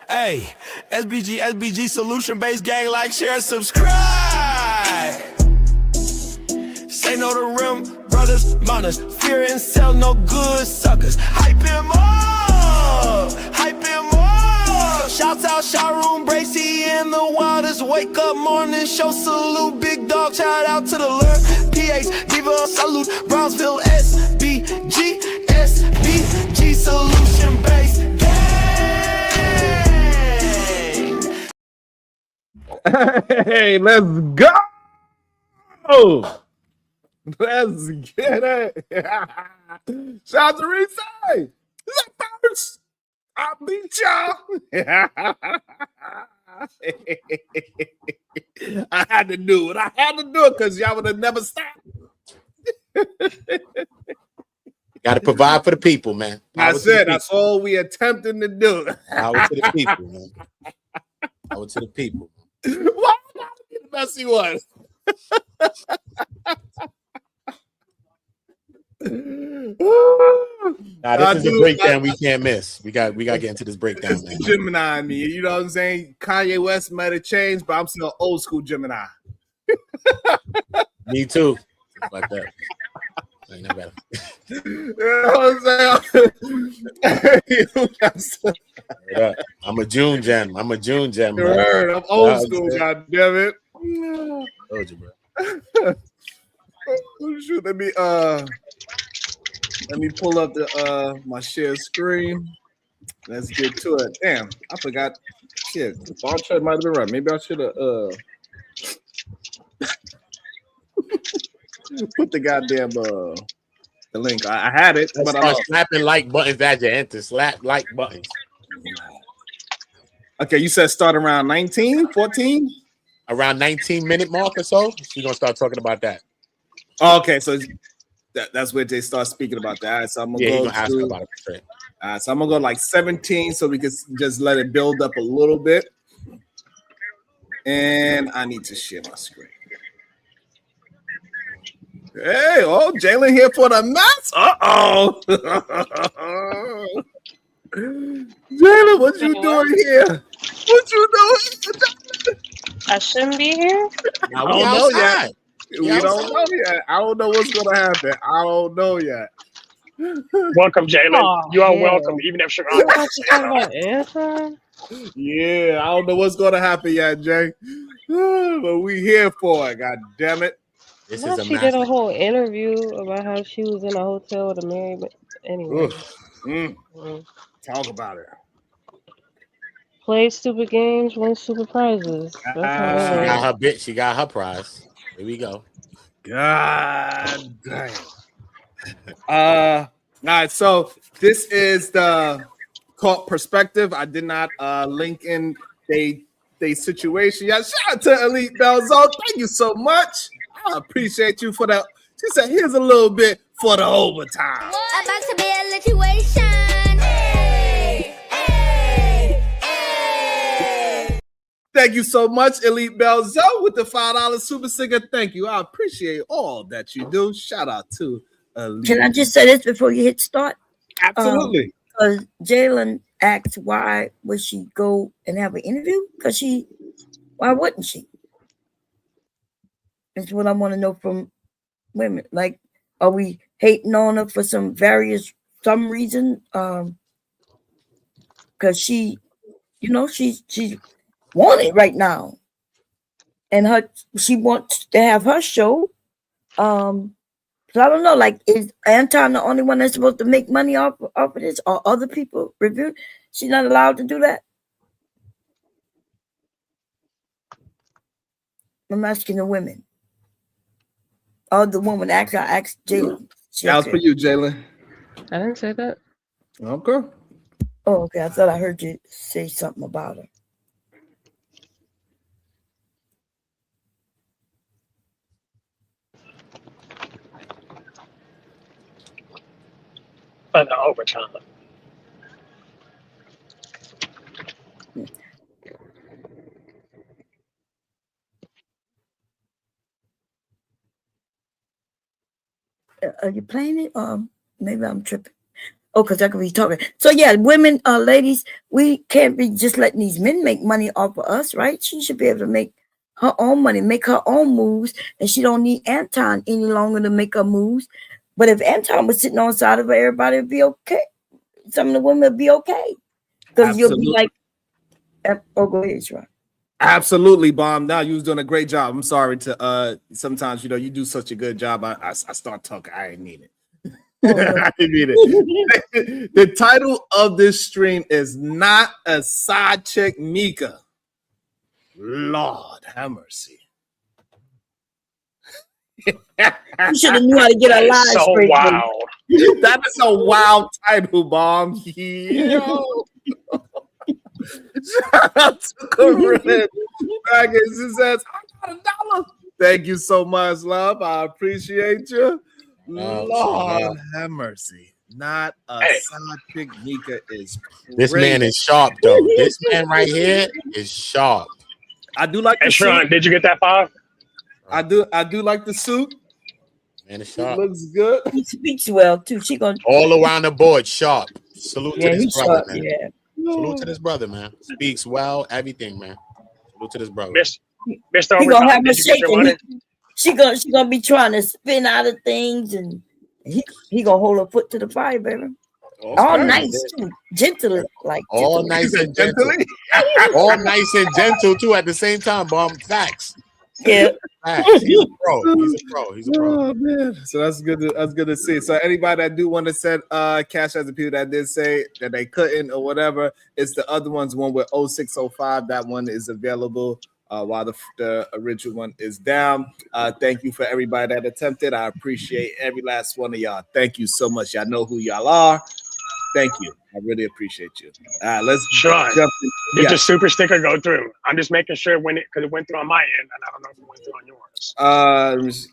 Hey, SBG solution-based gang, like, share, subscribe. Say no to rim, brothers, mothers, fear and sell no good suckers. Hype him up, hype him up. Shouts out Sharoon, Bracy, and the Waters. Wake up morning show, salute, big dog, shout out to the Lord. PH, Diva, salute, Brownsville, SBG solution-based gang. Hey, let's go. Let's get it. Shout out to Reese. First, I'll beat y'all. I had to do it. Because y'all would have never stopped. Got to provide for the people, man. That's it. That's all we attempting to do. Power to the people, man. Power to the people. Why not be the messy one? Nah, this is a breakdown we can't miss. We got to get into this breakdown, man. Gemini me, you know what I'm saying? Kanye West might have changed, but I'm still old school Gemini. Me too. Like that. Ain't no better. You know what I'm saying? I'm a June gem. I'm old school, god damn it. Told you, bro. Shoot, let me pull up the my share screen. Let's get to it. Damn, I forgot. Shit, the ball chart might have been right. Maybe I should have put the goddamn the link. I had it, but I'm slapping like buttons as you enter. Slap like buttons. Okay, you said start around 19, 14? Around 19-minute mark or so. We're gonna start talking about that. Oh, okay, so that's where they start speaking about that. All right, so I'm gonna go ask about it. Right. So I'm gonna go like 17, so we can just let it build up a little bit. And I need to share my screen. Hey, Jalen here for the Mets. Jalen, what you doing here? What you doing? I shouldn't be here. I don't know yet. We don't know yet. I don't know what's gonna happen. I don't know yet. Welcome, Jalen. You are welcome, even if you're Anton. Yeah, I don't know what's gonna happen yet, Jay. But we here for it. God damn it! She did a whole interview about how she was in a hotel with a married. But anyway, talk about it. Play stupid games, win stupid prizes. She got her prize. Here we go. God damn. All right, so this is the called Perspective. I did not link in they situation. Yeah, shout out to Elite Belzo. Thank you so much. I appreciate you for that. She said, here's a little bit for the overtime. About to be a situation. Thank you so much, Elite Belzo, with the $5 super sticker. Thank you. I appreciate all that you do. Shout out to Elite. Can I just say this before you hit start? Absolutely. Because Jalen asked why would she go and have an interview? Because why wouldn't she? That's what I want to know from women. Like, are we hating on her for some reason? Because she's wanted right now, and she wants to have her show. So I don't know. Like, is Anton the only one that's supposed to make money off of this, or other people review? She's not allowed to do that. I'm asking the women. Oh, the woman actually asked Jalen. That was for you, Jalen. I didn't say that. Okay. Oh, okay. I thought I heard you say something about her. For the overtime. Are you playing it? Maybe I'm tripping. Oh, because I could be talking. So yeah, women, ladies, we can't be just letting these men make money off of us, right? She should be able to make her own money, make her own moves, and she don't need Anton any longer to make her moves. But if Anton was sitting on the side of her, everybody would be okay. Some of the women would be okay. Because you'll be like, oh, go ahead, Sean. Absolutely, Bomb. Now you was doing a great job. I'm sorry to sometimes you do such a good job. I start talking. I ain't mean it. I didn't mean it. The title of this stream is Not a Side Chick Micca. Lord have mercy. You should have knew how to get our lives so straight. wild. That is a wild title, Bomb. Yo. Shout out to Corinne. He says, I got $1. Thank you so much, love. I appreciate you. Lord have mercy. Not a side chick Micca is crazy. This man is sharp, though. This man right here is sharp. I do like the Sean, suit. did you get that 5? I do like the suit. Man is It sharp. looks good. He speaks well too. She gonna All around the board, sharp. Salute to he's this brother, sharp, man. yeah. Salute to this brother, man. Speaks well, everything, man. Salute to this brother. Mr. He gonna have Overtime, her did you get your money? shaking. She gonna be trying to spin out of things, and he gonna hold her foot to the fire, baby. All nice too, gentle, like All gentle. nice and gentle. All nice and gentle too at the same time, Bomb. Facts. Yeah. Facts. He's a pro. He's a pro. He's a pro. Oh man, so that's good. That's good to see. So anybody that do want to send cash as the people that did say that they couldn't or whatever, it's the other ones. One with 0605. That one is available. While the original one is down. Thank you for everybody that attempted. I appreciate every last one of y'all. Thank you so much. Y'all know who y'all are. Thank you. I really appreciate you. Let's Sean, jump in. did your super sticker go through? I'm just making sure because it went through on my end, and I don't know if it went through on yours.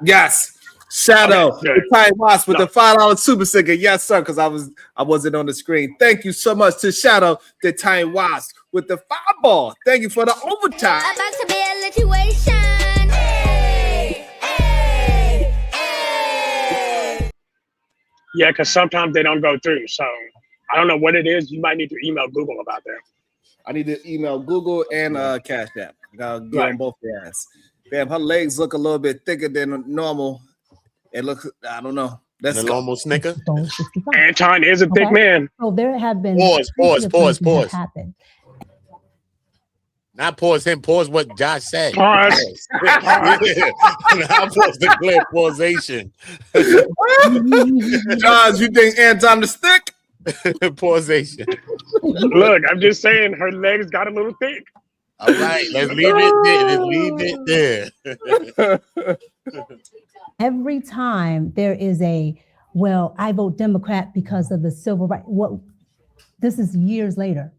Yes. Shadow, Okay, the Time Wasp with the $5 super sticker. Yes, sir, because I wasn't on the screen. Thank you so much to Shadow, the Time Wasp with the $5. Thank you for the overtime. About to be a situation. Hey, hey, hey. Yeah, because sometimes they don't go through. So I don't know what it is. You might need to email Google about that. I need to email Google and Cash App. I gotta get on both their ass. Damn, her legs look a little bit thicker than normal. It looks, I don't know. Let's An go. almost snicker. Anton is a thick man. So there have been Pause. Happened. Not pause him. Pause what Josh said. Pause. Not pause the clip. Pausation. Josh, you think Anton the stick? Pausation. Look, I'm just saying her legs got a little thick. All right, let's leave it there. Let's leave it there. Every time there is I vote Democrat because of the civil rights. This is years later.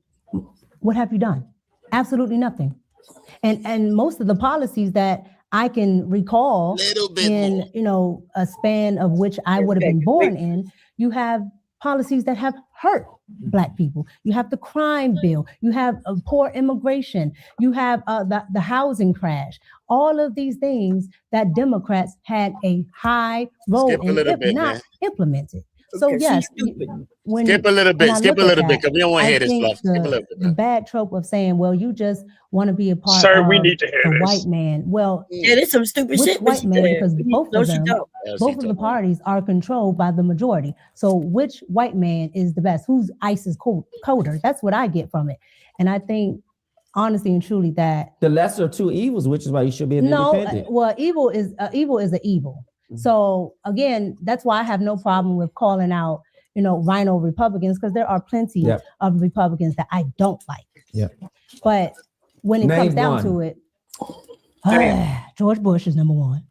What have you done? Absolutely nothing. And most of the policies that I can recall in a span of which I would have been born in, you have policies that have hurt Black people. You have the crime bill. You have poor immigration. You have the housing crash. All of these things that Democrats had a high role in, if not implemented. So yes, skip a little bit because we don't want to hear this stuff. Skip a little bit. The bad trope of saying, "Well, you just want to be a part Sir, of we need to hear the this. white man." Well, Yeah, there's some stupid which shit. white man? Because both of them, Yes, both of the parties are controlled by the majority. So which white man is the best? Who's ISIS coder? That's what I get from it. And I think, honestly and truly, that the lesser of two evils, which is why you should be independent. Well, evil is an evil. So again, that's why I have no problem with calling out, rhino Republicans, because there are plenty of Republicans that I don't like. Yeah. But when it comes down to it, George Bush is number one.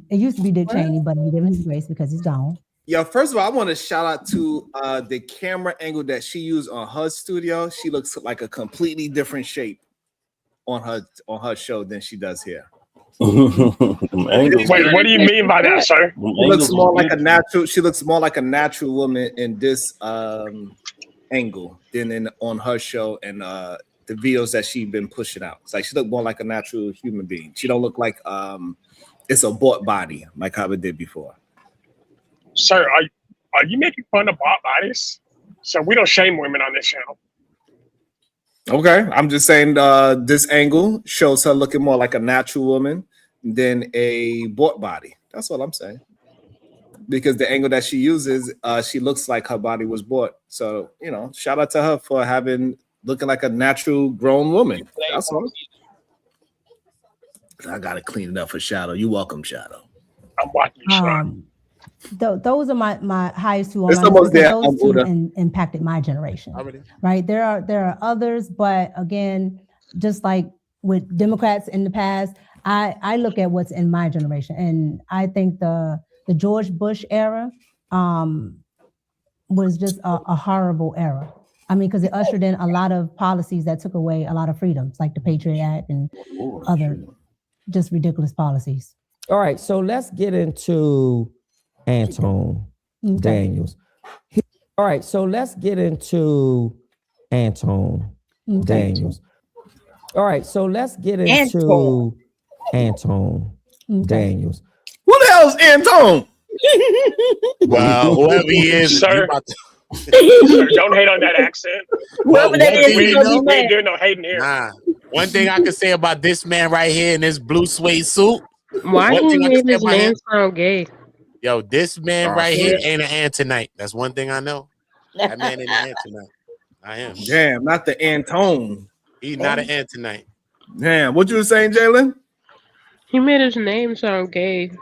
It used to be Dick Cheney, but I'm giving him grace because he's gone. Yo, first of all, I want to shout out to the camera angle that she used on her studio. She looks like a completely different shape on her show than she does here. Wait, what do you mean by that, sir? She looks more like a natural. She looks more like a natural woman in this angle than on her show and the videos that she's been pushing out. It's like she looked more like a natural human being. She don't look like it's a bought body like how it did before. Sir, Are you making fun of bodies? So we don't shame women on this channel. Okay, I'm just saying this angle shows her looking more like a natural woman than a bought body. That's all I'm saying. Because the angle that she uses, she looks like her body was bought. So, you know, shout out to her for looking like a natural grown woman. That's all. I gotta clean it up for Shadow. You welcome, Shadow. I'm watching you. Those are my highest two. It's almost there. Those two impacted my generation. Right? There are others, but again, just like with Democrats in the past, I look at what's in my generation, and I think the George Bush era was just a horrible era. I mean, because it ushered in a lot of policies that took away a lot of freedoms, like the Patriot Act and other just ridiculous policies. All right, so let's get into Anton Daniels. All right, so let's get into Anton Daniels. All right, so let's get into Anton Daniels. Who the hell is Anton? Well, whoever he is, sir, don't hate on that accent. Whoever that is, we ain't doing no hating here. Nah. One thing I can say about this man right here in this blue suede suit. Why do you make this man sound gay? Yo, this man right here ain't an Antonite. That's one thing I know. That man ain't an Antonite. I am. Damn, not the Anton. He's not an Antonite. Damn, what you were saying, Jalen? He made his name sound gay.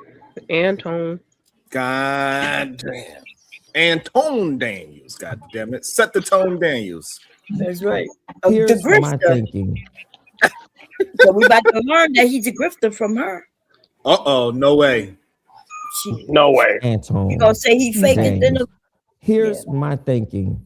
Anton. God damn. Anton Daniels. God damn it. Set the tone, Daniels. That's right. Here's my thinking. So we about to learn that he's a grifter from her. Uh-oh, no way. No way. Anton. You gonna say he faking then? Here's my thinking.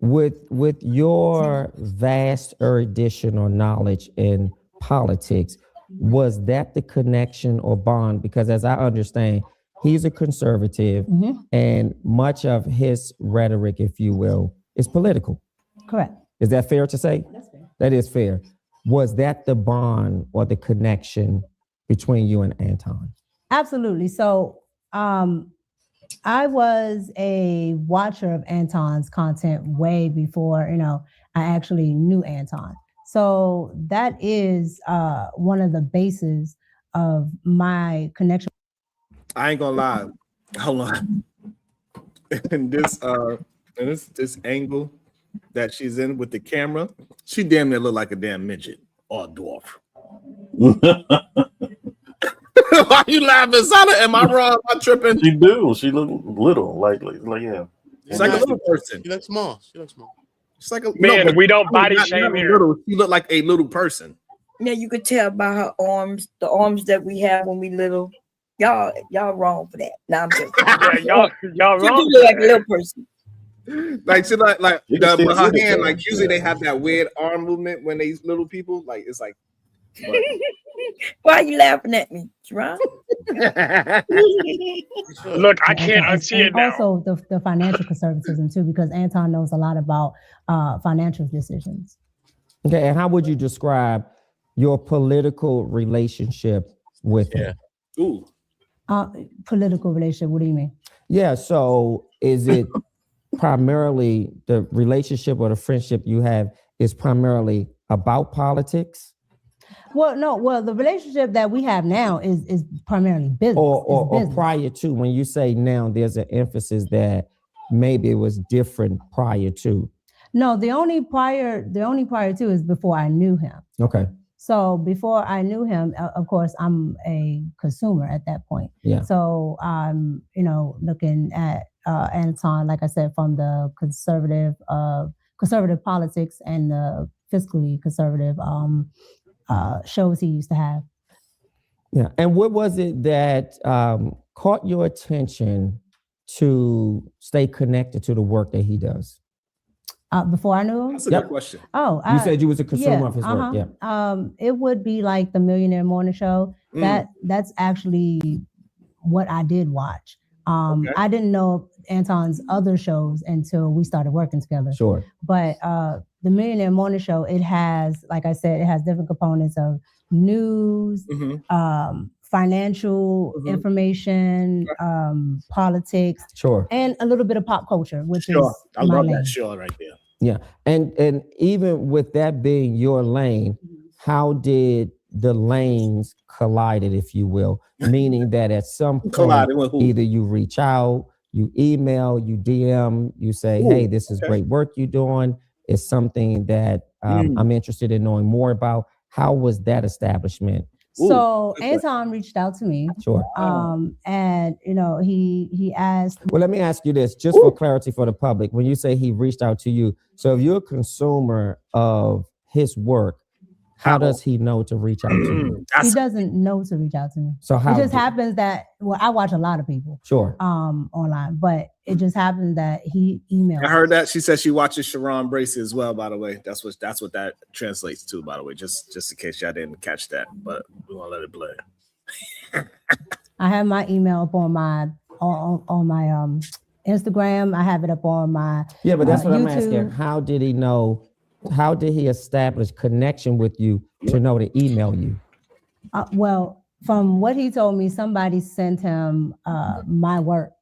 With your vast erudition or knowledge in politics, was that the connection or bond? Because as I understand, he's a conservative, and much of his rhetoric, if you will, is political. Correct. Is that fair to say? That's fair. That is fair. Was that the bond or the connection between you and Anton? Absolutely. So I was a watcher of Anton's content way before, I actually knew Anton. So that is one of the bases of my connection. I ain't gonna lie. Hold on. In this angle that she's in with the camera, she damn near look like a damn midget or a dwarf. Why you laughing, Sana? Am I wrong? Am I tripping? She do. She look little, like yeah. She's like a little person. She looks small. She looks small. She's like a man. We don't body shame here. She look like a little person. Yeah, you could tell by her arms, the arms that we have when we little. Y'all wrong for that. Nah, I'm joking. Yeah, y'all wrong. She look like a little person. Like she like with her hand, like usually they have that weird arm movement when they little people. Like it's like. Why are you laughing at me, Sharon? Look, I can't unsee it now. Also, the financial conservatism too, because Anton knows a lot about financial decisions. Okay, and how would you describe your political relationship with him? Ooh. Political relationship. What do you mean? Yeah. So, is it primarily the relationship or the friendship you have is primarily about politics? Well, no. Well, the relationship that we have now is primarily business. Or prior to, when you say now, there's an emphasis that maybe it was different prior to. No, the only prior to is before I knew him. Okay. So before I knew him, of course, I'm a consumer at that point. Yeah. So I'm, looking at Anton, like I said, from the conservative politics and the fiscally conservative shows he used to have. Yeah. And what was it that caught your attention to stay connected to the work that he does? Before I knew him? That's a good question. Oh, you said you was a consumer of his work. Yeah. It would be like the Millionaire Morning Show. That's actually what I did watch. Okay. I didn't know Anton's other shows until we started working together. Sure. But the Millionaire Morning Show, it has, like I said, it has different components of news, financial information, politics, Sure. and a little bit of pop culture, which Sure. is I my love lane. that show right there. Yeah. And even with that being your lane, how did the lanes collided, if you will? Meaning that at some point, Collided with who? either you reach out, you email, you DM, you say, hey, this is great work you're doing. It's something that I'm interested in knowing more about. How was that establishment? So Anton reached out to me. Sure. And you know, he asked. Well, let me ask you this, just for clarity for the public. When you say he reached out to you, so if you're a consumer of his work, how does he know to reach out to you? He doesn't know to reach out to me. So how it just happens that, well, I watch a lot of people Sure. online, but it just happens that he emailed. I heard that. She said she watches Sharon Bracey as well, by the way. That's what that translates to, by the way, just in case y'all didn't catch that, but we won't let it blur. I have my email up on my on my Instagram. I have it up on my Yeah, but that's what I'm YouTube. asking. How did he know? How did he establish connection with you to know to email you? Well, from what he told me, somebody sent him my work.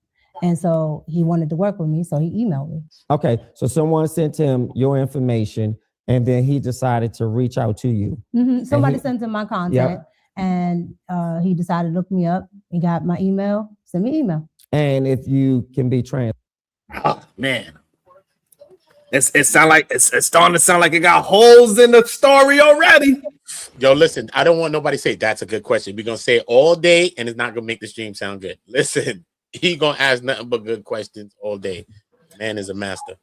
And so he wanted to work with me, so he emailed me. Okay, so someone sent him your information, and then he decided to reach out to you. Somebody sent him my contact, and he decided to look me up. He got my email, send me email. And if you can be Oh man, it's starting to sound like it got holes in the story already. Yo, listen, I don't want nobody to say that's a good question. We're gonna say it all day, and it's not gonna make the stream sound good. Listen, he gonna ask nothing but good questions all day. Man is a master.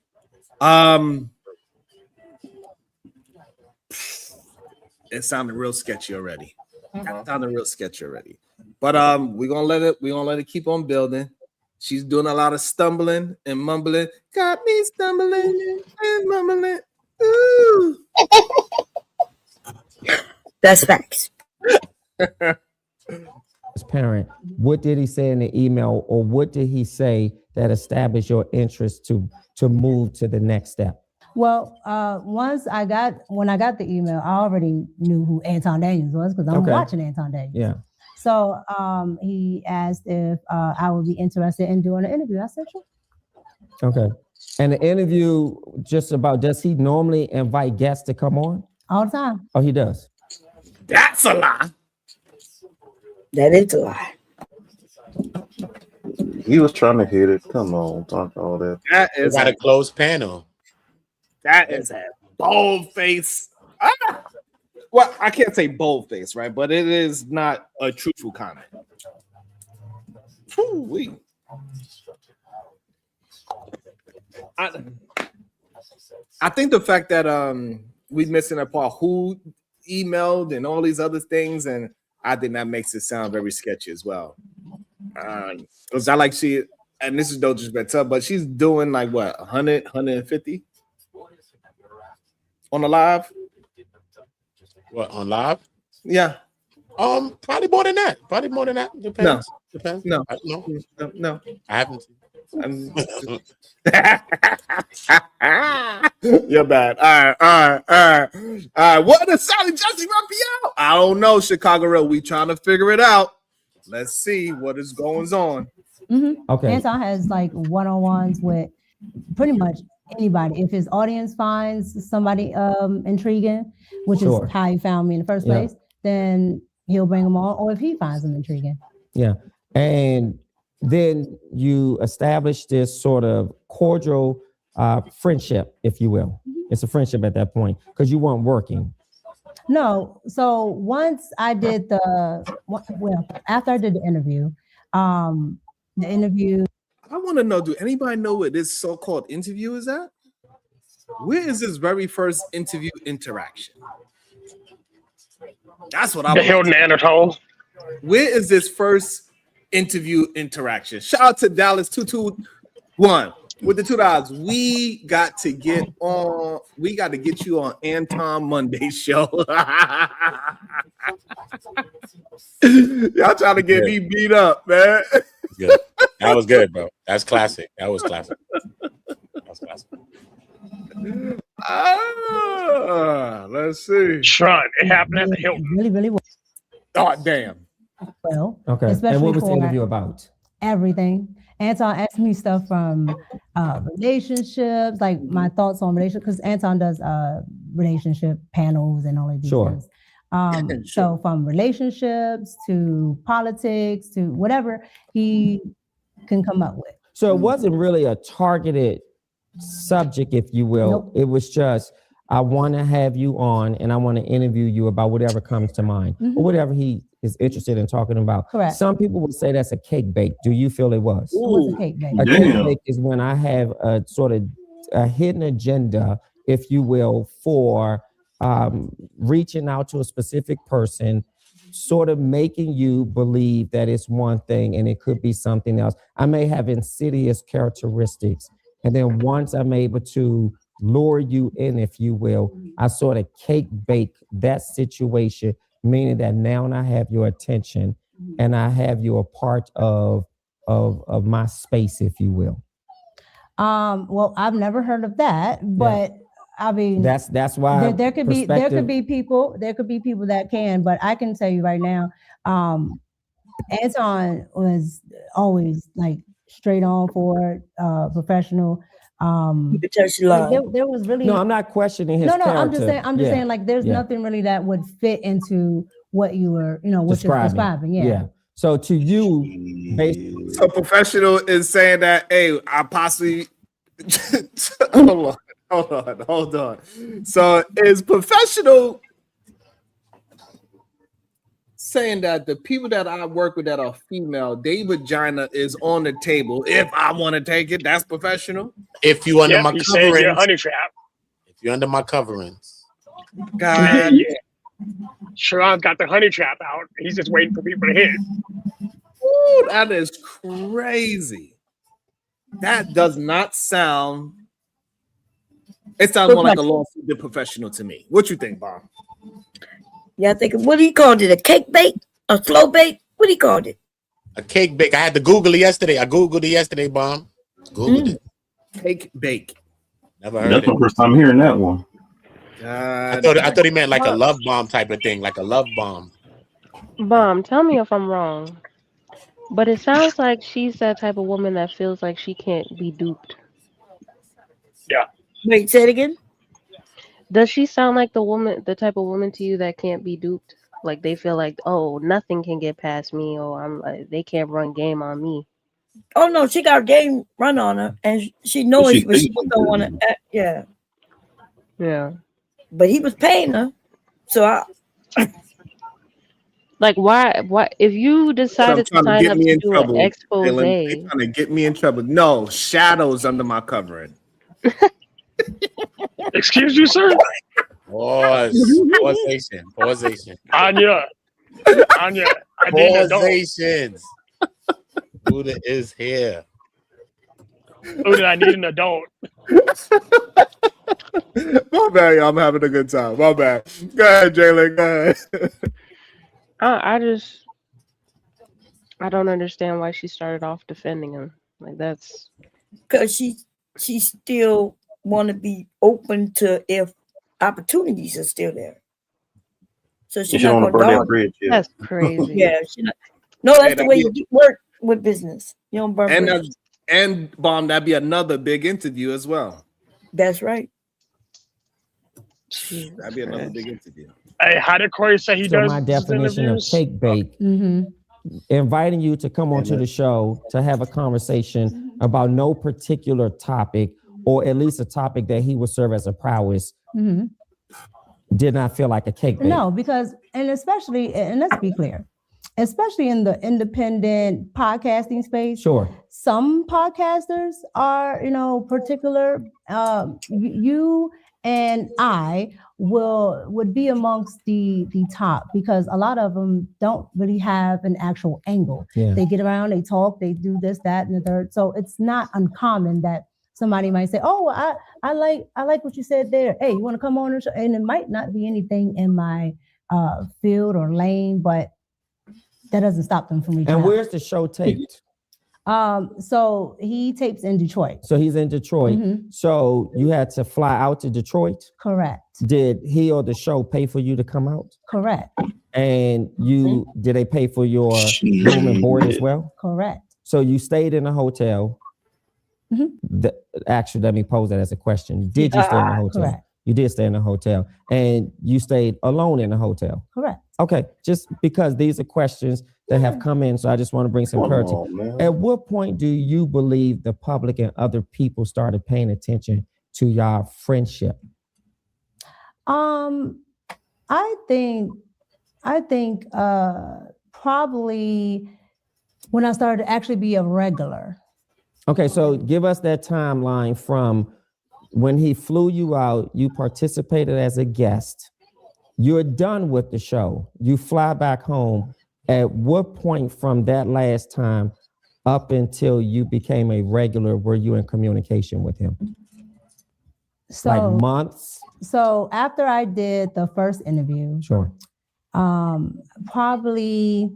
It sounded real sketchy already. It sounded real sketchy already. But we're gonna let it keep on building. She's doing a lot of stumbling and mumbling. Got me stumbling and mumbling. Ooh. That's facts. Parent, what did he say in the email, or what did he say that established your interest to move to the next step? Well, when I got the email, I already knew who Anton Daniels was because I'm watching Anton Daniels. Yeah. So he asked if I would be interested in doing an interview. I said sure. Okay. And the interview just about, does he normally invite guests to come on? All the time. Oh, he does. That's a lie. That is a lie. He was trying to hit it. Come on, talk all that. That is Got a closed panel. That is a bold face. Well, I can't say bold face, right? But it is not a truthful comment. Woo-wee. I think the fact that we missing a part who emailed and all these other things, and I think that makes it sound very sketchy as well. Because I like she, and this is no disrespect, but she's doing like what, 100, 150 on the live. What, on live? Yeah. Probably more than that. Probably more than that. Depends. Depends. No. No. I haven't. You're bad. All right. What did Sally Jesse Raphael? I don't know, Chicago Real. We trying to figure it out. Let's see what is going on. Okay. Anton has like one-on-ones with pretty much anybody. If his audience finds somebody intriguing, which is how he found me in the first place, then he'll bring them on. Or if he finds them intriguing. Yeah. And then you establish this sort of cordial friendship, if you will. It's a friendship at that point because you weren't working. No. So once I did after I did the interview, I want to know, do anybody know where this so-called interview is at? Where is this very first interview interaction? That's what I want. The Hilton Anatole. Where is this first interview interaction? Shout out to Dallas 221 with the $2. We got to get you on Anton Monday show. Y'all trying to get me beat up, man. Good. That was good, bro. That's classic. That was classic. Let's see. Sean, it happened at the Hilton. Really, really well. Oh, damn. well. Okay. And Especially what was the for interview about? everything. Anton asked me stuff from relationships, like my thoughts on relationships, because Anton does relationship panels and all of these Sure. things. So from relationships to politics to whatever he can come up with. So it wasn't really a targeted subject, if you will. Nope. It was just, I want to have you on and I want to interview you about whatever comes to mind or whatever he is interested in talking about. Correct. Some people would say that's a cake bake. Do you feel it was? What's a cake bake? A cake bake is when I have a sort of a hidden agenda, if you will, for reaching out to a specific person, sort of making you believe that it's one thing and it could be something else. I may have insidious characteristics. And then once I'm able to lure you in, if you will, I sort of cake bake that situation, meaning that now I have your attention and I have you a part of my space, if you will. Well, I've never heard of that, but I mean, that's why there could be people that can, but I can tell you right now, Anton was always like straight on forward, professional. There was really no. I'm not questioning his character. I'm just saying like there's nothing really that would fit into what you were, what you're describing. Yeah. So to you, so professional is saying that, hey, I possibly hold on. So is professional saying that the people that I work with that are female, their vagina is on the table. If I want to take it, that's professional. If you under my coverings, you're honey trap. If you're under my coverings, God, Sharon's got the honey trap out. He's just waiting for people to hit. Ooh, that is crazy. That does not sound. It sounds more like a lawsuit than professional to me. What you think, Bob? Yeah, I think, what do you call it? A cake bake? A slow bake? What do you call it? A cake bake. I had to Google it yesterday. I Googled it yesterday, Bomb. Googled it. Cake bake. Never heard That's it. the first time hearing that one. I thought he meant like a love bomb type of thing, like a love bomb. Bomb, tell me if I'm wrong, but it sounds like she's that type of woman that feels like she can't be duped. Yeah. Wait, say it again. Does she sound like the type of woman to you that can't be duped? Like they feel like, oh, nothing can get past me, or I'm like, they can't run game on me. Oh no, she got a game run on her, and she knows it, but she don't want to. Yeah. But he was paying her, so like why? If you decided to sign up to do an expose, they're trying to get me in trouble. No, shadows under my covering. Excuse you, sir. Pausation. Anya, I need an adult. Pausations. Buddha is here. Buddha, I need an adult. My bad, y'all. I'm having a good time. My bad. Go ahead, Jalen. Go ahead. I don't understand why she started off defending him. Like that's because she still want to be open to if opportunities are still there. So she's not going to burn that bridge. That's crazy. Yeah, she not. No, that's the way you work with business. You don't burn bridges. And Bomb, that'd be another big interview as well. That's right. That'd be another big interview. Hey, how did Corey say he does? My definition of cake bake, inviting you to come onto the show to have a conversation about no particular topic, or at least a topic that he would serve as a prowess, did not feel like a cake bake. No, because, and especially, and let's be clear, especially in the independent podcasting space. Sure. Some podcasters are, particular. You and I would be amongst the top, because a lot of them don't really have an actual angle. Yeah. They get around, they talk, they do this, that, and the third. So it's not uncommon that somebody might say, "Oh, I like what you said there. Hey, you want to come on?" And it might not be anything in my field or lane, but that doesn't stop them from reaching out. And where's the show taped? So he tapes in Detroit. So he's in Detroit. Mhm. So you had to fly out to Detroit. Correct. Did he or the show pay for you to come out? Correct. And did they pay for your room and board as well? Correct. So you stayed in a hotel. Mhm. Actually, let me pose that as a question. Did you stay in a hotel? Correct. You did stay in a hotel, and you stayed alone in a hotel. Correct. Okay, just because these are questions that have come in, so I just want to bring some clarity. At what point do you believe the public and other people started paying attention to your friendship? I think probably when I started to actually be a regular. Okay, so give us that timeline from when he flew you out, you participated as a guest, you're done with the show, you fly back home. At what point from that last time up until you became a regular were you in communication with him? So, like months? So after I did the first interview, Sure. Probably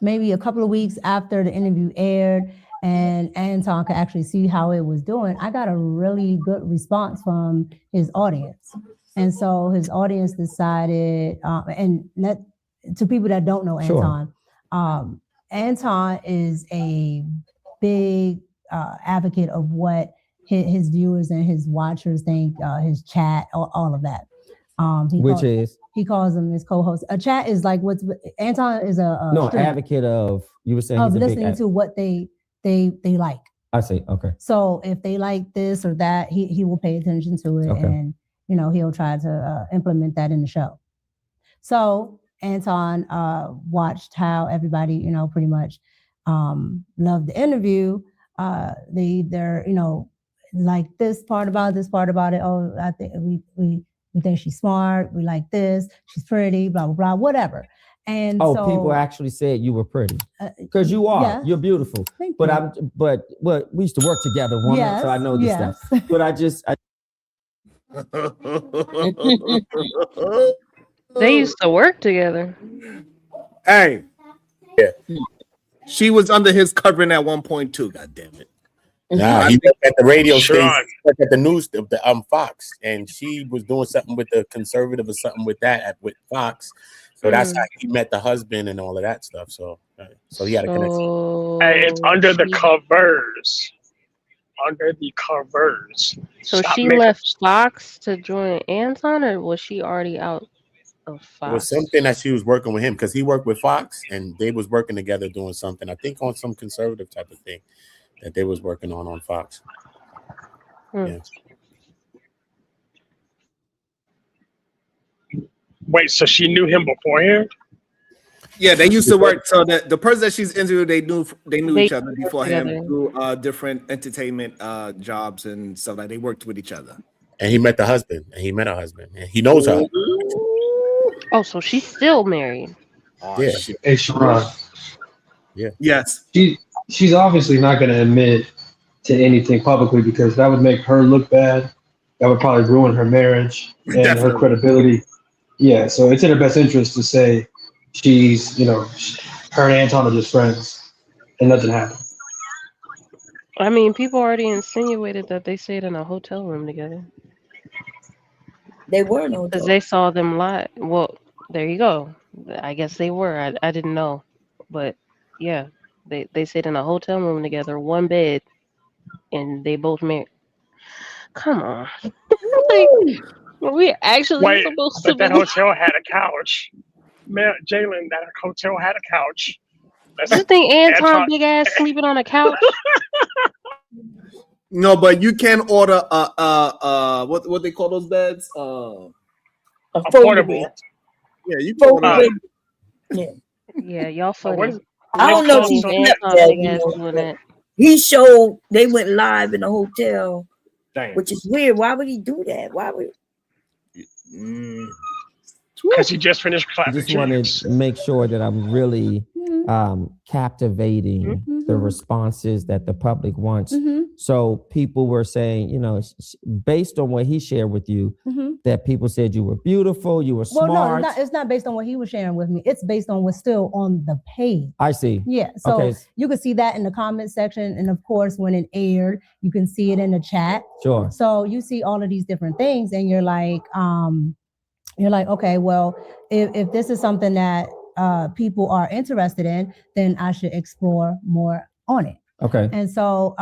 maybe a couple of weeks after the interview aired and Anton could actually see how it was doing, I got a really good response from his audience. And so his audience decided, to people that don't know Anton, sure. Anton is a big advocate of what his viewers and his watchers think, his chat, all of that. He calls them his co-host. A chat is like Anton is a advocate of, you were saying, of listening to what they like. I see. Okay. So if they like this or that, he will pay attention to it, okay. And he'll try to implement that in the show. So Anton watched how everybody pretty much loved the interview. They're like this part about it. Oh, I think we think she's smart. We like this. She's pretty. Blah blah blah. Whatever. And so people actually said you were pretty because you are. Yeah. You're beautiful. Thank but you. But we used to work together, woman. Yes, so I know this stuff. But They used to work together. Hey, yeah. She was under his covering at one point too. God damn it. Nah, he worked at the radio station, worked at the news, the Fox, and she was doing something with the conservative or something with that with Fox. So that's how he met the husband and all of that stuff. So he had a connection. Hey, it's under the covers. Under the covers. So she left Fox to join Anton, or was she already out of Fox? It was something that she was working with him because he worked with Fox and they was working together doing something. I think on some conservative type of thing that they was working on Fox. Yeah. Wait, so she knew him beforehand? Yeah, they used to work. So the person that she's interviewed, they knew each other beforehand through different entertainment jobs and stuff like. They worked with each other. And he met the husband, and he met her husband, and he knows her. Oh, so she's still married. Yeah. Hey, Sharon. Yeah. Yes. She's obviously not going to admit to anything publicly because that would make her look bad. That would probably ruin her marriage and her credibility. Yeah, so it's in her best interest to say she's, her and Anton are just friends and nothing happened. I mean, people already insinuated that they stayed in a hotel room together. They were no, because they saw them live. Well, there you go. I guess they were. I didn't know, but yeah, they stayed in a hotel room together, one bed, and they both married. Come on, like, we actually supposed to. But that hotel had a couch. Man, Jalen, that hotel had a couch. You think Anton big ass sleeping on a couch? No, but you can order what they call those beds? A portable. Yeah, you can order. Yeah, y'all funny. I don't know if he slept that. He showed they went live in a hotel, which is weird. Why would he do that? Why would? Because he just finished clapping. I just wanted to make sure that I'm really captivating the responses that the public wants. So people were saying, based on what he shared with you, that people said you were beautiful, you were smart. Well, no, it's not based on what he was sharing with me. It's based on what's still on the page. I see. Yeah. So Okay. you can see that in the comment section. And of course, when it aired, you can see it in the chat. Sure. So you see all of these different things and you're like, okay, well, if this is something that people are interested in, then I should explore more on it. Okay. And so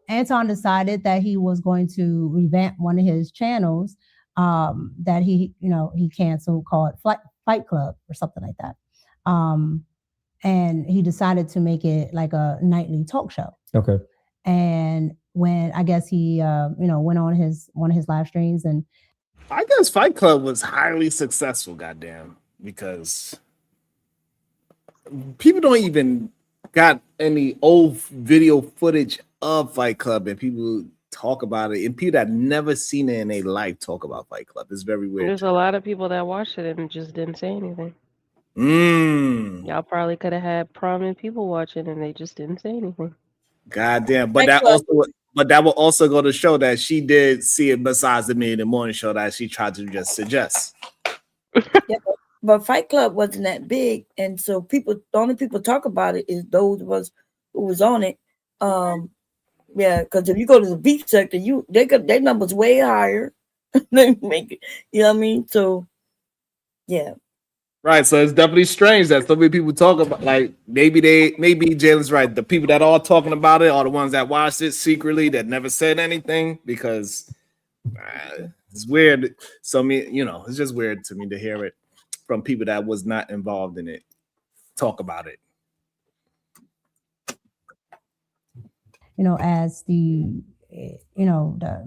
Anton decided that he was going to revamp one of his channels that he canceled, called Fight Club or something like that. And he decided to make it like a nightly talk show. Okay. And when I guess he went on one of his live streams, and I guess Fight Club was highly successful, goddamn, because people don't even got any old video footage of Fight Club, and people talk about it, and people that never seen it in their life talk about Fight Club. It's very weird. There's a lot of people that watched it and just didn't say anything. Y'all probably could have had prominent people watching and they just didn't say anything. Goddamn, but that will also go to show that she did see it besides the Me in the Morning show that she tried to just suggest. Yeah, but Fight Club wasn't that big, and so the only people talk about it is those of us who was on it. Yeah, because if you go to the beef sector, their numbers way higher. They make it, you know what I mean? So, yeah. Right, so it's definitely strange that so many people talk about, like, maybe Jalen's right. The people that are talking about it are the ones that watched it secretly that never said anything, because it's weird. So it's just weird to me to hear it from people that was not involved in it talk about it. As the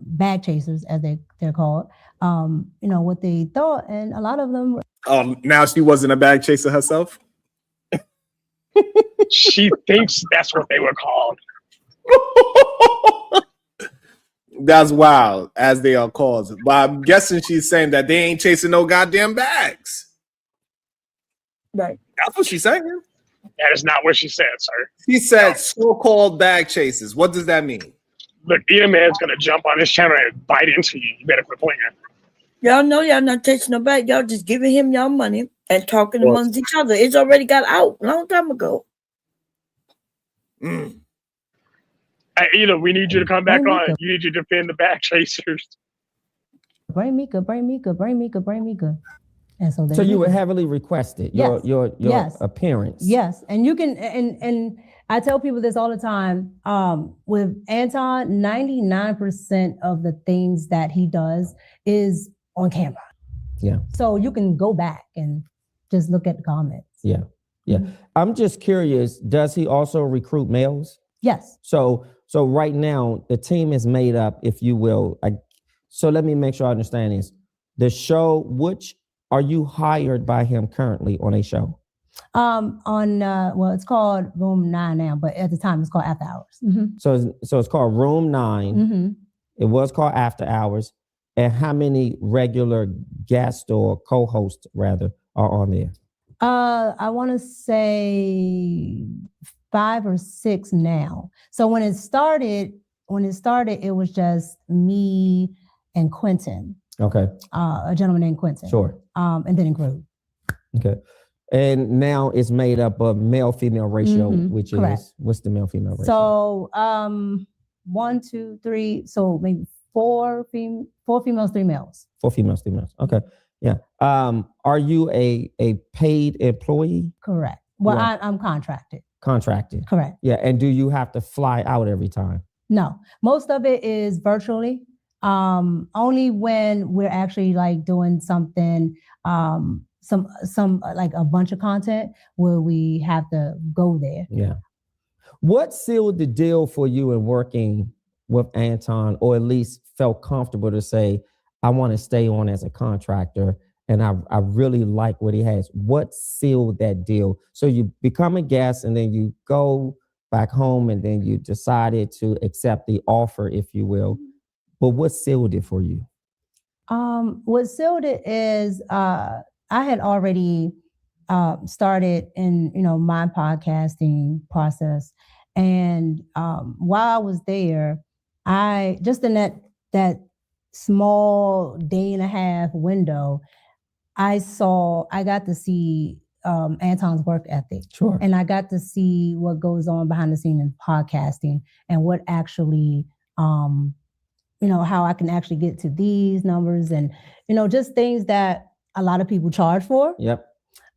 bag chasers, as they're called, what they thought, and a lot of them. Oh, now she wasn't a bag chaser herself? She thinks that's what they were called. That's wild, as they are called. But I'm guessing she's saying that they ain't chasing no goddamn bags. Right. That's what she's saying. That is not what she said, sir. She said so-called bag chasers. What does that mean? Look, either man's gonna jump on this channel and bite into you. You better quit playing. Y'all know y'all not chasing no bag. Y'all just giving him y'all money and talking amongst each other. It's already got out a long time ago. We need you to come back on. You need to defend the back chasers. Bring Micca. And so you were heavily requested. Yes. Your Yes. appearance. Yes, and you can and I tell people this all the time. With Anton, 99% of the things that he does is on camera. Yeah. So you can go back and just look at the comments. Yeah. I'm just curious, does he also recruit males? Yes. So right now the team is made up, if you will. So let me make sure I understand this. The show, which are you hired by him currently on a show? It's called Room 9 now, but at the time it's called After Hours. Mm-hmm. So it's called Room 9. Mm-hmm. It was called After Hours. And how many regular guests or co-hosts rather are on there? I want to say 5 or 6 now. So when it started, it was just me and Quentin. Okay. A gentleman named Quentin. Sure. And then it grew. Okay. And now it's made up of male-female ratio, which correct. is, what's the male-female ratio? So 1, 2, 3, so maybe 4 females, 3 males. 4 females, 3 males. Okay. Yeah. Are you a paid employee? Correct. Well, yeah. I'm contracted. Contracted. Correct. Yeah. And do you have to fly out every time? No. Most of it is virtually. Only when we're actually like doing something, some like a bunch of content where we have to go there. Yeah. What sealed the deal for you in working with Anton, or at least felt comfortable to say, I want to stay on as a contractor and I really like what he has? What sealed that deal? So you become a guest and then you go back home and then you decided to accept the offer, if you will. But what sealed it for you? What sealed it is I had already started in my podcasting process, and while I was there, I just in that small day and a half window, I got to see Anton's work ethic. Sure. And I got to see what goes on behind the scenes in podcasting and what actually, how I can actually get to these numbers and, just things that a lot of people charge for. Yep.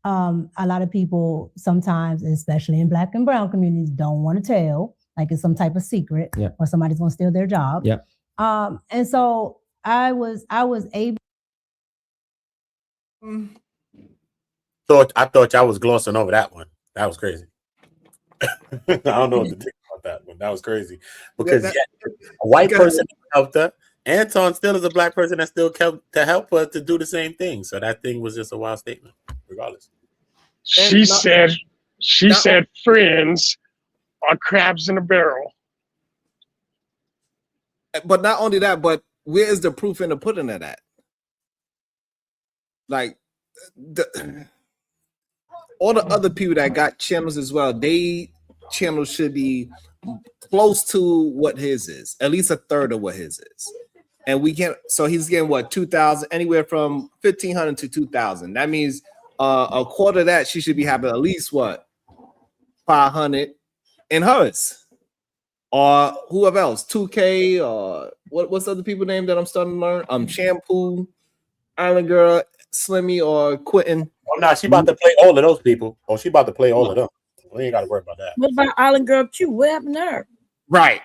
A lot of people sometimes, especially in Black and brown communities, don't want to tell, like it's some type of secret, or somebody's going to steal their job. Yep. And so I was able. I thought y'all was glossing over that one. That was crazy. I don't know what to think about that one. That was crazy because a white person helped her. Anton still is a Black person that still helped to help her to do the same thing. So that thing was just a wild statement, regardless. She said friends are crabs in a barrel. But not only that, but where is the proof in the pudding of that? Like all the other people that got channels as well, they channels should be close to what his is, at least a third of what his is. And we can't, so he's getting what, 2,000, anywhere from 1,500 to 2,000. That means a quarter of that she should be having at least what, 500 in hers, or whoever else, 2K, or what's other people name that I'm starting to learn? Shampoo, Island Girl, Slimmy, or Quentin. Oh no, she about to play all of those people. Oh, she about to play all of them. We ain't got to worry about that. What about Island Girl Q? What happened to her? Right,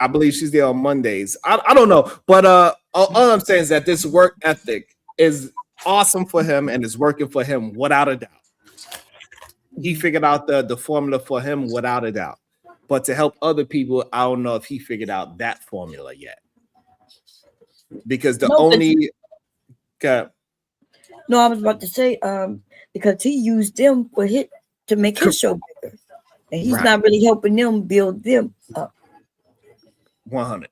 I believe she's there on Mondays. I don't know, but all I'm saying is that this work ethic is awesome for him and is working for him without a doubt. He figured out the formula for him without a doubt. But to help other people, I don't know if he figured out that formula yet. Because I was about to say, because he used them to make his show bigger. And he's not really helping them build them up. 100.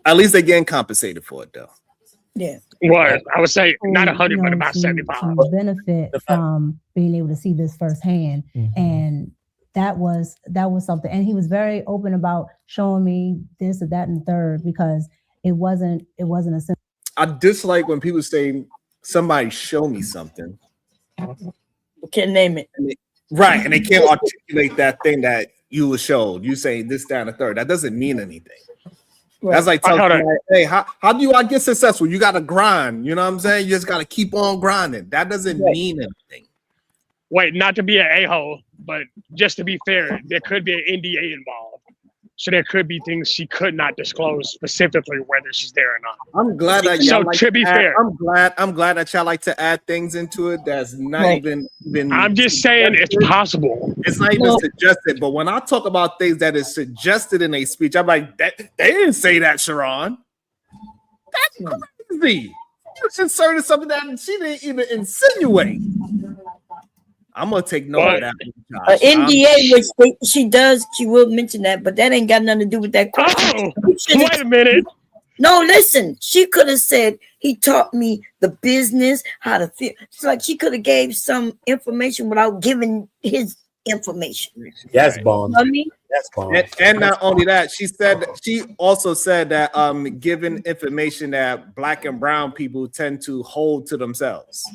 At least they're getting compensated for it, though. Yeah. Well, I would say not 100, but about 75. Benefit from being able to see this firsthand, and that was something. And he was very open about showing me this or that and third, because it wasn't a simple. I dislike when people say somebody show me something. Can't name it. Right, and they can't articulate that thing that you were showed. You say this, down, a third. That doesn't mean anything. Right. That's like telling me, hey, how do I get successful? You got to grind. You know what I'm saying? You just got to keep on grinding. That doesn't mean anything. Wait, not to be an a-hole, but just to be fair, there could be an NDA involved. So there could be things she could not disclose specifically whether she's there or not. I'm glad that y'all to be fair, I'm glad that y'all like to add things into it that's not even been. I'm just saying it's possible. It's not even suggested. But when I talk about things that is suggested in a speech, I'm like, they didn't say that, Sharon. That's crazy. You inserted something that she didn't even insinuate. I'm gonna take note of that. NDA, which she will mention that, but that ain't got nothing to do with that question. Wait a minute. No, listen. She could have said he taught me the business, how to feel. It's like she could have gave some information without giving his information. Yes, Bond. You know what I mean? Yes, Bond. And not only that, she also said that given information that Black and brown people tend to hold to themselves.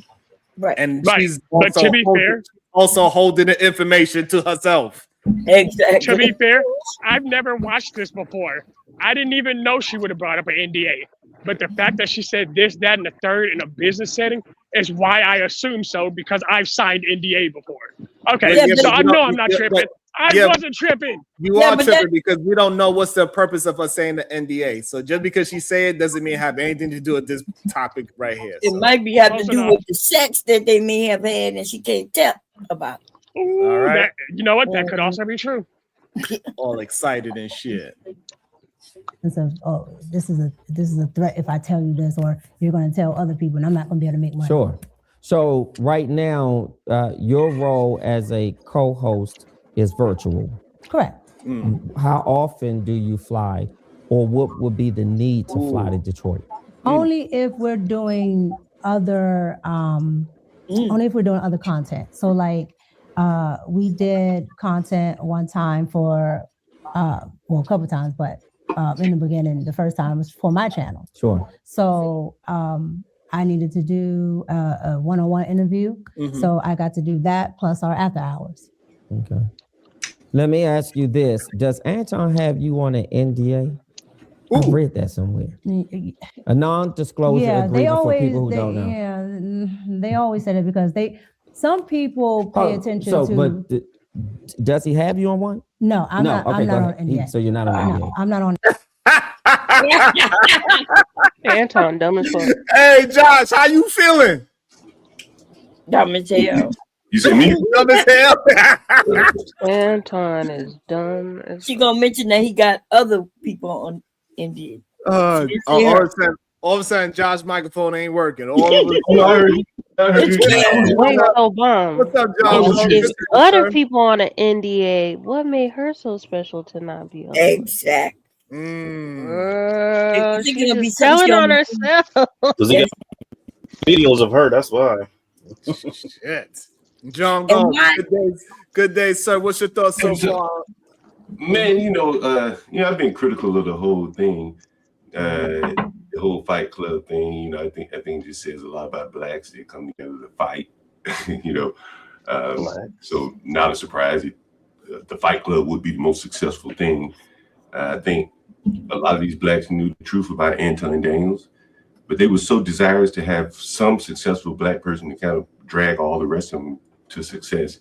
Right. And she's but to be fair, also holding the information to herself. Exactly. To be fair, I've never watched this before. I didn't even know she would have brought up an NDA. But the fact that she said this, that, and the third in a business setting is why I assume so, because I've signed NDA before. Okay, so I know I'm not tripping. I wasn't tripping. You are tripping because we don't know what's the purpose of us saying the NDA. So just because she say it doesn't mean it have anything to do with this topic right here. It might be have to do with the sex that they may have had and she can't tell about it. Ooh, all right. You know what? That could also be true. All excited and shit. And so, this is a threat if I tell you this, or you're going to tell other people, and I'm not going to be able to make money. Sure. So right now, your role as a co-host is virtual. Correct. How often do you fly, or what would be the need to fly to Detroit? Only if we're doing other content. So like we did content one time for a couple times, but in the beginning, the first time was for my channel. Sure. So I needed to do a one-on-one interview. So I got to do that plus our after hours. Okay. Let me ask you this. Does Anton have you on an NDA? I read that somewhere. A non-disclosure agreement for people who don't know. Yeah, they always said it because some people pay attention to. But does he have you on one? No, I'm not. Okay, I'm not on ahead. NDA. So you're not on NDA. I'm not on. Anton, dumb as fuck. Hey, Josh, how you feeling? Dumb as hell. You said me? Dumb as hell. Anton is dumb as She gonna mention that he got other people on Indeed. All of a sudden, Josh's microphone ain't working. All of a Wait, so bomb. What's up, Josh? If other people on an NDA, what made her so special to not be on? Exactly. She's just telling on herself. Videos of her, that's why. Shit. John, go. Good day, sir. What's your thoughts so far? Man, I've been critical of the whole thing, the whole Fight Club thing. I think it just says a lot about blacks. They come together to fight, So not a surprise. The Fight Club would be the most successful thing. I think a lot of these blacks knew the truth about Anton Daniels, but they were so desirous to have some successful black person to kind of drag all the rest of them to success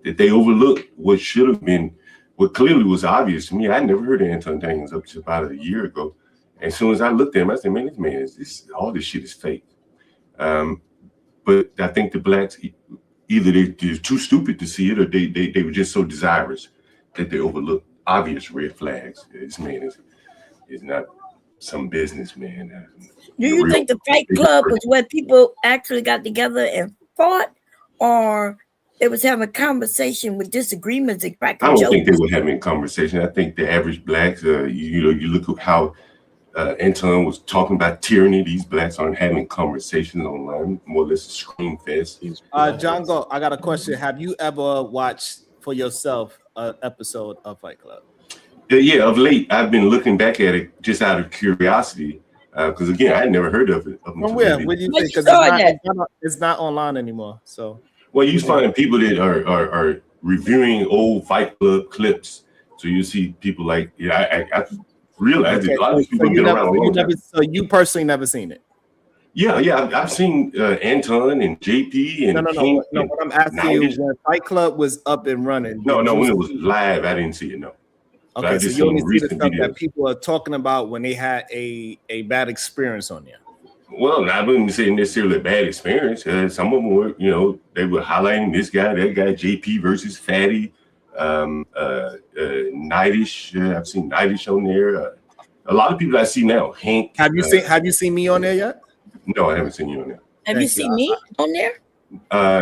that they overlooked what should have been, what clearly was obvious to me. I never heard of Anton Daniels up to about a year ago. And as soon as I looked at him, I said, man, all this shit is fake. But I think the blacks, either they're too stupid to see it, or they were just so desirous that they overlooked obvious red flags. This man is not some businessman. Do you think the Fight Club was where people actually got together and fought, or they was having a conversation with disagreements and cracking jokes? I don't think they were having a conversation. I think the average blacks, you look at how Anton was talking about tyranny. These blacks aren't having conversations online, more or less a scream fest. John, go. I got a question. Have you ever watched for yourself an episode of Fight Club? Yeah, of late, I've been looking back at it just out of curiosity. Because again, I had never heard of it. Where do you think? Because it's not online anymore. So, well, you find people that are reviewing old Fight Club clips. So you see people like, I realized that a lot of people have been around. So you personally never seen it? Yeah, I've seen Anton and JP and no. What I'm asking you is when Fight Club was up and running. No, when it was live, I didn't see it. No. Okay, so you only see the stuff that people are talking about when they had a bad experience on you. Well, I wouldn't say necessarily a bad experience. Some of them were, they were highlighting this guy, that guy, JP versus Fatty, Nightish. I've seen Nightish on there. A lot of people I see now. Hank. Have you seen me on there yet? No, I haven't seen you on there. Have you seen me on there?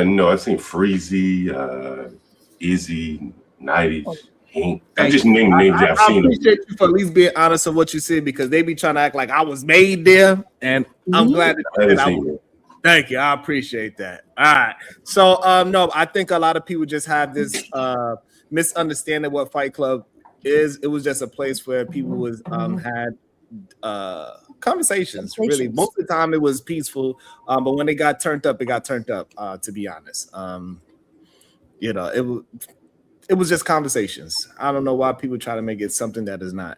No, I've seen Freezy, Izzy, Nightish. I just named names I've seen. I appreciate you for at least being honest of what you said, because they be trying to act like I was made there, and I'm glad that I was. Thank you. I appreciate that. All right. So no, I think a lot of people just have this misunderstanding what Fight Club is. It was just a place where people was had conversations. Really, most of the time it was peaceful, but when they got turned up, it got turned up. To be honest, it was just conversations. I don't know why people try to make it something that is not.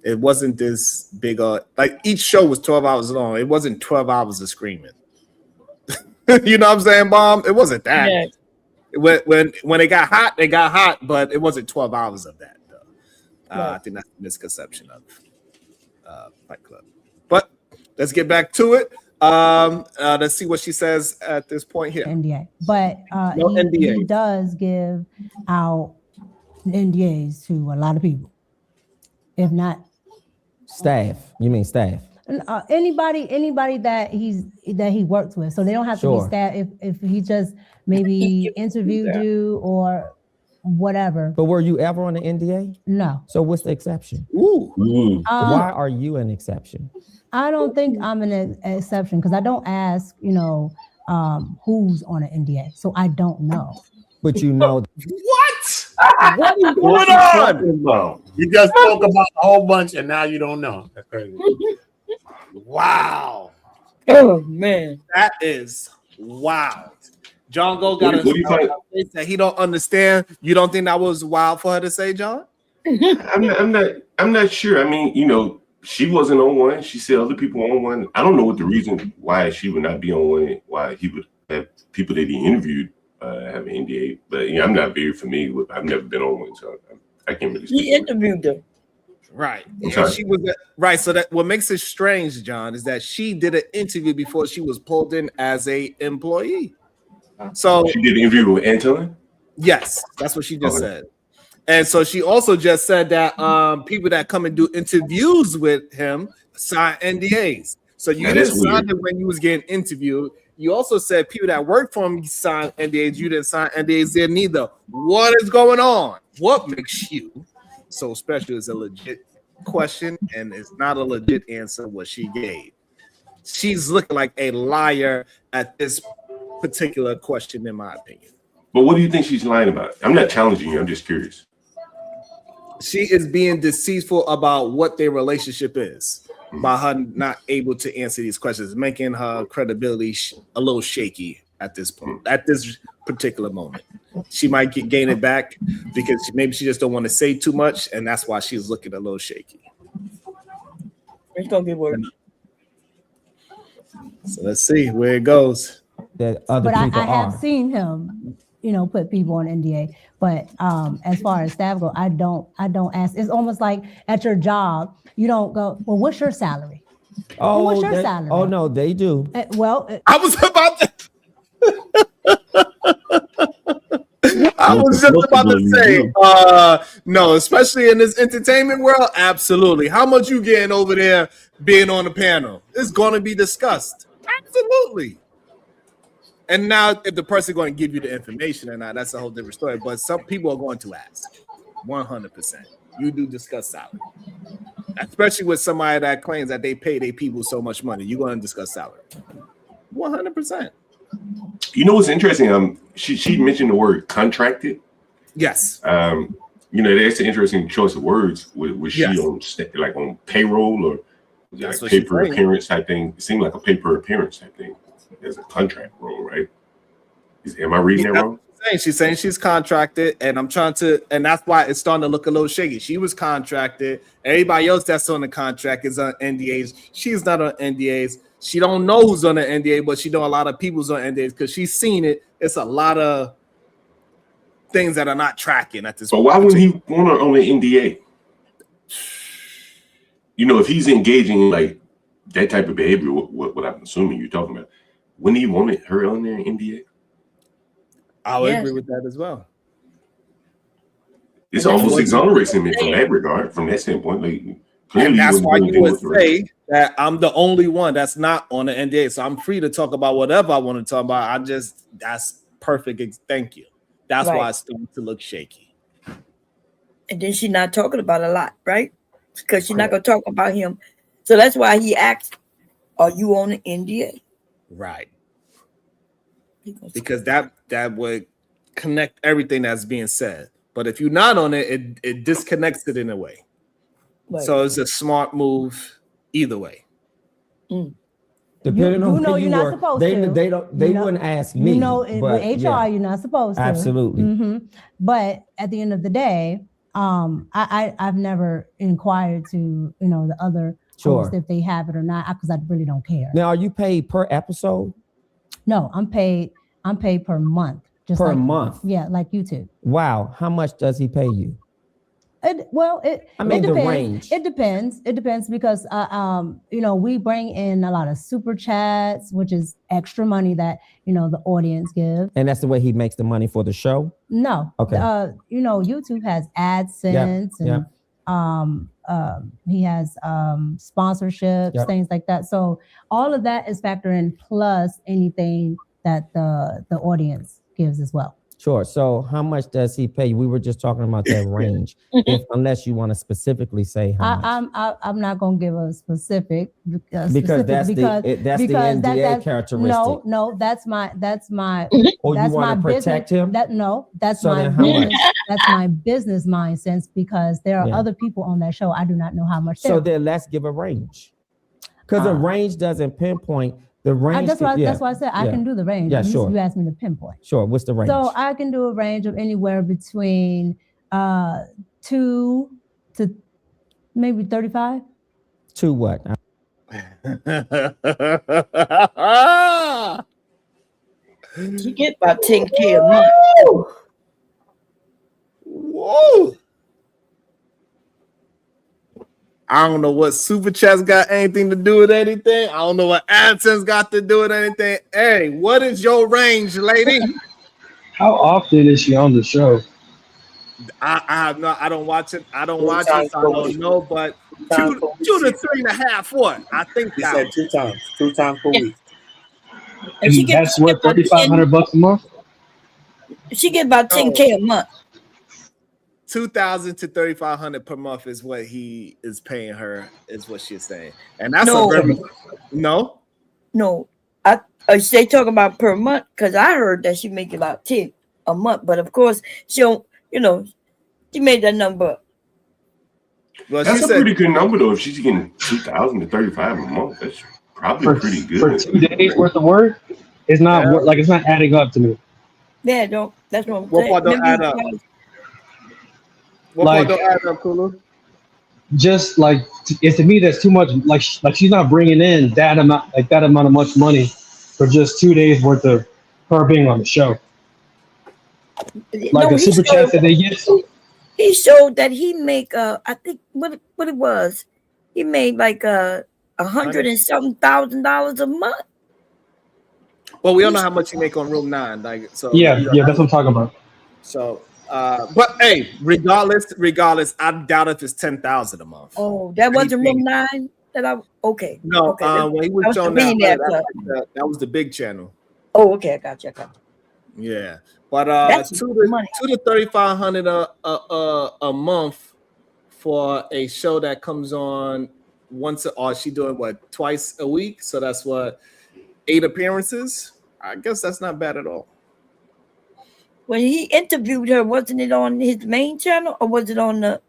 It wasn't this big. Like each show was 12 hours long. It wasn't 12 hours of screaming. You know what I'm saying, Mom? It wasn't that. Yeah. When it got hot, they got hot, but it wasn't 12 hours of that. I think that's a misconception of Fight Club. But let's get back to it. Let's see what she says at this point here. NDA, but NDA. He does give out NDAs to a lot of people. If not staff, you mean staff? Anybody that he works with, so they don't have to be staff. If he just maybe interviewed you or whatever. But were you ever on the NDA? No. So what's the exception? Why are you an exception? I don't think I'm an exception because I don't ask, who's on an NDA. So I don't know. But you know. What? What is What going you on? talking about? You just spoke about a whole bunch and now you don't know. That's crazy. Wow. Oh man, That is wild. John Gold got What do you find? a face that he don't understand. You don't think that was wild for her to say, John? I'm not sure. I mean, you know, she wasn't on one. She said other people were on one. I don't know what the reason why she would not be on one. Why he would have people that he interviewed have an NDA. But yeah, I'm not very familiar with. I've never been on one, so I can't really. he interviewed them. Right. I'm sorry? She was right. So that what makes it strange, John, is that she did an interview before she was pulled in as a employee. So She did an interview with Anton. yes, that's what she just Okay. said. And so she also just said that people that come and do interviews with him sign NDAs. So you Now, didn't that's sign weird. it when you was getting interviewed. You also said people that work for him sign NDAs. You didn't sign NDAs there neither. What is going on? What makes you so special is a legit question, and it's not a legit answer what she gave. She's looking like a liar at this particular question, in my opinion. But what do you think she's lying about? I'm not challenging you. I'm just curious. She is being deceitful about what their relationship is by her not able to answer these questions, making her credibility a little shaky at this point, at this particular moment. She might gain it back because maybe she just don't want to say too much, and that's why she's looking a little shaky. It's gonna get worse. So let's see where it goes. That other But people I have are. seen him, put people on NDA. But as far as staff go, I don't ask. It's almost like at your job, you don't go, well, what's your salary? Oh, what's your they- salary? oh no, they do. I was about to. I was just about to say, no, especially in this entertainment world, absolutely. How much you getting over there being on the panel? It's going to be discussed. Absolutely. And now, if the person going to give you the information or not, that's a whole different story. But some people are going to ask, 100%. You do discuss salary, especially with somebody that claims that they pay their people so much money. You're going to discuss salary, 100%. You know what's interesting? She mentioned the word contracted. Yes. That's an interesting choice of words. Was she Yes. on like on payroll or That's like what she's pay per saying. appearance type thing? It seemed like a pay per appearance type thing. There's a contract role, right? Am I reading that wrong? She's saying she's contracted, and and that's why it's starting to look a little shaky. She was contracted. Everybody else that's on the contract is on NDAs. She's not on NDAs. She don't know who's on the NDA, but she know a lot of people's on NDAs because she's seen it. It's a lot of things that are not tracking at this But point. why wouldn't he want her on the NDA? If he's engaging in like that type of behavior, what I'm assuming you're talking about, wouldn't he want her on there NDA? I would Yes. agree with that as well. This And that's almost what exonerates him you're from saying. that regard, from that standpoint. Like clearly, And that's he why wasn't you doing would anything with her. say that I'm the only one that's not on the NDA. So I'm free to talk about whatever I want to talk about. That's perfect. Thank you. That's why Right. it's starting to look shaky. And then she's not talking about a lot, right? Because she's not gonna talk about him. So that's why he asked, "Are you on the NDA?" Right. Because that would connect everything that's being said. But if you're not on it, it disconnects it in a way. Right. So it's a smart move either way. Depending You on know where you're you not work, supposed they to. wouldn't ask me. with but HR, yeah, you're not supposed to. absolutely. Mhm. But at the end of the day, I've never inquired to the other Sure. hosts if they have it or not because I really don't care. Now, are you paid per episode? No, I'm paid per month. Just Per like, month? Yeah, like YouTube. Wow. How much does he pay you? I mean, the depends. range. It depends because we bring in a lot of super chats, which is extra money that the audience gives. And that's the way he makes the money for the show? No. Okay. YouTube has AdSense and he has sponsorships, Yep. things like that. So all of that is factored in plus anything that the audience gives as well. Sure. So how much does he pay you? We were just talking about that range. Unless you want to specifically say how much. I'm not gonna give a specific Because that's the NDA characteristic. No, that's my Or that's you want my to protect business, him? That's So my then how much? business. That's my business mind sense, because there are Yeah. other people on that show. I do not know how much. So then let's give a range. Because a range doesn't pinpoint the range. That's why I said I can do the range. Yeah, sure. You asked me to pinpoint. Sure. What's the range? So I can do a range of anywhere between 2 to maybe 35. To what? She get about 10K a month. Whoa. I don't know what super chats got anything to do with anything. I don't know what AdSense got to do with anything. Hey, what is your range, lady? How often is she on the show? I have no. I don't watch it. I don't watch it. So I don't know. But 2 to 3.5. What? I think He said 2 times. 2 times per week. And that's worth $3,500 a month. She get about 10K a month. 2,000 to 3,500 per month is what he is paying her. Is what she's saying, and that's No. a very no. No, they talking about per month, because I heard that she make about 10 a month, but of course she don't. She made that number. Well, that's a pretty good number though. If she's getting 2,000 to 35 a month, that's probably pretty good for 2 days worth of work. It's not it's not adding up to me. Yeah, don't. That's what I'm What saying. part don't add up? What part don't add up, Kulu? Just like it's to me, that's too much. Like she's not bringing in that amount of much money for just 2 days worth of her being on the show. Like a super chat that they get. He showed that he make I think what it was. He made like $100 and something $1,000 a month. Well, we don't know how much you make on Room 9. Like so. Yeah, that's what I'm talking about. So, but hey, regardless, I doubt if it's 10,000 a month. Oh, that wasn't Room 9. Okay. No, okay. when he was showing that was the big channel. Oh, okay, I got you. Yeah, but 2 to 3,500 a month for a show that comes on once. Or she doing what, twice a week? So that's what, 8 appearances. I guess that's not bad at all. When he interviewed her, wasn't it on his main channel or was it on the?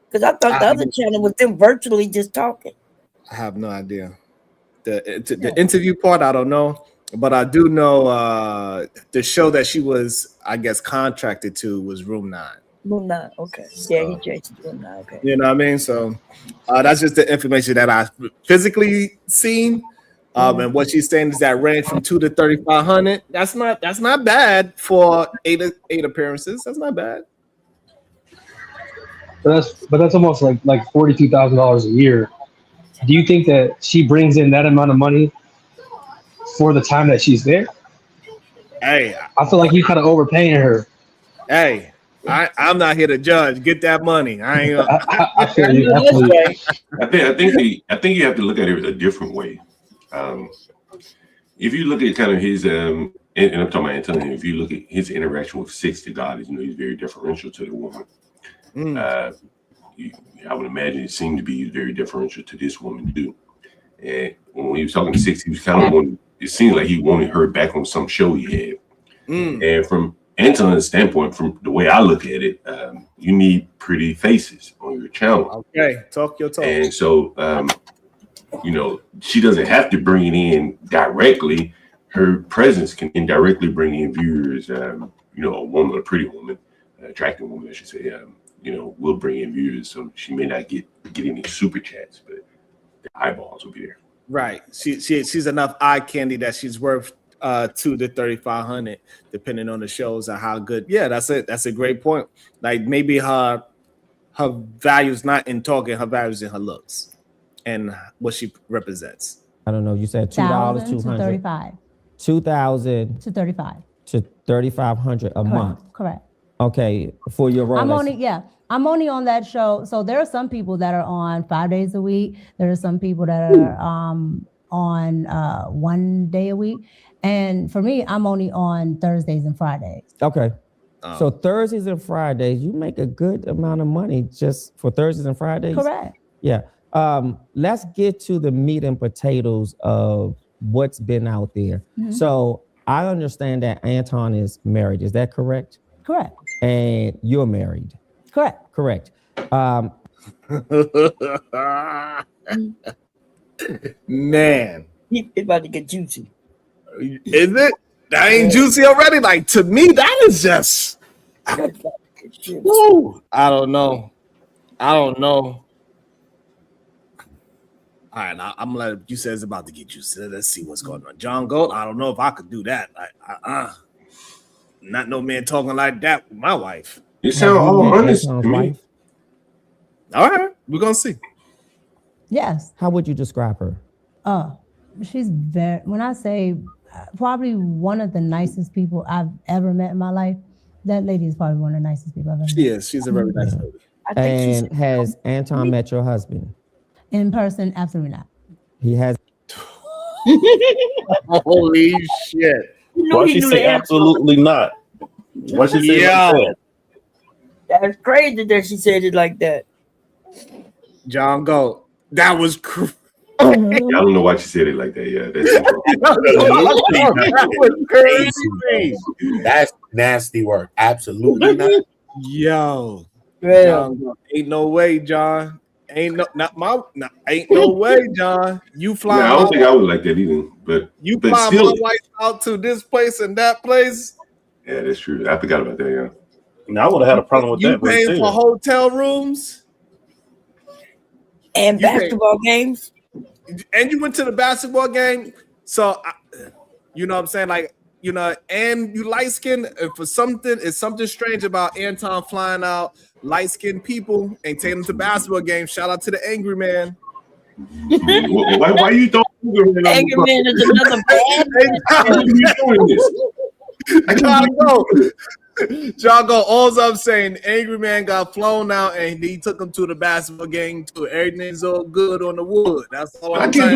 Because I thought the other channel was them virtually just talking. I have no idea. The interview part, I don't know. But I do know the show that she was, I guess, contracted to was Room 9. Room 9, okay. Yeah, he changed to Room 9, okay. You know what I mean? So that's just the information that I physically seen. And what she's saying is that range from 2 to 3,500. That's not bad for eight appearances. That's not bad. But that's almost like $42,000 a year. Do you think that she brings in that amount of money for the time that she's there? Hey, I feel like he's kind of overpaying her. Hey, I'm not here to judge. Get that money. I ain't. I feel you. I think you have to look at it a different way. If you look at kind of his and I'm talking about Anton, if you look at his interaction with 60 Goddess, he's very differential to the woman. I would imagine it seemed to be very differential to this woman too. And when he was talking to 60, he was kind of wanting. It seemed like he wanted her back on some show he had. And from Anton's standpoint, from the way I look at it, you need pretty faces on your channel. Okay, talk your talk. And so, she doesn't have to bring it in directly. Her presence can indirectly bring in viewers. A woman, a pretty woman, attractive woman, I should say. Will bring in viewers. So she may not get any super chats, but the eyeballs will be there. Right. She's enough eye candy that she's worth 2 to 3,500, depending on the shows and how good. Yeah, that's it. That's a great point. Like maybe her value's not in talking, her value's in her looks and what she represents. I don't know. You said $2 to 35. 2,000 to 35 to 3,500 a month. Correct. Okay, for your role. I'm only on that show. So there are some people that are on 5 days a week. There are some people that are on 1 day a week. And for me, I'm only on Thursdays and Fridays. Okay. So Thursdays and Fridays, you make a good amount of money just for Thursdays and Fridays? Correct. Yeah. Let's get to the meat and potatoes of what's been out there. Mhm. So I understand that Anton is married. Is that correct? Correct. And you're married. Correct. Correct. Man, It's about to get juicy. is it? That ain't juicy already. Like to me, that is just. Woo. I don't know. All right, now I'm gonna let you say it's about to get juicy. Let's see what's going on. John Gold. I don't know if I could do that. Not no man talking like that with my wife. You sound all honest to me. All right, we're gonna see. Yes. How would you describe her? She's very, when I say probably one of the nicest people I've ever met in my life, that lady is probably one of the nicest people I've ever met. She is. She's a very nice lady. And has Anton met your husband? In person, absolutely not. He has. Holy shit. Why she say absolutely not? Why she say like that? That's crazy that she said it like that. John Gold. That was crazy. I don't know why she said it like that. Yeah, that was crazy. That's nasty work. Absolutely not. Yo, Yeah. John, ain't no way, John. Ain't no way, John. You fly. I don't think I would like that either. But you but fly still, my wife out to this place and that place. Yeah, that's true. I forgot about that. Yeah. Now I would have had a problem with You that. paying for hotel rooms and basketball games. And you went to the basketball game. So, you know what I'm saying? Like, you know, and you light skinned. For something, it's something strange about Anton flying out light skinned people and taking them to basketball games. Shout out to the angry man. Why you don't? Angry man is another bad. Why are you doing this? I gotta go. John Go, all I'm saying, angry man got flown out and he took him to the basketball game too. Everything's all good on the wood. That's all I'm saying. I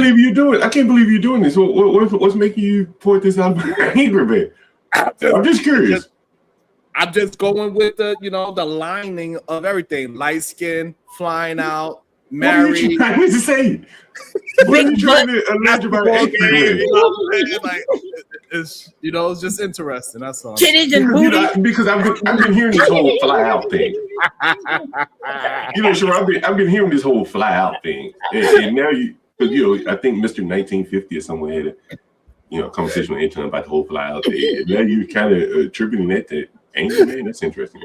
can't believe you're doing this. What's making you point this out? Angry man. I'm just curious. I'm just going with the, you know, the lining of everything. Light skin, flying out, married. What are you trying to say? What are you trying to allege about angry man? Like, it's, you know, it's just interesting. That's all. Titties and booty. Because I've been hearing this whole fly out thing. You know, sure, I've been hearing this whole fly out thing, and now because I think Mr. 1950 or someone had a conversation with Anton about the whole fly out thing. Now you're kind of attributing that to angry man. That's interesting.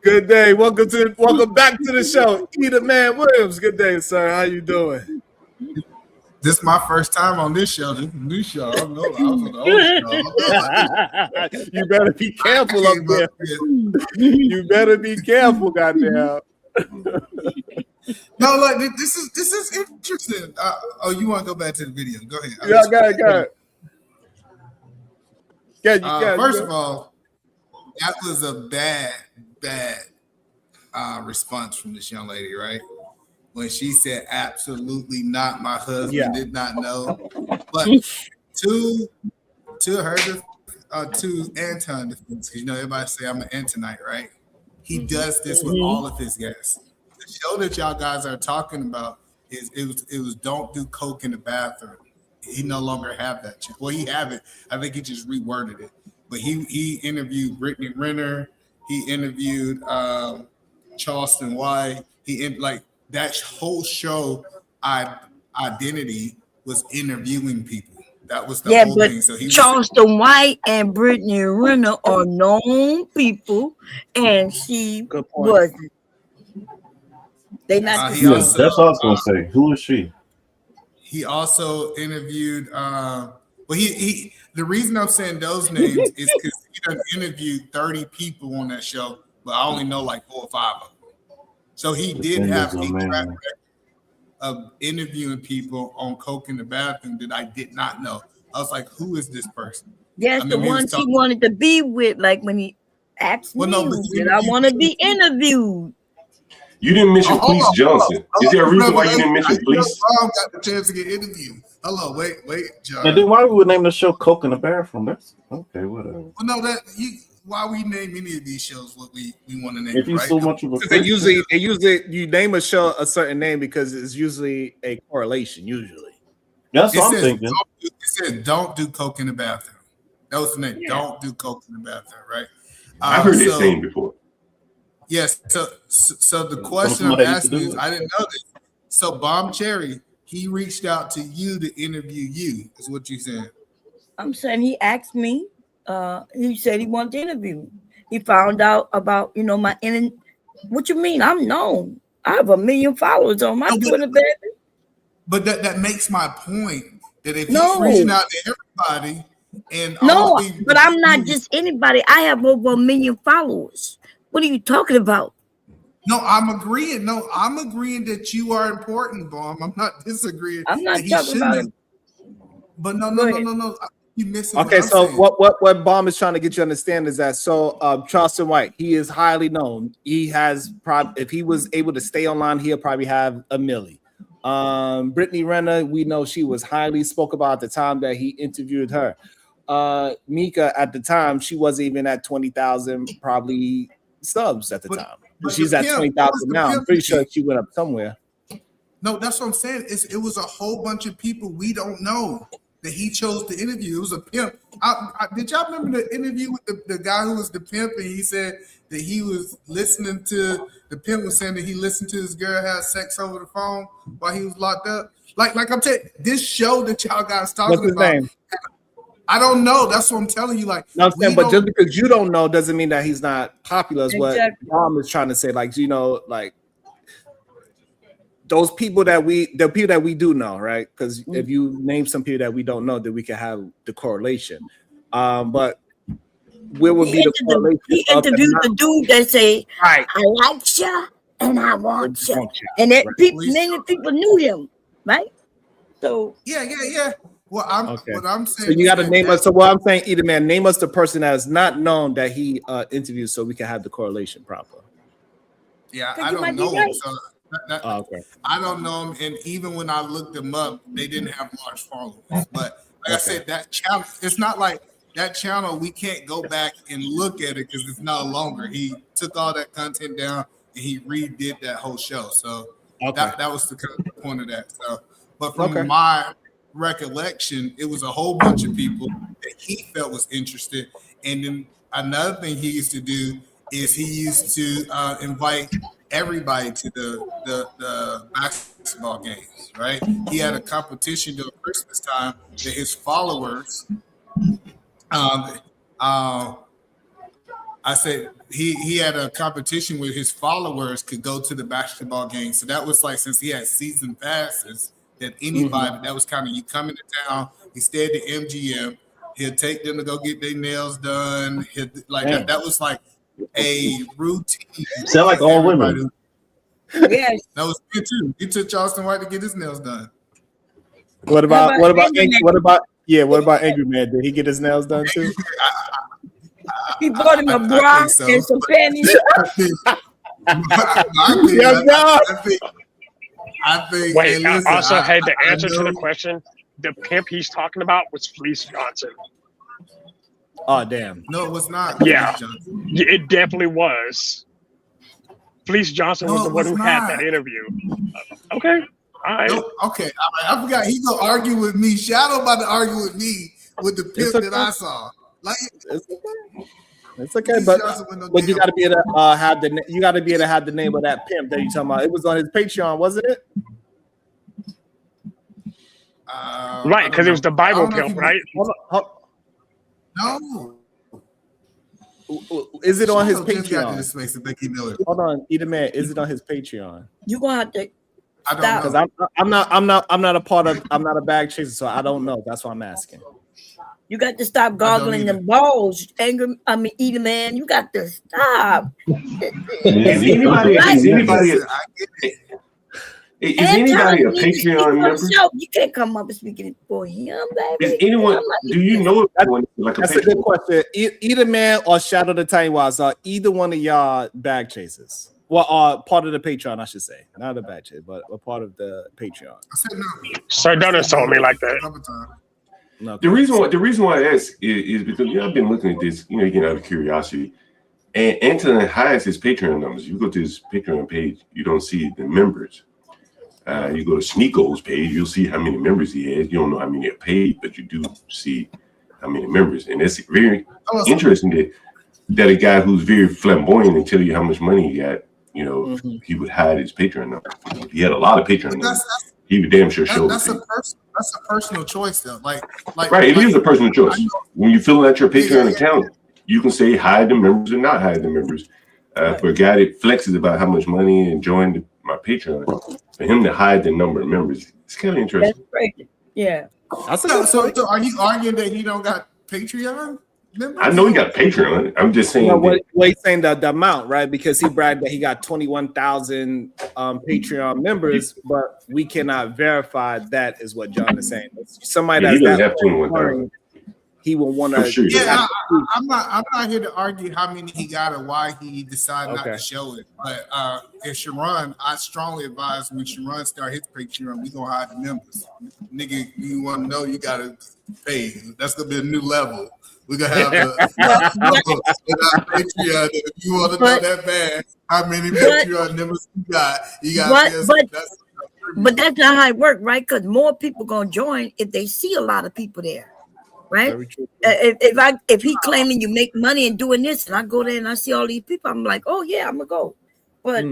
Good day. Welcome back to the show. Eda Man Williams. Good day, sir. How you doing? This is my first time on this show. This is a new show. I don't know. I was on the old show. You better be careful up there. You better be careful, goddamn. No, like this is interesting. You want to go back to the video? Go ahead. Go ahead. First of all, that was a bad response from this young lady, right? When she said absolutely not, my husband did not know. But to her, to Anton defense, because everybody say I'm an Antonite, right? He does this with all of his guests. The show that y'all guys are talking about it was don't do coke in the bathroom. He no longer have that. Well, he have it. I think he just reworded it. But he interviewed Brittany Renner. He interviewed Charleston White. That whole show, Identity, was interviewing people. That was the whole thing. So Charleston White and Brittany Renner are known people, and she wasn't. They not. That's what I was gonna say. Who is she? He also interviewed. The reason I'm saying those names is because he done interviewed 30 people on that show, but I only know like 4 or 5 of them. So he did have a track record of interviewing people on coke in the bathroom that I did not know. I was like, who is this person? Yes, the one she wanted to be with, like when he asked me, did I want to be interviewed? You didn't mention Police Johnson. Is there a reason why you didn't mention Police? Bob got the chance to get interviewed. Hello, wait, John. And then why would we name the show Coke in the Bathroom? That's okay, whatever. Well, no, why we name any of these shows what we want to name? If you right? so much of a They usually you name a show a certain name because it's usually a correlation. Usually, that's what I'm thinking. It said, "Don't do coke in the bathroom." That was the name. Yeah. Don't do coke in the bathroom, right? I've heard that saying before. Yes. So the question I'm asking is, I didn't know this. So Bomb Cherry, he reached out to you to interview you. Is what you said? I'm saying he asked me. He said he wanted to interview me. He found out about my What you mean? I'm known. I have 1 million followers on my Twitter, baby. But that makes my point. That if he's reaching out to everybody and but I'm not just anybody. I have over 1 million followers. What are you talking about? No, I'm agreeing. No, I'm agreeing that you are important, Bomb. I'm not disagreeing. I'm not talking about it. But no. You missing. Okay, so what Bomb is trying to get you to understand is that Charleston White, he is highly known. He has if he was able to stay online, he'll probably have 1 million. Brittany Renner, we know she was highly spoke about at the time that he interviewed her. Micca at the time, she wasn't even at 20,000 probably subs at the time. But she's at 20,000 now. I'm pretty sure she went up somewhere. No, that's what I'm saying. It was a whole bunch of people we don't know that he chose to interview. It was a pimp. Did y'all remember the interview with the guy who was the pimp, and he said that he was listening to the pimp was saying that he listened to his girl have sex over the phone while he was locked up. Like I'm telling you, this show that y'all guys talking What's his about. name? I don't know. That's what I'm telling you. Like, no, I'm saying, but just because you don't know doesn't mean that he's not popular. Is what Bomb is trying to say. Like, like those people the people that we do know, right? Because if you name some people that we don't know, then we can have the correlation. But where would be the correlation? He interviewed the dude that say, "I like you and I want you," and that many people knew him, right? So yeah. Well, what I'm saying. So you got to name us. So what I'm saying, either man, name us the person that is not known that he interviewed, so we can have the correlation proper. Yeah, I don't know him. So okay. I don't know him, and even when I looked them up, they didn't have large followers. But like I said, that channel, it's not like that channel. We can't go back and look at it because it's no longer. He took all that content down and he redid that whole show. So that was the kind of point of that. So, but from my recollection, it was a whole bunch of people that he felt was interested. And then another thing he used to do is he used to invite everybody to the basketball games, right? He had a competition during Christmas time that his followers I said he had a competition where his followers could go to the basketball game. So that was like, since he had season passes, that anybody that was kind of, you come into town, he stayed at the MGM, he'll take them to go get their nails done. That was like a routine. Sound like all women. Yes, that was good too. He took Charleston White to get his nails done. What about Angry Man? Did he get his nails done too? He bought him a bra and some panties. I think. Wait, I also had the answer to the question. The pimp he's talking about was Fleece Johnson. Oh, damn. No, it was not. Yeah, it definitely was. Fleece Johnson was the one who had that interview. Okay. All right. No, okay. I forgot. He gonna argue with me. Shadow about to argue with me with the pimp that I saw. Like, it's okay, but you got to be able to have the name of that pimp that you talking about. It was on his Patreon, wasn't it? Right, because it was the Bible pimp, right? No. Is it on his Patreon? Hold on, either man. Is it on his Patreon? You gonna have to. I don't know. Because I'm not a part of. I'm not a bag chaser, so I don't know. That's why I'm asking. You got to stop goggling them balls. Either man. You got to stop. Is anybody a Patreon member? You can't come up and speak it for him, baby. Is anyone? Do you know anyone like a That's a good question. Either man or Shadow the Tiny Wise are either one of y'all bag chasers? Well, part of the Patreon, I should say, not a batch, but a part of the Patreon. I said no. Sir Dunnis told me like that. No, The reason why I ask is because I've been looking at this, again, out of curiosity. And Anton hides his Patreon numbers. You go to his Patreon page, you don't see the members. You go to Sneako's page, you'll see how many members he has. You don't know how many are paid, but you do see how many members. And it's very interesting that a guy who's very flamboyant and tell you how much money he got, he would hide his Patreon number. If he had a lot of Patreon numbers, he would damn sure show that's a personal choice, though. Like right, it is a personal choice. When you fill out your Patreon account, you can say hide the members or not hide the members. For a guy that flexes about how much money and joined my Patreon, for him to hide the number of members, it's kind of interesting. That's crazy. Yeah. So are you arguing that he don't got Patreon members? I know he got Patreon. I'm just saying. What he's saying the amount, right? Because he bragged that he got 21,000 Patreon members, but we cannot verify that is what John is saying. Somebody he doesn't that's have 21,000. He will want to. Sure. Yeah, I'm not here to argue how many he got or why he decided not to show it. But if Sharon, I strongly advise when Sharon start his Patreon, we gonna hide the members. Nigga, you want to know, you gotta pay. That's gonna be a new level. We're gonna have Patreon. If you want to know that bad, how many Patreon members you got but that's not how it works, right? Because more people gonna join if they see a lot of people there. Right? If he claiming you make money and doing this, and I go there and I see all these people, I'm like, oh yeah, I'm gonna go. But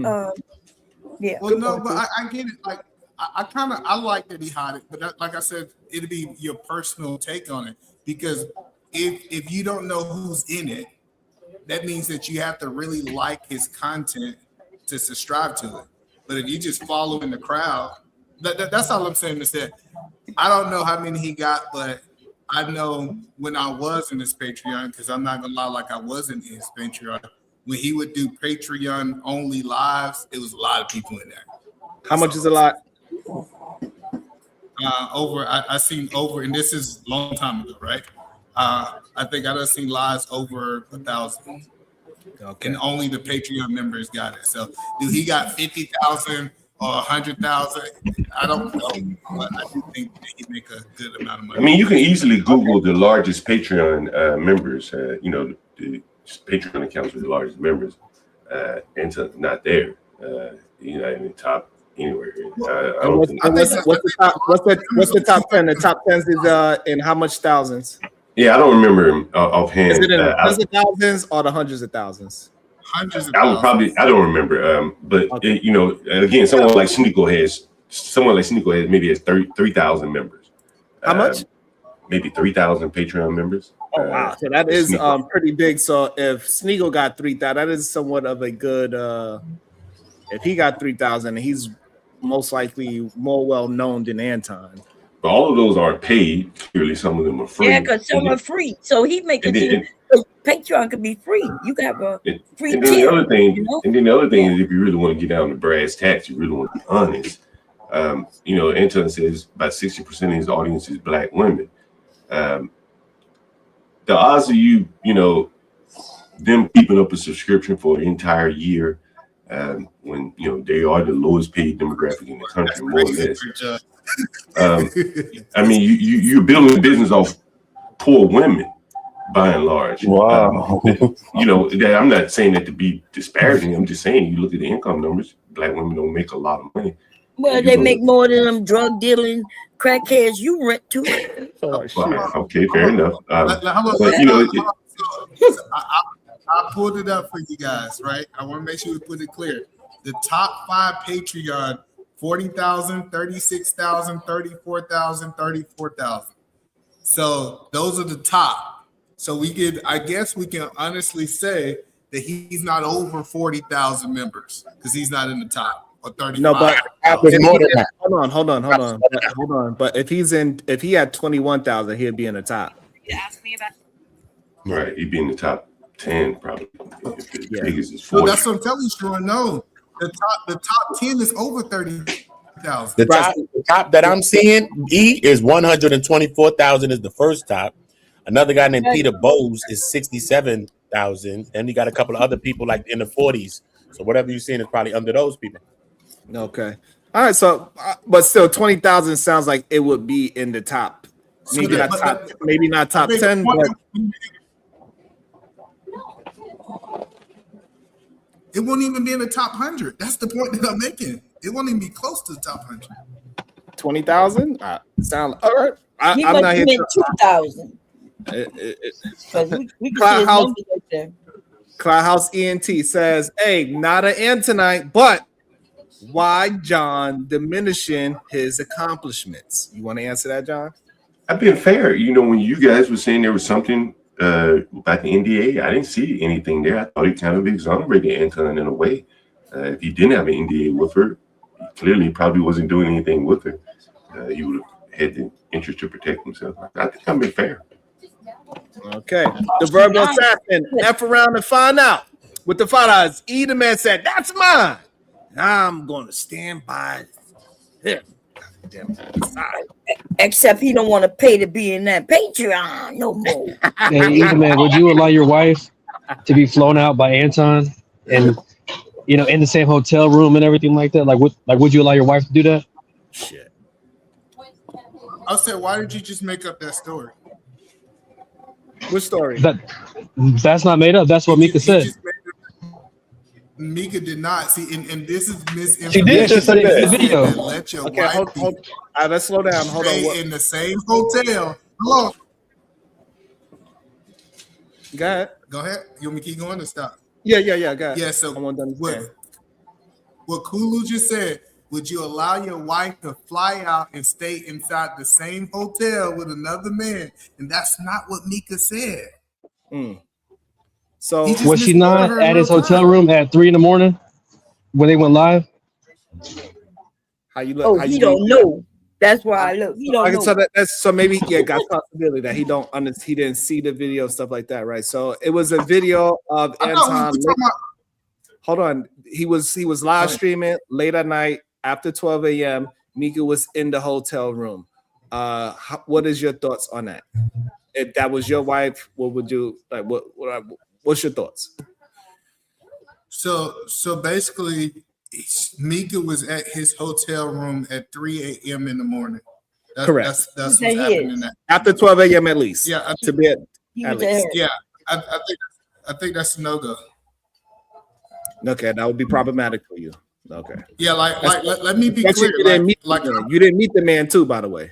yeah. Well, no, but I get it. Like I like that he hid it, but like I said, it'll be your personal take on it. Because if you don't know who's in it, that means that you have to really like his content to subscribe to it. But if you just follow in the crowd, that's all I'm saying is that I don't know how many he got, but I know when I was in his Patreon, because I'm not gonna lie, like I wasn't in his Patreon, when he would do Patreon only lives, it was a lot of people in there. How much is a lot? I seen over, and this is a long time ago, right? I think I done seen lives over 1,000. Okay. And only the Patreon members got it. So, dude, he got 50,000 or 100,000. I don't know, but I do think that he make a good amount of money. I mean, you can easily Google the largest Patreon members. The Patreon accounts with the largest members. Anton not there. In the top anywhere. What's the top 10? The top 10 is in how much thousands? Yeah, I don't remember him offhand. Is it in the tens of thousands or the hundreds of thousands? Hundreds of thousands. I don't remember. But okay. Again, someone like Sneako has maybe has 3,000 members. How much? Maybe 3,000 Patreon members. Oh wow, so that is pretty big. So if Sneako got 3,000, that is somewhat of a good. If he got 3,000, he's most likely more well known than Anton. But all of those aren't paid. Clearly, some of them are free. Yeah, because some are free. So he making Patreon could be free. You can have a free and then tier. And then the other thing is, if you really want to get down to brass tacks, you really want to be honest. Anton says about 60% of his audience is Black women. The odds of you, them keeping up a subscription for an entire year, when they are the lowest paid demographic in the country, more or less. I mean, you're building a business off poor women, by and large. Wow. I'm not saying that to be disparaging. I'm just saying you look at the income numbers. Black women don't make a lot of money. Well, they make more than them drug dealing crackheads you rent to. Okay, fair enough. I pulled it up for you guys, right? I want to make sure we put it clear. The top 5 Patreon: 40,000, 36,000, 34,000, 34,000. So those are the top. So I guess we can honestly say that he's not over 40,000 members because he's not in the top. Or 35. No, but hold on. But if he had 21,000, he'd be in the top. You asked me about. Right, he'd be in the top 10 probably. Biggest is 40. So that's what I'm telling you, Sean. No, the top 10 is over 30,000. The top that I'm seeing is 124,000 is the first top. Another guy named Peter Bowes is 67,000. Then we got a couple of other people like in the 40s. So whatever you're seeing is probably under those people. Okay. All right. So, but still, 20,000 sounds like it would be in the top. Maybe not top 10, but it won't even be in the top 100. That's the point that I'm making. It won't even be close to the top 100. 20,000? Sound all right. I'm not here. 2,000. Cloudhouse ENT says, "Hey, not an end tonight, but why John diminishing his accomplishments?" You want to answer that, John? I've been fair. You know, when you guys were saying there was something about the NDA, I didn't see anything there. I thought he kind of exonerated Anton in a way. If he didn't have an NDA with her, clearly he probably wasn't doing anything with her. He would have had the interest to protect himself. I think I've been fair. Okay. The verbal assassin, F around and find out. With the $5, E the man said, "That's mine. I'm going to stand by him." Except he don't want to pay to be in that Patreon no more. Hey, Ethan, man, would you allow your wife to be flown out by Anton and, you know, in the same hotel room and everything like that? Would you allow your wife to do that? Shit. I said, why did you just make up that story? Which story? That's not made up. That's what Micca said. Micca did not see, and this is misinformation. She did just say that in the video. Let your Okay, wife hold. All right, let's slow down. Hold on. stay in the same hotel. Hello. Go ahead. Go ahead. You want me to keep going or stop? Yeah. Go ahead. Yeah. So I want to understand. what Kulu just said. Would you allow your wife to fly out and stay inside the same hotel with another man? And that's not what Micca said. So was she not at his hotel room at 3 a.m. when they went live? How you look? He don't know. That's why I look. He don't know. So so maybe got possibility that he didn't see the video, stuff like that, right? So it was a video of Anton. Hold on, he was live streaming late at night after 12 a.m. Micca was in the hotel room. What is your thoughts on that? If that was your wife, what would you like? What's your thoughts? So basically, Micca was at his hotel room at 3 a.m. in the morning. Correct. That's what's happening. After 12 a.m. at least. Yeah. To be at least. Yeah. I think that's a no-go. Okay, that would be problematic for you. Okay. Yeah, let me be clear. You didn't meet the man too, by the way.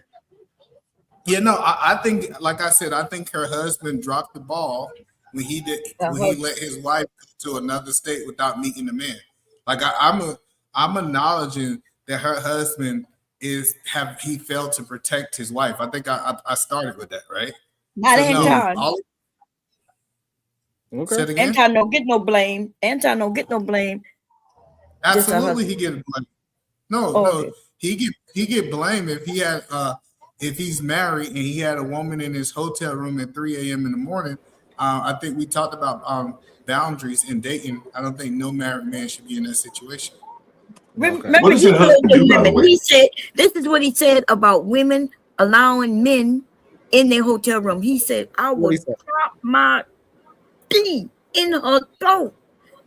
Yeah, no, I think, like I said, I think her husband dropped the ball when he let his wife go to another state without meeting the man. Like I'm acknowledging that her husband he failed to protect his wife. I think I started with that, right? Not Anton. Okay. Anton don't get no blame. Anton don't get no blame. Absolutely, he get blame. No, he get blame if he's married and he had a woman in his hotel room at 3 a.m. in the morning. I think we talked about boundaries in dating. I don't think no married man should be in that situation. Remember, he told the women. He said, "This is what he said about women allowing men in their hotel room." He said, "I will drop my pee in her throat."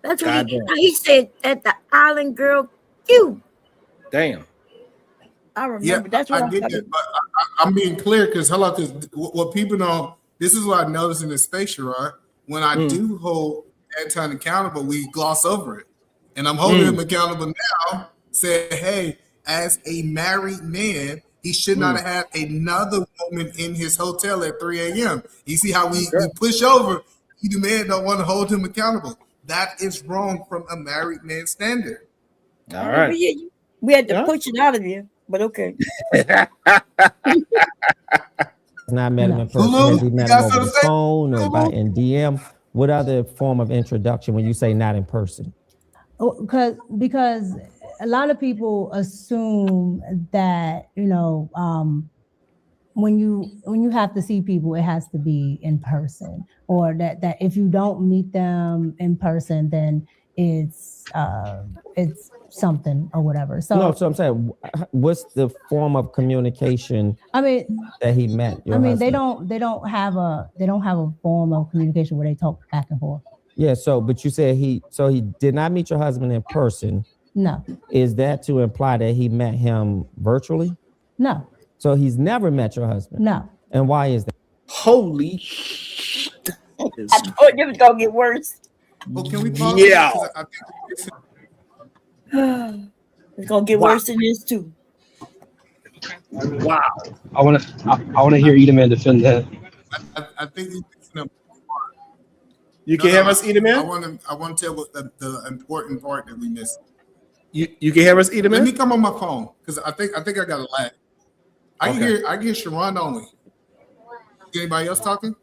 That's what he said at the Island Girl Q. Damn. I remember. That's what I get that, but I'm being clear because what people don't. This is what I noticed in the space, Sherrod. When I do hold Anton accountable, we gloss over it, and I'm holding him accountable now. Say, hey, as a married man, he should not have had another woman in his hotel at 3 a.m. You see how we push over? The man don't want to hold him accountable. That is wrong from a married man standard. All right. We had to push it out of you, but okay. Not met him in person. Has he met him over the phone or in DM? What other form of introduction when you say not in person? Because a lot of people assume that, when you have to see people, it has to be in person, or that if you don't meet them in person, then it's something or whatever. So I'm saying, what's the form of communication? That he met. They don't have a form of communication where they talk back and forth. Yeah. So, but you said he did not meet your husband in person. No. Is that to imply that he met him virtually? No. So he's never met your husband. No. And why is that? Holy I told you it was gonna get worse. Oh, can we pause? Yeah. I It's gonna get worse than this too. Wow. I want to hear Edaman defend that. I think he's fixing up. You can hear us, Edaman? I want to tell what the important part that we missed. You can hear us, Edaman? Let me come on my phone because I think I got a lag. I can hear Sharon only. Is anybody else talking?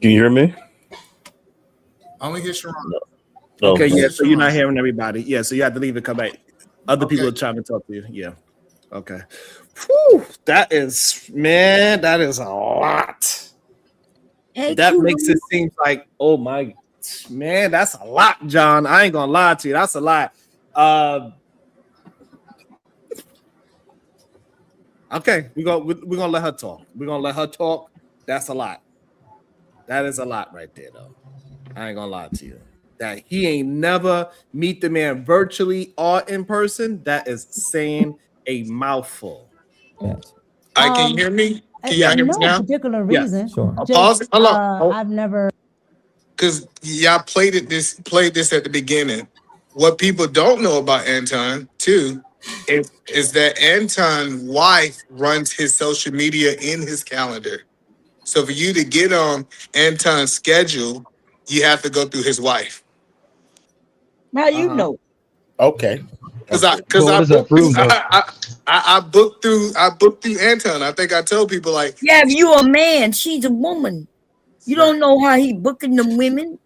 Can you hear me? I only hear Sharon. No. Okay, yeah. So you're not hearing everybody. Yeah, so you have to leave and come back. Other people are trying to talk to you. Yeah. Okay. Whew, that is a lot. Hey, That cool. makes it seem like, oh my man, that's a lot, John. I ain't gonna lie to you. That's a lot. Okay, we're gonna let her talk. We're gonna let her talk. That's a lot. That is a lot right there, though. I ain't gonna lie to you. That he ain't never meet the man virtually or in person. That is saying a mouthful. Yes. Can you hear me? Can y'all hear me no now? particular reason. Sure. Just, Hold on. I've never. Because y'all played this at the beginning. What people don't know about Anton too is that Anton's wife runs his social media in his calendar. So for you to get on Anton's schedule, you have to go through his wife. How you know? Okay. Because What does that prove, though? I booked through Anton. I think I told people like, Yeah, if you a man, she's a woman. You don't know how he booking them women.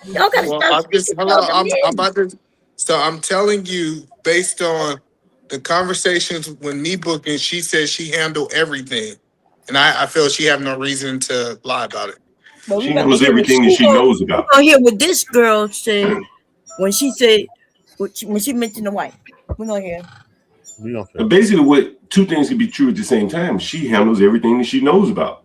Y'all gotta well, stop I'm just speaking hello. about the I'm men. about to. So I'm telling you, based on the conversations when me booking, she says she handled everything, and I feel she have no reason to lie about it. But She we about to knows hear what everything that she knows about. We're gonna hear what this girl said when she said when she mentioned the wife. We're gonna hear. But basically, what two things can be true at the same time. She handles everything that she knows about,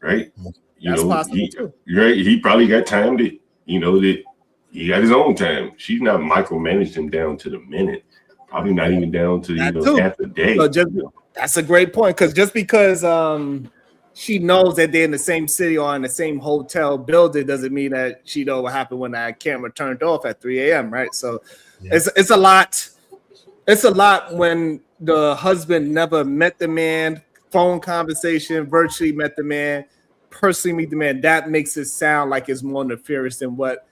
right? You That's know, possible too. right? He probably got time that that he got his own time. She's not micromanaged him down to the minute. Probably not even down to half a day. So that's a great point, because just because she knows that they're in the same city or in the same hotel building doesn't mean that she know what happened when that camera turned off at 3 a.m. Right? So it's a lot. It's a lot when the husband never met the man, phone conversation, virtually met the man, personally meet the man. That makes it sound like it's more nefarious than what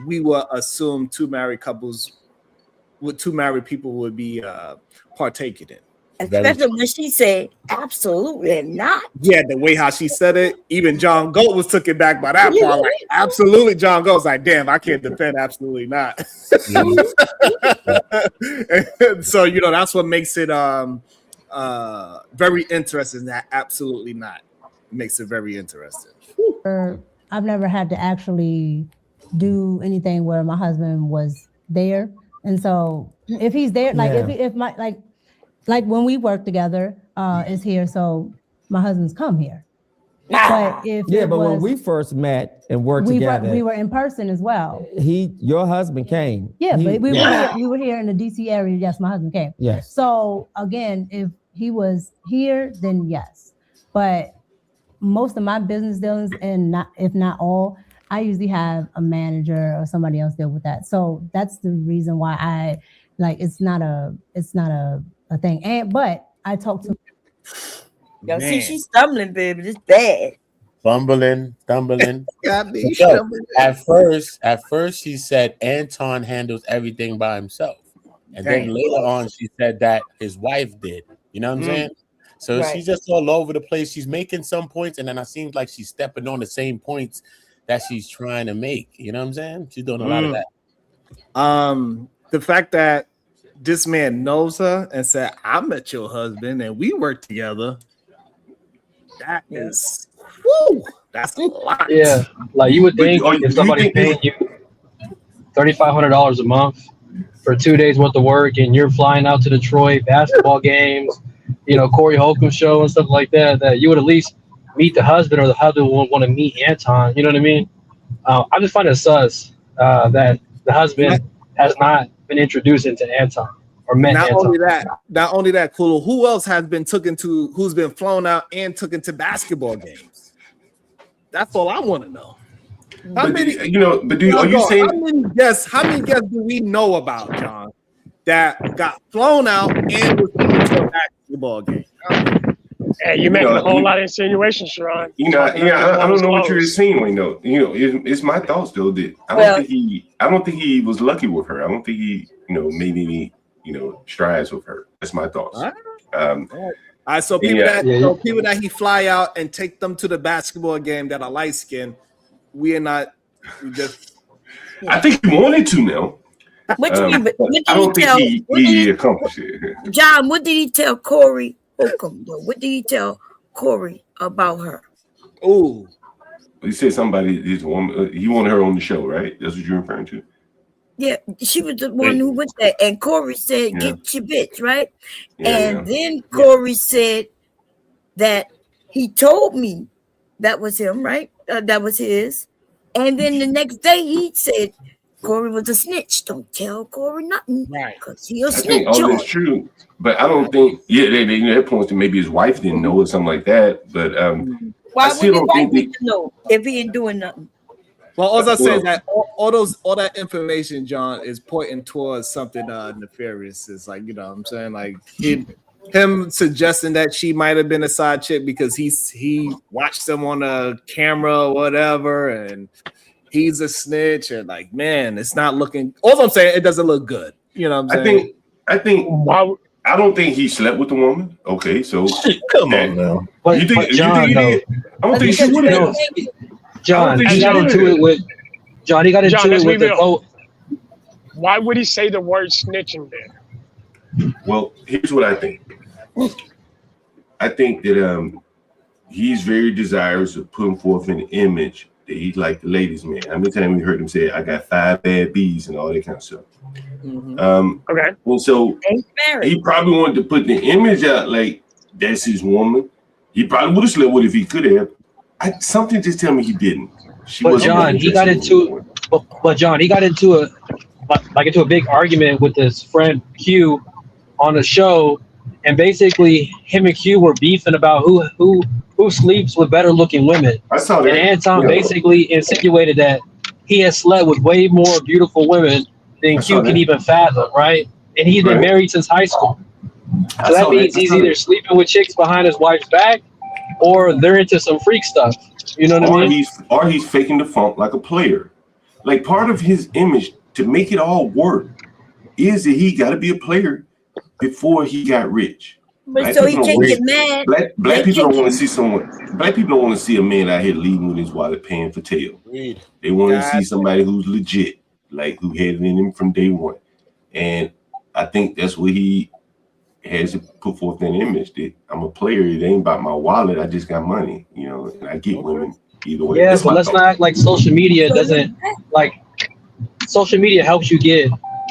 we will assume two married people would be partaking in. Especially when she said absolutely not. Yeah, the way how she said it, even John Goat was took it back by that part. Like, absolutely, John Goat's like, damn, I can't defend absolutely not. So that's what makes it very interesting. That absolutely not makes it very interesting. I've never had to actually do anything where my husband was there, and so if he's there, like if my like when we work together, is here, so my husband's come here. But when we first met and worked together, we were in person as well. Your husband came. Yeah, but we were here in the DC area. Yes, my husband came. Yes. So again, if he was here, then yes. But most of my business dealings, and if not all, I usually have a manager or somebody else deal with that. So that's the reason why I it's not a thing. But I talk to. Y'all see, she's stumbling, baby. It's bad. Stumbling. At first, she said Anton handles everything by himself, and then later on, she said that his wife did. You know what I'm saying? So she's just all over the place. She's making some points, and then it seems like she's stepping on the same points that she's trying to make. You know what I'm saying? She's doing a lot of that. The fact that this man knows her and said, I met your husband and we worked together. That is, that's a lot. Yeah, like you would think if somebody's paying you $3,500 a month for 2 days worth of work, and you're flying out to Detroit, basketball games, Corey Holcomb show and stuff like that, that you would at least meet the husband, or the husband would want to meet Anton. You know what I mean? I just find it sus that the husband has not been introduced into Anton or met Not Anton. only that, Kulu, who else has been who's been flown out and taken to basketball games? That's all I want to know. How many guests do we know about, John, that got flown out and was taken to a basketball game? Hey, you're making a whole lot of insinuations, Sharon. I don't know what you're insinuating, though. It's my thoughts, though, that I don't think he was lucky with her. I don't think he, made any, strides with her. That's my thoughts. All right, so people that he fly out and take them to the basketball game that are light skinned, I think he wanted to now. What do you mean? I don't think he accomplished it. John, what did he tell Corey Holcomb, though? What did he tell Corey about her? Oh, he said his woman. He wanted her on the show, right? That's what you're referring to. Yeah, she was the one who went there, and Corey said, "Get your bitch," right? Then Corey said that he told me that was him, right? That was his. And then the next day he said Corey was a snitch. Don't tell Corey nothing, right? Because he'll snitch. I think all that's true, but I don't think. That points to maybe his wife didn't know or something like that. But why would his wife need to know if he ain't doing nothing? Well, all I say is that all that information, John, is pointing towards something nefarious. It's like, what I'm saying, like him suggesting that she might have been a side chick because he watched them on a camera or whatever, and he's a snitch, and like, man, it's not looking. All I'm saying, it doesn't look good. You know what I'm saying? I think. I don't think he slept with the woman. Okay, so come on now. You think he did? I don't think she would have. John, he got into it with the vote. Why would he say the word snitching there? Well, here's what I think. I think that he's very desirous of putting forth an image that he's like the ladies' man. How many times we heard him say, "I got 5 bad B's" and all that kind of stuff. Okay. And so he probably wanted to put the image out like that's his woman. He probably would have slept with it if he could have. Something just tell me he didn't. But John, he got into a big argument with his friend Q on a show, and basically him and Q were beefing about who sleeps with better looking women. I saw that. And Anton basically insinuated that he has slept with way more beautiful women than Q can even fathom, right? And he's been married since high school. So that means he's either sleeping with chicks behind his wife's back, or they're into some freak stuff. You know what I mean? Or he's faking the funk like a player. Like part of his image to make it all work is that he got to be a player before he got rich. But so he can't get mad. Black people don't want to see someone. Black people don't want to see a man out here leaving with his wallet paying for tail. They want to see somebody who's legit, like who had it in him from day one. And I think that's what he has to put forth an image that I'm a player. It ain't about my wallet. I just got money, and I get women either way. Yeah, but let's not act like social media doesn't social media helps you get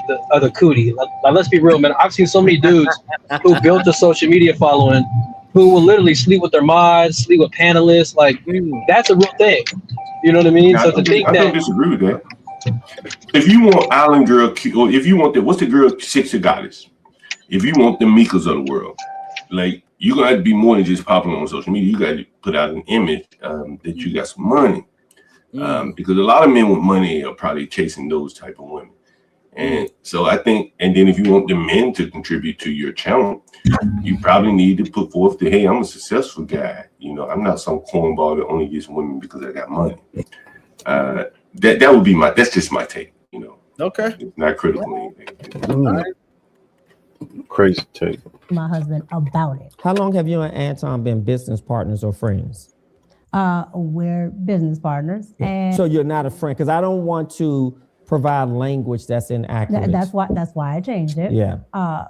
the other cootie. Like, let's be real, man. I've seen so many dudes who built a social media following who will literally sleep with their mods, sleep with panelists. Like that's a real thing. You know what I mean? I don't disagree with that. If you want Island Girl, or if you want what's the girl sexy goddess? If you want the Micas of the world, like you're gonna have to be more than just popular on social media. You got to put out an image that you got some money, because a lot of men with money are probably chasing those type of women. And so I think, and then if you want the men to contribute to your channel, you probably need to put forth the, hey, I'm a successful guy. I'm not some cornball that only gets women because I got money. That would be that's just my take. Okay, it's not critical or anything. Crazy take. My husband about it. How long have you and Anton been business partners or friends? We're business partners, and so you're not a friend, because I don't want to provide language that's inaccurate. That's why I changed it. Yeah.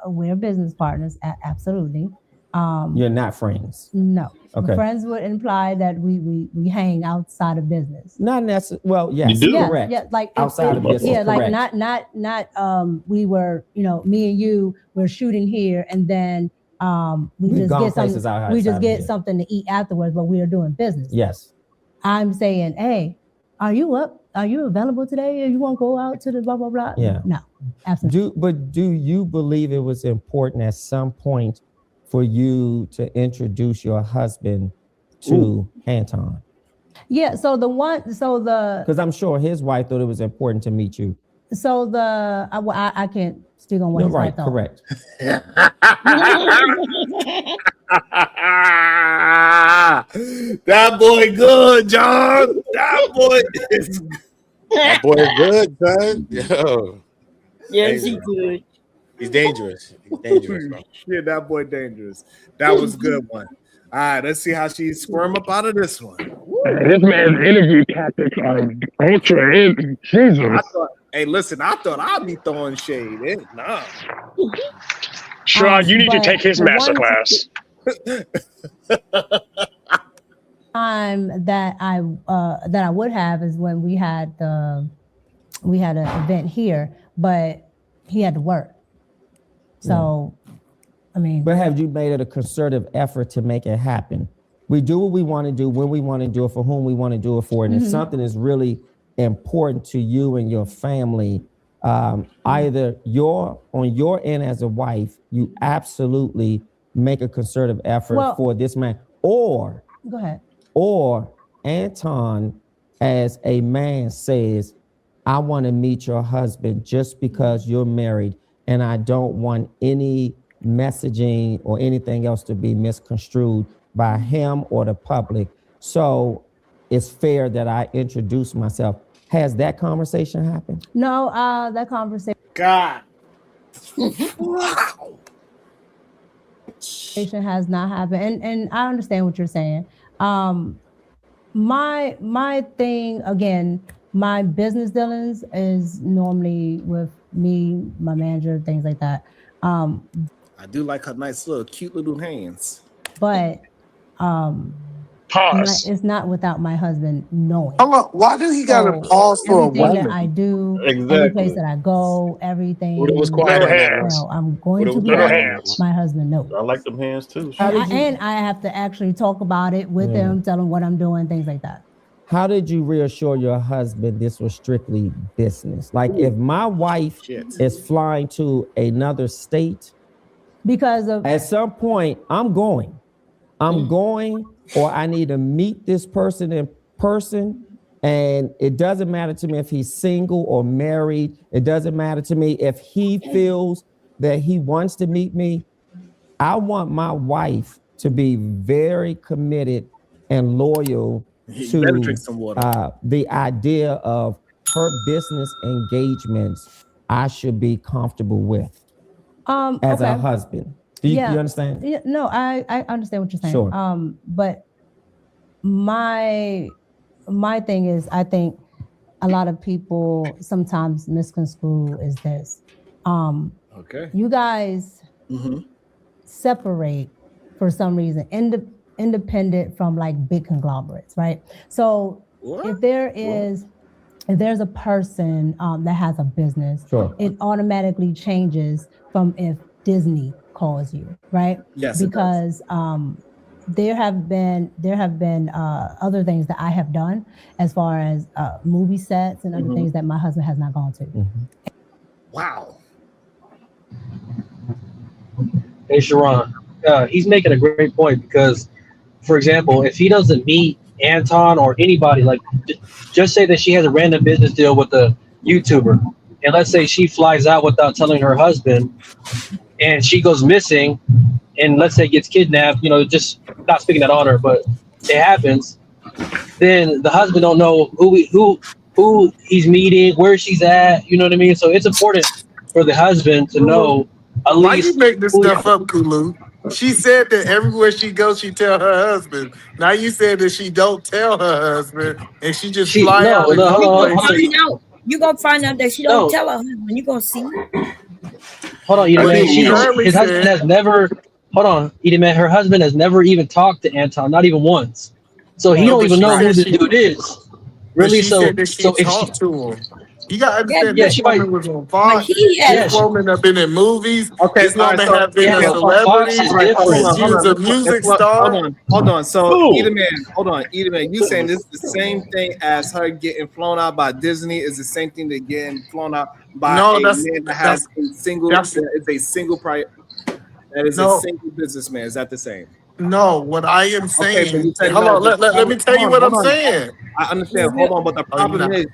We're business partners, absolutely. You're not friends. No. Okay. Friends would imply that we hang outside of business. Not necessarily. Well, yes, you do. Yeah, correct. yeah, like outside of business. Yeah, like correct. not. We were, me and you were shooting here, and then we just get something. We just get something to eat afterwards, but we are doing business. Yes. I'm saying, hey, Are you up? Are you available today? You want to go out to the blah blah blah? Yeah. No, absolutely. Do you believe it was important at some point for you to introduce your husband to Anton? Yeah. So because I'm sure his wife thought it was important to meet you. So I can't speak on what his wife thought. Correct. That boy good, John. That boy is good, son. Yo. Yes, he good. He's dangerous. He's dangerous, bro. Yeah, that boy dangerous. That was a good one. All right, let's see how she squirm up out of this one. This man's interview tactics are ultra. Jesus. Hey, listen, I thought I'd be throwing shade. Nah. Sean, you need to take his master class. Time that I would have is when we had an event here, but he had to work. So, I mean, but have you made it a concerted effort to make it happen? We do what we want to do, when we want to do it, for whom we want to do it for. And if something is really important to you and your family, either on your end as a wife, you absolutely make a concerted effort for this man, or go ahead. Or Anton, as a man, says, I want to meet your husband just because you're married, and I don't want any messaging or anything else to be misconstrued by him or the public. So it's fair that I introduce myself. Has that conversation happened? No, that conversation. God. Wow. Has not happened, and I understand what you're saying. My thing again, my business dealings is normally with me, my manager, things like that. I do like her nice little cute little hands. But it's not without my husband knowing. Why do he got to pause for a everything woman? that I do, Exactly. every place that I go, everything. What it was quiet on that. I'm going to be honest, my husband knows. I like them hands too. And I have to actually talk about it with him, tell him what I'm doing, things like that. How did you reassure your husband this was strictly business? Like, if my wife is flying to another state, because of at some point I'm going, or I need to meet this person in person. And it doesn't matter to me if he's single or married. It doesn't matter to me if he feels that he wants to meet me. I want my wife to be very committed and loyal to the idea of her business engagements. I should be comfortable with as a husband. Do you understand? Yeah, no, I understand what you're saying. Sure. But my thing is, I think a lot of people sometimes misconstrue is this. You guys separate for some reason, independent from like big conglomerates, right? So if there's a person that has a business, it automatically changes from if Disney calls you, right? Yes, because there have been other things that I have done as far as movie sets and other things that my husband has not gone to. Wow. Hey, Sharon, he's making a great point because, for example, if he doesn't meet Anton or anybody, like just say that she has a random business deal with a YouTuber, and let's say she flies out without telling her husband, and she goes missing, and let's say gets kidnapped, just not speaking that on her, but it happens, then the husband don't know who he's meeting, where she's at, you know what I mean? So it's important for the husband to know at least. Why you make this stuff up, Kulu? She said that everywhere she goes, she tell her husband. Now you said that she don't tell her husband, and she just fly out. You're going to find out that she don't tell her husband. You're going to see. Hold on, his husband has never. Hold on, her husband has never even talked to Anton, not even once. So he don't even know who this dude is. Really? She said that she talked to him. You gotta understand Yeah, this woman was on but Fox. he This had woman have been in movies. Okay, This all right, woman so have been a yeah, celebrity. all right, hold on, She hold is on. a music Hold star. on. So, Who? hold on, Edelman, you saying this is the same thing as her getting flown out by Disney is the same thing that getting flown out by No, a that's man that has that's a single, that's that is a single that is a no. single businessman. Is that the same? No, what I am Okay, but you saying, said hold no. on, But let me tell you what I'm hold on. saying. I understand. Hold on, but the Oh, you problem not. is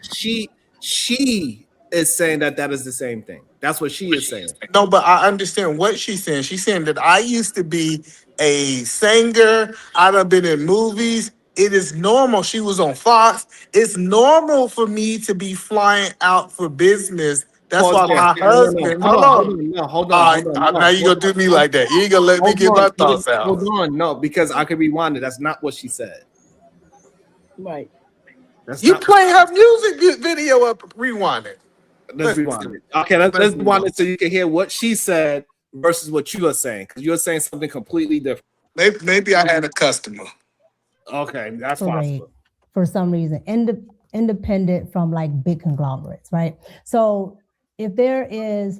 she is saying that is the same thing. That's what she is saying. No, but I understand what she's saying. She's saying that I used to be a singer. I done been in movies. It is normal. She was on Fox. It's normal for me to be flying out for business. That's Pause why there. my husband. Hold on. Hold All on. right, now you gonna do me like that. You ain't gonna let me get my thoughts out. Hold on. No, because I could rewind it. That's not what she said. Right. That's You not. play her music video up, rewind it. Let's rewind it. Okay, let's rewind it so you can hear what she said versus what you are saying, because you're saying something completely different. Maybe I had a customer. Okay, that's operate possible. for some reason, independent from like big conglomerates, right? So if there's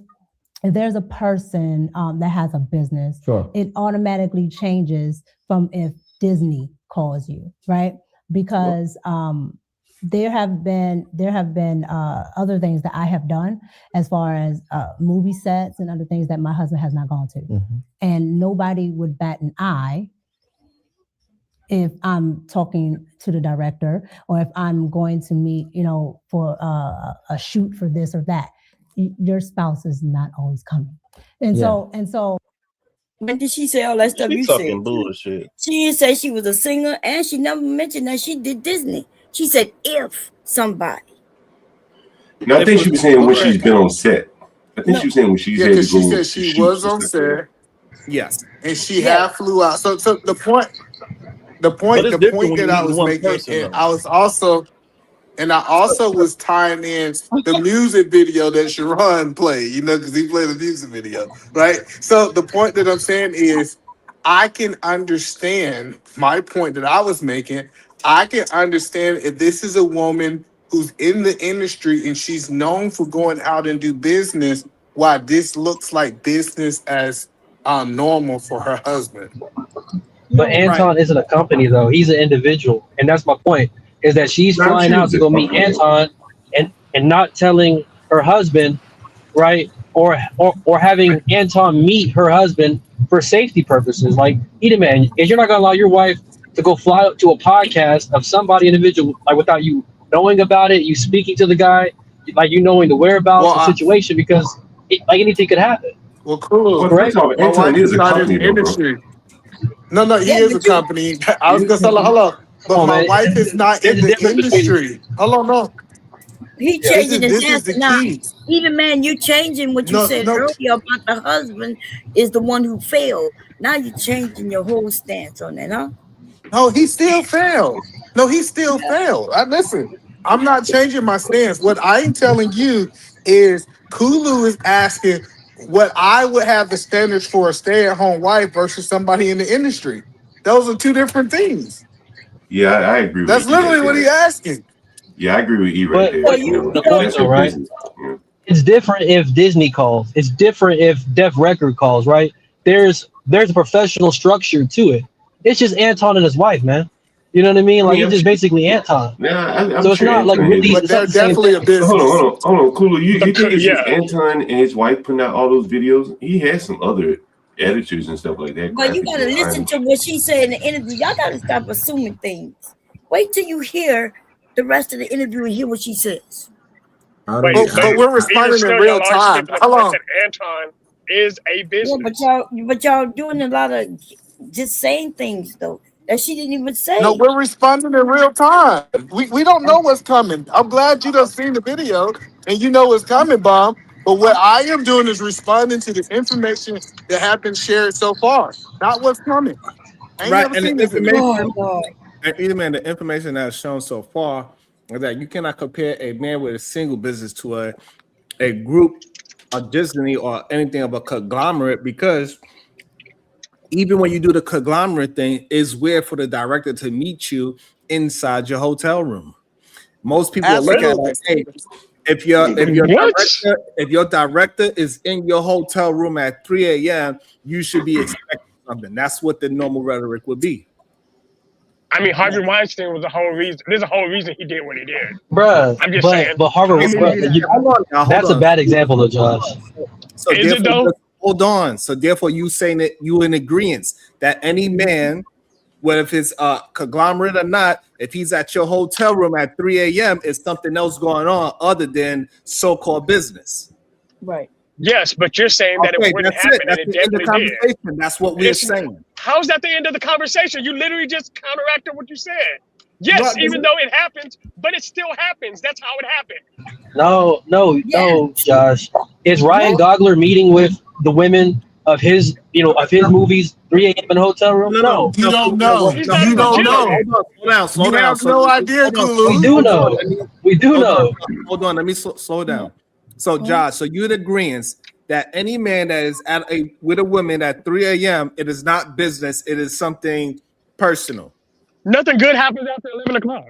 a person that has a business, Sure. it automatically changes from if Disney calls you, right? Because there have been other things that I have done as far as movie sets and other things that my husband has not gone to, Mm-hmm. and nobody would bat an eye if I'm talking to the director or if I'm going to meet, for a shoot for this or that. Your spouse is not always coming. And so when did she say all that stuff She you said? talking bullshit. She didn't say she was a singer, and she never mentioned that she did Disney. She said if somebody. No, I think she was saying when she's been on set. I think she was saying when she's Yeah, had to because she go said to she shoots was and on stuff like that. set Yes. and she had flew out. So the point But it's different when that you I meet was one making, person, and though. I also was tying in the music video that Sharon played, because he played a music video, right? So the point that I'm saying is I can understand my point that I was making. I can understand if this is a woman who's in the industry and she's known for going out and do business, why this looks like business as normal for her husband. But Anton isn't a company though; he's an individual, and that's my point. Is that she's No, flying out she's to a go meet company. Anton, and not telling her husband, right? Or having Anton meet her husband for safety purposes. Like, man, if you're not gonna allow your wife to go fly out to a podcast of somebody individual, like without you knowing about it, you speaking to the guy, like you knowing the whereabouts, the situation, because like anything could happen. Well, cool. Well, first Correct? off, My Anton wife is is a not in company, the though, bro. industry. No, he is a company. I was He is gonna a say, company. hello, but Come on, my man. wife is not There's in a the difference between industry. Hold on, no. He Yeah. changing his This is answer the now. key. Even man, you changing what you No, said earlier about the husband is the one who failed. Now you changing your whole stance on that, huh? no, he still failed. No, he still failed. Listen, I'm not changing my stance. What I'm telling you is Kulu is asking what I would have the standards for a stay-at-home wife versus somebody in the industry. Those are two different things. Yeah, I agree That's with E right literally what there. he's asking. Yeah, I agree with E right But there. So you the point That's though, her right? business. Yeah. It's different if Disney calls. It's different if Def Record calls, right? There's a professional structure to it. It's just Anton and his wife, man. You know what I mean? I Like mean, he's I'm just sure. basically Anton. Yeah, I'm So it's sure not like Anton really. is. But It's not they're the same definitely a thing. business. Hold on, Kulu. You think it's just Yeah. Anton and his wife putting out all those videos? He has some other editors and stuff like that, but you graphics gotta listen designers. to what she said in the interview. Y'all gotta stop assuming things. Wait till you hear the rest of the interview and hear what she says. But But we're even responding in still, real y'all aren't time. skipping the Hold point on. that Anton is a Yeah, business. but y'all doing a lot of just saying things though that she didn't even No, say. we're responding in real time. We don't know what's coming. I'm glad you done seen the video and you know what's coming, Bomb. But what I am doing is responding to the information that have been shared so far, not what's coming. I ain't Right, never and the seen this video. Oh information, God. and either man, the information that's shown so far is that you cannot compare a man with a single business to a group, a Disney, or anything of a conglomerate, because even when you do the conglomerate thing, is where for the director to meet you inside your hotel room. Most people will look at it Absolutely. like, hey, If your director is in your hotel room at 3 a.m., you should be expecting something. That's what the normal rhetoric would be. I mean, Harvey Weinstein was the whole reason. There's a whole reason he did what he did. Bruh, I'm just saying. but Harvard, that's a bad example, though, Josh. So Is it though? hold on. So therefore, you saying that you in agreement that any man, whether if it's a conglomerate or not, if he's at your hotel room at 3 a.m., is something else going on other than so-called business. Right. Yes, but you're saying that it wouldn't happen, and it definitely did. That's what we're saying. How's that the end of the conversation? You literally just counteracted what you said. Yes, even though it happens, but it still happens. That's how it happened. No, Josh. Is Ryan Gogler meeting with the women of his movies 3 a.m. in a hotel room? No. You don't know. You don't know. Slow down. You have no idea, Kulu. We do know. We do know. Hold on. Let me slow down. So, Josh, so you're in agreement that any man that is with a woman at 3 a.m., it is not business. It is something personal. Nothing good happens after 11 o'clock.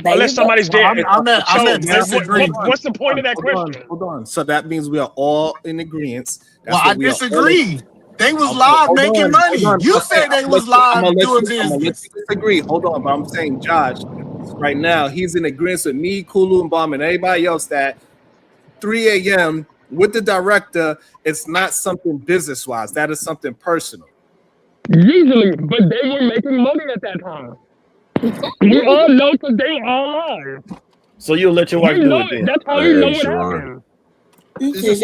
Unless somebody's dead. I'm at disagreement. What's the point of that question? Hold on. So that means we are all in agreement. Well, I disagree. They was live making money. You said they was live doing business. Disagree. Hold on, but I'm saying, Josh, right now he's in agreement with me, Kulu, and Bomb, and everybody else that 3 a.m. with the director, it's not something business-wise. That is something personal. Usually, but they were making money at that time. We all know because they all are. So you'll let your wife do it then? That's how you know what happened. These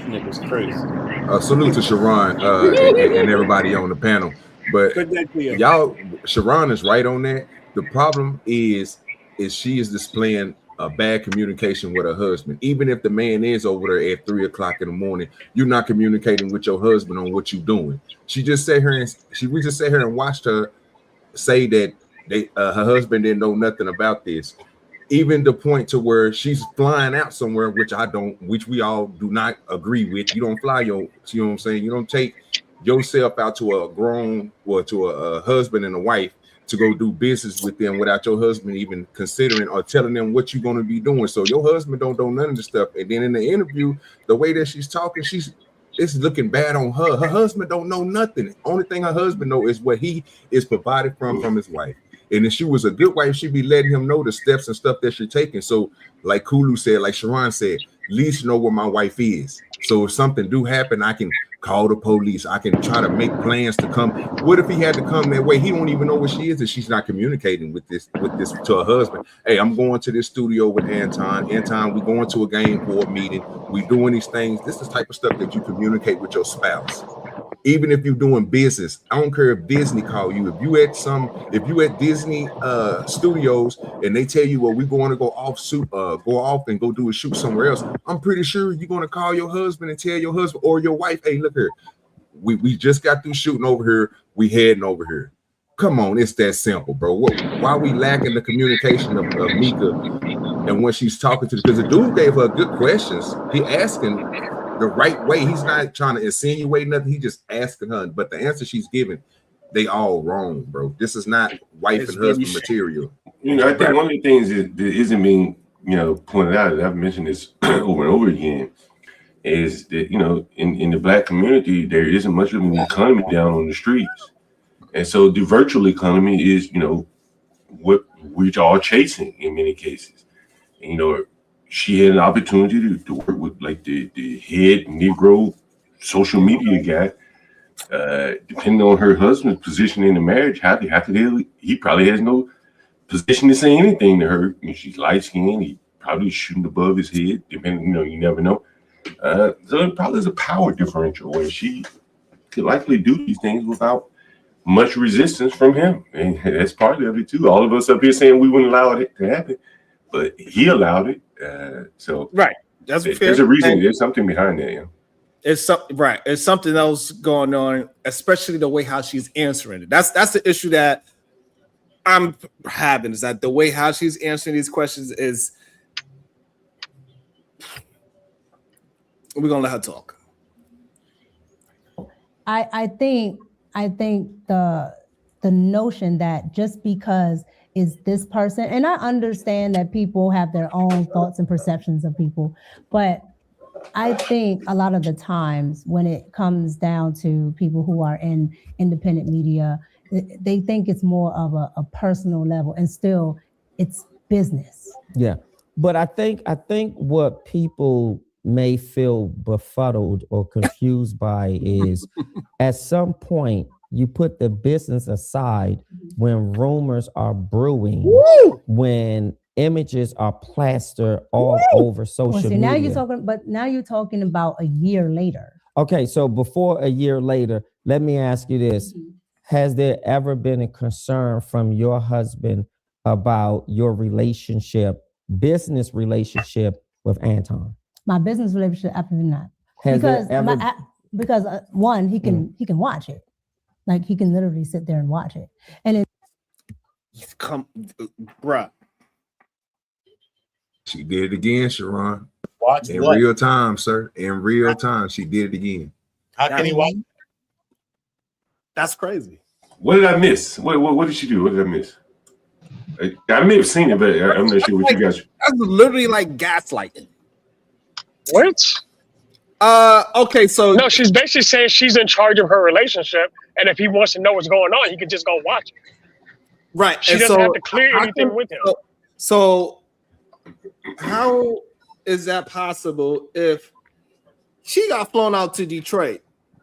niggas crazy. Salute to Sharon and everybody on the panel. But y'all, Sharon is right on that. The problem is she is displaying a bad communication with her husband. Even if the man is over there at 3 o'clock in the morning, you're not communicating with your husband on what you're doing. We just sat here and watched her say that her husband didn't know nothing about this. Even the point to where she's flying out somewhere, which we all do not agree with. You don't fly you know what I'm saying? You don't take yourself out to a husband and a wife to go do business with them without your husband even considering or telling them what you're going to be doing. So your husband don't know none of the stuff. And then in the interview, the way that she's talking, it's looking bad on her. Her husband don't know nothing. Only thing her husband know is what he is provided from his wife. And if she was a good wife, she'd be letting him know the steps and stuff that she's taking. So like Kulu said, like Sharon said, at least know where my wife is. So if something do happen, I can call the police. I can try to make plans to come. What if he had to come that way? He don't even know where she is, and she's not communicating with this to her husband. Hey, I'm going to this studio with Anton. Anton, we're going to a game board meeting. We doing these things. This is the type of stuff that you communicate with your spouse. Even if you're doing business, I don't care if Disney call you. If you at Disney studios and they tell you, well, we're going to go off and go do a shoot somewhere else, I'm pretty sure you're going to call your husband and tell your husband or your wife, hey, look here, we just got through shooting over here. We heading over here. Come on, it's that simple, bro. Why are we lacking the communication of Micca and when she's talking to? Because the dude gave her good questions. He asking the right way. He's not trying to insinuate nothing. He just asking her, but the answer she's giving, they all wrong, bro. This is not wife and husband material. You know, I think one of the things that isn't being, pointed out, and I've mentioned this over and over again, is that, in the Black community, there isn't much of an economy down on the streets. And so the virtual economy is, what we're all chasing in many cases. And, she had an opportunity to work with like the head Negro social media guy. Depending on her husband's position in the marriage, he probably has no position to say anything to her. She's light skinned, he probably shooting above his head, depending, you never know. So it probably is a power differential where she could likely do these things without much resistance from him. And that's part of it too. All of us up here saying we wouldn't allow it to happen, but he allowed it. So right, that's there's a reason. There's something behind that. Yeah, it's something else going on, especially the way how she's answering it. That's the issue that I'm having, is that the way how she's answering these questions is. We're gonna let her talk. I think the notion that just because is this person, and I understand that people have their own thoughts and perceptions of people, but I think a lot of the times when it comes down to people who are in independent media, they think it's more of a personal level, and still it's business. Yeah. But I think what people may feel befuddled or confused by is at some point you put the business aside when rumors are brewing, when images are plastered all over social Now media. now you're talking about a year later. Okay, so before a year later, let me ask you this. Has there ever been a concern from your husband about your relationship, business relationship with Anton? My business relationship, absolutely not. Has there Because ever one, he can watch it. Like he can literally sit there and watch it. And bruh. She did it again, Sharon. Watch in what? real time, sir. In real time, she did it again. How can he watch? That's crazy. What did I miss? What did she do? What did I miss? I may have seen it, but I'm not sure what you guys. That's literally like gaslighting. What? Okay, so no, she's basically saying she's in charge of her relationship, and if he wants to know what's going on, he can just go watch it. Right. She doesn't have to clear anything with him. So how is that possible if she got flown out to Detroit?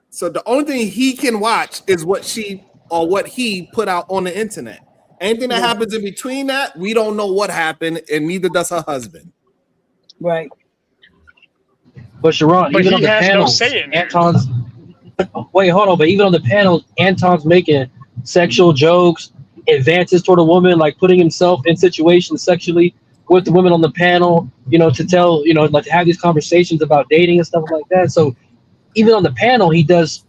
So the only thing he can watch is what she or what he put out on the internet. Anything that happens in between that, we don't know what happened, and neither does her husband. Right. But Sharon, But even he on the has no panels, say in it. Anton's wait, hold on. But even on the panel, Anton's making sexual jokes, advances toward a woman, like putting himself in situations sexually with the women on the panel, to tell, like to have these conversations about dating and stuff like that. So even on the panel, he does,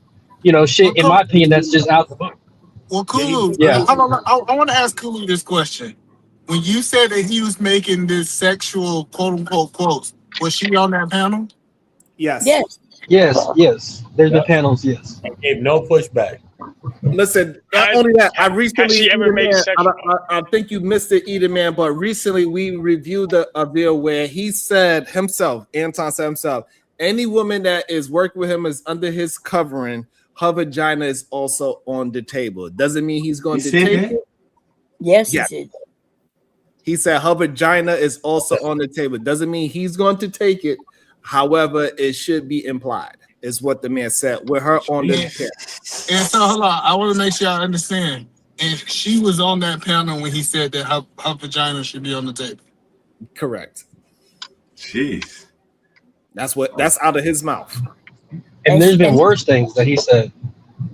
shit, in my opinion, that's just out the book. Well, Kulu, Yeah. I want to ask Kulu this question. When you said that he was making this sexual quote unquote quotes, was she on that panel? Yes. Yes. There's been panels, yes. And gave no pushback. Listen, not only that, I recently, has she ever made sexual? I think you missed it, Eden Man, but recently we reviewed a video where he said himself, Anton said himself, any woman that is working with him is under his covering, her vagina is also on the table. Doesn't mean he's going to take it. Yes, he said. He said her vagina is also on the table. Doesn't mean he's going to take it. However, it should be implied, is what the man said, with her on the chair. And so, hold on, I want to make sure I understand. And she was on that panel when he said that her vagina should be on the table. Correct. Jeez. That's out of his mouth. And there's been worse things that he said.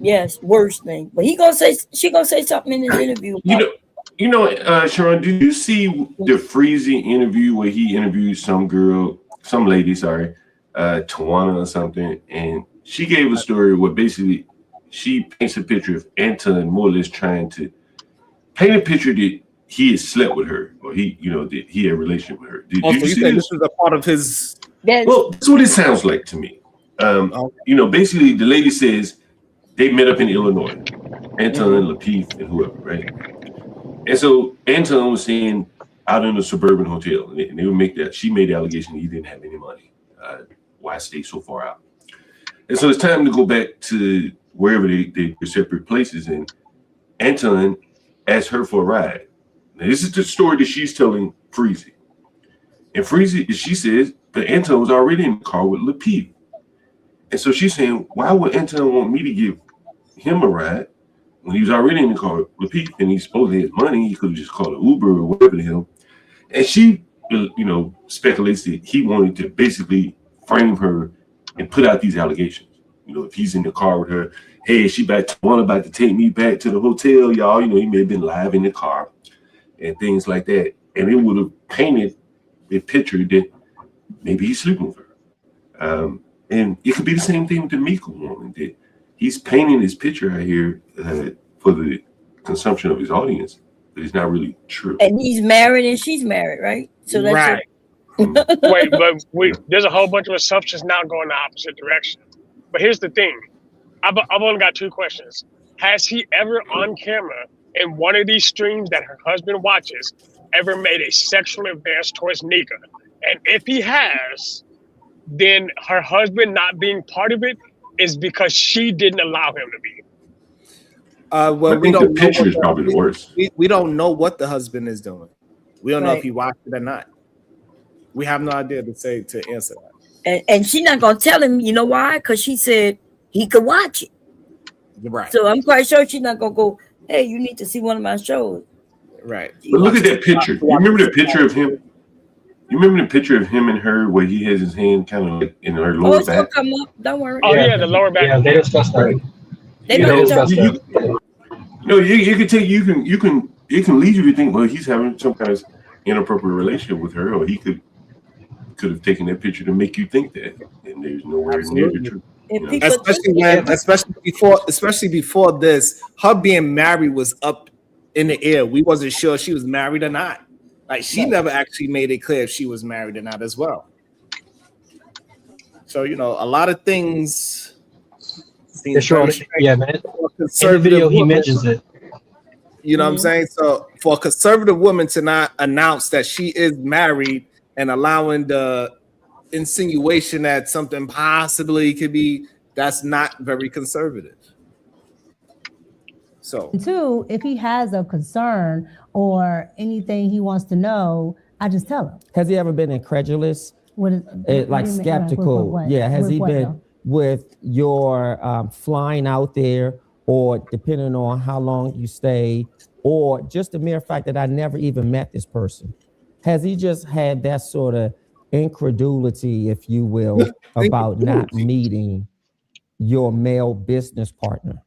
Yes, worst thing. But she gonna say something in his interview. Sharon, did you see the Freezy interview where he interviewed some lady, Tawana or something, and she gave a story where basically she paints a picture of Anton more or less trying to paint a picture that he had slept with her, or that he had a relationship with her. Did you see this is a part of his? Well, that's what it sounds like to me. Basically the lady says they met up in Illinois, Anton and Lapeef and whoever, right? And so Anton was saying out in a suburban hotel, and they would make that. She made the allegation that he didn't have any money. Why stay so far out? And so it's time to go back to wherever they were separate places. And Anton asked her for a ride. Now this is the story that she's telling Freezy. And Freezy, she says that Anton was already in the car with Lapeef. And so she's saying, why would Anton want me to give him a ride when he was already in the car with Lapeef and he supposedly has money? He could have just called an Uber or whatever the hell. And she, speculates that he wanted to basically frame her and put out these allegations. If he's in the car with her, hey, she about to take me back to the hotel, y'all. He may have been live in the car and things like that. And it would have painted a picture that maybe he's sleeping with her. And it could be the same thing with the Mika woman, that he's painting this picture out here for the consumption of his audience, but it's not really true. And he's married and she's married, right? So that's right. Wait, there's a whole bunch of assumptions now going the opposite direction. But here's the thing. I've only got two questions. has he ever on camera in one of these streams that her husband watches ever made a sexual advance towards Nika? And if he has, then her husband not being part of it is because she didn't allow him to be. Well, I we think the don't know picture what is probably the worst. we don't know what the husband is doing. We don't know if Right. he watched it or not. We have no idea to answer that. And she's not gonna tell him, you know why? Because she said he could watch it. Right. So I'm quite sure she's not gonna go, hey, you need to see one of my shows. Right. But look at that picture. You remember the picture of him? You remember the picture of him and her where he has his hand kind of like in her Oh, lower it's gonna back? come up. Don't worry. Oh yeah, the lower back. Yeah, they discussed that. They You might know, talk- you can take it can lead you to think, well, he's having some kind of inappropriate relationship with her, or he could have taken that picture to make you think that, and there's nowhere near the truth. You know? Especially before this, her being married was up in the air. We wasn't sure she was married or not. Like she never actually made it clear if she was married or not as well. So you know, a lot of things. Yeah, man. In the video, he mentions it. You know what I'm saying? So for a conservative woman to not announce that she is married and allowing the insinuation that something possibly could be, that's not very conservative. So And two, if he has a concern or anything he wants to know, I just tell him. Has he ever been incredulous? What is, Like what do you mean? skeptical? What? Yeah. Has With he what, been though? with your flying out there, or depending on how long you stay, or just the mere fact that I never even met this person? Has he just had that sort of incredulity, if you will, about not meeting your male business partner?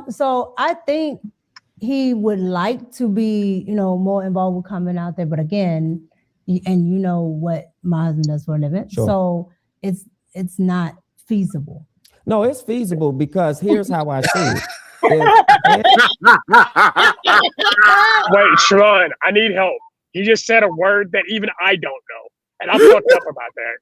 So I think he would like to be, more involved with coming out there, but again, and you know what my husband does for a living, Sure. so it's not feasible. No, it's feasible because here's how I see it. Wait, Sharon, I need help. He just said a word that even I don't know, and I fucked up about that.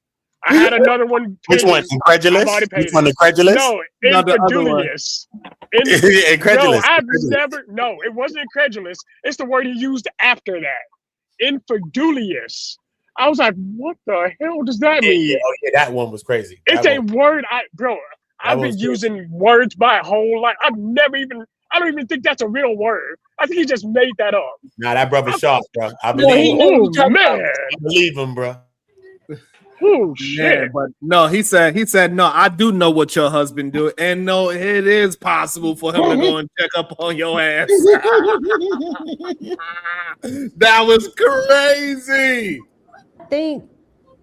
I had another one. Which one? Incredulous? I've already paid Which one? it. Incredulous? No, No, the other one. incredulous. Incredulous. No, I've Incredulous. never. No, it wasn't incredulous. It's the word he used after that. Infidelious. I was like, what the hell does that mean? Yeah, oh yeah, that one was crazy. It's That a one- word, I've been was using words my whole life. I don't even think that's a real word. I think he just made that up. Nah, that brother sharp, bro. I No, believe he him. know what you're talking about. I believe him, bro. Oh yeah, but no, he said no, I do know what your husband do, and no, it is possible for him to go and check up on your ass. That was crazy. I think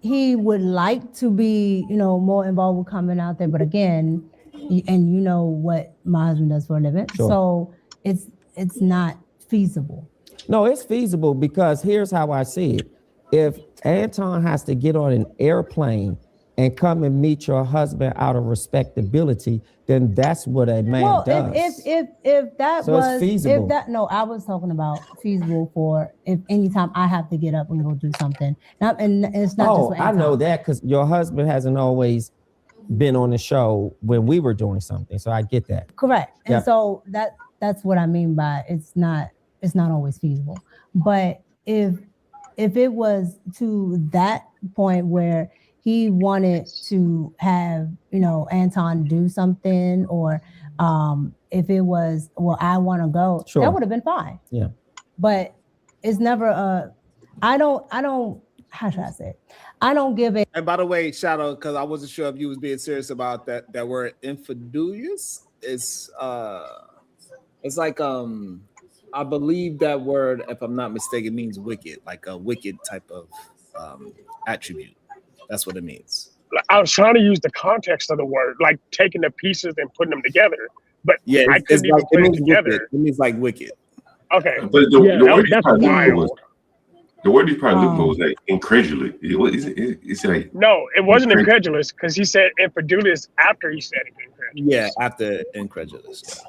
he would like to be, more involved with coming out there, but again, and you know what my husband does for a living, Sure. so it's not feasible. No, it's feasible because here's how I see it. If Anton has to get on an airplane and come and meet your husband out of respectability, then that's what a man does. If that So it's was feasible. I was talking about feasible for if anytime I have to get up and go do something. And it's not just Oh, with I know Anton. that because your husband hasn't always been on the show when we were doing something. So I get that. Correct. And Yeah. so that's what I mean by it's not always feasible. But if it was to that point where he wanted to have, Anton do something, or if it was, well, I want to go, Sure. that would have been fine. Yeah. But it's never I don't, how should I say it? I don't give it. And by the way, Shadow, because I wasn't sure if you was being serious about that word infidelious. It's like I believe that word, if I'm not mistaken, means wicked, like a wicked type of attribute. That's what it means. I was trying to use the context of the word, like taking the pieces and putting them together, but Yeah, I it's couldn't even like, put it means together. wicked. It means like wicked. Okay, But the word he's that's probably looking for wild. was the word he's probably looking for was like incredulous. It's like No, it wasn't incredulous because he said infidelious after he said incredulous. Yeah, after incredulous.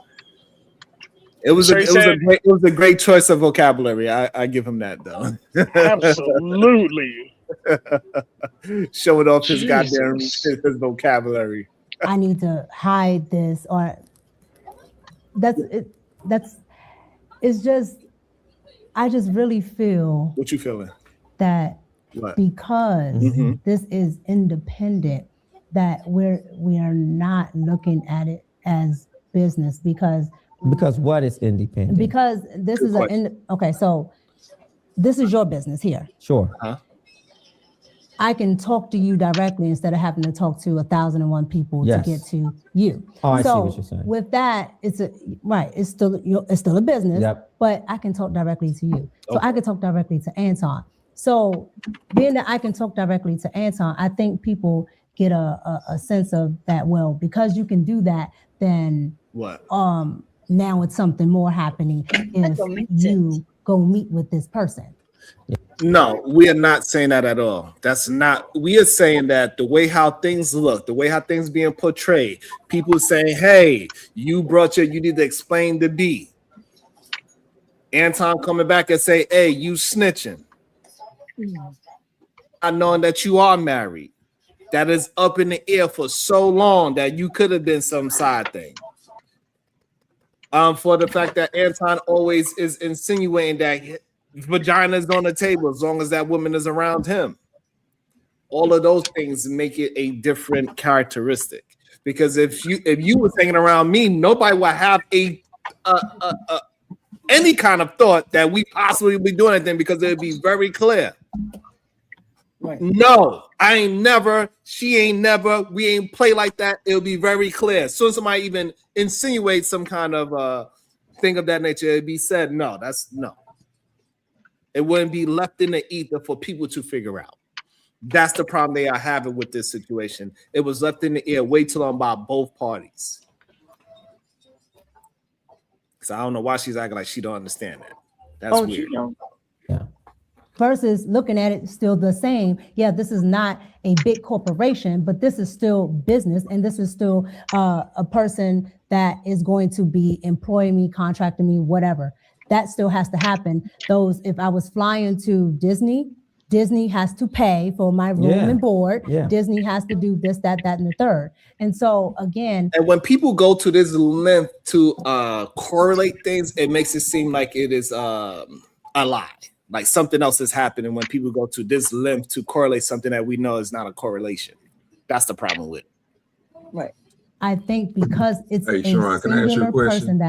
It was So he said- it was a great choice of vocabulary. I give him that though. Absolutely. Showing off his goddamn Jesus. his vocabulary. I need to hide this, or that's it. It's just, I just really feel. What you feeling? That what? Because this is independent, that we are not looking at it as business because what is independent? Because this is okay. So this is your business here. Sure. I can talk to you directly instead of having to talk to 1,001 people to get to you. Oh, I see what you're saying. With that, it's still a business, but I can talk directly to you. So I can talk directly to Anton. So being that I can talk directly to Anton, I think people get a sense of that. Well, because you can do that, then what? Now it's something more happening if you go meet with this person. No, we are not saying that at all. That's not. We are saying that the way how things look, the way how things being portrayed, people saying, "Hey, you need to explain the B." Anton coming back and say, "Hey, you snitching." Not knowing that you are married, that is up in the air for so long that you could have been some side thing. For the fact that Anton always is insinuating that vagina is on the table as long as that woman is around him. All of those things make it a different characteristic. Because if you were hanging around me, nobody would have any kind of thought that we possibly be doing anything because it would be very clear. Right. No, I ain't never, she ain't never, we ain't play like that. It'll be very clear. As soon as somebody even insinuates some kind of thing of that nature, it'd be said, no, that's no. It wouldn't be left in the ether for people to figure out. That's the problem they are having with this situation. It was left in the air way too long by both parties. So I don't know why she's acting like she don't understand that. That's weird. Yeah. Versus looking at it still the same. Yeah, this is not a big corporation, but this is still business, and this is still a person that is going to be employing me, contracting me, whatever. That still has to happen. If I was flying to Disney has to pay for my room and board. Yeah. Disney has to do this, that, and the third. And so again, and when people go to this length to correlate things, it makes it seem like it is a lie. Like something else is happening when people go to this length to correlate something that we know is not a correlation. That's the problem with it. Right. I think because it's hey, Sharon, can I ask you a question?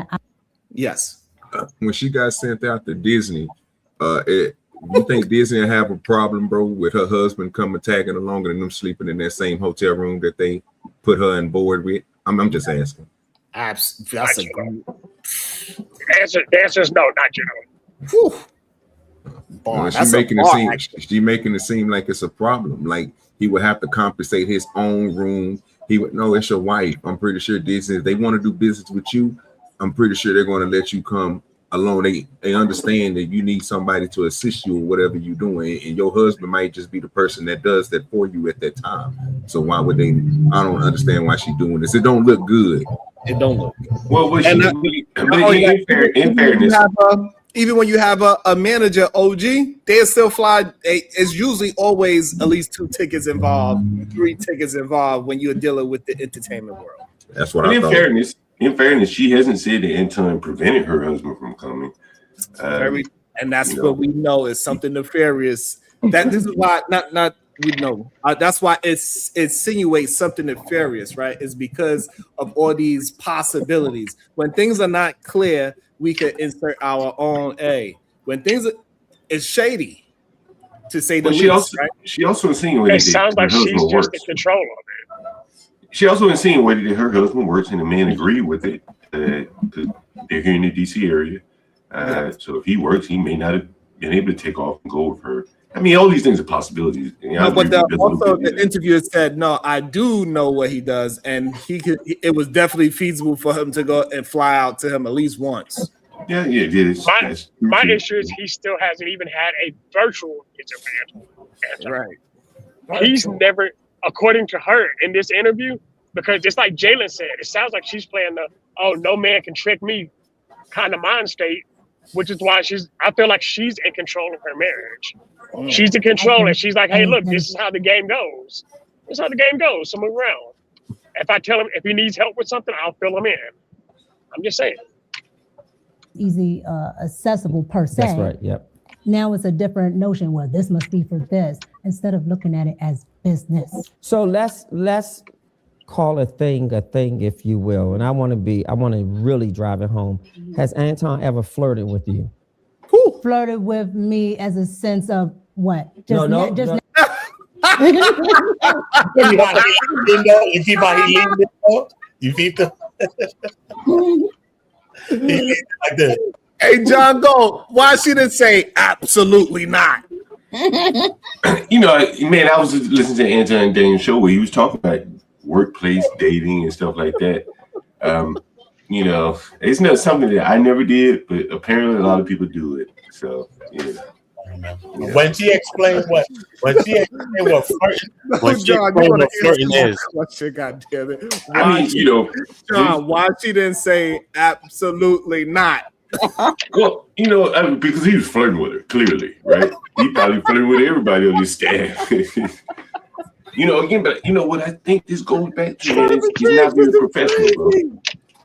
Yes. When she got sent out to Disney, you think Disney will have a problem, bro, with her husband coming tagging along and them sleeping in that same hotel room that they put her on board with? I'm just asking. That's the answer is no, not generally. Whew. She making it seem like it's a problem. Like he would have to compensate his own room. He would know it's your wife. I'm pretty sure Disney, if they want to do business with you, I'm pretty sure they're going to let you come alone. They understand that you need somebody to assist you with whatever you're doing, and your husband might just be the person that does that for you at that time. So why would they? I don't understand why she's doing this. It don't look good. It don't look good. Well, in fairness, even when you have a manager, OG, they still fly. It's usually always at least 2 tickets involved, 3 tickets involved when you're dealing with the entertainment world. That's what I thought. In fairness, she hasn't said that Anton prevented her husband from coming. And that's what we know is something nefarious. That this is why not we know. That's why it insinuates something nefarious, right? Is because of all these possibilities. When things are not clear, we could insert our own when things it's shady, to say the least. She also insinuated it sounds like she's just in control of it. She also insinuated that her husband works and the man agreed with it. They're here in the DC area. So if he works, he may not have been able to take off and go with her. I mean, all these things are possibilities. But the interviewer said, no, I do know what he does. And it was definitely feasible for him to go and fly out to him at least once. Yeah, it is. My issue is he still hasn't even had a virtual interview. Right. He's never, according to her in this interview, because it's like Jalen said, it sounds like she's playing the, no man can trick me kind of mind state, which is why I feel like she's in control of her marriage. She's in control, and she's like, hey, look, this is how the game goes. This is how the game goes, so move around. If I tell him, if he needs help with something, I'll fill him in. I'm just saying. easy accessible per se. That's right. Yep. Now it's a different notion. Well, this must be for this instead of looking at it as business. So let's call a thing, if you will. And I want to really drive it home. Has Anton ever flirted with you? Who flirted with me as a sense of what? Just No. You keep the Hey, John Gold, why she didn't say absolutely not? You know, man, I was listening to Anton and Daniel's show where he was talking about workplace dating and stuff like that. You know, it's not something that I never did, but apparently a lot of people do it. So, yeah. When she explained what flirting is. Question, God damn it. I mean, you know, John, why she didn't say absolutely not? Well, you know, because he was flirting with her, clearly, right? He probably flirting with everybody on his staff. You know, again, but you know what I think this goes back to, man, it's not very professional, bro.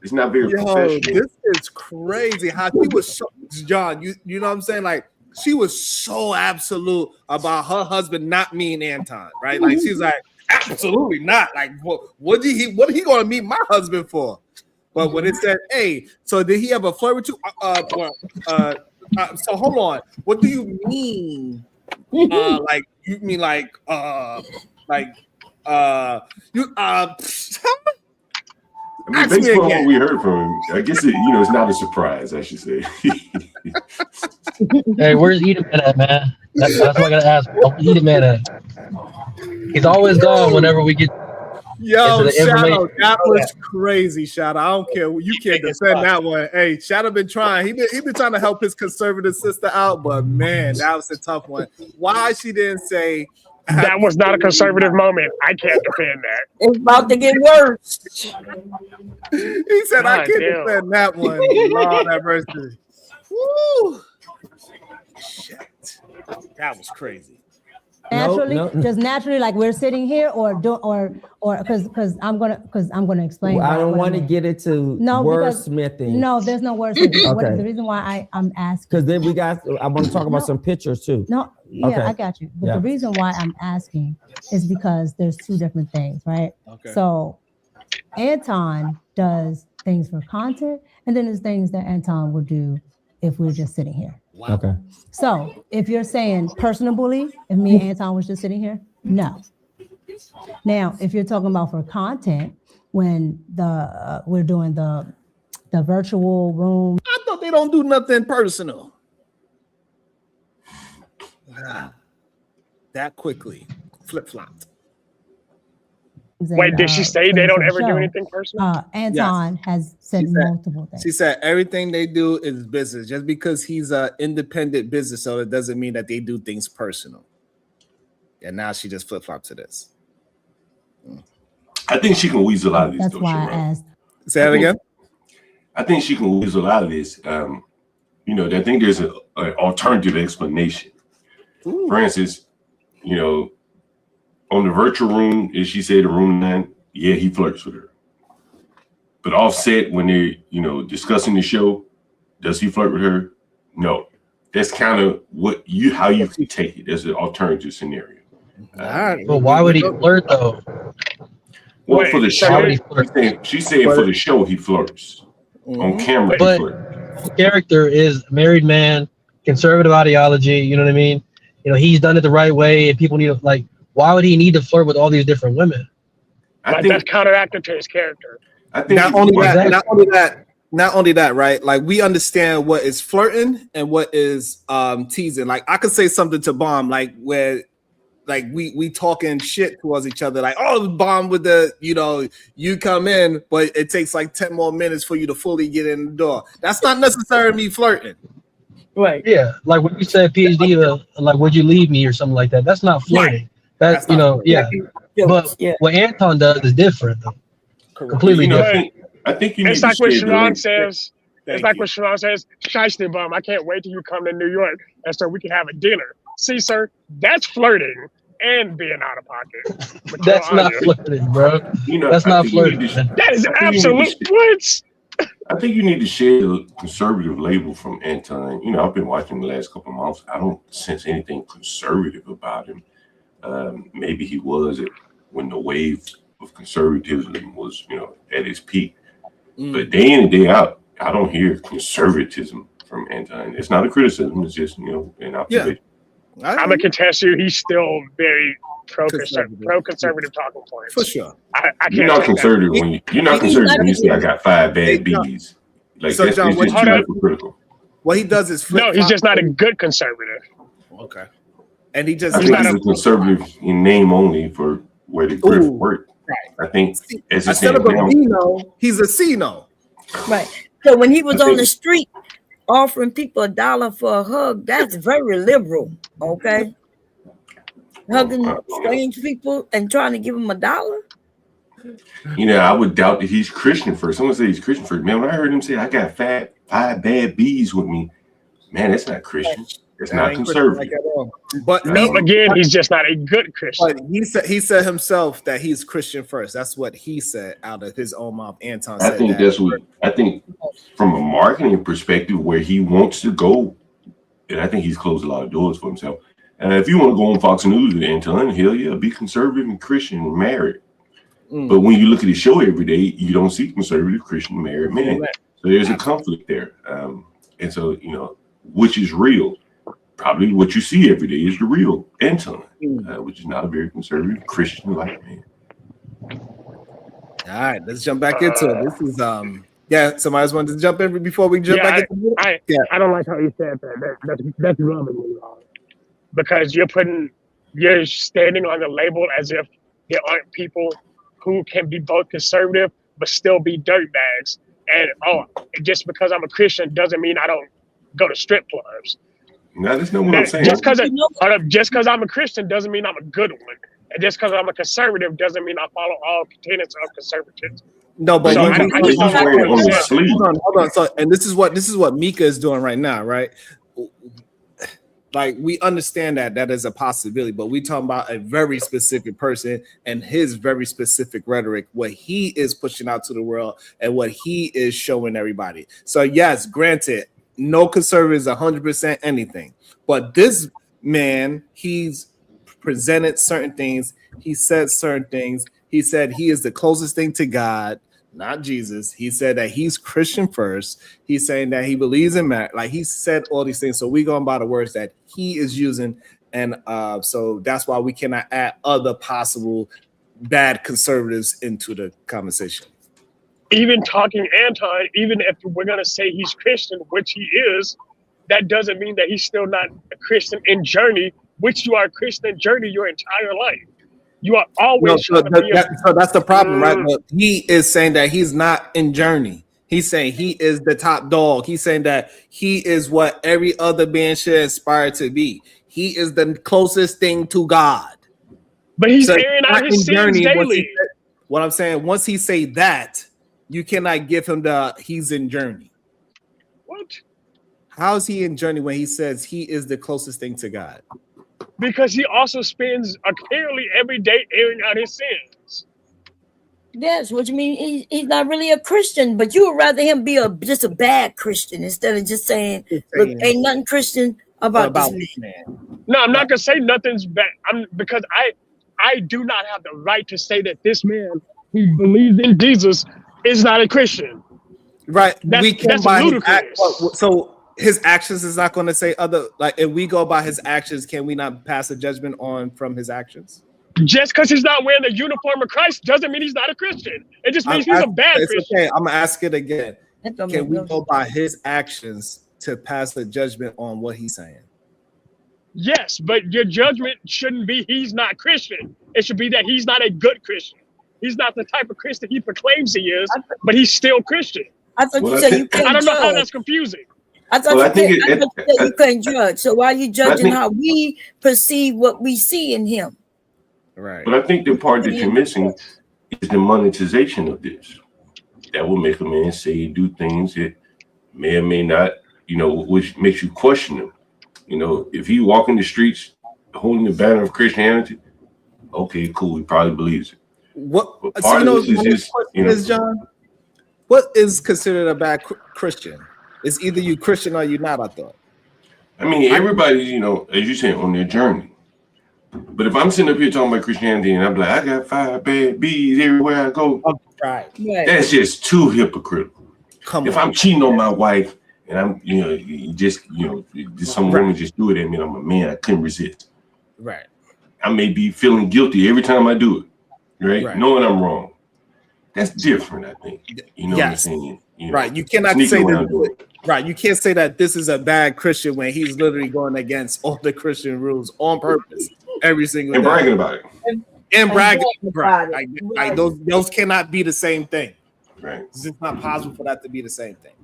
It's not very professional. This is crazy how she was so, John, you know what I'm saying? Like, she was so absolute about her husband not meeting Anton, right? Like, she's like, absolutely not. Like, what he gonna meet my husband for? But when it said, hey, so did he ever flirt with you? So hold on. What do you mean? Like, you mean like you I mean, based on what we heard from him, I guess it's not a surprise, I should say. Hey, where's Edom at, man? That's what I gotta ask. Where's Edom at? He's always gone whenever we get. Yo, Shadow, that was crazy, Shadow. I don't care. You can't defend that one. Hey, Shadow been trying. He been trying to help his conservative sister out, but man, that was a tough one. Why she didn't say that was not a conservative moment? I can't defend that. It's about to get worse. He said, I can't defend that one. Lord have mercy. Woo. Shit. That was crazy. Naturally, just naturally, like we're sitting here, or because I'm gonna explain. Well, I don't want to get into wordsmithing. No, there's no wordsmithing. Okay. The reason why I'm asking, because then I want to talk about some pictures too. No, yeah, okay. I got you. But the reason why I'm asking is because there's two different things, right? Okay. So Anton does things for content, and then there's things that Anton would do if we're just sitting here. Wow. Okay. So if you're saying personally, if me and Anton was just sitting here, no. Now, if you're talking about for content, when we're doing the virtual room, I thought they don't do nothing personal. That quickly flip-flopped. Wait, did she say they don't ever do anything personal? Anton has said multiple things. She said everything they do is business. Just because he's an independent business owner doesn't mean that they do things personal. And now she just flip-flopped to this. I think she can weasel out of this. That's why I asked. Say that again? I think she can weasel out of this. You know, I think there's an alternative explanation. Ooh. For instance, you know, on the virtual room, as she said, the room 9, yeah, he flirts with her. But offset, when they're, discussing the show, does he flirt with her? No. That's kind of how you can take it. There's an alternative scenario. But why would he flirt though? Well, for the show, she's saying for the show he flirts. On camera, but character is a married man, conservative ideology. You know what I mean? He's done it the right way, and people need to like. Why would he need to flirt with all these different women? I think that's counteractive to his character. I think not only that, right? Like we understand what is flirting and what is teasing. Like I could say something to Bomb, like where like we talking shit towards each other, like, oh, Bomb with the, you come in, but it takes like 10 more minutes for you to fully get in the door. That's not necessarily me flirting. Right. Yeah. Like when you said PhD, like, would you leave me or something like that? That's not flirting. Right. That's yeah. But what Anton does is different, though. Completely different. I think it's like what Sharon says. It's like what Sharon says, Shiesty Bum, I can't wait till you come to New York and so we can have a dinner. See, sir, that's flirting and being out of pocket. That's not flirting, bro. That's not flirting. That is absolute what? I think you need to share the conservative label from Anton. You know, I've been watching the last couple of months. I don't sense anything conservative about him. Maybe he was when the wave of conservatism was, you know, at its peak. But day in and day out, I don't hear conservatism from Anton. It's not a criticism. It's just, you know, an observation. Yeah. I'm gonna contest you. He's still very pro-conservative talking points. For sure. You're not conservative when you say I got 5 bad B's. Like so that's John, just too hypocritical. What he does is no, he's just not a good conservative. Okay. And he just I think he's a conservative in name only for where the grift worked. Right. I think as instead of a Dino, he's a Cino. Right. So when he was on the street offering people $1 for a hug, that's very liberal. Okay. Hugging strange people and trying to give them $1. You know, I would doubt that he's Christian first. Someone said he's Christian first. Man, when I heard him say I got 5 bad B's with me, man, that's not Christian. It's not conservative. But again, he's just not a good Christian. But he said himself that he's Christian first. That's what he said out of his own mouth. Anton said I think from a marketing perspective, where he wants to go, and I think he's closed a lot of doors for himself. If you want to go on Fox News with Anton, hell yeah, be conservative and Christian and married. But when you look at his show every day, you don't see conservative, Christian, married men. So there's a conflict there. And so, you know, which is real? Probably what you see every day is the real Anton, which is not a very conservative, Christian-like man. All right, let's jump back into it. This is somebody else wanted to jump in before we jump back into it. I don't like how you said that. That's rubbing me wrong. Because you're standing on the label as if there aren't people who can be both conservative but still be dirtbags. And just because I'm a Christian doesn't mean I don't go to strip clubs. No, that's not what I'm saying. Just because I'm a Christian doesn't mean I'm a good one. And just because I'm a conservative doesn't mean I follow all tenets of conservatism. No, but so hold on. So, and this is what Micca is doing right now, right? Like, we understand that is a possibility, but we talking about a very specific person and his very specific rhetoric, what he is pushing out to the world and what he is showing everybody. So yes, granted, no conservatives 100% anything, but this man, he's presented certain things. He said certain things. He said he is the closest thing to God, not Jesus. He said that he's Christian first. He's saying that he believes in marriage. Like, he said all these things. So we going by the words that he is using. And so that's why we cannot add other possible bad conservatives into the conversation. Even talking Anton, even if we're going to say he's Christian, which he is, that doesn't mean that he's still not a Christian in journey, which you are a Christian in journey your entire life. You are always so that's the problem, right? But he is saying that he's not in journey. He's saying he is the top dog. He's saying that he is what every other man should aspire to be. He is the closest thing to God. But he's airing out his sins daily. What I'm saying, once he say that, you cannot give him he's in journey. What? How is he in journey when he says he is the closest thing to God? Because he also spends apparently every day airing out his sins. Yes, which means he's not really a Christian, but you would rather him be just a bad Christian instead of just saying, look, ain't nothing Christian about this man. No, I'm not gonna say nothing's bad. Because I do not have the right to say that this man who believes in Jesus is not a Christian. Right. That's ludicrous. So his actions is not going to say other, like, if we go by his actions, can we not pass a judgment on from his actions? Just because he's not wearing the uniform of Christ doesn't mean he's not a Christian. It just means he's a bad Christian. Okay, I'm gonna ask it again. Can we go by his actions to pass a judgment on what he's saying? Yes, but your judgment shouldn't be he's not Christian. It should be that he's not a good Christian. He's not the type of Christian he proclaims he is, but he's still Christian. I thought you said you can't I don't know judge. how that's confusing. I thought you couldn't judge. So why are you judging how we perceive what we see in him? Right. But I think the part that you're missing is the monetization of this. That will make a man say, do things that may or may not, which makes you question him. If he walk in the streets holding the banner of Christianity, okay, cool, he probably believes it. What part of this is John? what is considered a bad Christian? It's either you Christian or you not. I thought. I mean, everybody's, you know, as you said, on their journey. But if I'm sitting up here talking about Christianity and I'm like, I got 5 bad B's everywhere I go, right? That's just too hypocritical. If I'm cheating on my wife and I'm, you know, just some woman just do it at me, and I'm a man, I couldn't resist. Right. I may be feeling guilty every time I do it, right? Knowing I'm wrong. That's different, I think. You know what I'm saying? You know, right. You cannot say that. Right. You can't say that this is a bad Christian when he's literally going against all the Christian rules on purpose every single day. And bragging about it. And bragging about it. Like those cannot be the same thing. Right. It's just not possible for that to be the same thing.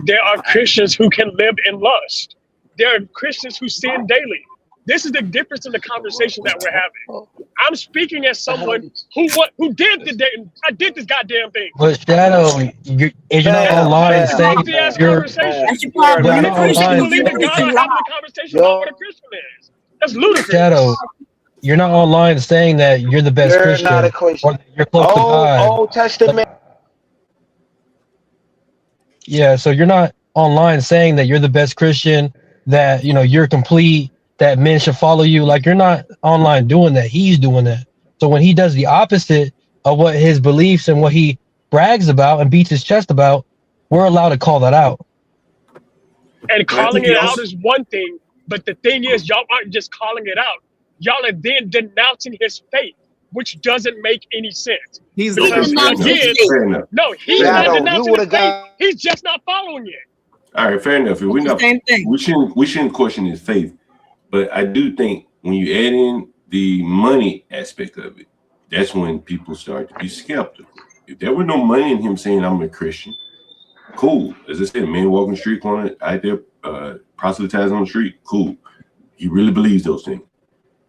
There are Christians who can live in lust. There are Christians who sin daily. This is the difference in the conversation that we're having. I'm speaking as someone who did I did this goddamn thing. But Shadow, you're not online saying you're not online. Believe in God and having a conversation about what a Christian is. That's ludicrous. Shadow, you're not online saying that you're the best Christian or that you're close to God. Old Testament. Yeah, so you're not online saying that you're the best Christian, that you're complete, that men should follow you. Like, you're not online doing that. He's doing that. So when he does the opposite of what his beliefs and what he brags about and beats his chest about, we're allowed to call that out. And calling it out is one thing, but the thing is, y'all aren't just calling it out. Y'all are then denouncing his faith, which doesn't make any sense. He's not denouncing his faith. He's just not following it. All right, fair enough. We shouldn't question his faith. But I do think when you add in the money aspect of it, that's when people start to be skeptical. If there were no money in him saying I'm a Christian, cool. As I said, man walking the street corner out there, proselytizing on the street, cool. He really believes those things.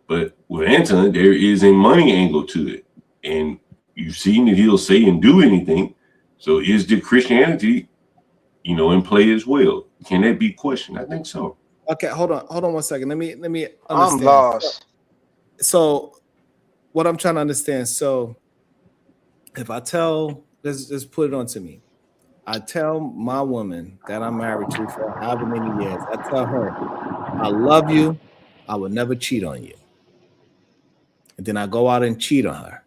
But with Anton, there is a money angle to it. And you've seen that he'll say and do anything. So is the Christianity, in play as well? Can that be questioned? I think so. Okay, hold on 1 second. Let me understand. I'm lost. So what I'm trying to understand. So if I tell, let's put it on to me. I tell my woman that I'm married to for however many years. I tell her, I love you. I will never cheat on you. And then I go out and cheat on her.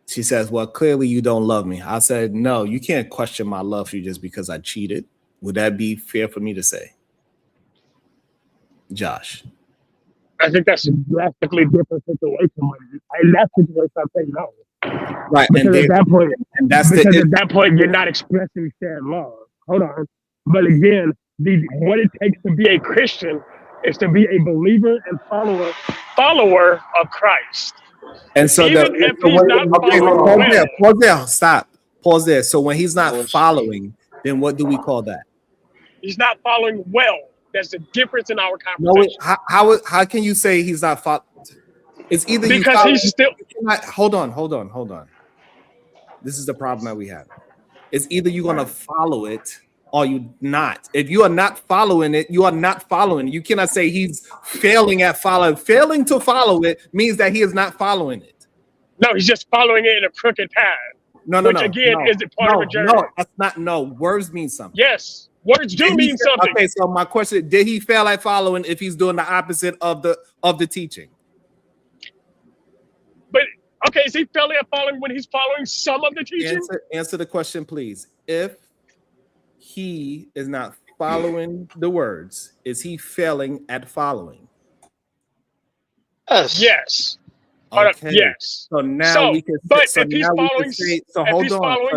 She says, well, clearly you don't love me. I said, no, you can't question my love for you just because I cheated. Would that be fair for me to say? Josh. I think that's a drastically different situation. In that situation, I say no. Right. Because at that point, you're not expressing shared love. Hold on. But again, what it takes to be a Christian is to be a believer and follower of Christ. And so pause there. Stop. Pause there. So when he's not following, then what do we call that? He's not following well. There's a difference in our conversation. No, how can you say he's not following? It's either because he's still. Hold on. This is the problem that we have. It's either you're gonna follow it or you not. If you are not following it, you are not following it. You cannot say he's failing at following. Failing to follow it means that he is not following it. No, he's just following it in a crooked path. Which again is it part of a journey? No, that's not. No, words mean something. Yes. Words do mean something. Okay, so my question: did he fail at following if he's doing the opposite of the teaching? But okay, is he failing at following when he's following some of the teaching? Answer the question, please. If he is not following the words, is he failing at following? Yes. Okay. Yes. So now we can. But if he's following,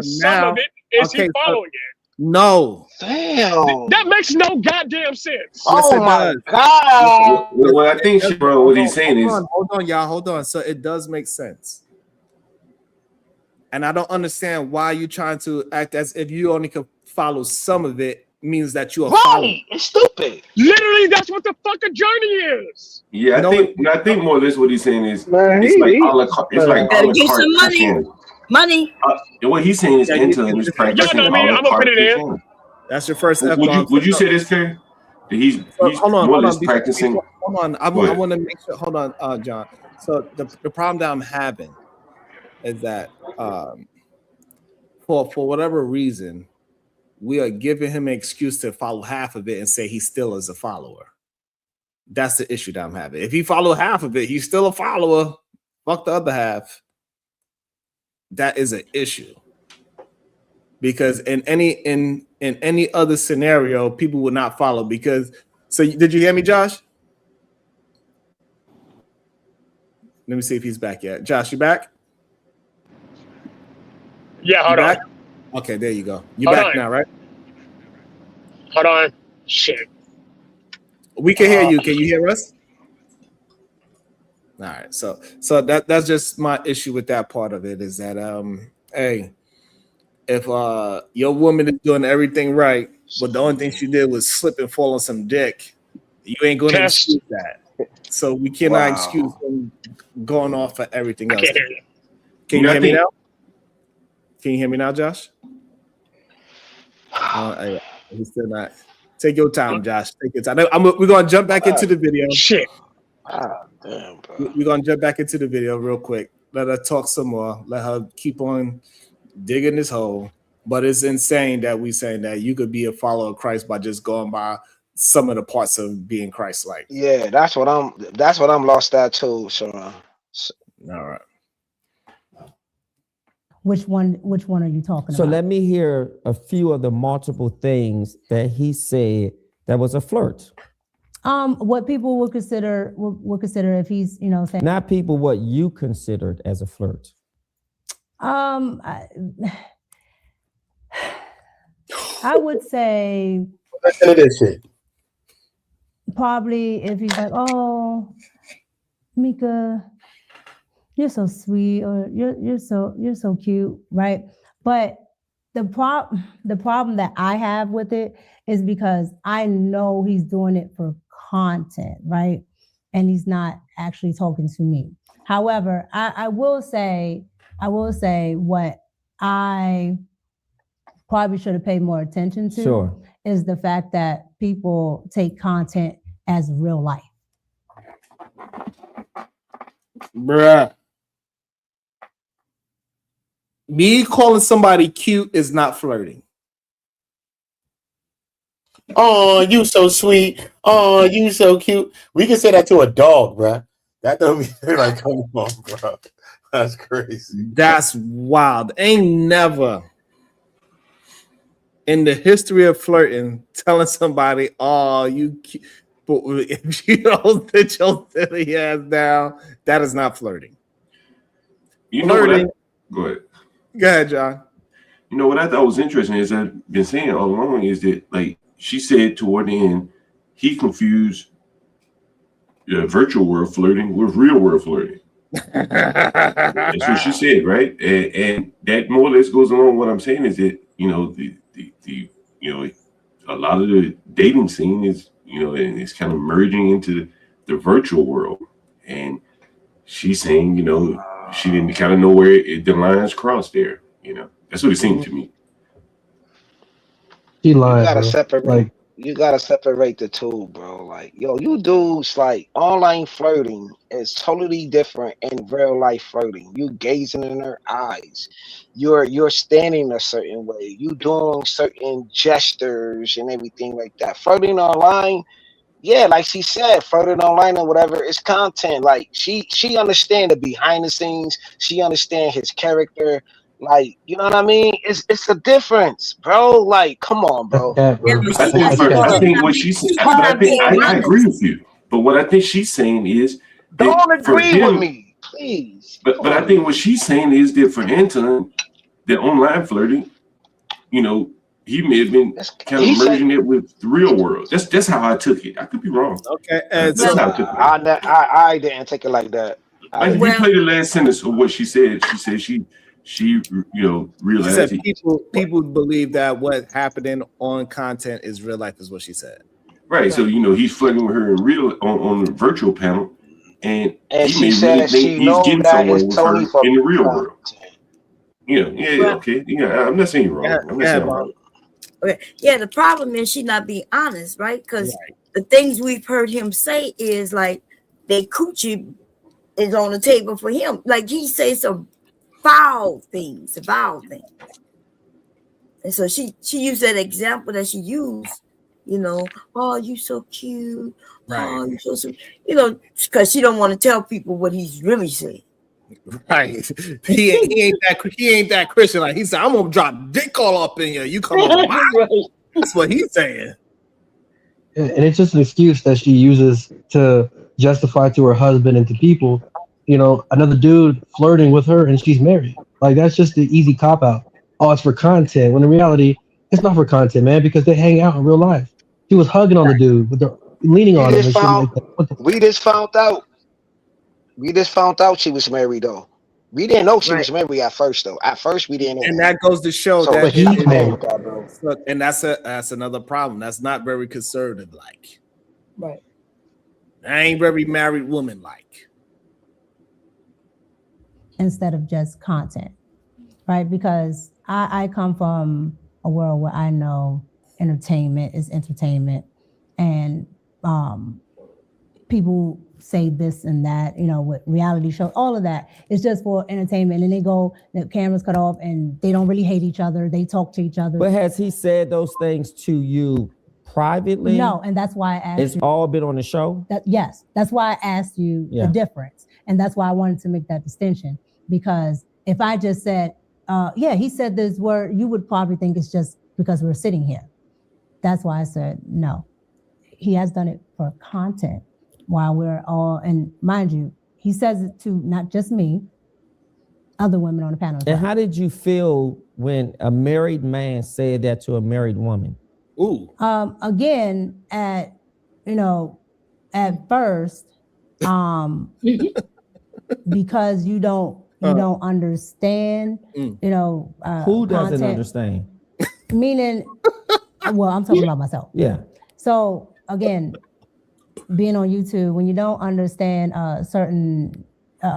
some of it, is he following it? No. Damn. That makes no goddamn sense. Oh my God. Well, I think, bro, what he's saying is. Hold on, y'all. Hold on. So it does make sense. And I don't understand why you're trying to act as if you only can follow some of it means that you are following. It's stupid. Literally, that's what the fuck a journey is. Yeah, I think more or less what he's saying is it's like a la carte. Money. What he's saying is Anton is practicing I'm gonna put it in. That's your first. Would you say this, Terry? That he's hold on, more or less practicing. Hold on. I want to make sure. Hold on, John. So the problem that I'm having is that for for whatever reason, we are giving him an excuse to follow half of it and say he still is a follower. That's the issue that I'm having. If he followed half of it, he's still a follower. Fuck the other half. That is an issue. Because in any other scenario, people would not follow. Because did you hear me, Josh? Let me see if he's back yet. Josh, you back? Yeah, hold on. Okay, there you go. You're back now, right? Hold on. Shit. We can hear you. Can you hear us? All right. So that's just my issue with that part of it is that hey, if your woman is doing everything right, but the only thing she did was slip and fall on some dick, you ain't going to excuse that. So we cannot excuse them going off for everything else. Can you hear me now? Can you hear me now, Josh? He's still not. Take your time, Josh. Take your time. We're gonna jump back into the video. Shit. Damn, bro. We're gonna jump back into the video real quick. Let her talk some more. Let her keep on digging this hole. But it's insane that we saying that you could be a follower of Christ by just going by some of the parts of being Christ-like. Yeah, that's what I'm lost at too, Sharon. All right. Which one are you talking So about? let me hear a few of the multiple things that he said that was a flirt. What people would consider if he's, saying Not people, what you considered as a flirt. I would say Listen to this shit. probably if he's like, oh, Micca, you're so sweet, or you're so cute, right? But the problem that I have with it is because I know he's doing it for content, right? And he's not actually talking to me. However, I will say what I probably should have paid more attention to is the fact that people take content as real life. Bruh. Me calling somebody cute is not flirting. Oh, you so sweet. Oh, you so cute. We can say that to a dog, bruh. That don't mean like, come on, bro. That's crazy. That's wild. Ain't never in the history of flirting telling somebody, oh, you cute. But if you don't sit your silly ass down, that is not flirting. You know flirting. Go ahead. Go ahead, John. You know what I thought was interesting is I've been saying all along is that, like she said toward the end, he confused virtual world flirting with real world flirting. That's what she said, right? And that more or less goes along with what I'm saying is that, a lot of the dating scene is, and it's kind of merging into the virtual world. And she's saying, she didn't kind of know where the lines crossed there. That's what it seemed to me. He lied, You gotta bro. separate. You gotta separate the two, bro. Like, yo, you dudes, like, online flirting is totally different in real life flirting. You gazing in her eyes. You're standing a certain way. You doing certain gestures and everything like that. Flirting online, yeah, like she said, flirting online or whatever, it's content. Like she understand the behind the scenes. She understand his character. Like, you know what I mean? It's a difference, bro. Like, come on, bro. I think what she's saying, I agree with you. But what I think she's saying is, don't agree with me, please. But I think what she's saying is that for Anton, the online flirting, he may have been kind of merging it with the real world. That's how I took it. I could be wrong. Okay, that's how I took it. I didn't take it like that. Like, if you play the last sentence of what she said, she realized she said people believe that what happening on content is real life, is what she said. Right. So he's flirting with her in real on the virtual panel, and she may said really think he's getting somewhere with her in the real world. Okay. Yeah, I'm not saying you're wrong. I'm not saying I'm wrong. Okay. Yeah, the problem is she not being honest, right? Because the things we've heard him say is like they coochie is on the table for him. Like he says some foul things. And so she used that example that she used, you know, oh, you so cute. Right. Oh, you so sweet. You know, because she don't want to tell people what he's really saying. Right. He ain't that Christian. Like he said, I'm gonna drop dick all up in you. You come on my Right. That's what he's saying. And it's just an excuse that she uses to justify to her husband and to people, you know, another dude flirting with her and she's married. Like that's just the easy cop out. Oh, it's for content. When in reality, it's not for content, man, because they hang out in real life. She was hugging on the dude with her leaning on him and shit like that. We just found out she was married though. We didn't know she was married at first though. At first we didn't know. And that goes to show So, that but he's married, bro. and that's another problem. That's not very conservative like. Right. I ain't very married woman like. Instead of just content, right? Because I come from a world where I know entertainment is entertainment, and people say this and that, you know, with reality shows, all of that is just for entertainment. And then they go, the cameras cut off, and they don't really hate each other. They talk to each other. But has he said those things to you privately? No, and that's why I asked It's you. all been on the show? Yes, that's why I asked you Yeah. the difference. And that's why I wanted to make that distinction. Because if I just said, yeah, he said this word, you would probably think it's just because we're sitting here. That's why I said, no, he has done it for content while we're all, and mind you, he says it to not just me, other women on the panel. And how did you feel when a married man said that to a married woman? Ooh. Again, at first, because you don't understand, Who doesn't content, understand? meaning, well, I'm talking about myself. Yeah. So again, being on YouTube, when you don't understand certain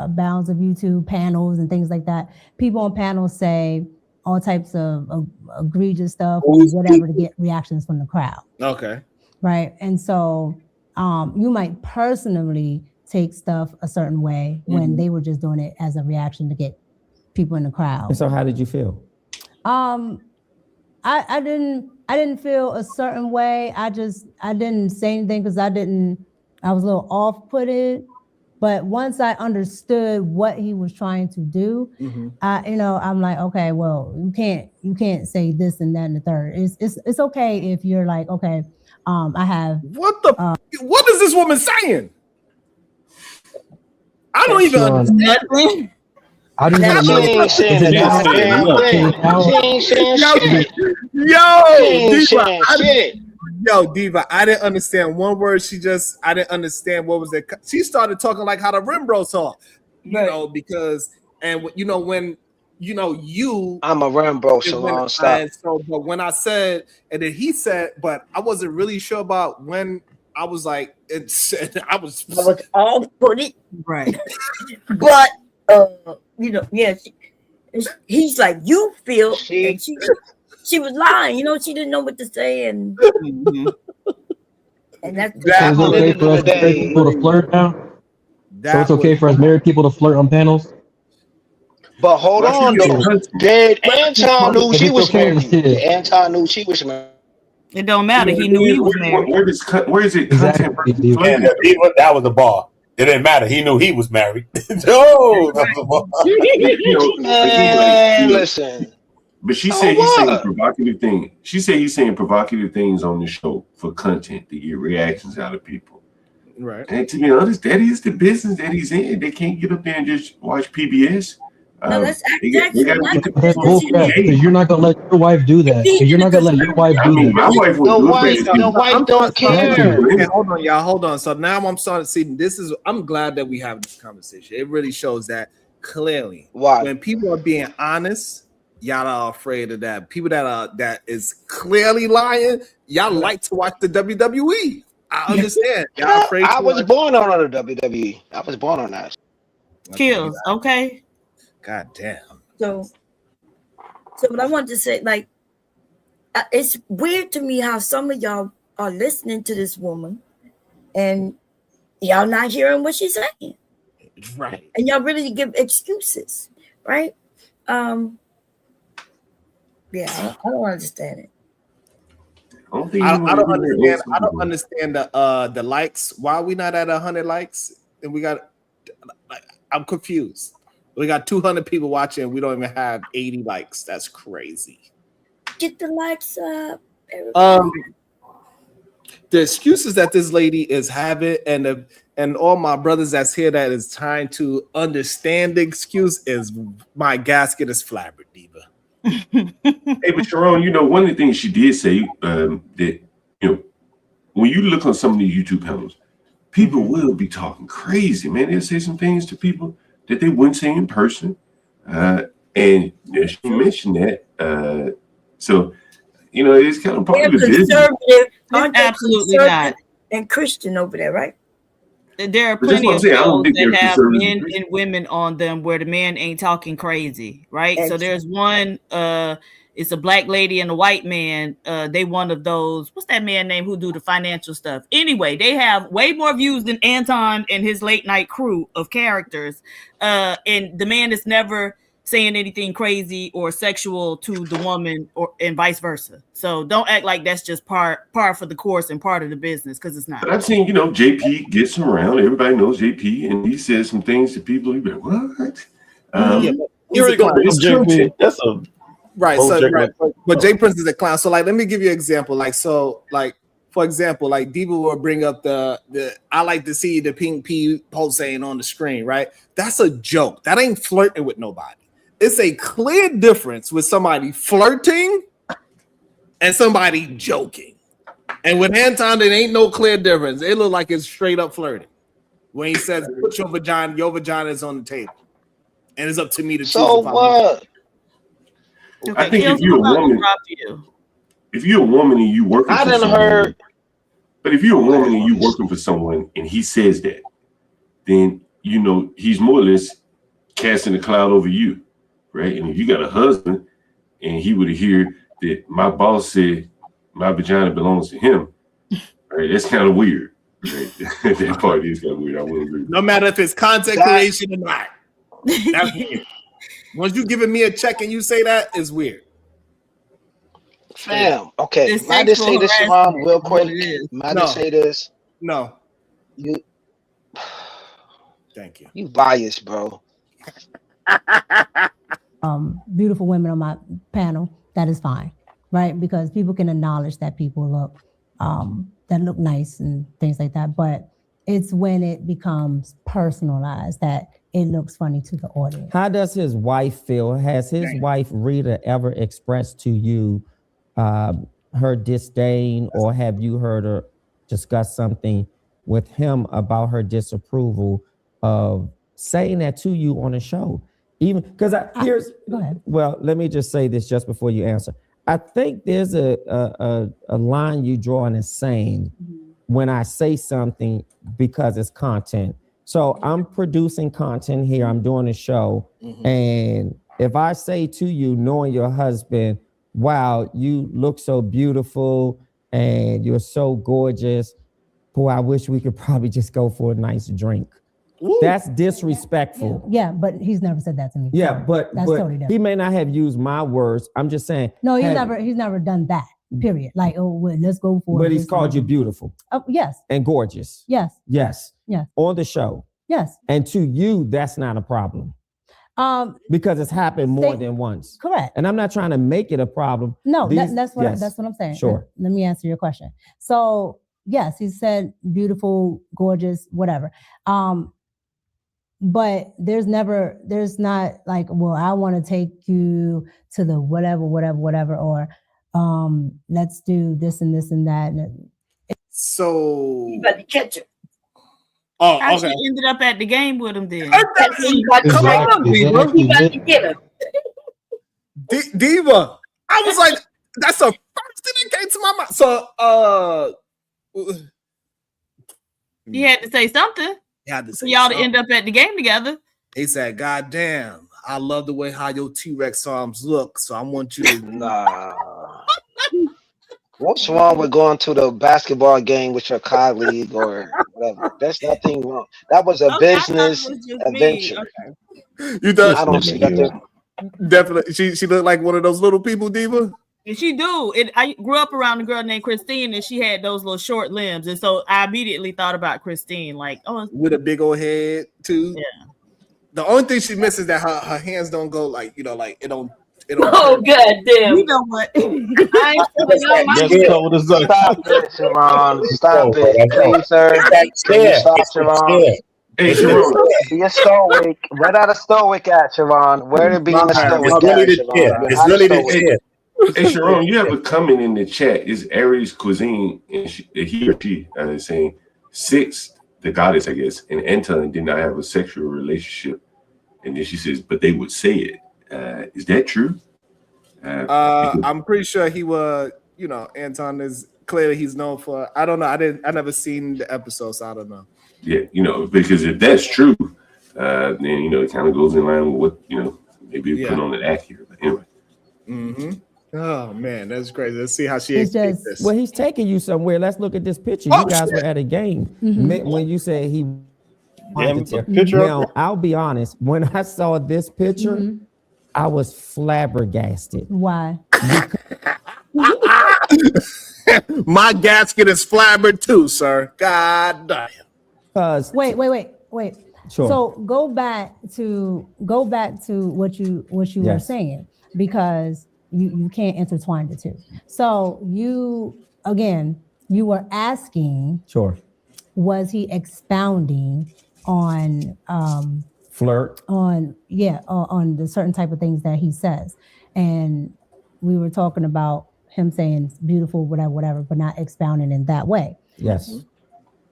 bounds of YouTube panels and things like that, people on panels say all types of egregious stuff or whatever to get reactions from the crowd. Okay. Right. And so you might personally take stuff a certain way when they were just doing it as a reaction to get people in the crowd. And so how did you feel? I didn't feel a certain way. I didn't say anything because I was a little off-putted. But once I understood what he was trying to do, I'm like, okay, well, you can't say this and that and the third. It's okay if you're like, okay, I have what is this woman saying? I don't even understand nothing. I don't Yo, Diva, I didn't understand one word. I didn't understand what was that. She started talking like how the Rimbo talk, know, because when I'm a Rimbo, so stop. So, but when I said, and then he said, but I wasn't really sure about when. I was like, I was all put it right, but he's like, you feel, and she was lying, she didn't know what to say, and and that's so it's okay for us married people to flirt now. So it's okay for us married people to flirt on panels. But hold on, though. Did Anton knew she was married? Anton knew she was married. It don't matter. He knew he was married. Where is it? Exactly. That was the bar. It didn't matter. He knew he was married. No, that was the bar. Man, listen. But she said he's saying provocative things. She said he's saying provocative things on the show for content to get reactions out of people. Right. And to be honest, that is the business that he's in. They can't get up there and just watch PBS. No, that's Because you're not gonna let your wife do that. You're not gonna let your wife do that. My wife the wife don't care. Okay, hold on, y'all. Hold on. So now I'm starting to see I'm glad that we have this conversation. It really shows that clearly. Why? When people are being honest, y'all are afraid of that. People that is clearly lying, y'all like to watch the WWE. I understand. Y'all afraid I was born on the WWE. I was born on that. Kills, okay. God damn. So what I want to say, like, it's weird to me how some of y'all are listening to this woman and y'all not hearing what she's saying. Right. And y'all really give excuses, right? Yeah, I don't understand it. I don't understand. I don't understand the likes. Why are we not at 100 likes? And we got. I'm confused. We got 200 people watching. We don't even have 80 likes. That's crazy. Get the likes up. Everybody. The excuses that this lady is having, and all my brothers that's here that is trying to understand the excuse is my gasket is flabbered, Diva. Hey, but Sharon, you know, one of the things she did say that, you know, when you look on some of these YouTube panels, people will be talking crazy, man. They'll say some things to people that they wouldn't say in person. And you know, she mentioned that. So, you know, it's kind of part of the business. Absolutely not. And Christian over there, right? There are But that's plenty what I'm of saying. I don't shows think that they're have conservative. men and women on them where the man ain't talking crazy, right? So there's one, it's a black lady and a white man. They one of those, what's that man name who do the financial stuff? Anyway, they have way more views than Anton and his late night crew of characters. And the man is never saying anything crazy or sexual to the woman, or and vice versa. So don't act like that's just par for the course and part of the business, because it's not. But I've seen, you know, JP gets around. Everybody knows JP, and he says some things to people. You be like, what? Here we go, JP. That's a right. So right, but Jay Prince is a clown. So like, let me give you an example. Like, so like, for example, like Diva will bring up the I like to see the pink pea pulsating on the screen. Right. That's a joke. That ain't flirting with nobody. It's a clear difference with somebody flirting and somebody joking. And with Anton, there ain't no clear difference. It look like it's straight up flirting. When he says, put your vagina is on the table. And it's up to me to choose. So what? I think if you're a woman, if you're a woman and you working for someone, but if you're a woman and you working for someone and he says that, then you know he's more or less casting a cloud over you. Right. And if you got a husband and he would hear that my boss said my vagina belongs to him, right? That's kind of weird. Right? That part is kind of weird. I will agree. No matter if it's content creation or not. That's weird. Once you giving me a check and you say that, it's weird. Fam, okay. Might I just say this, Ron, real quick? Might I just say this? No. You. Thank you. You biased, bro. Beautiful women on my panel, that is fine, right? Because people can acknowledge that people look that look nice and things like that. But it's when it becomes personalized that it looks funny to the audience. How does his wife feel? Has his wife Rita ever expressed to you her disdain, or have you heard her discuss something with him about her disapproval of saying that to you on a show? Even because here's go ahead. Well, let me just say this just before you answer. I think there's a line you draw in the sand when I say something because it's content. So I'm producing content here. I'm doing a show, and if I say to you, knowing your husband, "Wow, you look so beautiful and you're so gorgeous," boy, I wish we could probably just go for a nice drink. Ooh. That's disrespectful. Yeah, but he's never said that to me. Yeah, but totally different. He may not have used my words. I'm just saying. No, he's never done that. Period. Like, oh, well, let's go for it. But he's called you beautiful. Oh, yes. And gorgeous. Yes. Yes. Yes. On the show. Yes. And to you, that's not a problem. Because it's happened more than once. Correct. And I'm not trying to make it a problem. No, that's what I'm saying. Sure. Let me answer your question. So yes, he said beautiful, gorgeous, whatever. But there's not like, well, I want to take you to the whatever, or let's do this and this and that. So you about to catch it. Oh, I okay. ended up at the game with him then. Come on, Diva. He about to get him. Diva. I was like, that's the first thing that came to my mind. So he had to say something. For y'all to end up at the game together. He said, "God damn, I love the way how your T-Rex arms look. So I want you to." Nah. What's wrong with going to the basketball game with your colleague or whatever? There's nothing wrong. That was a business adventure. You thought I don't see that. Definitely. She looked like one of those little people, Diva. And she do. I grew up around a girl named Christine, and she had those little short limbs, and so I immediately thought about Christine, like, oh, with a big old head too. Yeah. The only thing she misses is that her hands don't go like like it don't. Oh goddamn! You know what? I ain't Stop it, Sharon. Stop it, please, sir. Can you stop, Sharon? Hey, Sharon. Be a stoic. Where that a stoic at, Sharon? Where to be a stoic at, Sharon? It's really the chair. Hey, Sharon, you have a comment in the chat. Is Aries cuisine, and he or she is saying Six, the goddess, I guess, and Anton did not have a sexual relationship. And then she says, but they would say it. Is that true? I'm pretty sure he was, Anton is clearly he's known for, I don't know. I never seen the episode, so I don't know. Yeah, because if that's true, then, it kind of goes in line with what, maybe put on an act here. But anyway. Mm-hmm. Oh, man, that's crazy. Let's see how she It's escaped just, this. well, he's taking you somewhere. Let's look at this picture. Oh, You guys shit. were at a game when you said he. Picture Now, I'll be honest. When I saw this picture, I was flabbergasted. Why? My gasket is flabbered too, sir. God damn. Wait. Sure. So go back to what you were saying, because you can't intertwine the two. So you were asking, Sure, was he expounding on flirt on the certain type of things that he says, and we were talking about him saying it's beautiful, whatever, but not expounding in that way. Yes.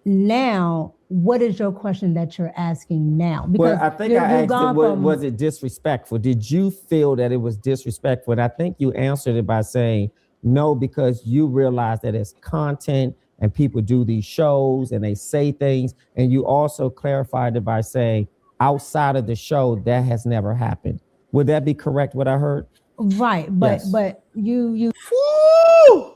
Now, what is your question that you're asking now? Because I think I asked it, was it disrespectful? Did you feel that it was disrespectful? And I think you answered it by saying no, because you realize that it's content and people do these shows and they say things. And you also clarified it by saying outside of the show, that has never happened. Would that be correct, what I heard? Right, but you Woo!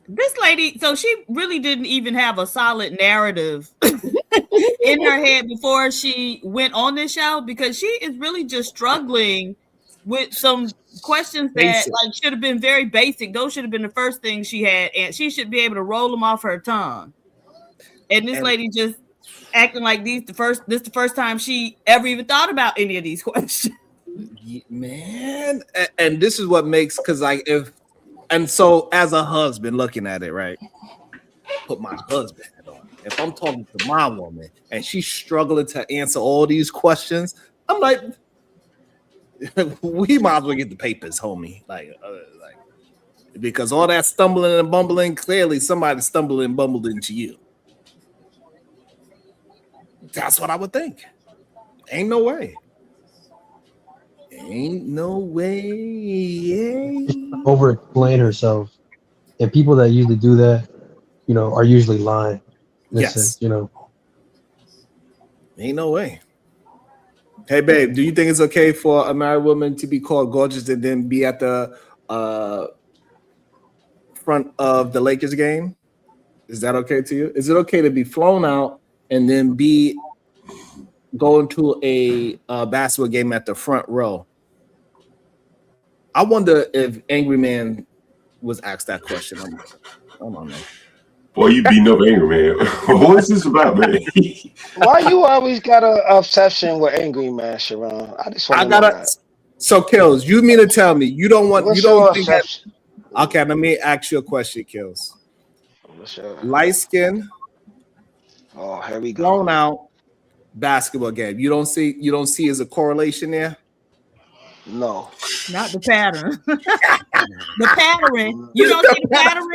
This lady, so she really didn't even have a solid narrative in her head before she went on this show, because she is really just struggling with some questions that should have been very basic. Those should have been the first things she had, and she should be able to roll them off her tongue. And this lady just acting like this the first time she ever even thought about any of these questions. Man, and this is what makes, because so as a husband looking at it, right? Put my husband on. If I'm talking to my woman and she's struggling to answer all these questions, I'm like, we might as well get the papers, homie. Because all that stumbling and bumbling, clearly somebody stumbled and bumbled into you. That's what I would think. Ain't no way. Ain't no way. Over explain herself, and people that usually do that, are usually lying. Yes. Ain't no way. Hey, babe, do you think it's okay for a married woman to be called gorgeous and then be at the front of the Lakers game? Is that okay to you? Is it okay to be flown out and then be going to a basketball game at the front row? I wonder if Angry Man was asked that question. I don't know. Boy, you beating up Angry Man. What's this about, man? Why you always got an obsession with Angry Man, Sharon? I just want to know that. So, Kills, you mean to tell me you don't want? What's you don't your think that? obsession? Okay, let me ask you a question, Kills. What's your... Light skin. Oh, here we go. Blown out basketball game. You don't see as a correlation there? No. Not the pattern. The pattern. You don't see the pattern?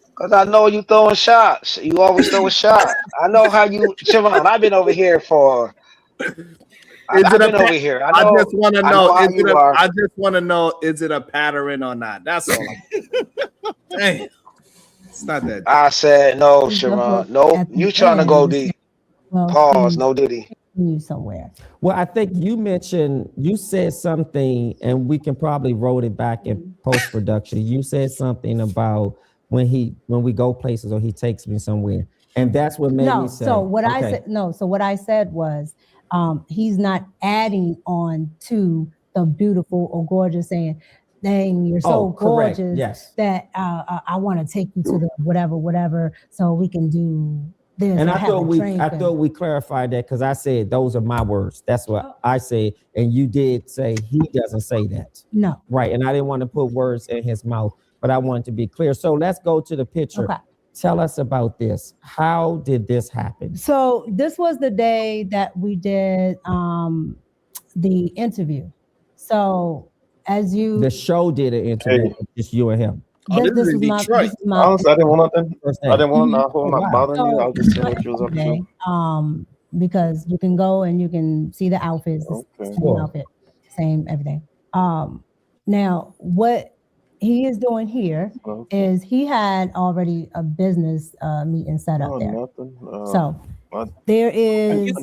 Because I know you throwing shots. You always throw a shot. I know how you, Sharon. I've been over here for. I just want to know. I just want to know. Is it a pattern or not? That's all. Dang. It's not that deep. I said no, Sharon. No, you trying to go deep. Pause. No diddy. Somewhere. Well, I think you said something, and we can probably roll it back in post-production. You said something about when we go places or he takes me somewhere, and that's what made me say. So what I said was he's not adding on to the beautiful or gorgeous, saying, dang, you're so correct. gorgeous Yes. that I want to take you to the whatever, so we can do this. And or I have a drink I and- thought we clarified that because I said those are my words. That's what I said, and you did say he doesn't say that. No. Right, and I didn't want to put words in his mouth, but I wanted to be clear. So let's go to the picture. Okay. Tell us about this. How did this happen? So this was the day that we did the interview. So as you The show did an interview, just you and him. this is my Honestly, I didn't want nothing. First I didn't want Mhm. not bothering you. I was just seeing what you was up to. Okay, because you can go and you can see the outfits, the Okay. same outfit, same everything. Now what he is doing here is he had already a business meeting set up there. Nothing. So there is.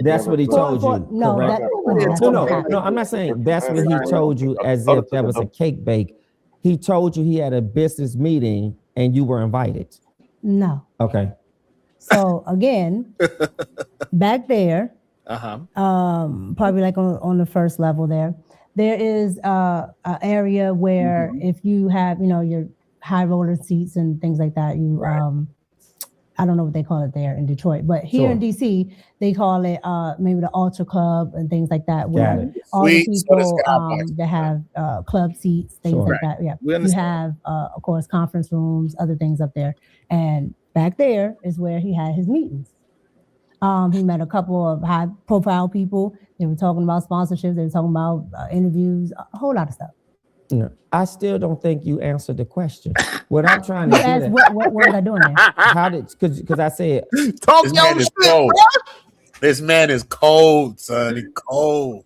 That's what he told you. No, correct? No, I'm not saying that's what he told you as if that was a cake bake. He told you he had a business meeting and you were invited. No. Okay. So again, back there, Uh-huh. probably like on the first level there is a area where if you have, your high roller seats and things like that, you I don't know what they call it there in Detroit, but here in DC, they call it maybe the Ultra Club and things like that, where all the people that have club seats, things like that. Yeah, you have of course conference rooms, other things up there, and back there is where he had his meetings. He met a couple of high profile people. They were talking about sponsorships. They were talking about interviews, a whole lot of stuff. No, I still don't think you answered the question. What I'm trying to ask, do. what was I doing there? How did? Because I said this man is cold. This man is cold, son. He's cold.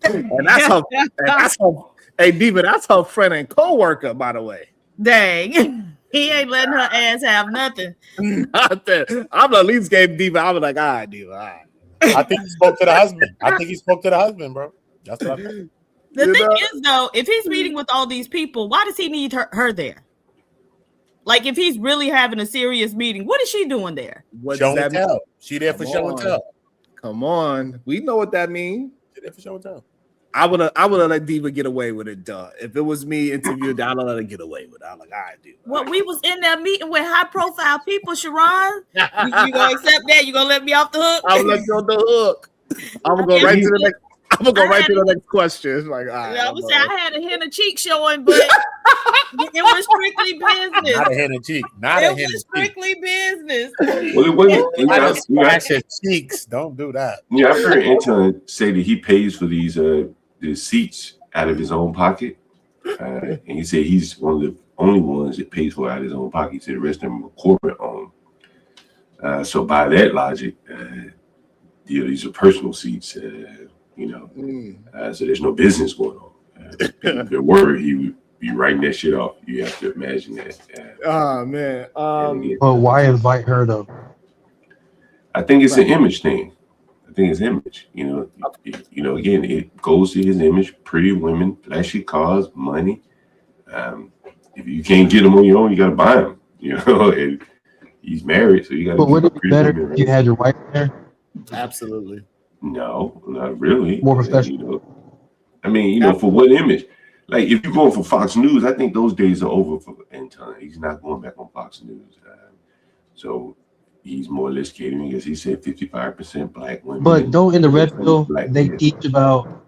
And that's her. Hey, Diva, that's her friend and co-worker, by the way. Dang. He ain't letting her ass have nothing. Nothing. I'm at least gave Diva. I was like, all right, Diva, all right. I think he spoke to the husband. Bro. That's what I think. The thing is, though, if he's meeting with all these people, why does he need her there? Like, if he's really having a serious meeting, what is she doing there? What show does and that tell. mean? She there for show and tell. Come on. We know what that means. She there for show and tell. I would have let Diva get away with it, duh. If it was me interviewed, I'd let her get away with it. I'm like, all right, Diva. Well, we was in that meeting with high profile people, Sharon. You gonna accept that? You gonna let me off the hook? I'll let you on the hook. I'm gonna go right to the next. I'm gonna go right to the next question. It's like, all right. I would say I had a hint of cheek showing, but it was strictly business. Not a hint of cheek. Not it a hint was of cheek. strictly business. I just scratch his cheeks. Don't do that. Yeah, I've heard Anton say that he pays for these the seats out of his own pocket, and he said he's one of the only ones that pays for it out of his own pocket. He said the rest of them are corporate owned. So by that logic, these are personal seats. So there's no business going on. If there were, he would be writing that shit off. You have to imagine that. Oh man. But why invite her though? I think it's an image thing. I think it's image. Again, it goes to his image. Pretty women, flashy cars, money. If you can't get them on your own, you got to buy them. And he's married, so you got to. But would it be better if you had your wife there? Absolutely. No, not really. More professional. For what image? Like if you're going for Fox News, I think those days are over for Anton. He's not going back on Fox News. So he's more or less catering, as he said, 55% black women. But don't in the red pill they teach about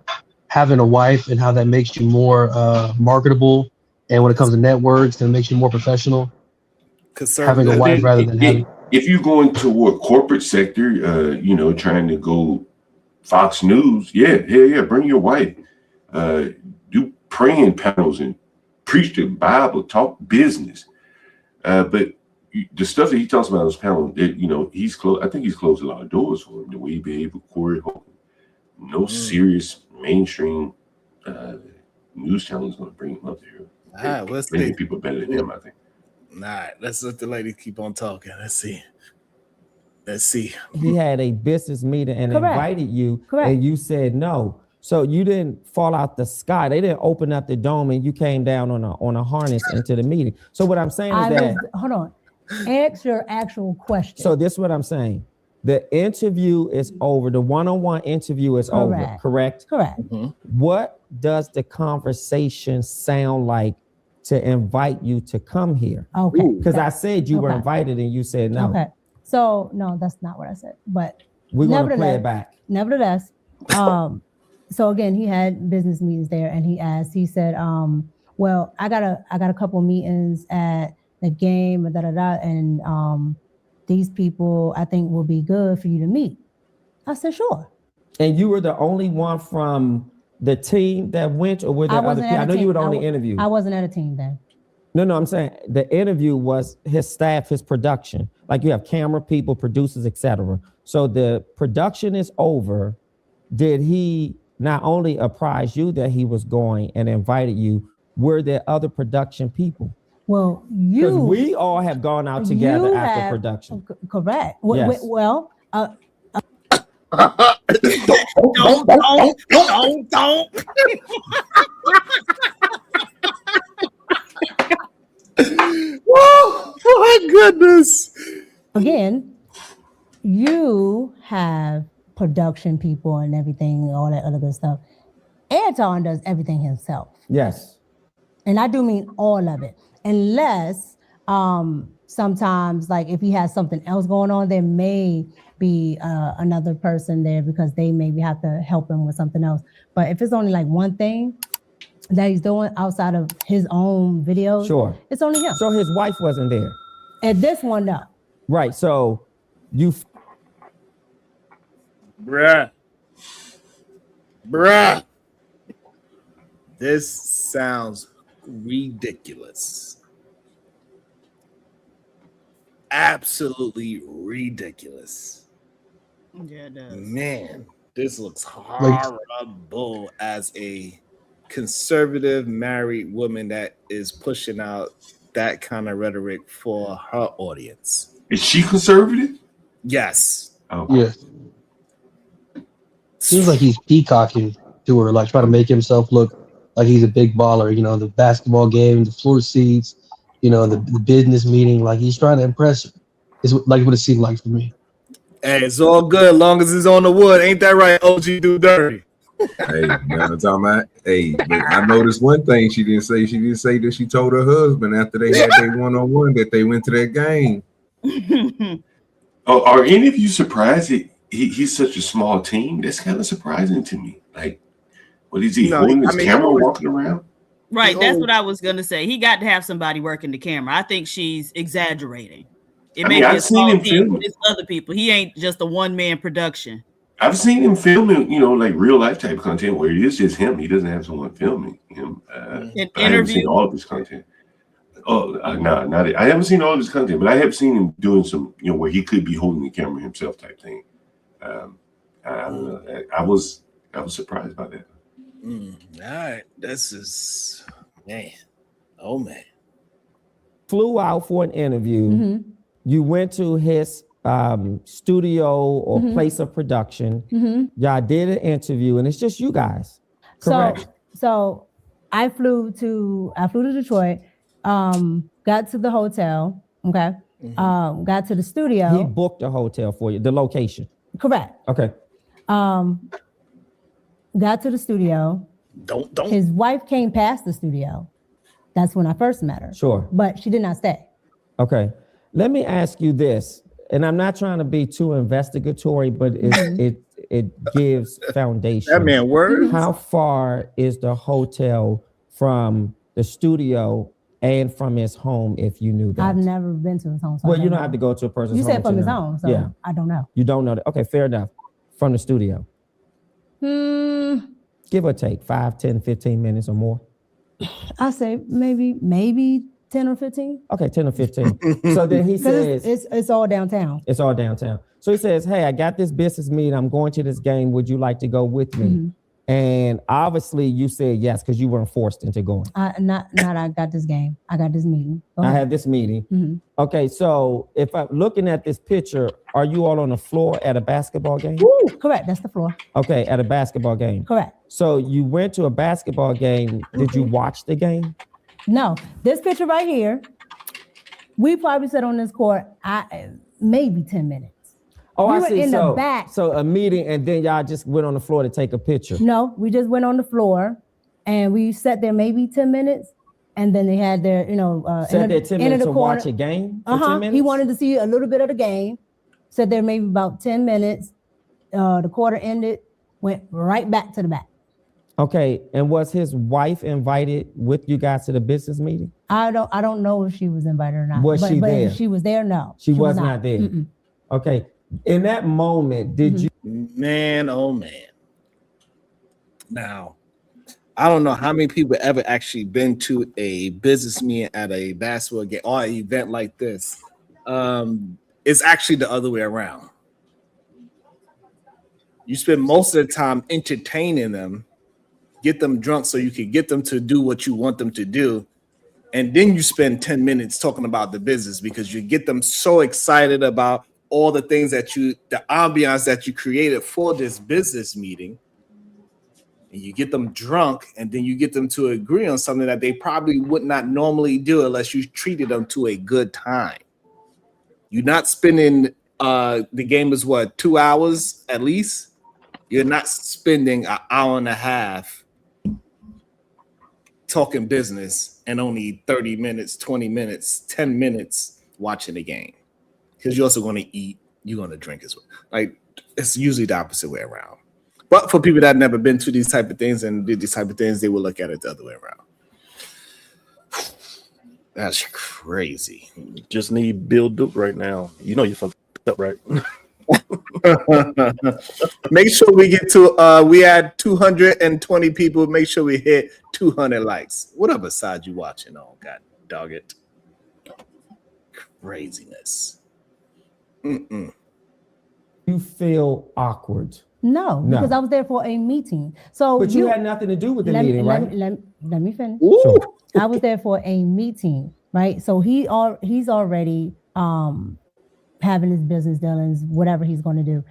having a wife and how that makes you more marketable, and when it comes to networks, that makes you more professional. Having a wife rather than having. If you go into a corporate sector, trying to go Fox News, bring your wife. Do praying panels and preach the Bible, talk business. But the stuff that he talks about on those panels, he's closed. I think he's closed a lot of doors for him. The way he behaved with Corey Holcomb. No serious mainstream news channel is going to bring him up there. All right, let's many see. people better than him, I think. All right, let's let the lady keep on talking. Let's see. He had a business meeting and Correct. invited you, Correct. and you said no. So you didn't fall out the sky. They didn't open up the dome, and you came down on a harness into the meeting. So what I'm saying is that hold on. Ask your actual question. So this is what I'm saying. The interview is over. The one-on-one interview is over, correct? Correct. What does the conversation sound like to invite you to come here? Okay. Because I said you were Okay. invited and you said no. Okay. So no, that's not what I said. But We're going to play it back. Nevertheless, so again, he had business meetings there, and he said, well, I got a couple meetings at the game, and these people I think will be good for you to meet. I said, sure. And you were the only one from the team that went, or were there other people? I know you were the only interview. I wasn't at a team then. No, I'm saying the interview was his staff, his production. Like you have camera people, producers, etc. So the production is over. Did he not only apprise you that he was going and invited you? Were there other production people? Well, because we all have gone out together after production. Correct. Yes. Well, Don't. Oh my goodness. Again, you have production people and everything, all that other good stuff. Anton does everything himself. Yes. And I do mean all of it. Unless sometimes, like if he has something else going on, there may be another person there because they maybe have to help him with something else. But if it's only like one thing that he's doing outside of his own videos, Sure, it's only him. So his wife wasn't there. At this one, no. Right. So you, bruh, this sounds ridiculous. Absolutely ridiculous. Yeah, it does. Man, this looks horrible as a conservative married woman that is pushing out that kind of rhetoric for her audience. Is she conservative? Yes. Oh. Yes. Seems like he's peacocking to her, like trying to make himself look like he's a big baller. You know, the basketball game, the floor seats, you know, the business meeting. Like he's trying to impress her. Is like what it seemed like for me. Hey, it's all good long as it's on the wood. Ain't that right, OG Do Dirty? Hey, man, I'm talking about, hey, but I noticed one thing she didn't say. She didn't say that she told her husband after they had their one-on-one that they went to that game. Oh, are any of you surprised that he's such a small team? That's kind of surprising to me. Like, what is he holding his camera walking around? Right, that's what I was gonna say. He got to have somebody working the camera. I think she's exaggerating. It may be a small team with other people. He ain't just a one-man production. I've seen him filming, you know, like real life type content where it is just him. He doesn't have someone filming him. I haven't seen all of his content. Oh, no, I haven't seen all of his content, but I have seen him doing some, you know, where he could be holding the camera himself type thing. I don't know. I was surprised by that. All right, this is man. Oh man. Flew out for an interview. You went to his studio or place of production. Y'all did an interview, and it's just you guys. Correct. So I flew to Detroit. Got to the hotel. Okay. Got to the studio. He booked a hotel for you. The location. Correct. Okay. Got to the studio. Don't. His wife came past the studio. That's when I first met her. Sure. But she did not stay. Okay. Let me ask you this, and I'm not trying to be too investigatory, but it gives foundation. That man words. How far is the hotel from the studio and from his home, if you knew that? I've never been to his home. So Well, you don't have to go to a person's You home. said from to his know. home, so Yeah. I don't know. You don't know that. Okay, fair enough. From the studio. Give or take 5, 10, 15 minutes or more. I say maybe 10 or 15. Okay, 10 or 15. So then he says, it's all downtown. It's all downtown. So he says, hey, I got this business meeting. I'm going to this game. Would you like to go with me? And obviously you said yes, because you weren't forced into going. Not I got this game. I got this meeting. Go I ahead. have this meeting. Okay, so if I'm looking at this picture, are you all on the floor at a basketball game? Correct, that's the floor. Okay, at a basketball game. Correct. So you went to a basketball game. Did you watch the game? No, this picture right here, we probably sat on this court maybe 10 minutes. Oh, we I were see. in the So, back. so a meeting, and then y'all just went on the floor to take a picture. No, we just went on the floor, and we sat there maybe 10 minutes, and then they had their, Sat there 10 minutes to watch a game for 10 minutes? He wanted to see a little bit of the game. Sat there maybe about 10 minutes. The quarter ended, went right back to the back. Okay, and was his wife invited with you guys to the business meeting? I don't know if she was invited or not. Was she there? If she was there, no. She was not there. Mm-mm. Okay, in that moment, did you? Man, oh man. Now, I don't know how many people ever actually been to a business meeting at a basketball game or an event like this. It's actually the other way around. You spend most of the time entertaining them, get them drunk so you can get them to do what you want them to do. And then you spend 10 minutes talking about the business because you get them so excited about all the things that the ambiance that you created for this business meeting. And you get them drunk, and then you get them to agree on something that they probably would not normally do unless you treated them to a good time. You're not spending, the game is what, 2 hours at least? You're not spending an hour and a half talking business and only 30 minutes, 20 minutes, 10 minutes watching the game. Because you're also going to eat, you're going to drink as well. Like, it's usually the opposite way around. But for people that have never been to these type of things and did these type of things, they will look at it the other way around. That's crazy. Just need Bill Duke right now. You know you fucked up, right? Make sure we get to we had 220 people. Make sure we hit 200 likes. What other side you watching on? God dog it. Craziness. You feel awkward. No, because I was there for a meeting. So But you had nothing to do with the meeting, right? Let me finish. Sure. I was there for a meeting, right? So he's already having his business dealings, whatever he's going to do.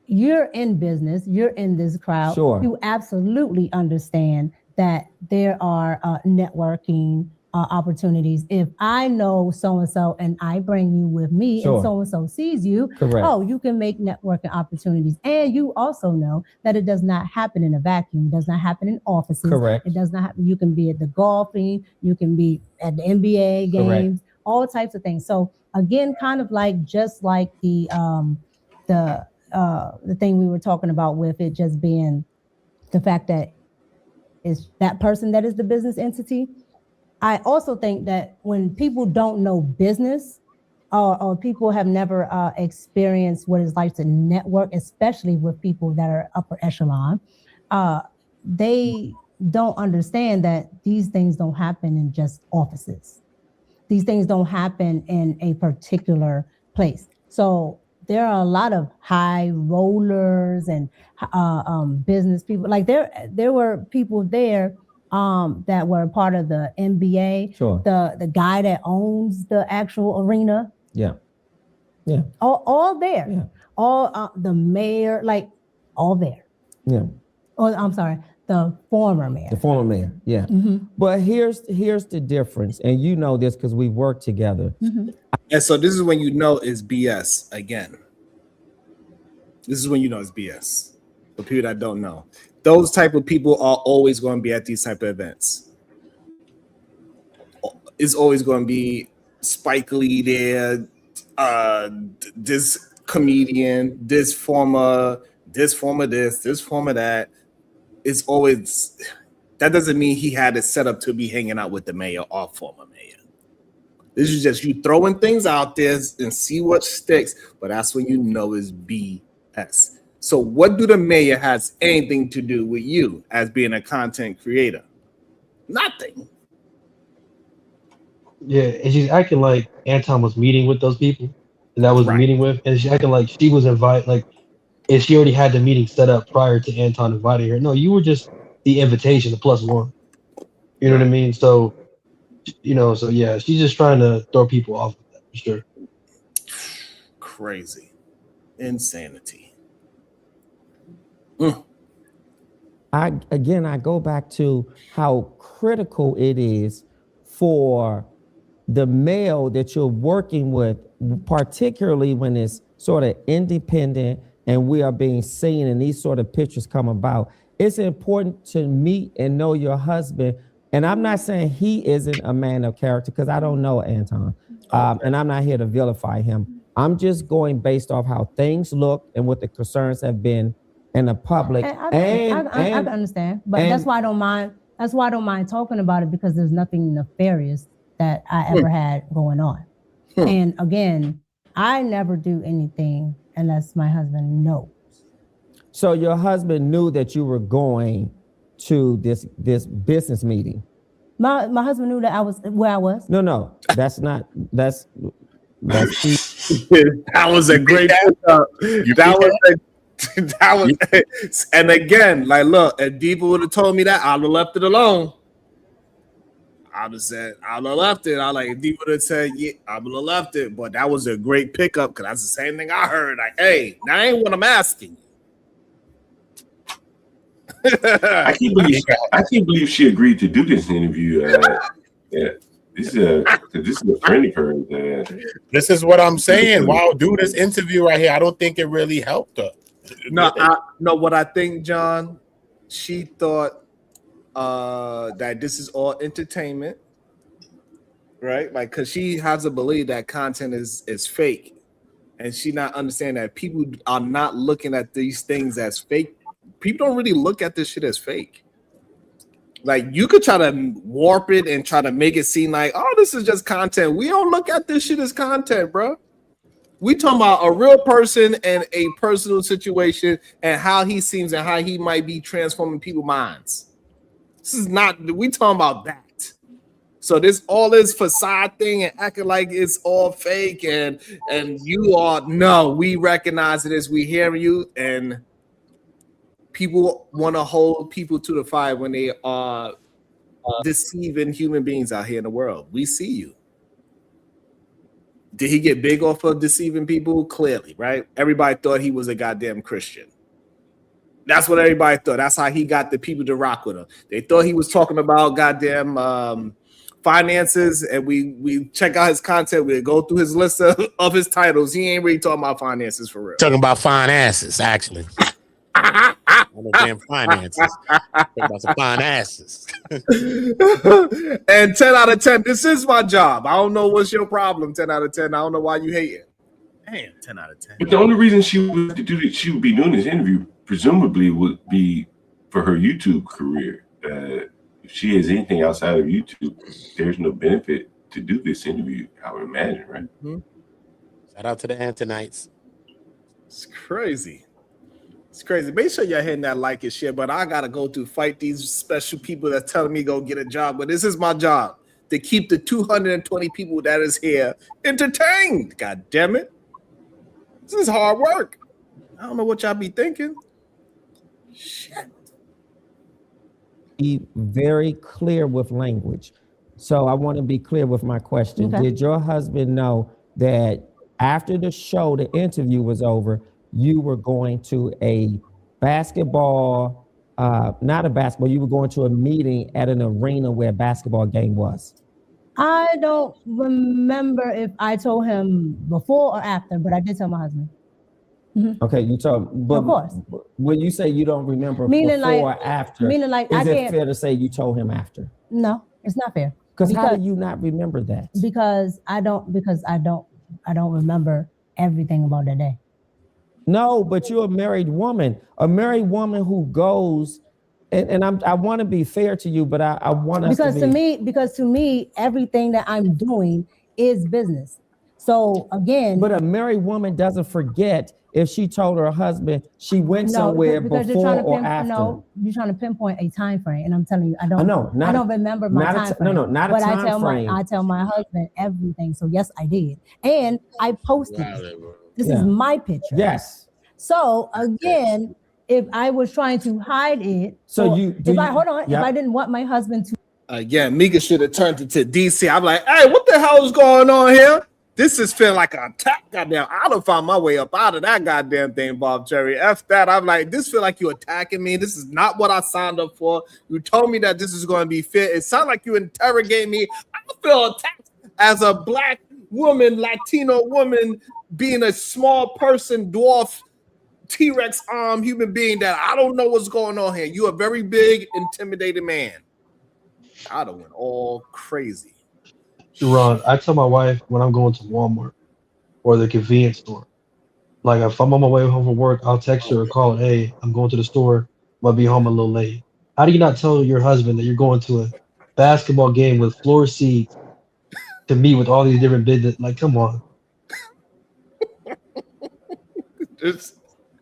You're in business. You're in this crowd. Sure. You absolutely understand that there are networking opportunities. If I know so-and-so and I bring you with me Sure. and so-and-so sees you, Correct. oh, you can make networking opportunities. And you also know that it does not happen in a vacuum. It does not happen in offices. Correct. It does not happen. You can be at the golfing. You can be at the NBA games, Correct. all types of things. So again, kind of like, just like the thing we were talking about with it just being the fact that it's that person that is the business entity. I also think that when people don't know business or people have never experienced what it's like to network, especially with people that are upper echelon, they don't understand that these things don't happen in just offices. These things don't happen in a particular place. So there are a lot of high rollers and business people. Like there were people there that were part of the NBA. Sure. The guy that owns the actual arena. Yeah. Yeah. All there. Yeah. All the mayor, like all there. Yeah. Oh, I'm sorry, the former mayor. The former mayor. Yeah. Mhm. But here's the difference, and you know this because we work together. And so this is when you know it's BS again. This is when you know it's BS. For people that don't know, those type of people are always going to be at these type of events. It's always going to be Spike Lee there, this comedian, this former this, this former that. It's always, that doesn't mean he had it set up to be hanging out with the mayor or former mayor. This is just you throwing things out there and see what sticks, but that's when you know it's BS. So what do the mayor has anything to do with you as being a content creator? Nothing. Yeah, and she's acting like Anton was meeting with those people that I was meeting with, and she's acting like she was invited, like if she already had the meeting set up prior to Anton inviting her. No, you were just the invitation, the +1. You know what I mean? So, so yeah, she's just trying to throw people off with that for sure. Crazy. Insanity. I go back to how critical it is for the male that you're working with, particularly when it's sort of independent and we are being seen and these sort of pictures come about, it's important to meet and know your husband. And I'm not saying he isn't a man of character because I don't know Anton. And I'm not here to vilify him. I'm just going based off how things look and what the concerns have been in the public. I can understand, but that's why I don't mind. That's why I don't mind talking about it, because there's nothing nefarious that I ever had going on. And again, I never do anything unless my husband knows. So your husband knew that you were going to this business meeting? My husband knew that I was where I was. No, that's not. That's that was a great. That was, and again, like, look, if Diva would have told me that, I'd have left it alone. I'd have said, I'd have left it. I like, if Diva would have said, yeah, I would have left it. But that was a great pickup because that's the same thing I heard. Like, hey, that ain't what I'm asking. I can't believe she agreed to do this interview. Yeah, this is a friend of hers. This is what I'm saying. Wow, do this interview right here. I don't think it really helped her. No, what I think, John, she thought that this is all entertainment, right? Like, because she has to believe that content is fake, and she not understand that people are not looking at these things as fake. People don't really look at this shit as fake. Like, you could try to warp it and try to make it seem like, oh, this is just content. We don't look at this shit as content, bro. We talking about a real person and a personal situation and how he seems and how he might be transforming people's minds. This is not, we talking about that. So this all this facade thing and acting like it's all fake and you are, no, we recognize it as we hear you, and people want to hold people to the fire when they are deceiving human beings out here in the world. We see you. Did he get big off of deceiving people? Clearly, right? Everybody thought he was a goddamn Christian. That's what everybody thought. That's how he got the people to rock with him. They thought he was talking about goddamn finances, and we check out his content. We go through his list of his titles. He ain't really talking about finances for real. Talking about finances, actually. Damn finances. Talking about some fine asses. And 10 out of 10, this is my job. I don't know what's your problem. 10 out of 10. I don't know why you hate it. Damn, 10 out of 10. But the only reason she would be doing this interview presumably would be for her YouTube career. If she has anything outside of YouTube, there's no benefit to do this interview, I would imagine, right? Mm-hmm. Shout out to the Antonites. It's crazy. It's crazy. Make sure you're hitting that like and share, but I got to go to fight these special people that's telling me go get a job. But this is my job, to keep the 220 people that is here entertained. God damn it. This is hard work. I don't know what y'all be thinking. Shit. Be very clear with language. So I want to be clear with my question. Okay. Did your husband know that after the show, the interview was over, you were going to a basketball, not a basketball, you were going to a meeting at an arena where a basketball game was? I don't remember if I told him before or after, but I did tell my husband. Mm-hmm. Okay, you told, but of course. When you say you don't remember before or after, is it fair to say you told him after? No, it's not fair. Because how do you not remember that? Because I don't remember everything about that day. No, but you're a married woman who goes, and I want to be fair to you, but I want us because to me, everything that I'm doing is business. So again, but a married woman doesn't forget if she told her husband she went somewhere before or after. No, you're trying to pinpoint a time frame, and I'm telling you, I don't remember my time frame. Not a time frame. I tell my husband everything. So yes, I did, and I posted it. This is my picture. Yes. So again, if I was trying to hide it, if I didn't want my husband to. Again, Mika should have turned it to DC. I'm like, hey, what the hell is going on here? This is feeling like an attack. Goddamn, I don't find my way up out of that goddamn thing, Bob Cherry. F that. I'm like, this feel like you attacking me. This is not what I signed up for. You told me that this is going to be fair. It sounds like you interrogate me. I feel attacked as a black woman, Latino woman being a small person, dwarf, T-Rex arm human being that I don't know what's going on here. You a very big, intimidated man. I'd have went all crazy. Ron, I tell my wife when I'm going to Walmart or the convenience store, like if I'm on my way home from work, I'll text her or call her, hey, I'm going to the store, I'll be home a little late. How do you not tell your husband that you're going to a basketball game with floor seats to meet with all these different business? Like, come on. This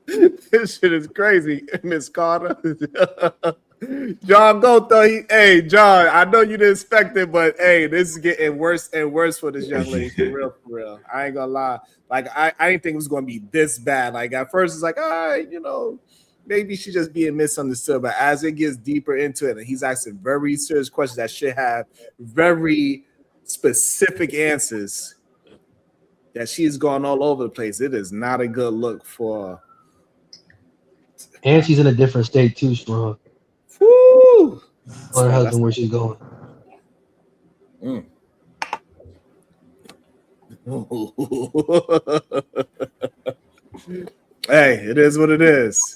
shit is crazy, Miss Carter. John, go though. Hey, John, I know you didn't expect it, but hey, this is getting worse and worse for this young lady. For real, for real. I ain't gonna lie. Like, I didn't think it was gonna be this bad. Like at first, it's like, maybe she's just being misunderstood. But as it gets deeper into it, and he's asking very serious questions that should have very specific answers, that she's gone all over the place. It is not a good look for. And she's in a different state too, Strong. Woo! Tell her husband where she's going. Hey, it is what it is.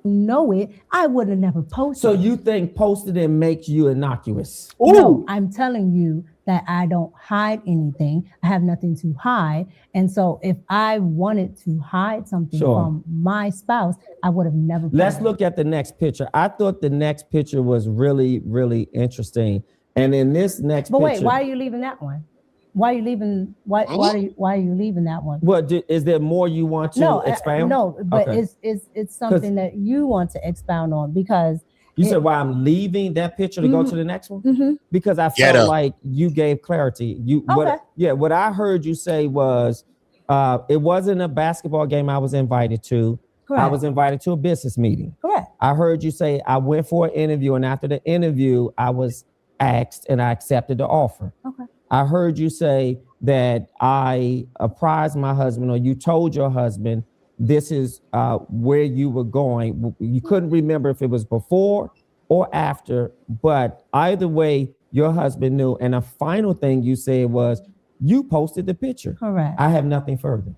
Know it, I would have never posted. So you think posting it makes you innocuous? No, I'm telling you that I don't hide anything. I have nothing to hide. And so if I wanted to hide something from my spouse, I would have never. Let's look at the next picture. I thought the next picture was really, really interesting. And in this next picture. But wait, why are you leaving that one? Why are you leaving? Why are you leaving that one? What is there more you want to expound? No, but Okay. it's something that you want to expound on because you said why I'm leaving that picture to go to the next one? Because I felt like you gave clarity. What I heard you say was it wasn't a basketball game I was invited to. Correct. I was invited to a business meeting. Correct. I heard you say I went for an interview, and after the interview, I was asked and I accepted the offer. Okay. I heard you say that I apprised my husband, or you told your husband this is where you were going. You couldn't remember if it was before or after, but either way, your husband knew. And the final thing you said was you posted the picture. Correct. I have nothing further.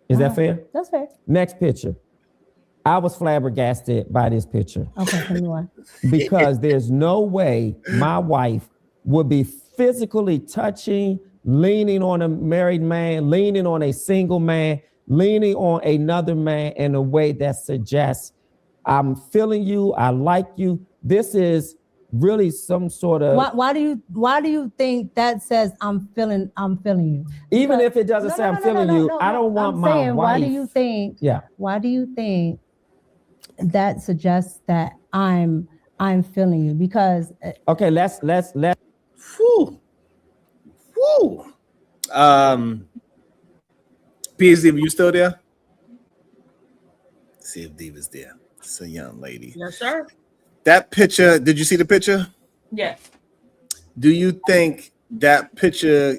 Is that fair? That's fair. Next picture. I was flabbergasted by this picture. Okay, tell me why. Because there's no way my wife would be physically touching, leaning on a married man, leaning on a single man, leaning on another man in a way that suggests I'm feeling you, I like you. This is really some sort of. Why do you think that says I'm feeling you? Even if it doesn't say I'm feeling you, I don't want my wife. Why do you think? Yeah. Why do you think that suggests that I'm feeling you? Because okay, let's. Whew. PSD, were you still there? Let's see if Diva's there. It's a young lady. Yes, sir. That picture, did you see the picture? Yes. Do you think that picture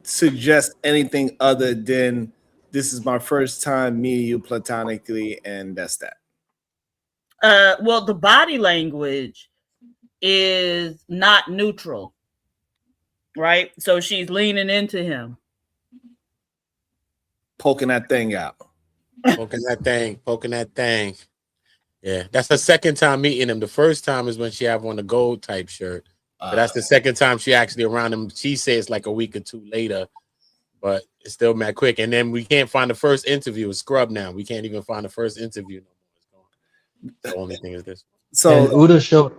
suggests anything other than this is my first time meeting you platonically and that's that? Well, the body language is not neutral. Right? So she's leaning into him. Poking that thing out. Poking that thing. Yeah, that's the second time meeting him. The first time is when she have on the gold type shirt. But that's the second time she actually around him. She says like a week or two later, but it's still mad quick. And then we can't find the first interview. It's scrubbed now. We can't even find the first interview no more. The only thing is this. So Uda showed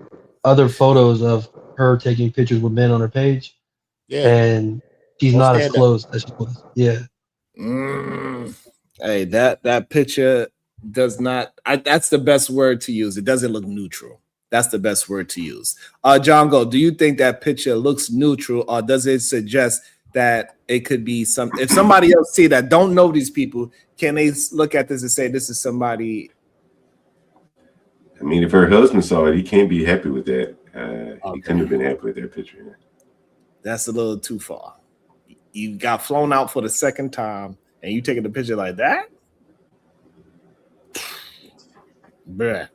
other photos of her taking pictures with men on her page. Yeah, and she's not as close as she was. Yeah. Hey, that picture does not. That's the best word to use. It doesn't look neutral. That's the best word to use. John Go, do you think that picture looks neutral, or does it suggest that it could be some? If somebody else see that don't know these people, can they look at this and say this is somebody? I mean, if her husband saw it, he can't be happy with that. He couldn't have been happy with that picture. That's a little too far. You got flown out for the second time, and you taking a picture like that? Bruh.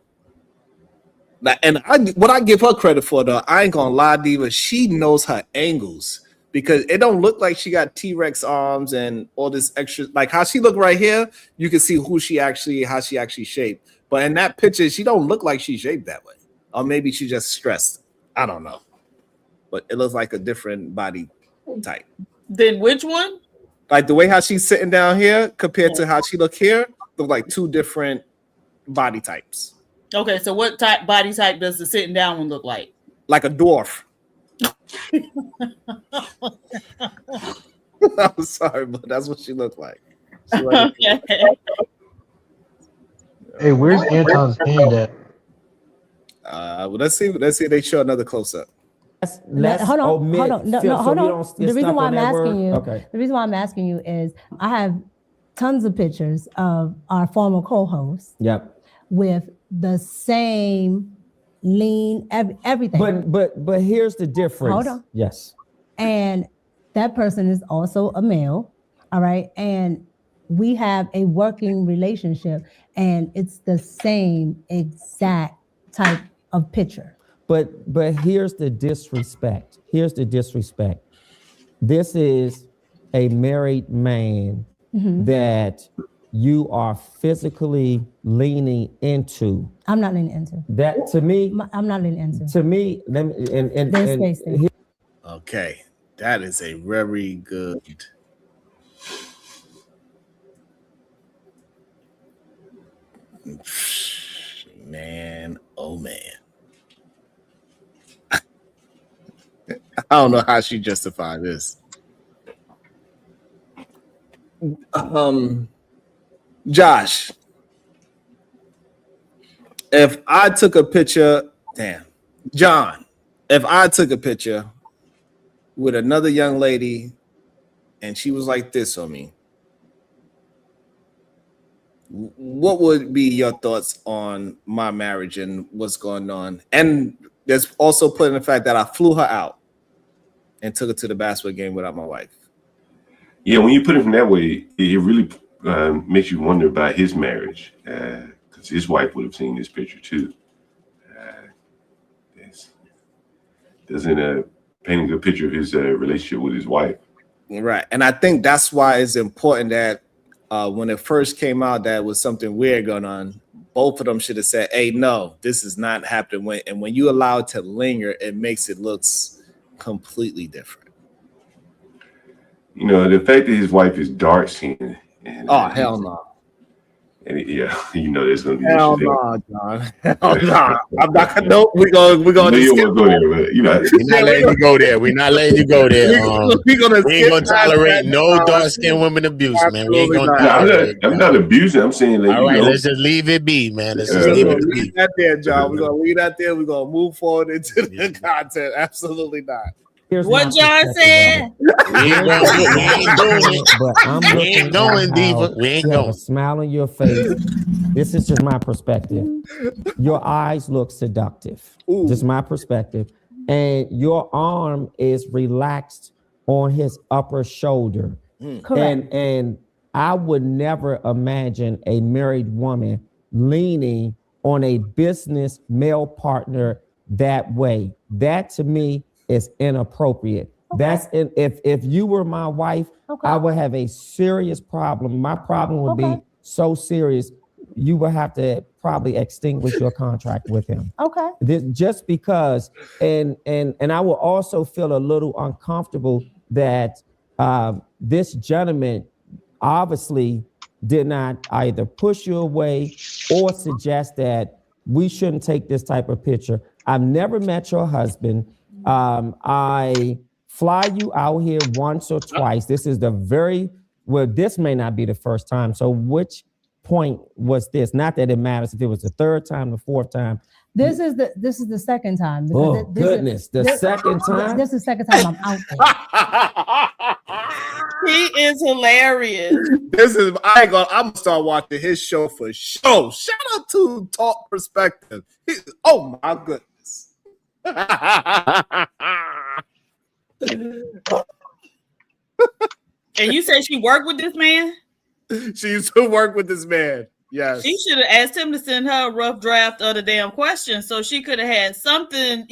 And what I give her credit for, though, I ain't gonna lie, Diva, she knows her angles. because it don't look like she got T-Rex arms and all this extra. Like how she look right here, you can see how she actually shaped. But in that picture, she don't look like she shaped that way. Or maybe she just stressed. I don't know. But it looks like a different body type. Then which one? Like the way how she's sitting down here compared to how she look here, look like two different body types. Okay, so what body type does the sitting down one look like? Like a dwarf. I'm sorry, but that's what she looked like. Okay. Hey, where's Anton's hand at? Well, let's see. They show another close up. Hold on. Hold on. The reason why I'm asking you, okay. The reason why I'm asking you is I have tons of pictures of our former co-host. Yep. With the same lean, everything. But here's the difference. Hold on. Yes. And that person is also a male. All right. And we have a working relationship, and it's the same exact type of picture. But here's the disrespect. This is a married man that you are physically leaning into. I'm not leaning into. That to me, I'm not leaning into. To me, There's space there. Okay, that is a very good. Man, oh man. I don't know how she justified this. Josh, if I took a picture, John, if I took a picture with another young lady and she was like this on me, what would be your thoughts on my marriage and what's going on? And there's also put in the fact that I flew her out and took her to the basketball game without my wife. Yeah, when you put it from that way, it really makes you wonder about his marriage, because his wife would have seen this picture too. Doesn't paint a good picture of his relationship with his wife. Right, and I think that's why it's important that when it first came out that was something weird going on, both of them should have said, "Hey, no, this is not happening." And when you allow it to linger, it makes it looks completely different. You know, the fact that his wife is dark skinned. Hell no. And yeah, you know there's gonna be hell issues no, John. Hell no. I'm not gonna. Nope. We're gonna. You don't want to go there, but you know, we're not letting you go there. We're not letting you go there. We ain't gonna tolerate no dark skinned women abuse, man. We ain't gonna tolerate. I'm not abusing. I'm saying, like, all right, let's just leave it be, man. Let's just leave it be. That there, John. We're gonna leave that there. We're gonna move forward into the content. Absolutely not. What John said? We ain't doing it. But I'm we ain't going, Diva. We ain't you have going. a smile on your face. This is just my perspective. Your eyes look seductive. Just my perspective. And your arm is relaxed on his upper shoulder. Correct. And I would never imagine a married woman leaning on a business male partner that way. That to me is inappropriate. That's if you were my wife, I would have a serious problem. My problem would be so serious, you would have to probably extinguish your contract with him. Just because, and I will also feel a little uncomfortable that this gentleman obviously did not either push you away or suggest that we shouldn't take this type of picture. I've never met your husband. I fly you out here once or twice. This is this may not be the first time. So which point was this? Not that it matters if it was the third time, the fourth time. This is the second time. Oh goodness, the second time? This is the second time I'm out there. He is hilarious. I'm gonna start watching his show for show. Shout out to Talk Perspective. Oh my goodness. And you said she worked with this man? She used to work with this man. Yes. She should have asked him to send her a rough draft of the damn question so she could have had something,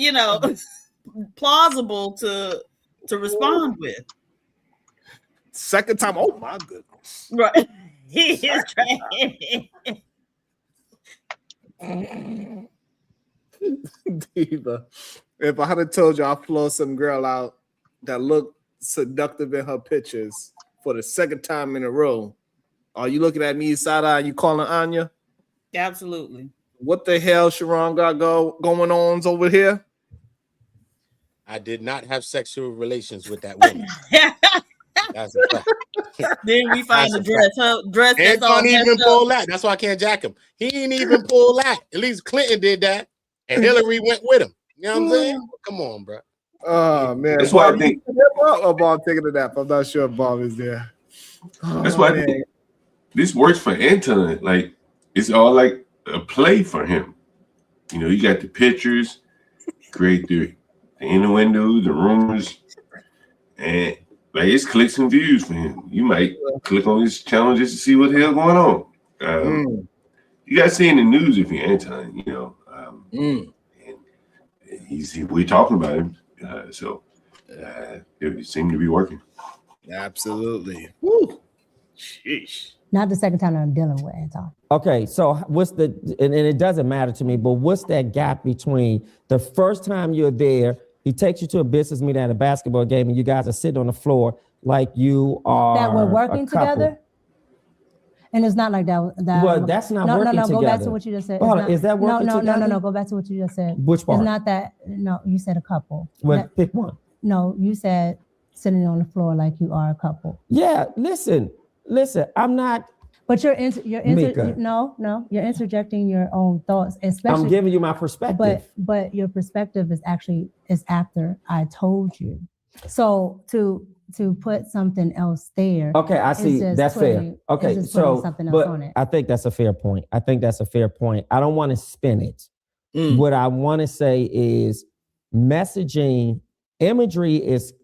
plausible to to respond with. Second time, oh my goodness. Right. He is trying. Diva, if I had have told you I floor some girl out that looked seductive in her pictures for the second time in a row, are you looking at me side eye? You calling Anya? Absolutely. What the hell, Sharon got going on over here? I did not have sexual relations with that woman. That's a fact. Then we find the dress that's all Anton even messed pull up. that. That's why I can't jack him. He ain't even pull that. At least Clinton did that, and Hillary went with him. You know what I'm saying? Come on, bro. Oh man, That's why I Bob, think. Bob taking a nap. I'm not sure if Bob is there. That's why I think this works for Anton. Like it's all like a play for him. You know, you got the pictures, create the innuendo, the rumors, and like it's clicks and views for him. You might click on his channel just to see what the hell going on. You got to see in the news if you're Anton. You know, and we're talking about him, so it seemed to be working. Absolutely. Woo. Sheesh. Not the second time I'm dealing with Anton. Okay, so what's and it doesn't matter to me, but what's that gap between the first time you're there, he takes you to a business meeting at a basketball game, and you guys are sitting on the floor like you are That we're working together? And it's not like that. Well, that's not working together. Go back to what you just said. Hold on, is that working together? No. Go back to what you just said. Which part? It's not that. No, you said a couple. Well, pick one. No, you said sitting on the floor like you are a couple. Yeah, listen, I'm not. But you're interjecting your own thoughts, especially. I'm giving you my perspective. But your perspective is after I told you. So to put something else there. Okay, I see. That's fair. Okay, so but I think that's a fair point. I don't want to spin it. What I want to say is messaging, imagery is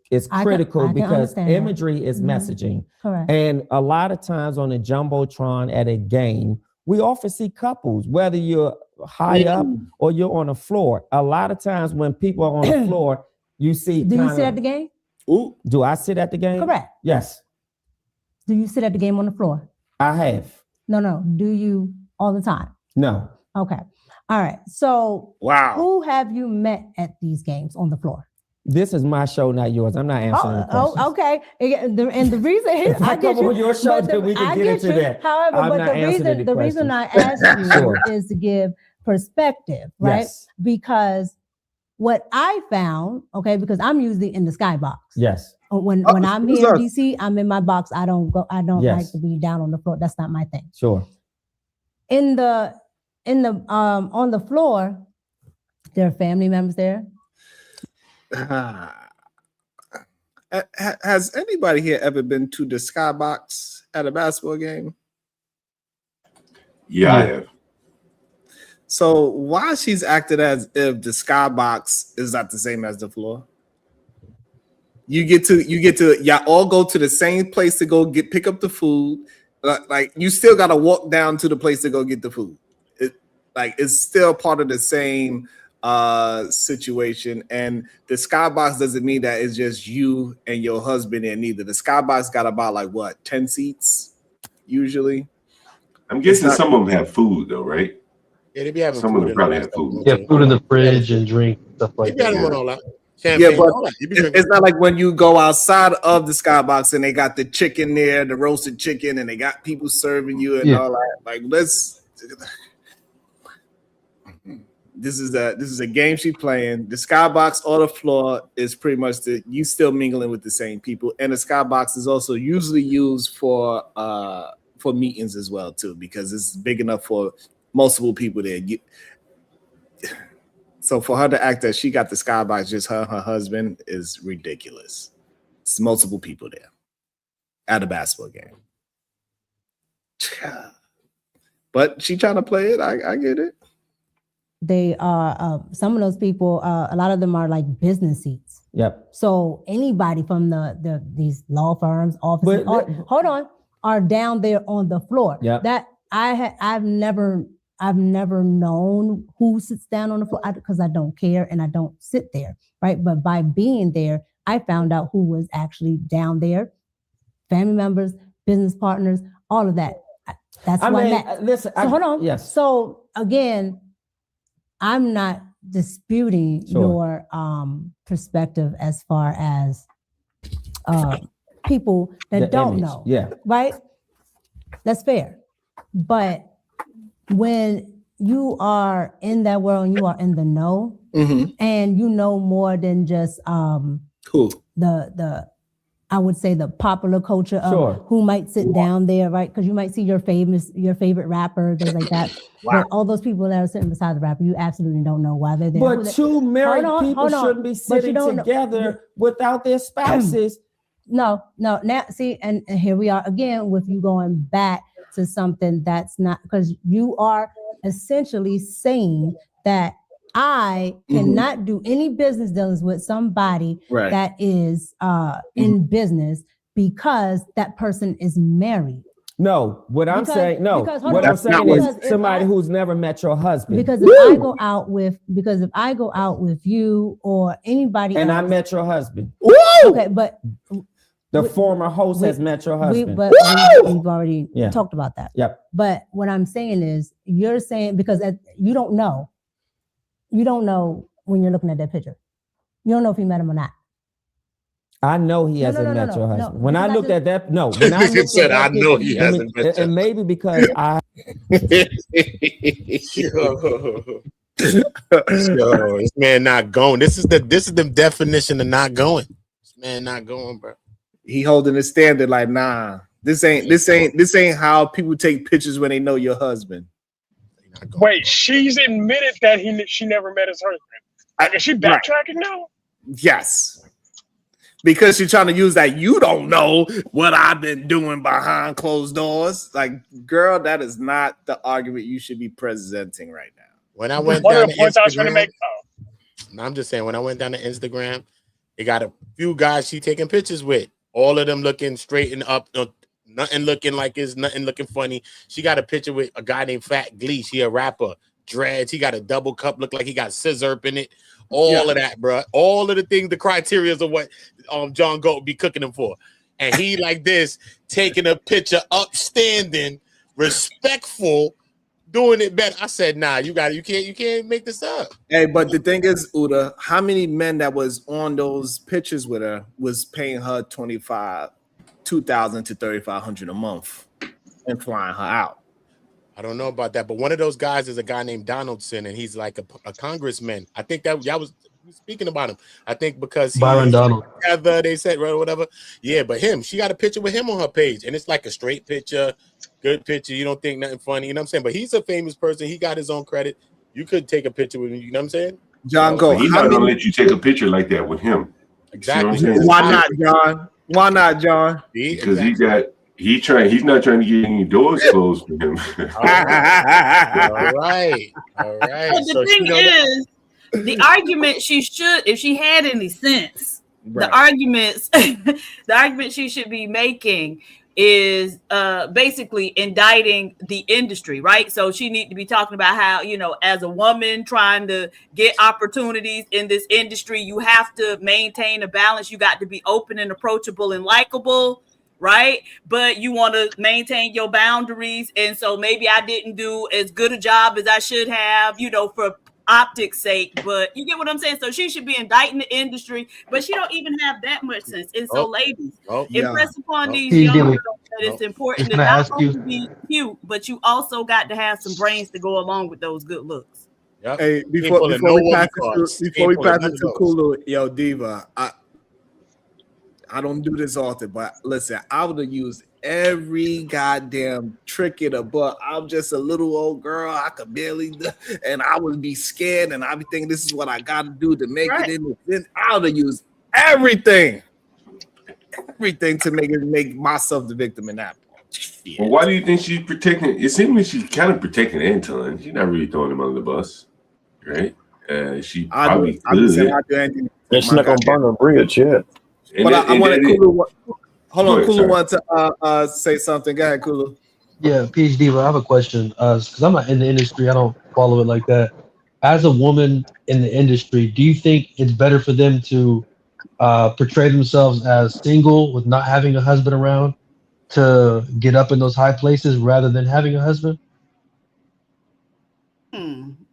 critical because imagery is messaging. Correct. And a lot of times on a jumbotron at a game, we often see couples, whether you're high up or you're on the floor. A lot of times when people are on the floor, you see. Do you sit at the game? Ooh, do I sit at the game? Correct. Yes. Do you sit at the game on the floor? I have. No. Do you all the time? No. Okay. All right. So wow. Who have you met at these games on the floor? This is my show, not yours. I'm not answering the questions. Oh, okay. And the reason is I get you on your show, then we can get into that. However, but the reason I asked you is to give perspective, right? Yes. Because what I found, because I'm usually in the skybox. Yes. When I'm here in DC, I'm in my box. I don't like to be down on the floor. That's not my thing. Sure. On the floor, there are family members there. Has anybody here ever been to the skybox at a basketball game? Yeah, I have. So why she's acted as if the skybox is not the same as the floor? Y'all all go to the same place to go pick up the food. Like you still got to walk down to the place to go get the food. It's still part of the same situation. And the skybox doesn't mean that it's just you and your husband in either. The skybox got about 10 seats usually. I'm guessing some of them have food though, right? Yeah, they be having some food of them probably have food. Yeah, food in the fridge and drink stuff like that. Yeah, but it's not like when you go outside of the skybox and they got the chicken there, the roasted chicken, and they got people serving you and all that. Like, this is a game she's playing. The skybox or the floor is pretty much you still mingling with the same people, and the skybox is also usually used for meetings as well too, because it's big enough for multiple people there. So for her to act that she got the skybox, just her and her husband, is ridiculous. It's multiple people there at a basketball game. But she trying to play it. I get it. They are some of those people. A lot of them are like business seats. Yep. So anybody from these law firms, offices, are down there on the floor. Yep. That I've never known who sits down on the floor because I don't care and I don't sit there, right? But by being there, I found out who was actually down there, family members, business partners, all of that. That's who I met. Listen, So hold on. Yes. So again, I'm not disputing your perspective as far as people that The don't image, know. yeah. Right? That's fair. But when you are in that world and you are in the know, and you know more than just the I would say the popular culture of who might sit down there, right? Because you might see your favorite rapper, things like that. But all those people that are sitting beside the rapper, you absolutely don't know why they're there. But two married people shouldn't be sitting together without their spouses. No. Now see, and here we are again with you going back to something that's not, because you are essentially saying that I cannot do any business dealings with somebody that is in business because that person is married. No, what I'm saying, no, what I'm saying is somebody who's never met your husband. Because if I go out with you or anybody and else, I met your husband. Okay, but the former host has met your husband. We've already talked about that. Yep. But what I'm saying is, you're saying because you don't know when you're looking at that picture. You don't know if he met him or not. I know he hasn't met your husband. When I looked at that, no. When I looked at that, I know he hasn't met your husband. And maybe because I. Yo, this man not going. This is the definition of not going. This man not going, bro. He holding his standard like, nah. This ain't how people take pictures when they know your husband. Wait, she's admitted that she never met his husband. Is she backtracking now? Yes. Because you're trying to use that, you don't know what I've been doing behind closed doors. Like, girl, that is not the argument you should be presenting right now. When I went down to Instagram, I'm just saying, when I went down to Instagram, they got a few guys she taking pictures with. All of them looking straight and up, nothing looking like it's nothing looking funny. She got a picture with a guy named Fat Gleesh. He a rapper, dreads. He got a double cup, look like he got scissor in it. All of that, bro. All of the things, the criteria of what John Goat be cooking him for. And he like this, taking a picture, upstanding, respectful, doing it better. I said, nah, you can't make this up. Hey, but the thing is, Uda, how many men that was on those pictures with her was paying her $2,500 to $3,500 a month and flying her out? I don't know about that, but one of those guys is a guy named Donaldson, and he's like a congressman. I think that y'all was speaking about him. I think because Byron Donald. Together, they said, right, or whatever. Yeah, but she got a picture with him on her page, and it's like a straight picture, good picture. You don't think nothing funny, you know what I'm saying? But he's a famous person. He got his own credit. You could take a picture with him, you know what I'm saying? John Goat. He's not gonna let you take a picture like that with him. Exactly. You know Why not, John? Why not, John? Because he's not trying to get any doors closed for him. All right. But the thing is, the argument she should, if she had any sense, the argument she should be making is basically indicting the industry, right? So she need to be talking about how, as a woman trying to get opportunities in this industry, you have to maintain a balance. You got to be open and approachable and likable, right? But you want to maintain your boundaries. And so maybe I didn't do as good a job as I should have, for optics sake, but you get what I'm saying? So she should be indicting the industry, but she don't even have that much sense. And so ladies, impress upon these young girls that it's important to not only be cute, but you also got to have some brains to go along with those good looks. Yep. Hey, before we pass it to Kulu, yo, Diva, I don't do this often, but listen, I would have used every goddamn trick in the book. I'm just a little old girl. I could barely do, and I would be scared, and I'd be thinking this is what I got to do to make it in. Then I would have used everything to make myself the victim in that. Well, why do you think she's protecting? It seems like she's kind of protecting Anton. She's not really throwing him under the bus, right? She probably could. She's not gonna burn a bridge yet. But I wanted Kulu. Hold on, Kulu wants to say something. Go ahead, Kulu. Yeah, PhD, I have a question. Because I'm not in the industry, I don't follow it like that. As a woman in the industry, do you think it's better for them to portray themselves as single with not having a husband around to get up in those high places rather than having a husband?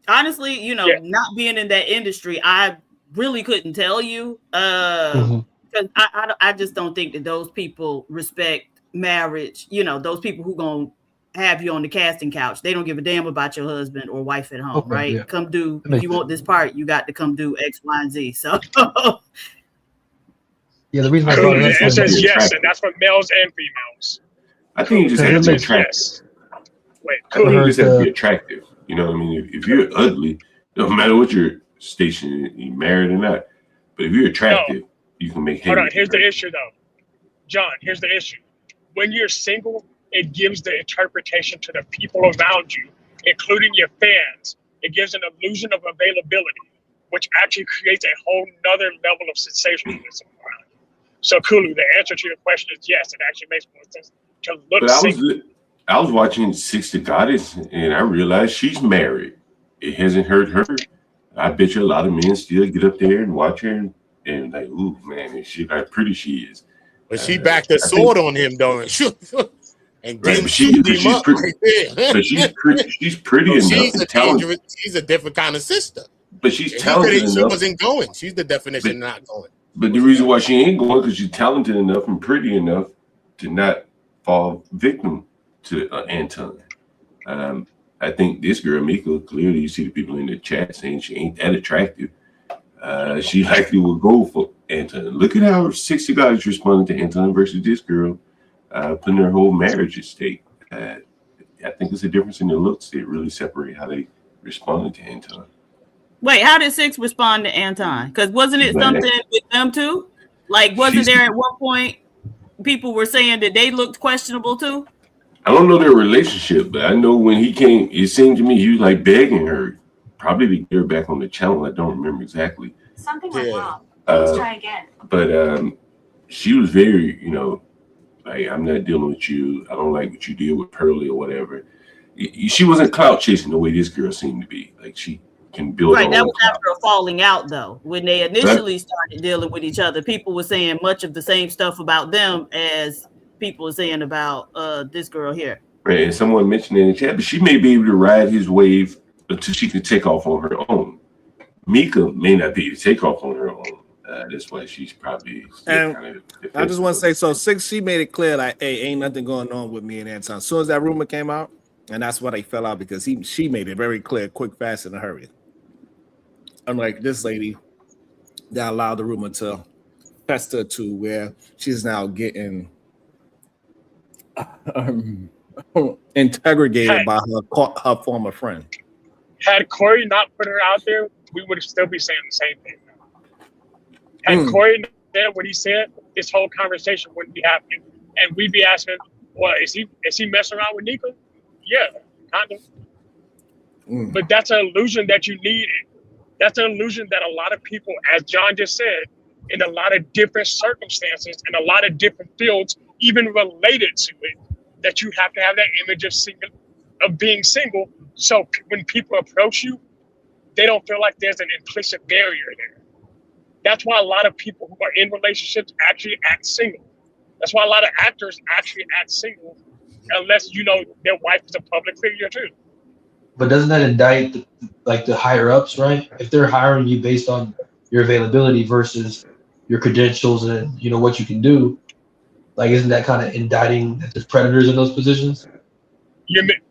Honestly, not being in that industry, I really couldn't tell you. Because I just don't think that those people respect marriage. Those people who gonna have you on the casting couch, they don't give a damn about your husband or wife at home, right? Yeah. Come do, if you want this part, you got to come do X, Y, and Z. So yeah, the reason I Cool. brought it up It was says yes, and that's for males and females. I think you just have to be attractive. Yes. Wait, I think you cool. just have to be attractive. You know what I mean? If you're ugly, no matter what your station, you married or not, but if you're attractive, you can make Hold hay. on, here's the issue though. John, here's the issue. When you're single, it gives the interpretation to the people around you, including your fans. It gives an illusion of availability, which actually creates a whole nother level of sensationalism around you. So, Kulu, the answer to your question is yes, it actually makes more sense to look But single. I was watching Six the Goddess, and I realized she's married. It hasn't hurt her. I bet you a lot of men still get up there and watch her and like, ooh, man, and she how pretty she is. But she backed the sword on him, though. And then she's pretty. She's pretty enough. She's a different kind of sister. But she's talented enough. She wasn't going. She's the definition of not going. But the reason why she ain't going because she's talented enough and pretty enough to not fall victim to Anton. I think this girl, Mika, clearly you see the people in the chat saying she ain't that attractive. She likely will go for Anton. Look at how 60 guys responded to Anton versus this girl, putting their whole marriage at stake. I think it's a difference in the looks that really separate how they responded to Anton. wait, how did Six respond to Anton? Because wasn't it something with them too? Like, wasn't there at one point people were saying that they looked questionable too? I don't know their relationship, but I know when he came, it seemed to me he was like begging her, probably to get her back on the channel. I don't remember exactly. Something went wrong. Let's try again. But she was very, like, I'm not dealing with you. I don't like what you did with Pearly or whatever. She wasn't clout chasing the way this girl seemed to be. Like, she can build Right, her that own was after a falling out, though. When they initially started dealing with each other, people were saying much of the same stuff about them as people were saying about this girl here. Right, and someone mentioned in the chat, but she may be able to ride his wave until she can take off on her own. Mika may not be able to take off on her own. That's why she's probably and kind of I just want to say, so Six, she made it clear like, hey, ain't nothing going on with me and Anton. As soon as that rumor came out, and that's why they fell out, because she made it very clear, quick, fast, in a hurry. Unlike this lady that allowed the rumor to fester to where she's now getting interrogated by her former friend. Had Corey not put her out there, we would still be saying the same thing. Had Corey said what he said, this whole conversation wouldn't be happening, and we'd be asking, "Well, is he messing around with Nika?" Yeah, kind of. But that's an illusion that you need. That's an illusion that a lot of people, as John just said, in a lot of different circumstances and a lot of different fields, even related to it, that you have to have that image of being single. So when people approach you, they don't feel like there's an implicit barrier there. That's why a lot of people who are in relationships actually act single. That's why a lot of actors actually act single, unless their wife is a public figure too. But doesn't that indict the higher ups, right? If they're hiring you based on your availability versus your credentials and what you can do, like, isn't that kind of indicting that there's predators in those positions?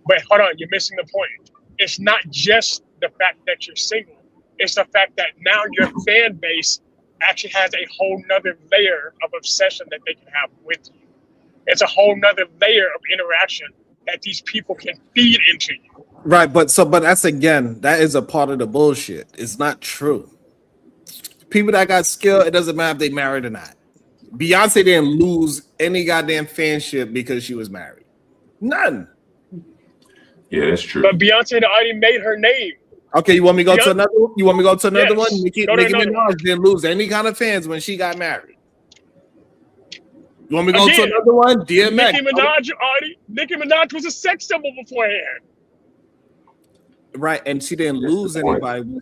But hold on, you're missing the point. It's not just the fact that you're single. It's the fact that now your fan base actually has a whole nother layer of obsession that they can have with you. It's a whole nother layer of interaction that these people can feed into you. Right, but that's that is a part of the bullshit. It's not true. People that got skill, it doesn't matter if they married or not. Beyonce didn't lose any goddamn fanship because she was married. None. Yeah, that's true. But Beyonce had already made her name. Okay, you want me to go to another one? You want me to go to another one? Nicki Minaj didn't lose any kind of fans when she got married. You want me to go to another one? DMX. Nicki Minaj was a sex symbol beforehand. Right, and she didn't lose anybody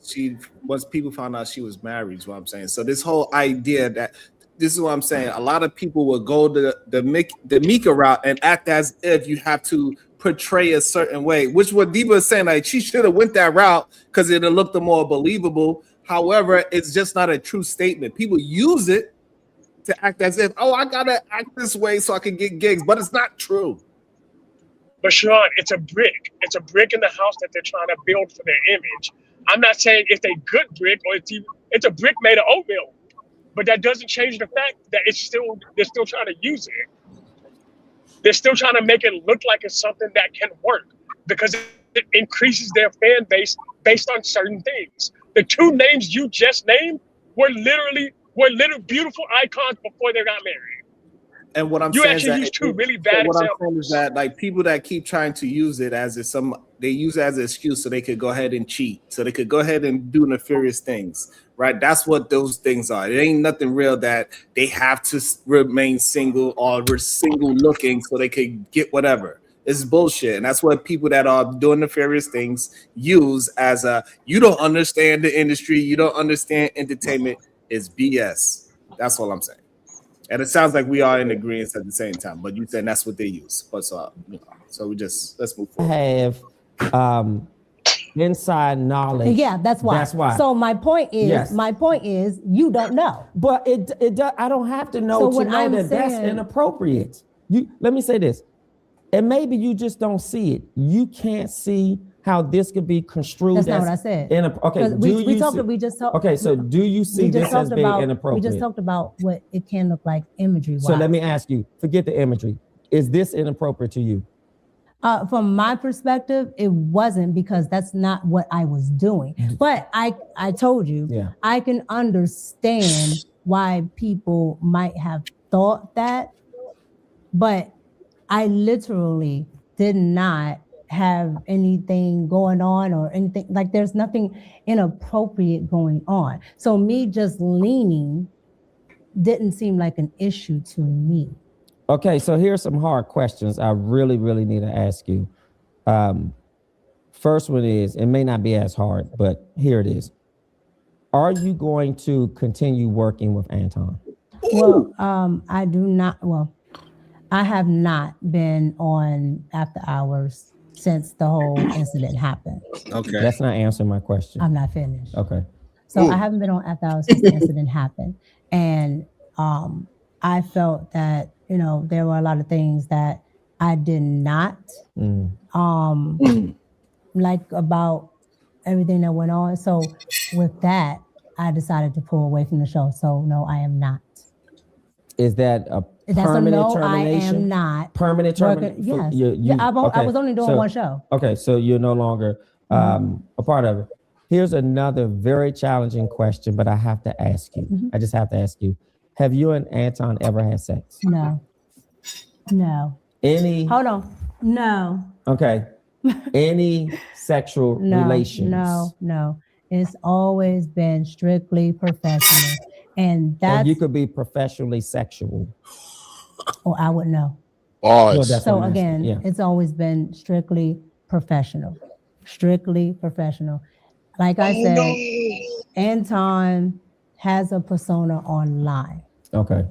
once people found out she was married. Is what I'm saying. So this whole idea that this is what I'm saying. A lot of people will go the Micca route and act as if you have to portray a certain way, which what Diva is saying, like she should have went that route because it'll look the more believable. However, it's just not a true statement. People use it to act as if, oh, I gotta act this way so I can get gigs, but it's not true. But Sean, it's a brick. It's a brick in the house that they're trying to build for their image. I'm not saying it's a good brick or it's a brick made of oatmeal, but that doesn't change the fact that they're still trying to use it. They're still trying to make it look like it's something that can work because it increases their fan base based on certain things. The two names you just named were little beautiful icons before they got married. And what I'm you saying actually is use two really bad what examples. I'm saying is that like people that keep trying to use it as they use it as an excuse so they could go ahead and cheat, so they could go ahead and do nefarious things, right? That's what those things are. It ain't nothing real that they have to remain single or we're single looking so they could get whatever. It's bullshit, and that's what people that are doing nefarious things use as a you don't understand the industry, you don't understand entertainment. Is BS. That's all I'm saying. And it sounds like we are in agreement at the same time, but you said that's what they use. But so we just let's move forward. Have inside knowledge. Yeah, that's why. That's why. So my point is, you don't know. But it does. I don't have to know to know that that's inappropriate. Let me say this, and maybe you just don't see it. You can't see how this could be construed. That's not what I said. Okay, Okay, so do you see this as being inappropriate? We just talked about what it can look like imagery-wise. So let me ask you, forget the imagery. Is this inappropriate to you? From my perspective, it wasn't because that's not what I was doing. But I told you, I can understand why people might have thought that, but I literally did not have anything going on or anything, like there's nothing inappropriate going on. So me just leaning didn't seem like an issue to me. Okay, so here's some hard questions I really, really need to ask you. First one is, it may not be as hard, but here it is. Are you going to continue working with Anton? Well, I do not, I have not been on after hours since the whole incident happened. Okay. That's not answering my question. I'm not finished. Okay. So I haven't been on after hours since the incident happened. And I felt that, there were a lot of things that I did not like about everything that went on. So with that, I decided to pull away from the show. So no, I am not. Is that a permanent termination? I am not. Permanent termination? Yes. I was only doing one show. Okay, so you're no longer a part of it. Here's another very challenging question, but I have to ask you. I just have to ask you. Have you and Anton ever had sex? No. Any? Hold on. No. Okay. Any sexual relations? No. It's always been strictly professional. And that's... you could be professionally sexual. Oh, I would know. So again, it's always been strictly professional. Strictly professional. Like I said, Anton has a persona online. Okay.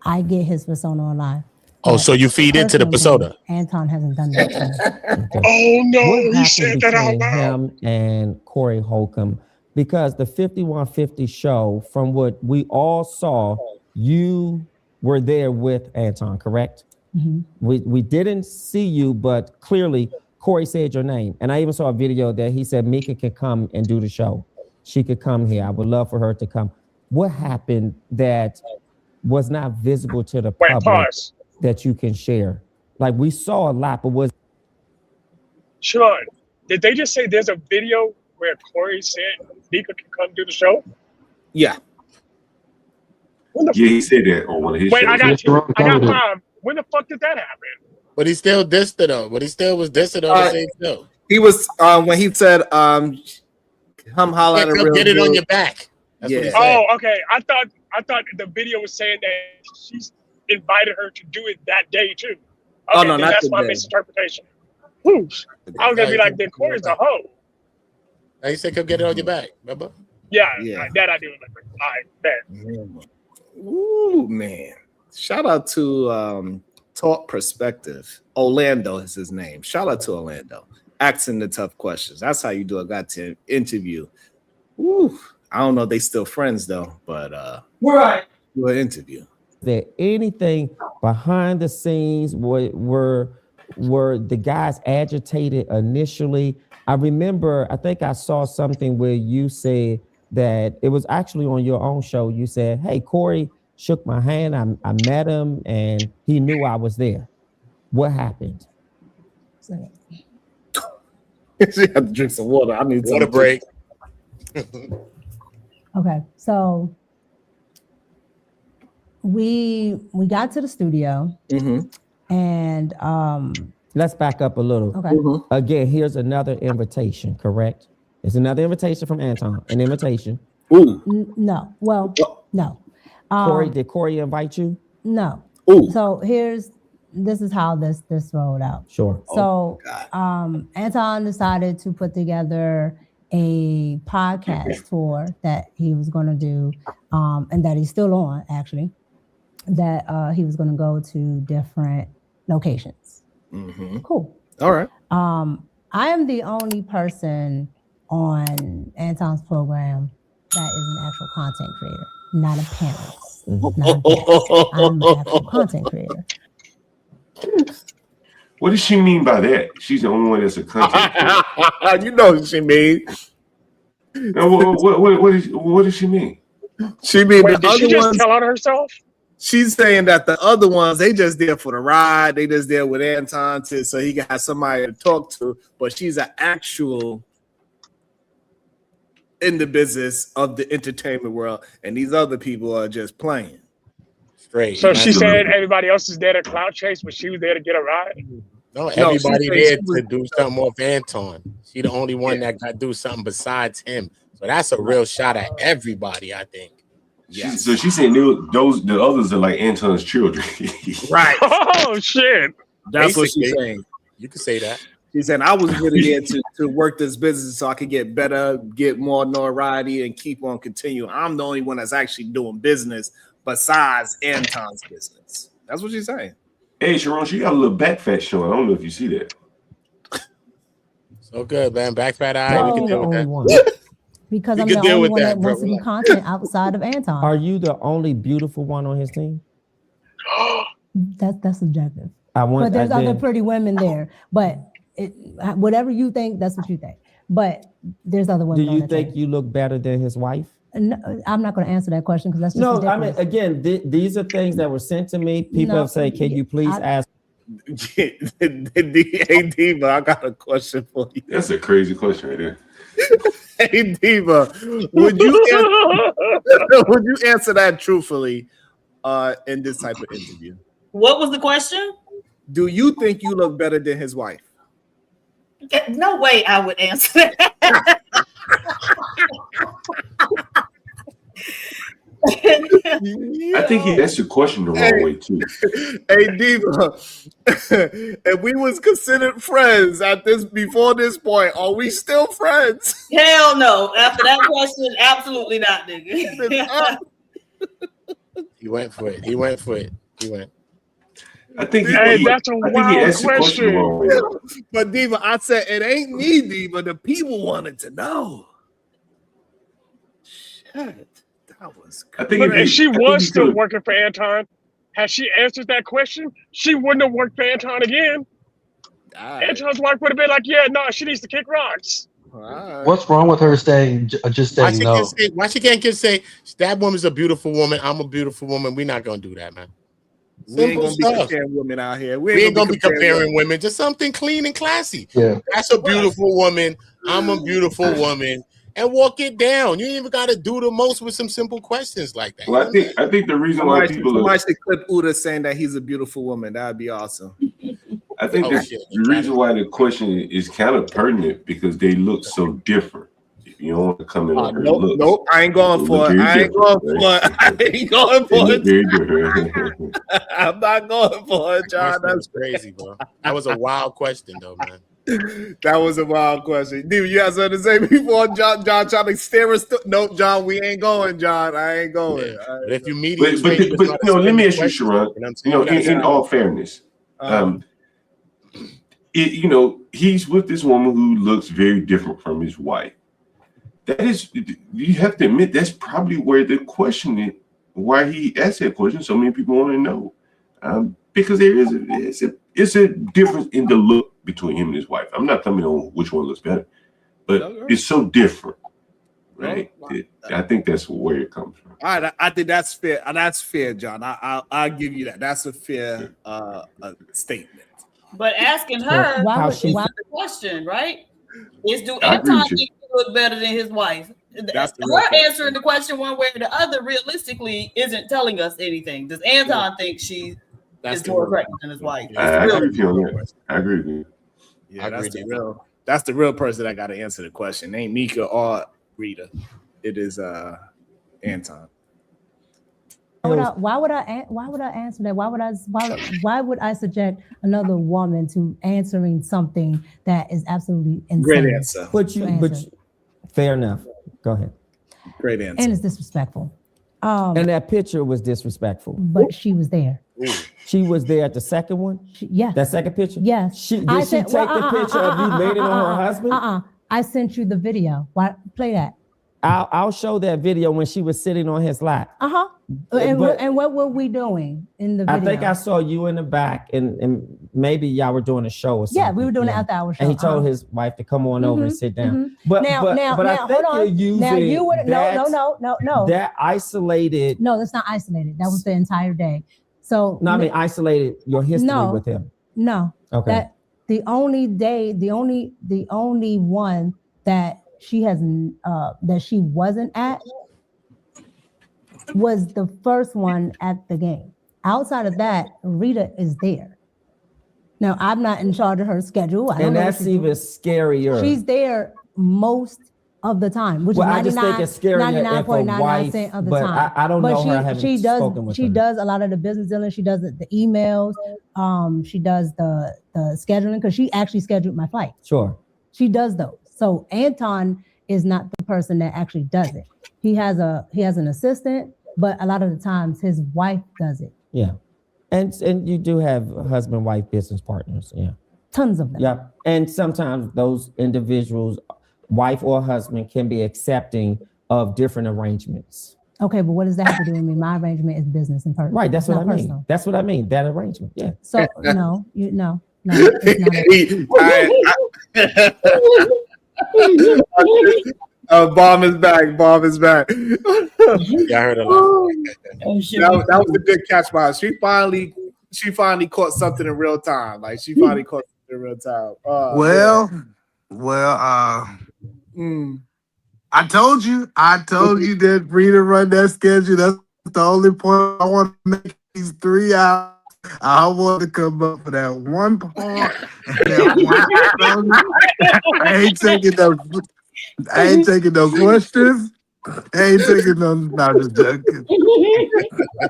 I get his persona online. Oh, so you feed into the persona? Anton hasn't done that to me. Okay. Oh no, what he said that out loud. Him and Corey Holcomb, because the 5150 show, from what we all saw, you were there with Anton, correct? We didn't see you, but clearly Corey said your name. And I even saw a video that he said Micca can come and do the show. She could come here. I would love for her to come. What happened that was not visible to the public that you can share? Like, we saw a lot, but was... Sean, did they just say there's a video where Corey said Micca can come do the show? Yeah. Yeah, he said that on one of his shows. Wait, I got time. When the fuck did that happen? But he still dissed it though. But he still was dissing on the same show. He was when he said come holler at a real get it on dude. your back. That's what he said. Oh, okay. I thought the video was saying that she's invited her to do it that day too. Okay, Oh no, not that's my today. misinterpretation. Whoosh. I was gonna be like, then Corey's a hoe. I said, "Come get it on your back." Remember? Yeah, that I do remember. All right, bet. Ooh, man. Shout out to Talk Perspective. Orlando is his name. Shout out to Orlando. Asking the tough questions. That's how you do a goddamn interview. Ooh, I don't know if they still friends though, but right. Do an interview. There anything behind the scenes were the guys agitated initially? I remember, I think I saw something where you said that it was actually on your own show. You said, "Hey, Corey shook my hand. I met him and he knew I was there." What happened? She had to drink some water. I need water break. Okay, so we got to the studio, and let's back up a little. Okay. Again, here's another invitation. Correct? It's another invitation from Anton. An invitation. Ooh. No. Well, no. Corey, did Corey invite you? No. Ooh. So this is how this rolled out. Sure. So Anton decided to put together a podcast tour that he was going to do, and that he's still on actually, that he was going to go to different locations. Cool. All right. I am the only person on Anton's program that is an actual content creator, not a panelist. Not a guest. I'm an actual content creator. What does she mean by that? She's the only one that's a content creator. You know what she mean. What does she mean? She mean Wait, the did she other just ones. tell on herself? She's saying that the other ones, they just there for the ride. They just there with Anton so he can have somebody to talk to. But she's an actual in the business of the entertainment world, and these other people are just playing. Straight. So she said everybody else is there to clout chase, but she was there to get a ride. No, everybody she there was- to do something off Anton. She the only one that got to do something besides him. So that's a real shot at everybody, I think. So she's saying the others are like Anton's children. Right. Oh shit. That's what she's Basically, saying. You could say that. She said, I was really there to work this business so I could get better, get more notoriety, and keep on continuing. I'm the only one that's actually doing business besides Anton's business. That's what she's saying. Hey, Sharon, she got a little back fat showing. I don't know if you see that. So good, man. Back fat eye. We can deal with One. that. Because You I'm can the deal only with one that, that wants to bro. do content outside of Anton. Are you the only beautiful one on his team? That's subjective. But there's other pretty women there. But whatever you think, that's what you think. But there's other Do women. on you the think team. you look better than his wife? No, I'm not going to answer that question because that's just No, I ridiculous. mean, again, these are things that were sent to me. People No, have said, "Can you please ask?" Hey, Diva, I got a question for you. That's a crazy question right there. Hey, Diva, would you answer that truthfully in this type of interview? What was the question? Do you think you look better than his wife? No way I would answer that. I think he asked your question the wrong way too. Hey, Diva, if we was considered friends before this point, are we still friends? Hell no. After that question, absolutely not, nigga. He went for it. He went. I think he that's a wild asked the question the wrong way. But Diva, I said it ain't me, Diva. The people wanted to know. Shit, that was. I think But if she was still could've- working for Anton, had she answered that question, she wouldn't have worked for Anton again. Anton's wife would have been like, "Yeah, no, she needs to kick rocks." What's wrong with her just Why saying she no? can't say? Why she can't just say that woman's a beautiful woman? I'm a beautiful woman. We're not gonna do that, man. We ain't Simple gonna be stuff. comparing women out here. We ain't gonna be comparing women. Just something clean and classy. Yeah. That's a beautiful woman. I'm a beautiful woman. And walk it down. You ain't even got to do the most with some simple questions like that. Well, I think the reason why people Somebody should clip Uda saying that he's a beautiful woman. That'd be awesome. I think the reason why the question is kind of pertinent because they look so different. If you don't want to come in on her looks, Nope, I ain't going for it. I ain't going for it. I ain't going they for look it. very different. I'm not going for it, John. That's crazy, bro. That was a wild question, though, man. That was a wild question. Dude, you have something to say before John trying to stare us? Nope, John, we ain't going, John. I ain't going. Yeah. But if you But, mediate, but, straight, but you know, let me ask you, Sharon. you know what I'm You saying? know, in all fairness, you know, he's with this woman who looks very different from his wife. That is, you have to admit, that's probably where the question is, why he asked that question. So many people want to know, because there is it's a difference in the look between him and his wife. I'm not coming on which one looks better, but it's so different, right? I think that's where it comes from. All right, I think that's fair. That's fair, John. I'll give you that. That's a fair statement. But asking her the question, right? Is do Anton think he look better than his wife? Her answering the question one way or the other realistically isn't telling us anything. Does Anton think she is more attractive than his wife? I agree with you on that. I agree with you. Yeah, that's the real person that got to answer the question. It ain't Micca or Rita. It is Anton. Why would I answer that? Why would I subject another woman to answering something that is absolutely insane? Great answer. But fair enough. Go ahead. Great answer. And it's disrespectful. And that picture was disrespectful. But she was there. She was there at the second one? Yes. That second picture? Yes. Did she take the picture of you leaning on her husband? I sent you the video. Why play that? I'll show that video when she was sitting on his lap. And what were we doing in the video? I think I saw you in the back, and maybe y'all were doing a show or something. Yeah, we were doing an after-hour show. And he told his wife to come on over and sit down. But now, I think you're using no. That isolated. No, that's not isolated. That was the entire day. So no, I mean isolated your history with him. No. Okay. That the only one that she has that she wasn't at was the first one at the game. Outside of that, Rita is there. Now, I'm not in charge of her schedule. And that's even scarier. She's there most of the time, which is I just think it's scarier if a wife, of the but time. I don't know her. I haven't spoken with her. She does a lot of the business dealing. She does the emails. She does the scheduling because she actually scheduled my flight. Sure. She does those. So Anton is not the person that actually does it. He has an assistant, but a lot of the times his wife does it. Yeah. And you do have husband-wife business partners. Yeah. Tons of them. Yeah. And sometimes those individuals, wife or husband, can be accepting of different arrangements. Okay, but what does that have to do with me? My arrangement is business and personal. Right, that's what I mean. Personal. That's what I mean. That arrangement. Yeah. So no. Bomb is back. Bomb is back. Yeah, I heard a lot. That was a good catch by her. She finally caught something in real time. Like she finally caught something in real time. I told you that Rita run that schedule. That's the only point I want to make these 3 hours. I want to come up for that one part. I ain't taking no questions. I ain't taking no. Not just joking.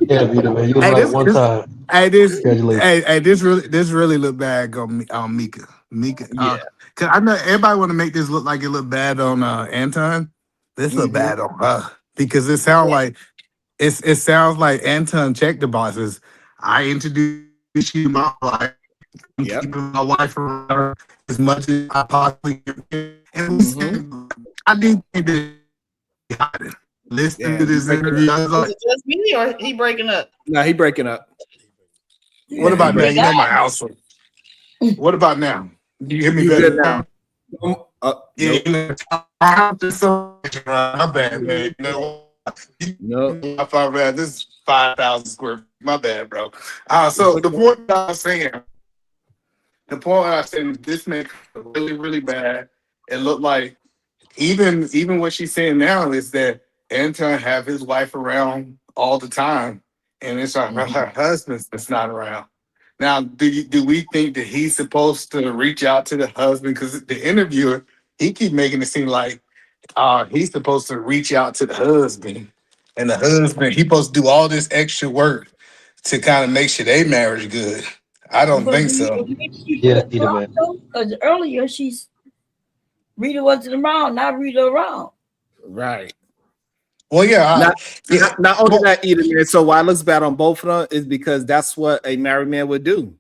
Yeah, Vita, man. You was like one time. This really look bad on Micca. Yeah. Cause I know everybody want to make this look like it look bad on Anton. This look bad on her because it sounds like Anton checked the boxes. I introduced you to my life. I'm keeping my wife around as much as I possibly can. And I didn't think that he hiding. Listening to this interview, I was like, is it just me or he breaking up? No, he breaking up. what about now? You know my house. What about now? You hear me better now? Yeah, you know, I have to so my bad, man. No. This is 5,000 square feet. My bad, bro. So the point I was saying, this makes it really, really bad. It looked like even what she's saying now is that Anton have his wife around all the time, and it's her husband that's not around. Now, do we think that he's supposed to reach out to the husband? Because the interviewer, he keep making it seem like he's supposed to reach out to the husband, and the husband, he's supposed to do all this extra work to kind of make sure their marriage good. I don't But think do so. you think she Yeah, put either way. because earlier Rita wasn't around, not Rita around. Right. Well, yeah. Not only that either, man. So why it looks bad on both of them is because that's what a married man would do.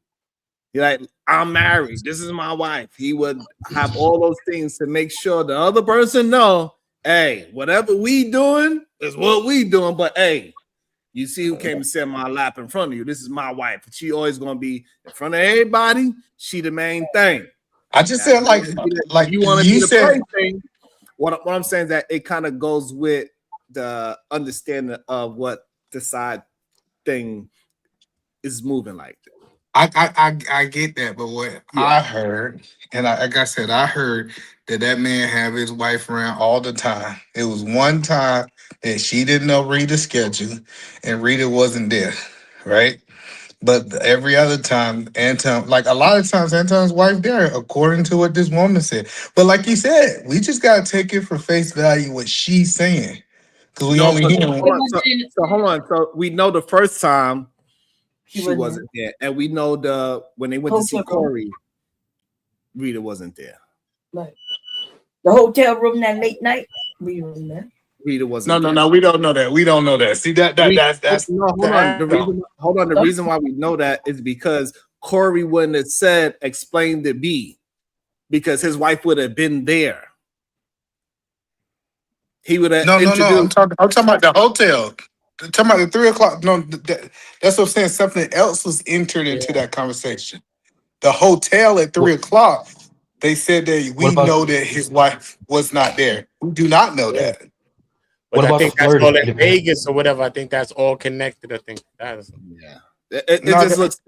He's like, I'm married. This is my wife. He would have all those things to make sure the other person know, hey, whatever we doing is what we doing. But hey, you see who came and sat in my lap in front of you. This is my wife. She always gonna be in front of everybody. She the main thing. I just said like you want to be you the said. thing. What I'm saying is that it kind of goes with the understanding of what the side thing is moving like. I get that, but what I heard, and like I said, I heard that man have his wife around all the time. It was one time that she didn't know Rita's schedule, and Rita wasn't there, right? But every other time, Anton, like a lot of times, Anton's wife there, according to what this woman said. But like you said, we just gotta take it for face value what she's saying, because we only hear. Hold on. So we know the first time she wasn't there, and we know when they went to see Corey, Rita wasn't there. Like the hotel room that late night, Rita wasn't there. Rita wasn't. No. We don't know that. We don't know that. See that's no. Hold on. The reason why we know that is because Corey wouldn't have explained to B, because his wife would have been there. He would have introduced. No. I'm talking about the hotel. I'm talking about the 3 o'clock. No, that's what I'm saying. Something else was entered into that conversation. The hotel at 3 o'clock. They said that we know that his wife was not there. We do not know that. But I think that's all in Vegas or whatever. I think that's all connected. I think that's It just looks.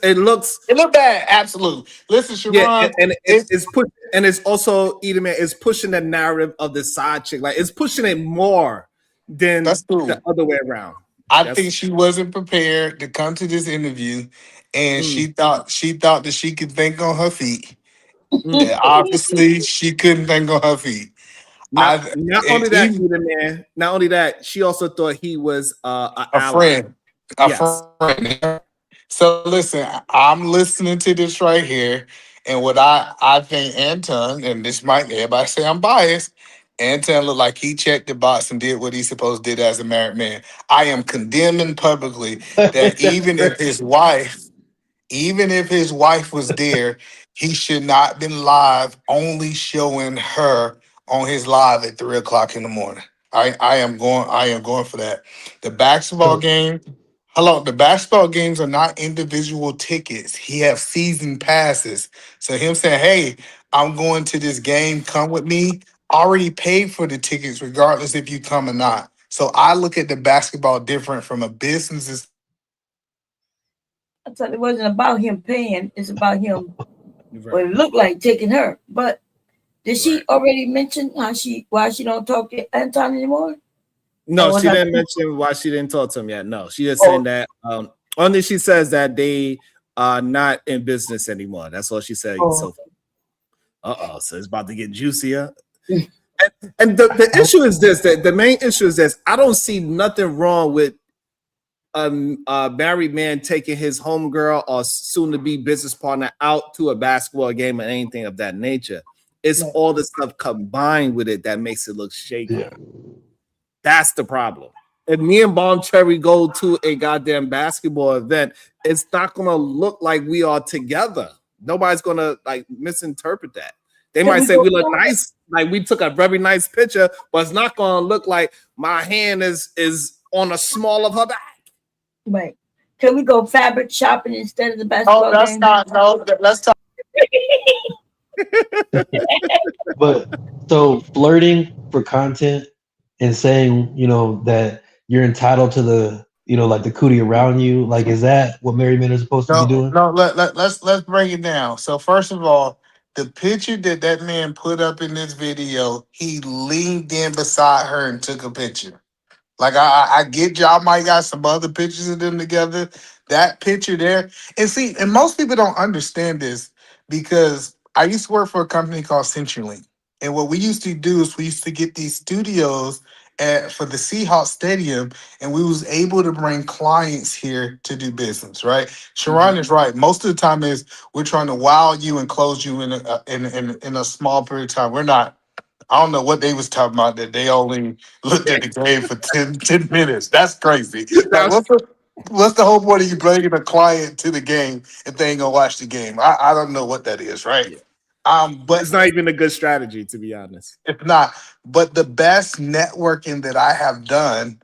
It looks. It looked bad. Absolutely. Listen, Sharon. Yeah, and it's pushing, and it's also man. It's pushing the narrative of the side chick. Like it's pushing it more than the other way around. I think she wasn't prepared to come to this interview, and she thought that she could think on her feet. And obviously, she couldn't think on her feet. Not only that, she also thought he was a friend. Friend. So listen, I'm listening to this right here, and what I think Anton, and this might everybody say I'm biased. Anton looked like he checked the box and did what he's supposed to do as a married man. I am condemning publicly that even if his wife was there, he should not been live only showing her on his live at 3 o'clock in the morning. I am going for that. The basketball game. The basketball games are not individual tickets. He have season passes. So him saying, hey, I'm going to this game, come with me, already paid for the tickets, regardless if you come or not. So I look at the basketball different from a business. I thought it wasn't about him paying, it's about him what it looked like taking her. But did she already mention why she don't talk to Anton anymore? No, she didn't mention why she didn't talk to him yet. No, she just saying that only she says that they are not in business anymore. That's all she said. So so it's about to get juicier. And the issue is this, that the main issue is this. I don't see nothing wrong with a married man taking his homegirl or soon to be business partner out to a basketball game or anything of that nature. It's all the stuff combined with it that makes it look shaky. Yeah. That's the problem. If me and Bomb Cherry go to a goddamn basketball event, it's not gonna look like we are together. Nobody's gonna like misinterpret that. They might say we look nice, like we took a very nice picture, but it's not gonna look like my hand is on the small of her back. Right. Can we go fabric shopping instead of the basketball game? Let's talk. But so flirting for content and saying, that you're entitled to the, like the cootie around you, like, is that what married men are supposed to be doing? No, let's break it down. So first of all, the picture that man put up in this video, he leaned in beside her and took a picture. Like I get y'all might got some other pictures of them together. That picture there, and most people don't understand this because I used to work for a company called CenturyLink. And what we used to do is we used to get these studios for the Seahawks Stadium, and we was able to bring clients here to do business. Right, Sharon is right. Most of the time is we're trying to wow you and close you in a small period of time. We're not. I don't know what they was talking about that they only looked at the game for 10 minutes. That's crazy. Like, what's the whole point of you bringing a client to the game if they ain't gonna watch the game? I don't know what that is, right? But it's not even a good strategy, to be honest. It's not. But the best networking that I have done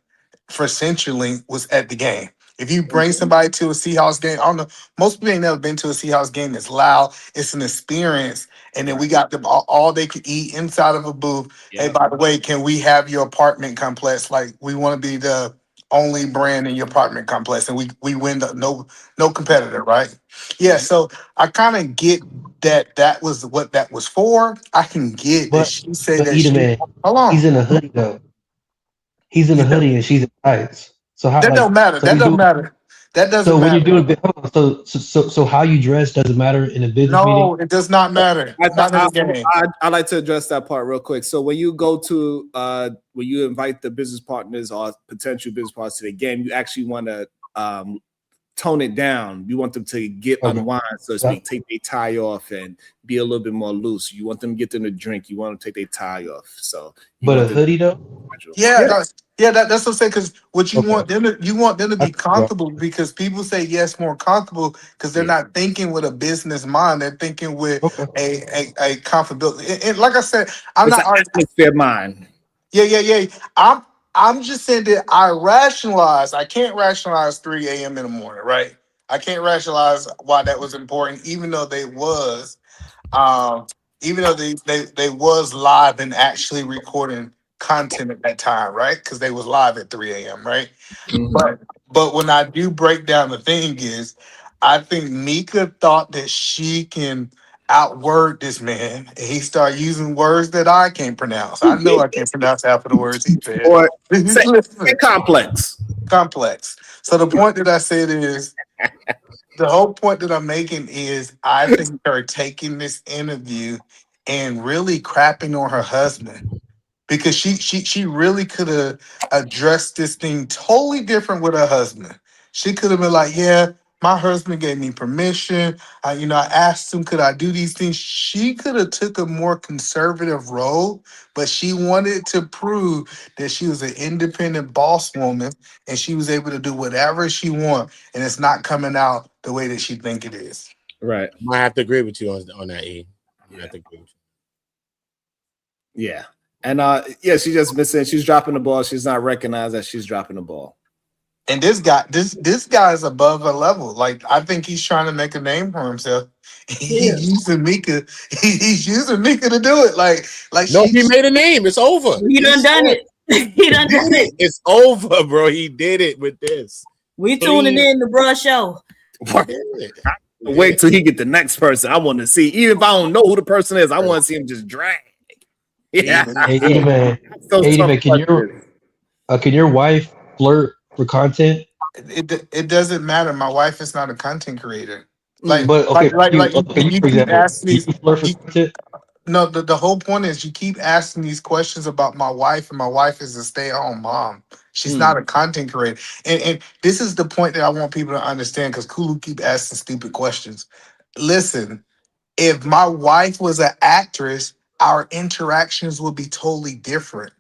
for CenturyLink was at the game. If you bring somebody to a Seahawks game, I don't know, most people ain't never been to a Seahawks game. It's loud, it's an experience. And then we got them all they could eat inside of a booth. Hey, by the way, can we have your apartment complex? Like, we want to be the only brand in your apartment complex. And we win the no competitor, right? Yeah, so I kind of get that was what that was for. I can get that she said that Edom, she man, hold on. he's in a hoodie though. He's in a hoodie and she's in tights. So how That like don't matter. so That you don't do matter. That doesn't so when you're matter. doing hold on, so how you dress doesn't matter in a business meeting? No, it does not matter. Not in the game. I'd like to address that part real quick. So when you go to when you invite the business partners or potential business partners to the game, you actually want to tone it down. You want them to get unwind, so to speak, take their tie off and be a little bit more loose. You want them to get them to drink. You want them to take their tie off. So, But a hoodie though? That's what I'm saying. Because what you want them to be comfortable, because people say yes, more comfortable because they're not thinking with a business mind. They're thinking with a comfortability. And like I said, I'm it's not an atmosphere mind. Yeah. I'm just saying that I can't rationalize 3 a.m. in the morning, right? I can't rationalize why that was important, even though they was, they was live and actually recording content at that time, right? Because they was live at 3 a.m., right? But when I do break down, the thing is, I think Mika thought that she can outword this man, and he started using words that I can't pronounce. I know I can't pronounce half of the words he said. Or Listen. complex. So the point that I said is, the whole point that I'm making is, I think her taking this interview and really crapping on her husband, because she really could have addressed this thing totally different with her husband. She could have been like, yeah, my husband gave me permission. I asked him, could I do these things? She could have took a more conservative role, but she wanted to prove that she was an independent boss woman and she was able to do whatever she wants, and it's not coming out the way that she think it is. Right. I have to agree with you on that, E. I have to agree with you. Yeah. And she's just missing. She's dropping the ball. She's not recognized that she's dropping the ball. And this guy is above her level. Like, I think he's trying to make a name for himself. He's using Mika. He's using Mika to do it. Like no, he made a name. It's over. He done it. He done it. It's over, bro. He did it with this. We tuning in the Bruh Show. Wait till he get the next person. I want to see. Even if I don't know who the person is, I want to see him just drag. Yeah. Hey, man. Can your wife flirt for content? It doesn't matter. My wife is not a content creator. Like, you for keep asking these. No, the whole point is you keep asking these questions about my wife, and my wife is a stay-at-home mom. She's not a content creator. And this is the point that I want people to understand, because Kulu keep asking stupid questions. Listen, if my wife was an actress, our interactions would be totally different.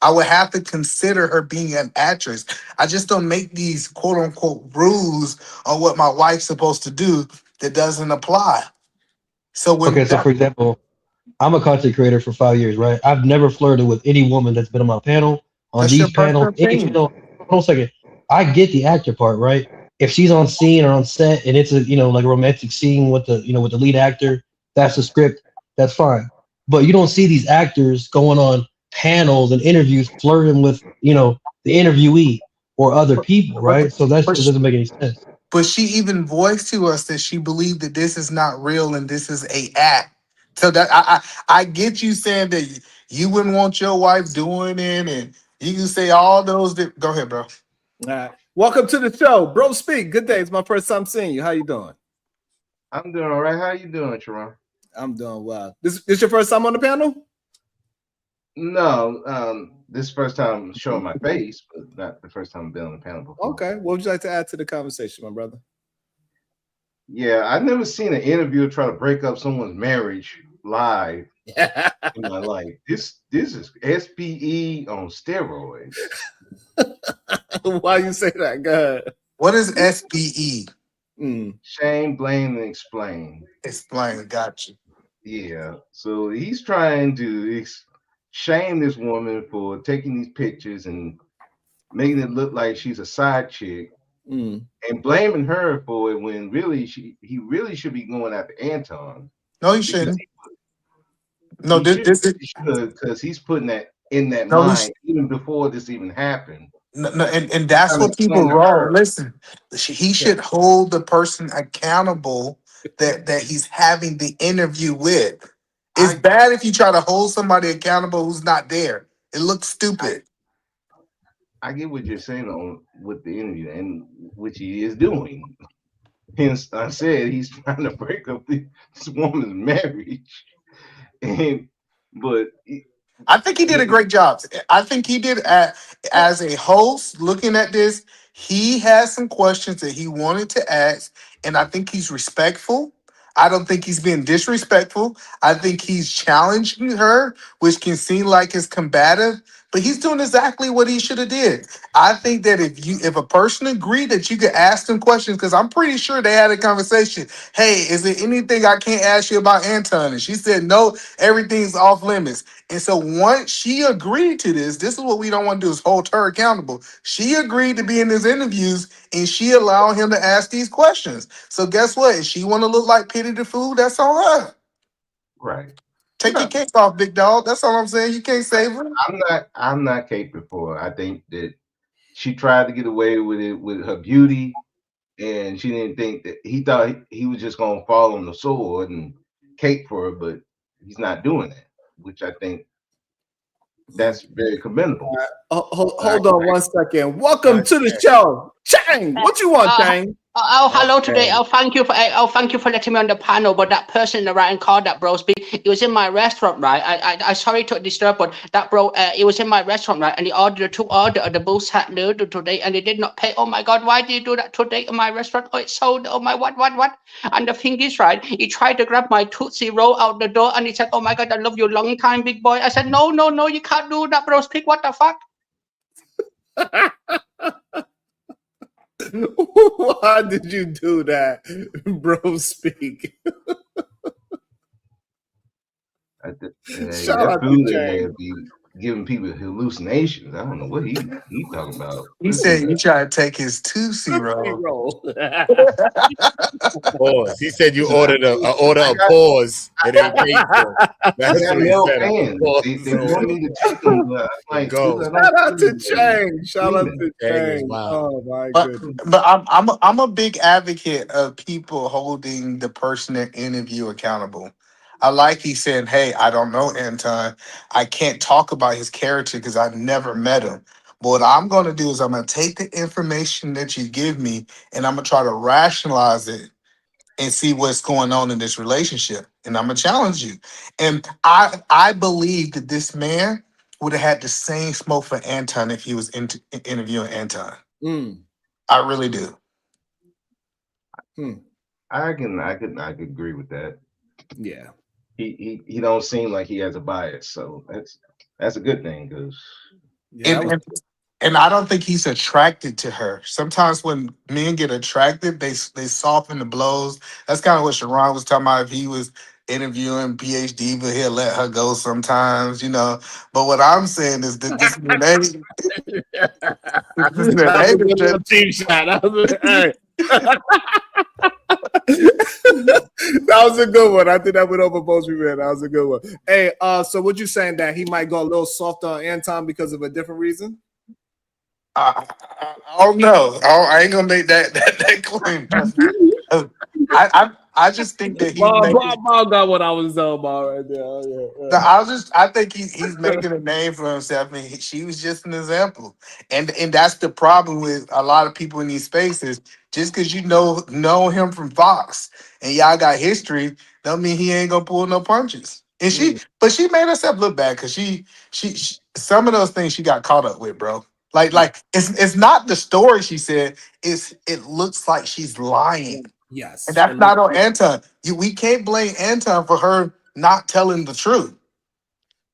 I would have to consider her being an actress. I just don't make these quote unquote rules on what my wife's supposed to do that doesn't apply. So so for example, I'm a content creator for 5 years, right? I've never flirted with any woman that's been on my panel, on these panels. Even though, hold on a second, I get the actor part, right? If she's on scene or on set and it's a like a romantic scene with the with the lead actor, that's the script, that's fine. But you don't see these actors going on panels and interviews flirting with the interviewee or other people, right? So that just doesn't make any sense. But she even voiced to us that she believed that this is not real and this is a act. So that I get you saying that you wouldn't want your wife doing it, and you can say all those. Go ahead, bro. All right. Welcome to the show, bro. Speak. Good day. It's my first time seeing you. How you doing? I'm doing all right. How you doing, Sharon? I'm doing well. This your first time on the panel? No, this is the first time showing my face, but not the first time I've been on the panel before. Okay, what would you like to add to the conversation, my brother? Yeah, I've never seen an interviewer try to break up someone's marriage live in my life. This is SPE on steroids. Why you say that? Go ahead. What is SBE? Shame, blame, and explain. Explain. Gotcha. Yeah. So he's trying to shame this woman for taking these pictures and making it look like she's a side chick, and blaming her for it when really he really should be going after Anton. No, he shouldn't. No, this is because he's putting that in that No, mind even before this even happened. No, and that's what people wrong. Listen, he should hold the person accountable that he's having the interview with. It's bad if you try to hold somebody accountable who's not there. It looks stupid. I get what you're saying on with the interview, and which he is doing. Hence, I said he's trying to break up this woman's marriage, but I think he did a great job. I think he did as a host looking at this. He has some questions that he wanted to ask, and I think he's respectful. I don't think he's being disrespectful. I think he's challenging her, which can seem like it's combative, but he's doing exactly what he should have did. I think that if a person agreed that you could ask them questions, because I'm pretty sure they had a conversation. Hey, is there anything I can't ask you about Anton? And she said, no, everything's off limits. And so once she agreed to this is what we don't want to do is hold her accountable. She agreed to be in his interviews and she allowed him to ask these questions. So guess what? If she want to look like Pity the Fool, that's on her. Right. Take your cake off, big dog. That's all I'm saying. You can't save her. I'm not caping for her. I think that she tried to get away with it with her beauty, and she didn't think that he thought he was just gonna fall on the sword and cape for her, but he's not doing that, which I think that's very commendable. Hold on one second. Welcome to the show, Chang. What you want, Chang? Hello today. Thank you for letting me on the panel. But that person in the right hand called that bro speak. It was in my restaurant, right? I sorry to disturb, but that bro, it was in my restaurant, right? And he took order of the bull's hat noodle today, and he did not pay. Oh my God, why did you do that today in my restaurant? Oh, it's so. Oh my, what? And the thing is, right? He tried to grab my Tootsie Roll out the door, and he said, "Oh my God, I love you long time, big boy." I said, "No, you can't do that, bro speak. What the fuck?" Why did you do that, bro? Speak. Shout out to Jay. Be giving people hallucinations. I don't know what he talking about. He said you try to take his Tootsie Roll. Pause. He said you ordered a order of pause and then paid for it. That's what he said. They want me to take them. Go. Shout out to Chang. Shout out to Chang. Oh my goodness. But I'm a big advocate of people holding the person in interview accountable. I like he said, hey, I don't know Anton. I can't talk about his character because I've never met him. But what I'm going to do is I'm going to take the information that you give me and I'm going to try to rationalize it and see what's going on in this relationship. And I'm going to challenge you. And I believe that this man would have had the same smoke for Anton if he was interviewing Anton. I really do. I can agree with that. Yeah. He don't seem like he has a bias, so that's a good thing because and I don't think he's attracted to her. Sometimes when men get attracted, they soften the blows. That's kind of what Sharon was talking about. If he was interviewing PhD, but he'll let her go sometimes, you know. But what I'm saying is that this that was a good one. I think that went over most people. That was a good one. Hey, so what you saying that he might go a little softer on Anton because of a different reason? I don't know. I ain't gonna make that claim. I just think that Bob got what I was talking about right there. Yeah. I think he's making a name for himself, and she was just an example. And that's the problem with a lot of people in these spaces. Just because you know him from Fox and y'all got history, don't mean he ain't gonna pull no punches. And but she made herself look bad because she some of those things she got caught up with, bro. Like it's not the story she said. It looks like she's lying. Yes. And that's not on Anton. We can't blame Anton for her not telling the truth.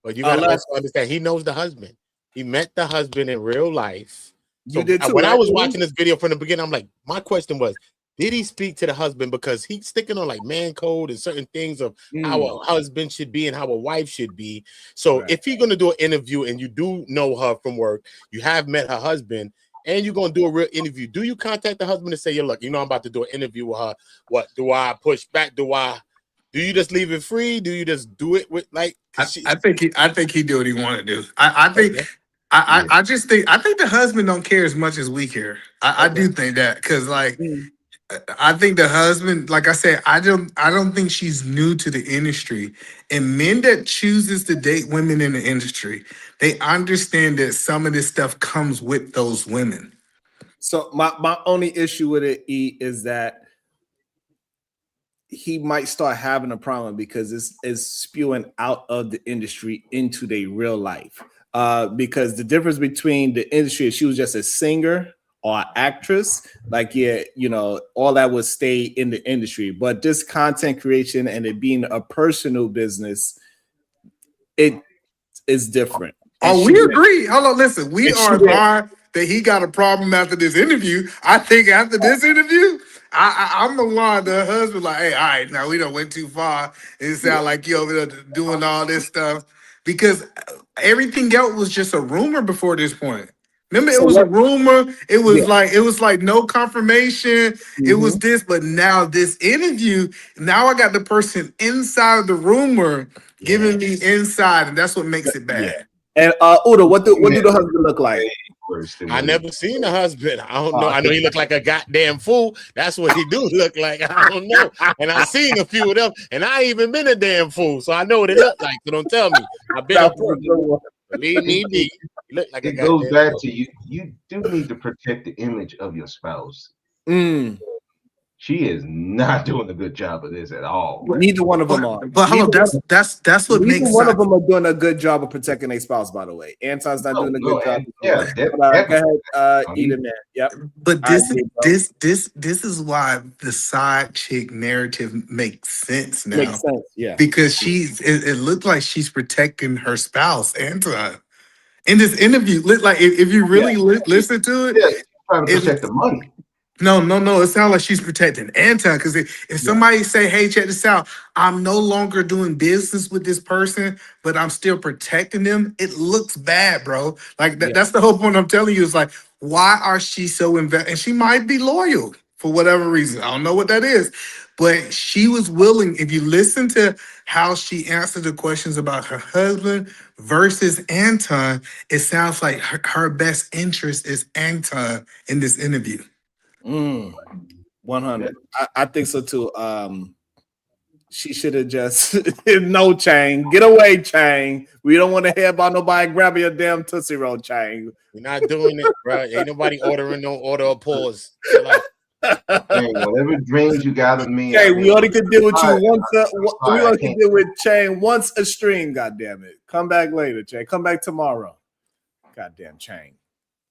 But you gotta also understand, he knows the husband. He met the husband in real life. So You did too, when I right? was watching this video from the beginning, I'm like, my question was, did he speak to the husband? Because he's sticking on like man code and certain things of how a husband should be and how a wife should be. So if you're gonna do an interview and you do know her from work, you have met her husband, and you're gonna do a real interview, do you contact the husband and say, "Yo, look, I'm about to do an interview with her. What do I push back? Do you just leave it free? Do you just do it with like?" I think he do what he want to do. I think the husband don't care as much as we care. I do think that because like I think the husband, like I said, I don't think she's new to the industry. And men that chooses to date women in the industry, they understand that some of this stuff comes with those women. So my only issue with it, is that he might start having a problem because it's spewing out of the industry into their real life. Because the difference between the industry, if she was just a singer or an actress, like, all that would stay in the industry. But this content creation and it being a personal business, it is different. Oh, we agree. Hold on, listen. We are fine that he got a problem after this interview. I think after this interview, I'm the one, the husband, like, hey, all right, now we done went too far. It sound like you over there doing all this stuff. Because everything else was just a rumor before this point. Remember, it was a rumor. It was like no confirmation. It was this, but now this interview, now I got the person inside the rumor giving me inside, and that's what makes it bad. And Udo, what do the husband look like? I never seen the husband. I don't know. I know he looked like a goddamn fool. That's what he do look like. I don't know. And I seen a few of them, and I ain't even been a damn fool, so I know what it look like. So don't tell me. I've been a fool. Believe me, D. He look like it goes back to you. You do need to protect the image of your spouse. She is not doing a good job of this at all. Neither one of them are. But hold on, that's what makes one of them are doing a good job of protecting their spouse. By the way, Anton's not doing a good job. Yeah, go ahead, eat it, man. Yep. But this is why the side chick narrative makes sense now. Makes sense, yeah. Because it looked like she's protecting her spouse, Anton. In this interview, like if you really listen to it, she's trying to protect the money. No. It sounds like she's protecting Anton because if somebody say, "Hey, check this out. I'm no longer doing business with this person, but I'm still protecting them," it looks bad, bro. Like that's the whole point I'm telling you. Is like, why are she so invested? And she might be loyal for whatever reason. I don't know what that is, but she was willing. If you listen to how she answered the questions about her husband versus Anton, it sounds like her best interest is Anton in this interview. 100. I think so too. She should have just no, Chang. Get away, Chang. We don't want to hear about nobody grabbing your damn Tootsie Roll, Chang. We're not doing it, bro. Ain't nobody ordering no order of pause. Hey, whatever dreams you got of me. Hey, we only could deal with you once. We only could deal with Chang once a stream. God damn it! Come back later, Chang. Come back tomorrow. Goddamn Chang.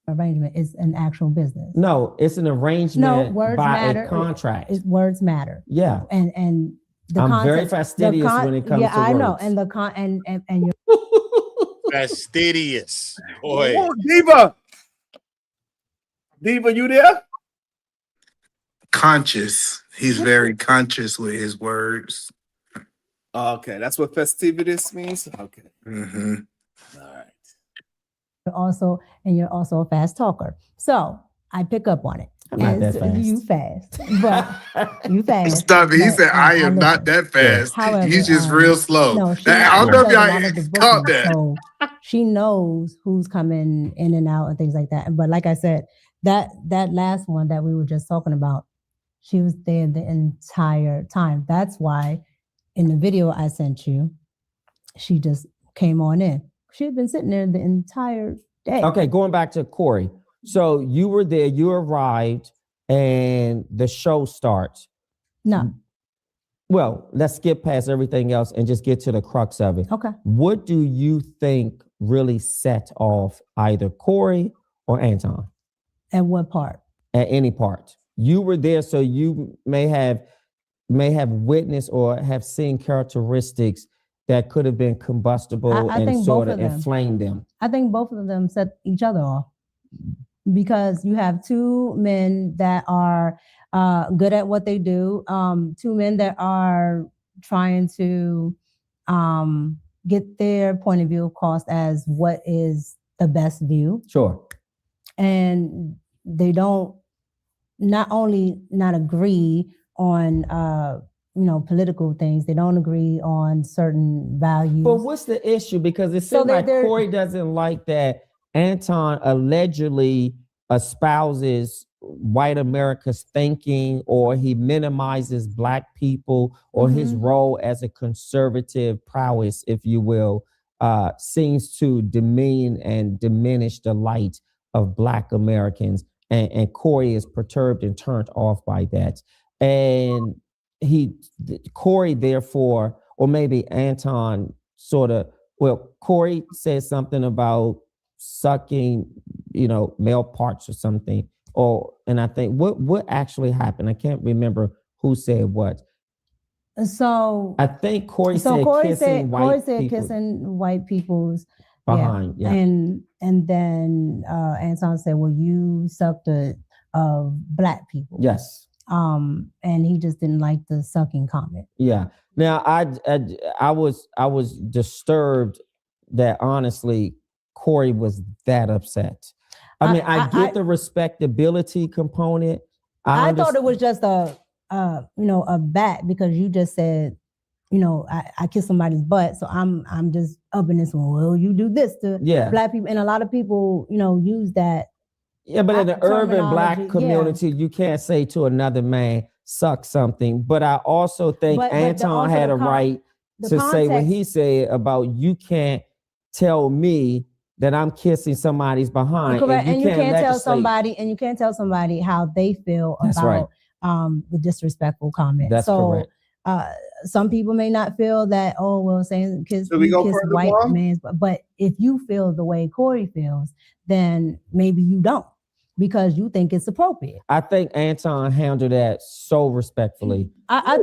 Arrangement is an actual business. No, it's an arrangement words by matter. a contract. Words matter. Yeah. And the I'm very fastidious when it comes to I know. words. And the and you're fastidious. Boy. Oh, Diva, you there? Conscious. He's very conscious with his words. Okay, that's what fastidious means. Okay. Mm-hmm. All right. You're also a fast talker. So I pick up on it. I'm not that fast. You fast, but you fast. Stop it. He said, I am not that fast. However, He's just real slow. No, I don't know if y'all caught that. So she knows who's coming in and out and things like that. But like I said, that last one that we were just talking about, she was there the entire time. That's why in the video I sent you, she just came on in. She had been sitting there the entire day. Okay, going back to Corey. So you were there, you arrived, and the show starts. No. well, let's skip past everything else and just get to the crux of it. Okay. What do you think really set off either Corey or Anton? At what part? At any part. You were there, so you may have witnessed or have seen characteristics that could have been combustible I and think sort both of of them. inflamed them. I think both of them set each other off because you have two men that are good at what they do, two men that are trying to get their point of view across as what is the best view. Sure. And they don't not only not agree on political things, they don't agree on certain values. But what's the issue? Because it seems like Corey doesn't like that Anton allegedly espouses white America's thinking, or he minimizes Black people, or his role as a conservative prowess, if you will, seems to demean and diminish the light of Black Americans. And Corey is perturbed and turned off by that. And Corey, therefore, or maybe Anton Corey says something about sucking, male parts or something. And I think what actually happened? I can't remember who said what. So I think Corey said kissing white people's behind. Yeah. And then Anton said, well, you sucked of Black people. Yes. And he just didn't like the sucking comment. Yeah. Now I was disturbed that honestly Corey was that upset. I mean, I get the respectability component. I thought it was just a bat because you just said, I kiss somebody's butt, so I'm just up in this one. Well, you do this to Black people, and a lot of people, use that. Yeah, but in the urban Black community, you can't say to another man, suck something. But I also think Anton had a right to say what he said about you can't tell me that I'm kissing somebody's behind. Correct. And you can't tell somebody how they feel about the disrespectful comment. That's correct. Some people may not feel that, saying kiss white man's, but if you feel the way Corey feels, then maybe you don't, because you think it's appropriate. I think Anton handled that so respectfully. I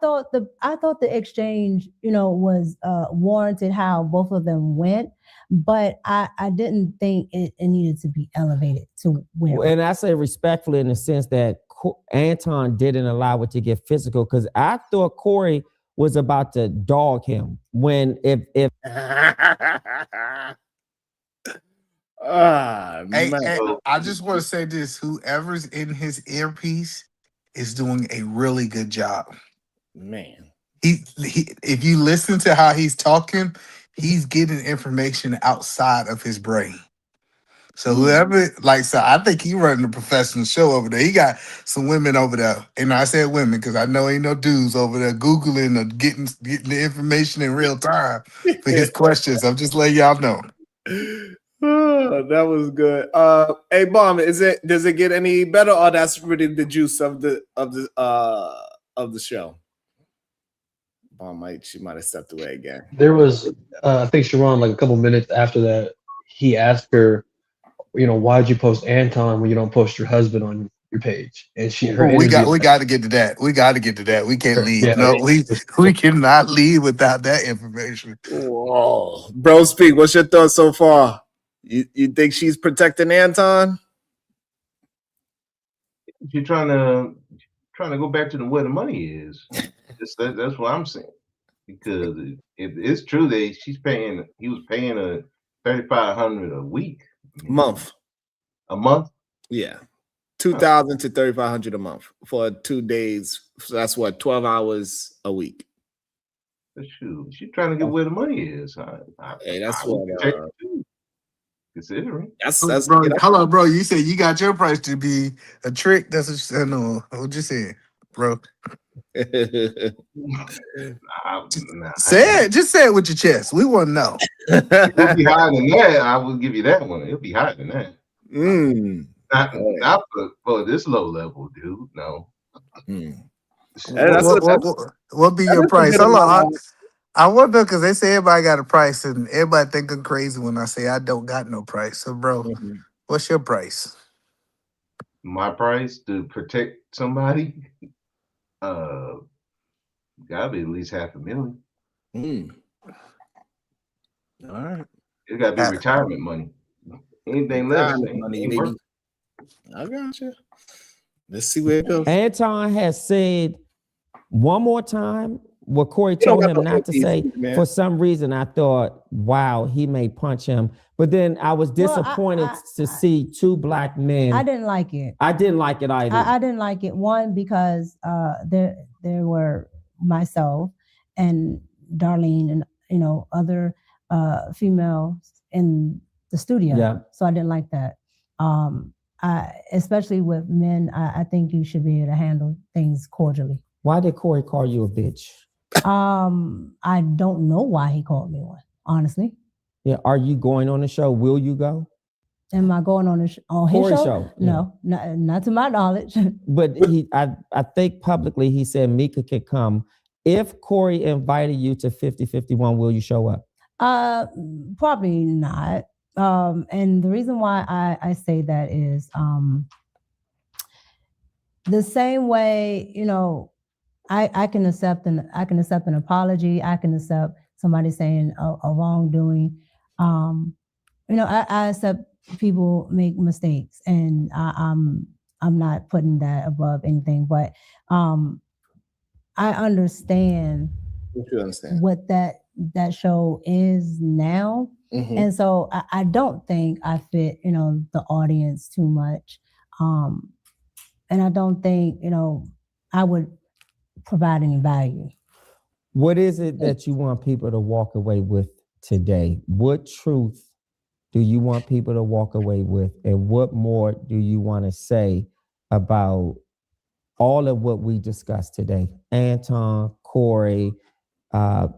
thought the exchange, was warranted how both of them went, but I didn't think it needed to be elevated to where. And I say respectfully in the sense that Anton didn't allow it to get physical, because I thought Corey was about to dog him when if Hey, I just want to say this: whoever's in his earpiece is doing a really good job. Man, he if you listen to how he's talking, he's getting information outside of his brain. So whoever, I think he running a professional show over there. He got some women over there, and I said women because I know ain't no dudes over there Googling or getting the information in real time for his questions. I'm just letting y'all know. Oh, that was good. Hey, Bomb, does it get any better, or that's really the juice of the show? Bomb she might have stepped away again. There was, I think Sharon, like a couple minutes after that, he asked her, why'd you post Anton when you don't post your husband on your page? And we got to get to that. We got to get to that. We can't leave. Yeah. We cannot leave without that information. Whoa, bro, speak. What's your thoughts so far? You think she's protecting Anton? You're trying to go back to where the money is. That's what I'm saying. Because it's true that he was paying a $3,500 a week. A month? Yeah. $2,000 to $3,500 a month for 2 days. So that's what, 12 hours a week. Shoot, she's trying to get where the money is. Hey, that's what considering. That's bro. Hello, bro. You said you got your price to be a trick. That's what you said. No, what you said, bro? Say it. Just say it with your chest. We want to know. It'll be higher than that. I will give you that one. It'll be higher than that. Not for this low level, dude. No. What be your price? Hold on. I wonder because they say everybody got a price, and everybody think I'm crazy when I say I don't got no price. So, bro, what's your price? My price to protect somebody, gotta be at least $500,000. All right. It gotta be retirement money. Anything less ain't worth it. I got you. Let's see where it goes. Anton has said one more time what Corey told him not to say. For some reason, I thought, wow, he may punch him. But then I was disappointed to see two black men. I didn't like it. I didn't like it either. I didn't like it. One, because there were myself and Darlene and other females in the studio. Yeah. So I didn't like that. Especially with men, I think you should be able to handle things cordially. Why did Corey call you a bitch? I don't know why he called me one, honestly. Yeah. Are you going on the show? Will you go? Am I going on on his Corey's show? No, not to my knowledge. But I think publicly he said Micca could come. If Corey invited you to 50-51, will you show up? Probably not. And the reason why I say that is the same way, I can accept an apology. I can accept somebody saying a wrongdoing. I accept people make mistakes, and I'm not putting that above anything. But I understand what that show is now. Mm-hmm. And so I don't think I fit, the audience too much. And I don't think, I would provide any value. What is it that you want people to walk away with today? What truth do you want people to walk away with? And what more do you want to say about all of what we discussed today? Anton, Corey,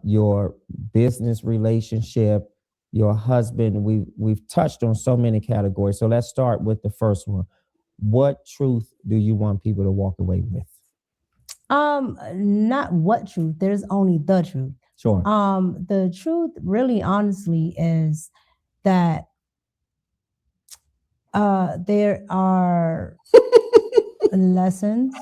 your business relationship, your husband. We've touched on so many categories. So let's start with the first one. What truth do you want people to walk away with? Not what truth. There's only the truth. Sure. The truth really honestly is that there are lessons.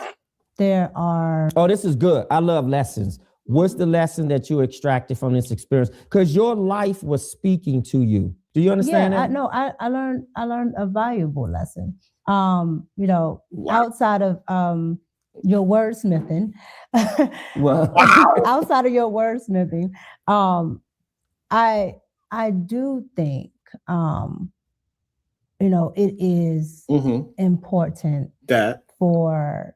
There are. Oh, this is good. I love lessons. What's the lesson that you extracted from this experience? Because your life was speaking to you. Do you understand that? I learned a valuable lesson. Outside of your wordsmithing, outside of your wordsmithing, I do think it is important that for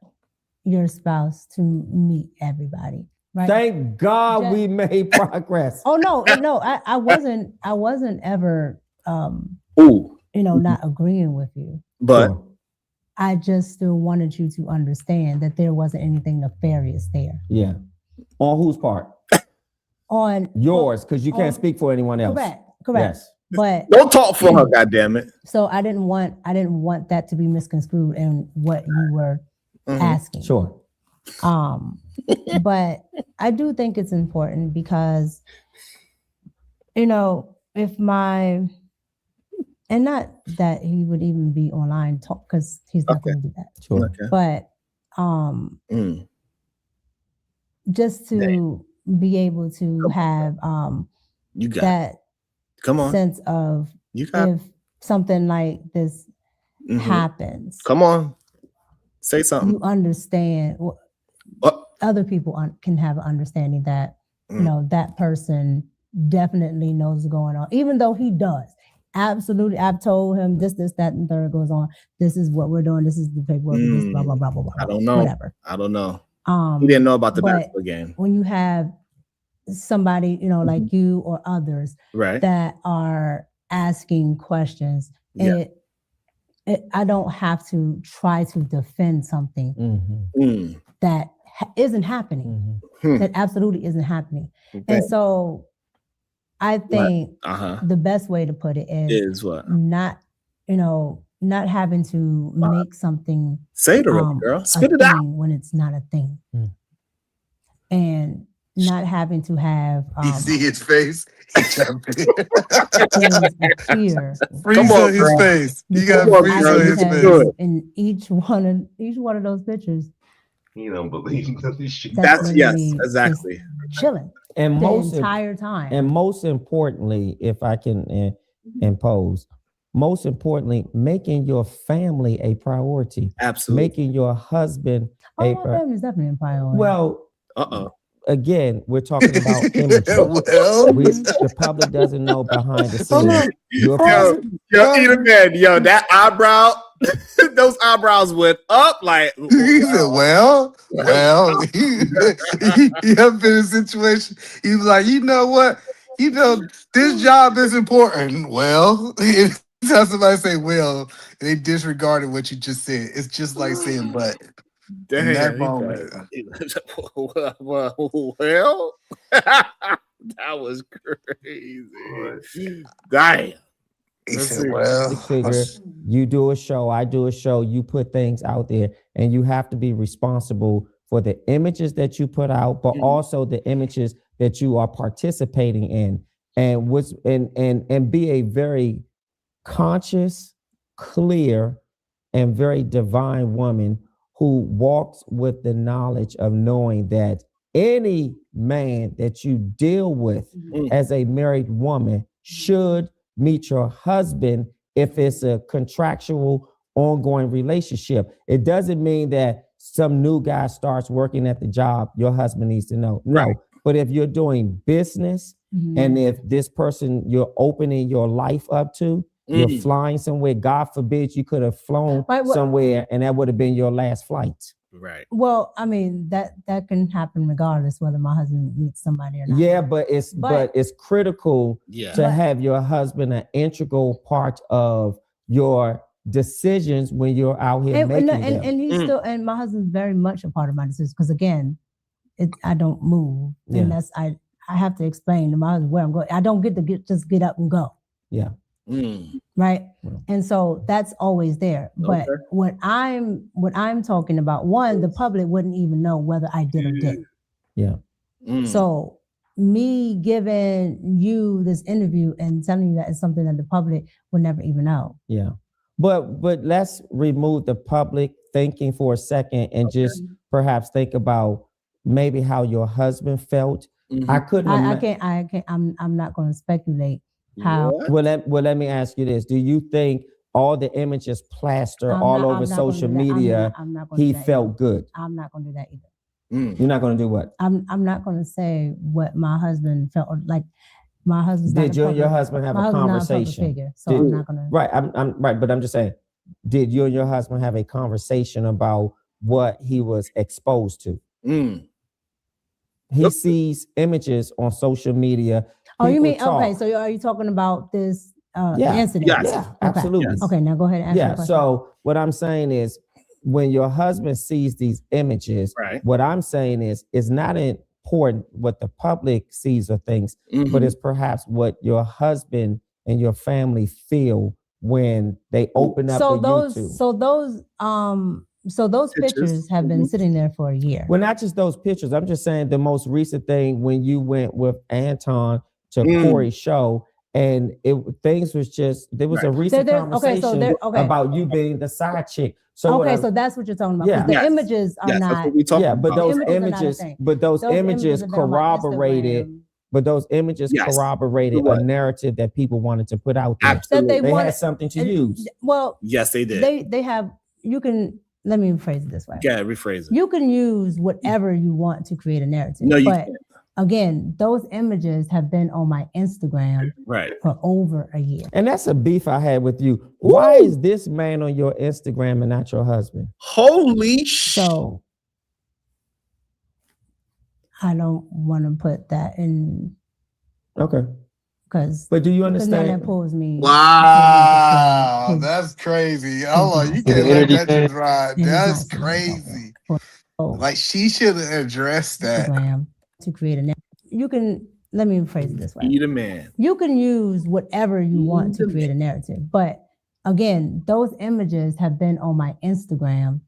your spouse to meet everybody. Right? Thank God we made progress. Oh no, I wasn't ever not agreeing with you. But I just still wanted you to understand that there wasn't anything nefarious there. Yeah. On whose part? On yours, because you can't speak for anyone else. Correct. Yes. But don't talk for her, goddammit. So I didn't want that to be misconstrued in what you were asking. Sure. But I do think it's important because, if and not that he would even be online talk, because he's not going to do that. Sure. But just to be able to have that sense of if something like this happens. Come on. Say something. You understand. Other people can have an understanding that, that person definitely knows what's going on, even though he does. Absolutely. I've told him this, that, and third goes on. This is what we're doing. This is the paperwork. This blah, blah, blah, blah, blah. I don't know. Whatever. I don't know. He didn't know about the basketball game. When you have somebody, like you or others that are asking questions, I don't have to try to defend something that isn't happening. That absolutely isn't happening. And so I think the best way to put it is what? Not having to make something say it already, girl. Spit it out when it's not a thing. and not having to have You see his face? He jumped in. things appear. Freeze on his face. You got Because freeze I on can his tell face. you in each one of those pictures, He don't believe none of shit. that's That's yes, literally exactly. just chilling And the most entire time. And most importantly, if I can impose, most importantly, making your family a priority. Absolutely. Making your husband Oh, a my priority. family's definitely in priority. Well, again, we're talking about images. Well, The public doesn't know behind the Hold scenes. on. You're Yo, Eda Man, yo, that eyebrow, those eyebrows went up like. He said, well, he have been in a situation. He was like, you know what? You know, this job is important. Well, tell somebody say, well, they disregarded what you just said. It's just like saying, but. Damn, In that moment. Well, that was crazy. Damn. He Let's said, see. well, figure, you do a show, I do a show, you put things out there, and you have to be responsible for the images that you put out, but also the images that you are participating in, and be a very conscious, clear, and very divine woman who walks with the knowledge of knowing that any man that you deal with as a married woman should meet your husband if it's a contractual ongoing relationship. It doesn't mean that some new guy starts working at the job, your husband needs to know. No, Right. But if you're doing business and if this person you're opening your life up to, you're flying somewhere, God forbid you could have flown somewhere and that would have been your last flight. Right. Well, I mean, that can happen regardless whether my husband meets somebody or not. Yeah, but it's critical to have your husband an integral part of your decisions when you're out here making them. And he's still, and my husband's very much a part of my decisions because again, I don't move, and that's I have to explain to my husband where I'm going. I don't get to just get up and go. Yeah. Right. And so that's always there. But what I'm talking about, one, the public wouldn't even know whether I did or didn't. Yeah. So me giving you this interview and telling you that is something that the public would never even know. Yeah. But let's remove the public thinking for a second and just perhaps think about maybe how your husband felt. I can't. I'm not going to speculate how. Well, let me ask you this: do you think all the images plastered all over social media, he felt good? I'm not going to do that either. You're not going to do what? I'm not going to say what my husband felt like. My husband. Did you and your husband have a conversation? Figure, so I'm not going to. Right. I'm right, but I'm just saying, did you and your husband have a conversation about what he was exposed to? He sees images on social media. Oh, you mean okay? So are you talking about this incident? Yes. Yeah, absolutely. Okay, now go ahead and answer the question. So what I'm saying is, when your husband sees these images, what I'm saying is, it's not important what the public sees or thinks, but it's perhaps what your husband and your family feel when they open up YouTube. So those pictures have been sitting there for a year. Well, not just those pictures. I'm just saying the most recent thing when you went with Anton to Corey's show, and things was just there was a recent conversation about you being the side chick. So so that's what you're talking about. Yeah, the images are not. But those images corroborated. But those images corroborated a narrative that people wanted to put out there. Absolutely. They had something to use. Well, yes, they did. They have. You can. Let me rephrase it this way. Yeah, rephrase it. You can use whatever you want to create a narrative. No, you but can't. Again, those images have been on my Instagram for over a year. And that's a beef I had with you. Woo! Why is this man on your Instagram and not your husband? Holy shit. So I don't want to put that in. Okay. But do you understand? That pulls me. Wow, that's crazy. Oh, you can't let that just ride. That's crazy. Like she should have addressed that. To create a narrative. You can. Let me rephrase it this way. Be the man. You can use whatever you want to create a narrative, but again, those images have been on my Instagram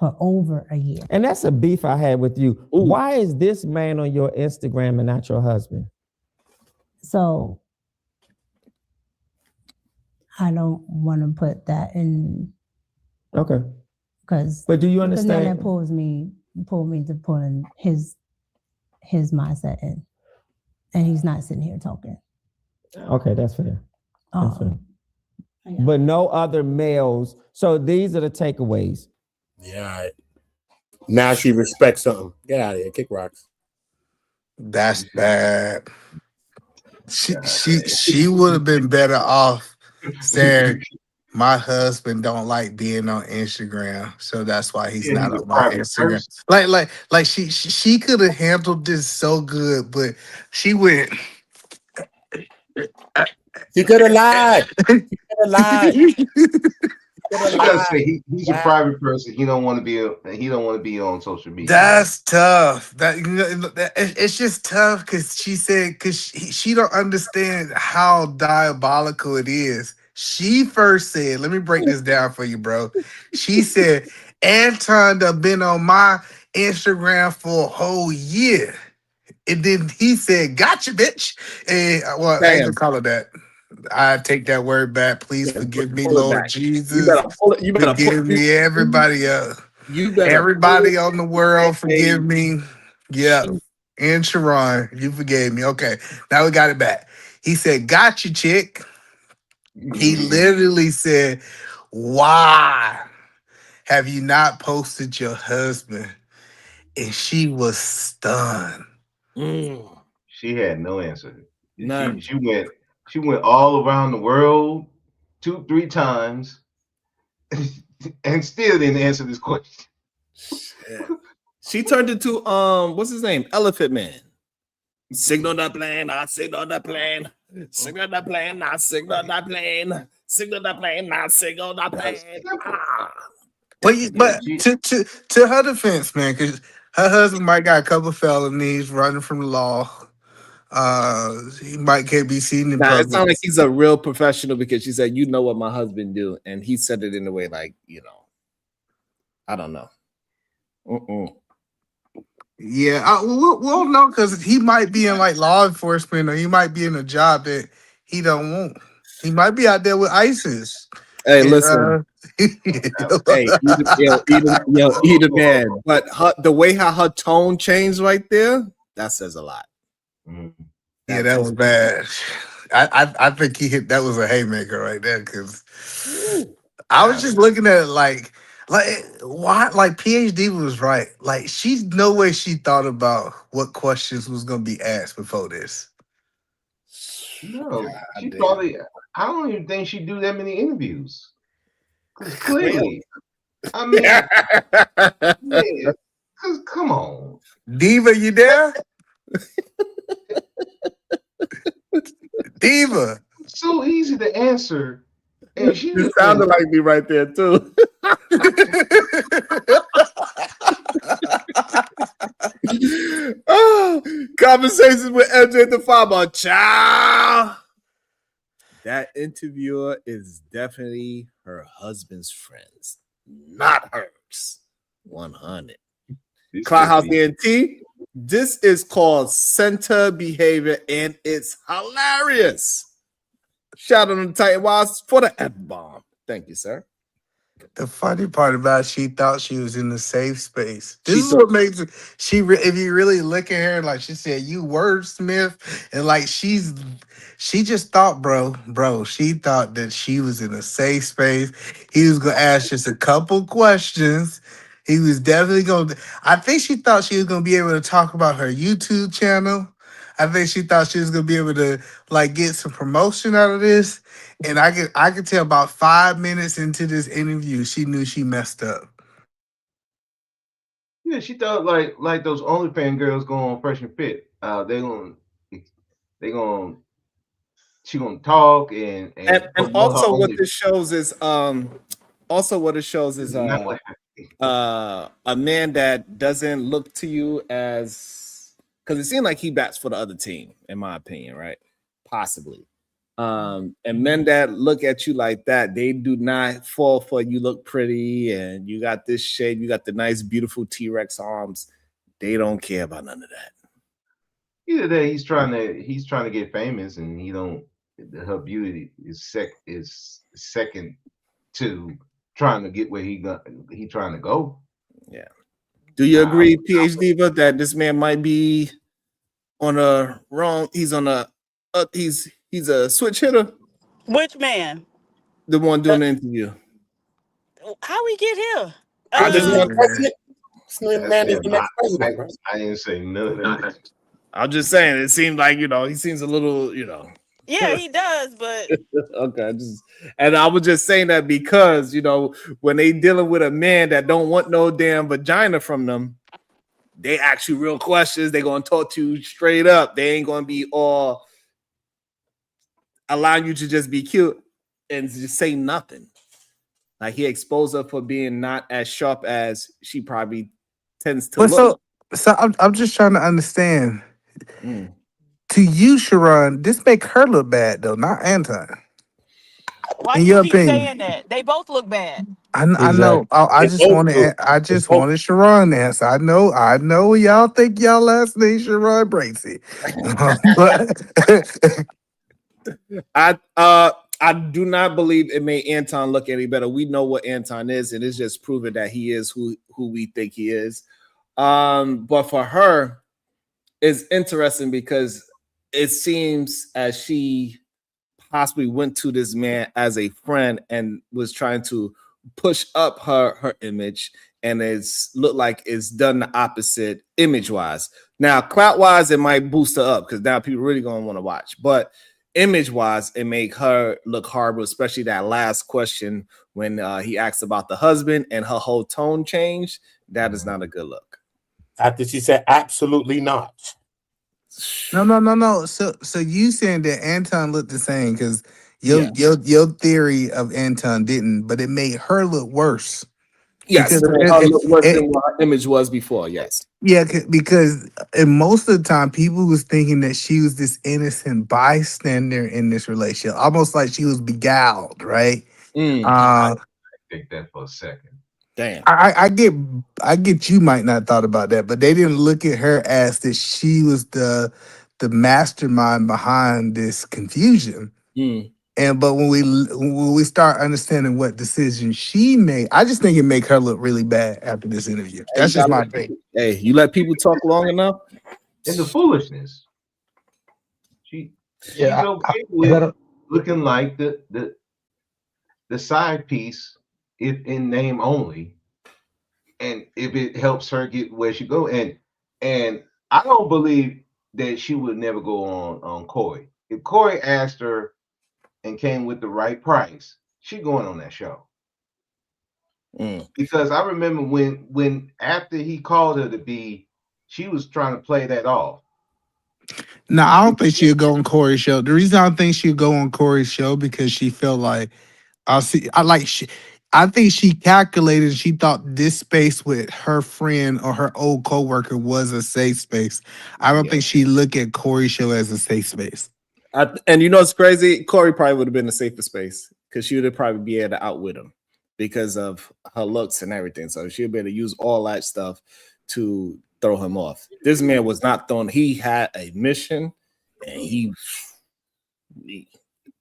for over a year. And that's a beef I had with you. Ooh. Why is this man on your Instagram and not your husband? So I don't want to put that in. Okay. Because but do you understand? Then that pulled me to put in his mindset in. And he's not sitting here talking. Okay, that's fair. That's fair. But no other males. So these are the takeaways. Yeah. All right. Now she respects something. Get out of here. Kick rocks. That's bad. She would have been better off saying, my husband don't like being on Instagram, so that's why he's not on my Instagram. Like she could have handled this so good, but she went. She could have lied. She could have lied. You gotta say he's a private person. He don't want to be on social media. That's tough. It's just tough because she don't understand how diabolical it is. She first said, let me break this down for you, bro. She said, Anton done been on my Instagram for a whole year. And then he said, gotcha, bitch. And well, I ain't gonna call it that. I take that word back. Please forgive me, Lord Jesus. You better forgive me, everybody else. Everybody on the world, forgive me. Yeah. And Sharon, you forgave me. Okay. Now we got it back. He said, gotcha, chick. He literally said, why have you not posted your husband? And she was stunned. She had no answer. None. She went all around the world 2-3 times and still didn't answer this question. Shit. She turned into what's his name? Elephant Man. Signal the plane, I signal the plane. Signal the plane, I signal the plane. Signal the plane, I signal the plane. But to her defense, man, because her husband might got a couple of felonies, running from the law. He might can't be seen in public. It sounds like he's a real professional because she said, "You know what my husband do," and he said it in a way like, I don't know. Yeah, we'll know because he might be in like law enforcement, or he might be in a job that he don't want. He might be out there with ISIS. Hey, listen. Hey, eat a man. But the way how her tone changed right there, that says a lot. Yeah, that was bad. I think he hit. That was a haymaker right there. Because I was just looking at it like why? Like PhD was right. Like she's no way she thought about what questions was gonna be asked before this. No, she probably. I don't even think she do that many interviews. Because clearly, I mean, yeah, because come on, Diva, you there? Diva, so easy to answer, and she just sounded like me right there too. Conversations with MJ the Farmer. Ciao. That interviewer is definitely her husband's friends, not hers. 100. Cloudhouse ENT. This is called center behavior, and it's hilarious. Shout out to the Titan Wives for the F-bomb. Thank you, sir. The funny part about it, she thought she was in a safe space. This is what makes it. If you really look at her, like she said, you wordsmith, and like she just thought, bro, she thought that she was in a safe space. He was gonna ask just a couple questions. He was definitely gonna. I think she thought she was gonna be able to talk about her YouTube channel. I think she thought she was gonna be able to like get some promotion out of this. And I could tell about 5 minutes into this interview, she knew she messed up. Yeah, she thought like those OnlyFans girls go on Fresh and Fit. She gonna talk and also what this shows is a man that doesn't look to you as, because it seemed like he bats for the other team, in my opinion, right? Possibly. And men that look at you like that, they do not fall for you look pretty and you got this shape, you got the nice, beautiful T-Rex arms. They don't care about none of that. Either that he's trying to get famous and he don't her beauty is second to trying to get where he trying to go. Yeah. Do you agree, PhD, that this man might be on a wrong? He's on a he's a switch hitter. Which man? The one doing the interview. How we get here? I didn't say none of that. I'm just saying it seemed like he seems a little Yeah, he does, but okay, and I was just saying that because when they dealing with a man that don't want no damn vagina from them, they ask you real questions. They're gonna talk to you straight up. They ain't gonna be all allowing you to just be cute and just say nothing. Like he exposed her for being not as sharp as she probably tends to look. So I'm just trying to understand. To you, Sharon, this make her look bad though, not Anton. why In you your keep opinion. saying that? They both look bad. I know. I just wanted Sharon to answer. I know y'all think y'all last name Sharon Bracy. But I do not believe it made Anton look any better. We know what Anton is, and it's just proven that he is who we think he is. But for her, it's interesting because it seems as she possibly went to this man as a friend and was trying to push up her image, and it's looked like it's done the opposite image-wise. Now, clout-wise, it might boost her up because now people really gonna want to watch, but image-wise, it make her look horrible, especially that last question when he asked about the husband and her whole tone changed. That is not a good look. After she said absolutely not. No. So you saying that Anton looked the same because your theory of Anton didn't, but it made her look worse. Yes, Because it made her look worse than what her image was before. Yes. Yeah, because most of the time people was thinking that she was this innocent bystander in this relationship, almost like she was beguiled, right? I think that for a second. Damn. I get you might not thought about that, but they didn't look at her as that she was the mastermind behind this confusion. But when we start understanding what decision she made, I just think it make her look really bad after this interview. That's just my thing. Hey, you let people talk long enough. And the foolishness. She's okay with looking like the side piece if in name only, and if it helps her get where she go. And I don't believe that she would never go on Corey. If Corey asked her and came with the right price, she going on that show. Because I remember when after he called her to be, she was trying to play that off. No, I don't think she'll go on Corey's show. The reason I don't think she'll go on Corey's show because she felt like I think she calculated. She thought this space with her friend or her old coworker was a safe space. I don't think she looked at Corey's show as a safe space. And it's crazy. Corey probably would have been a safer space because she would have probably be able to outwit him because of her looks and everything. So she'll be able to use all that stuff to throw him off. This man was not thrown. He had a mission, and he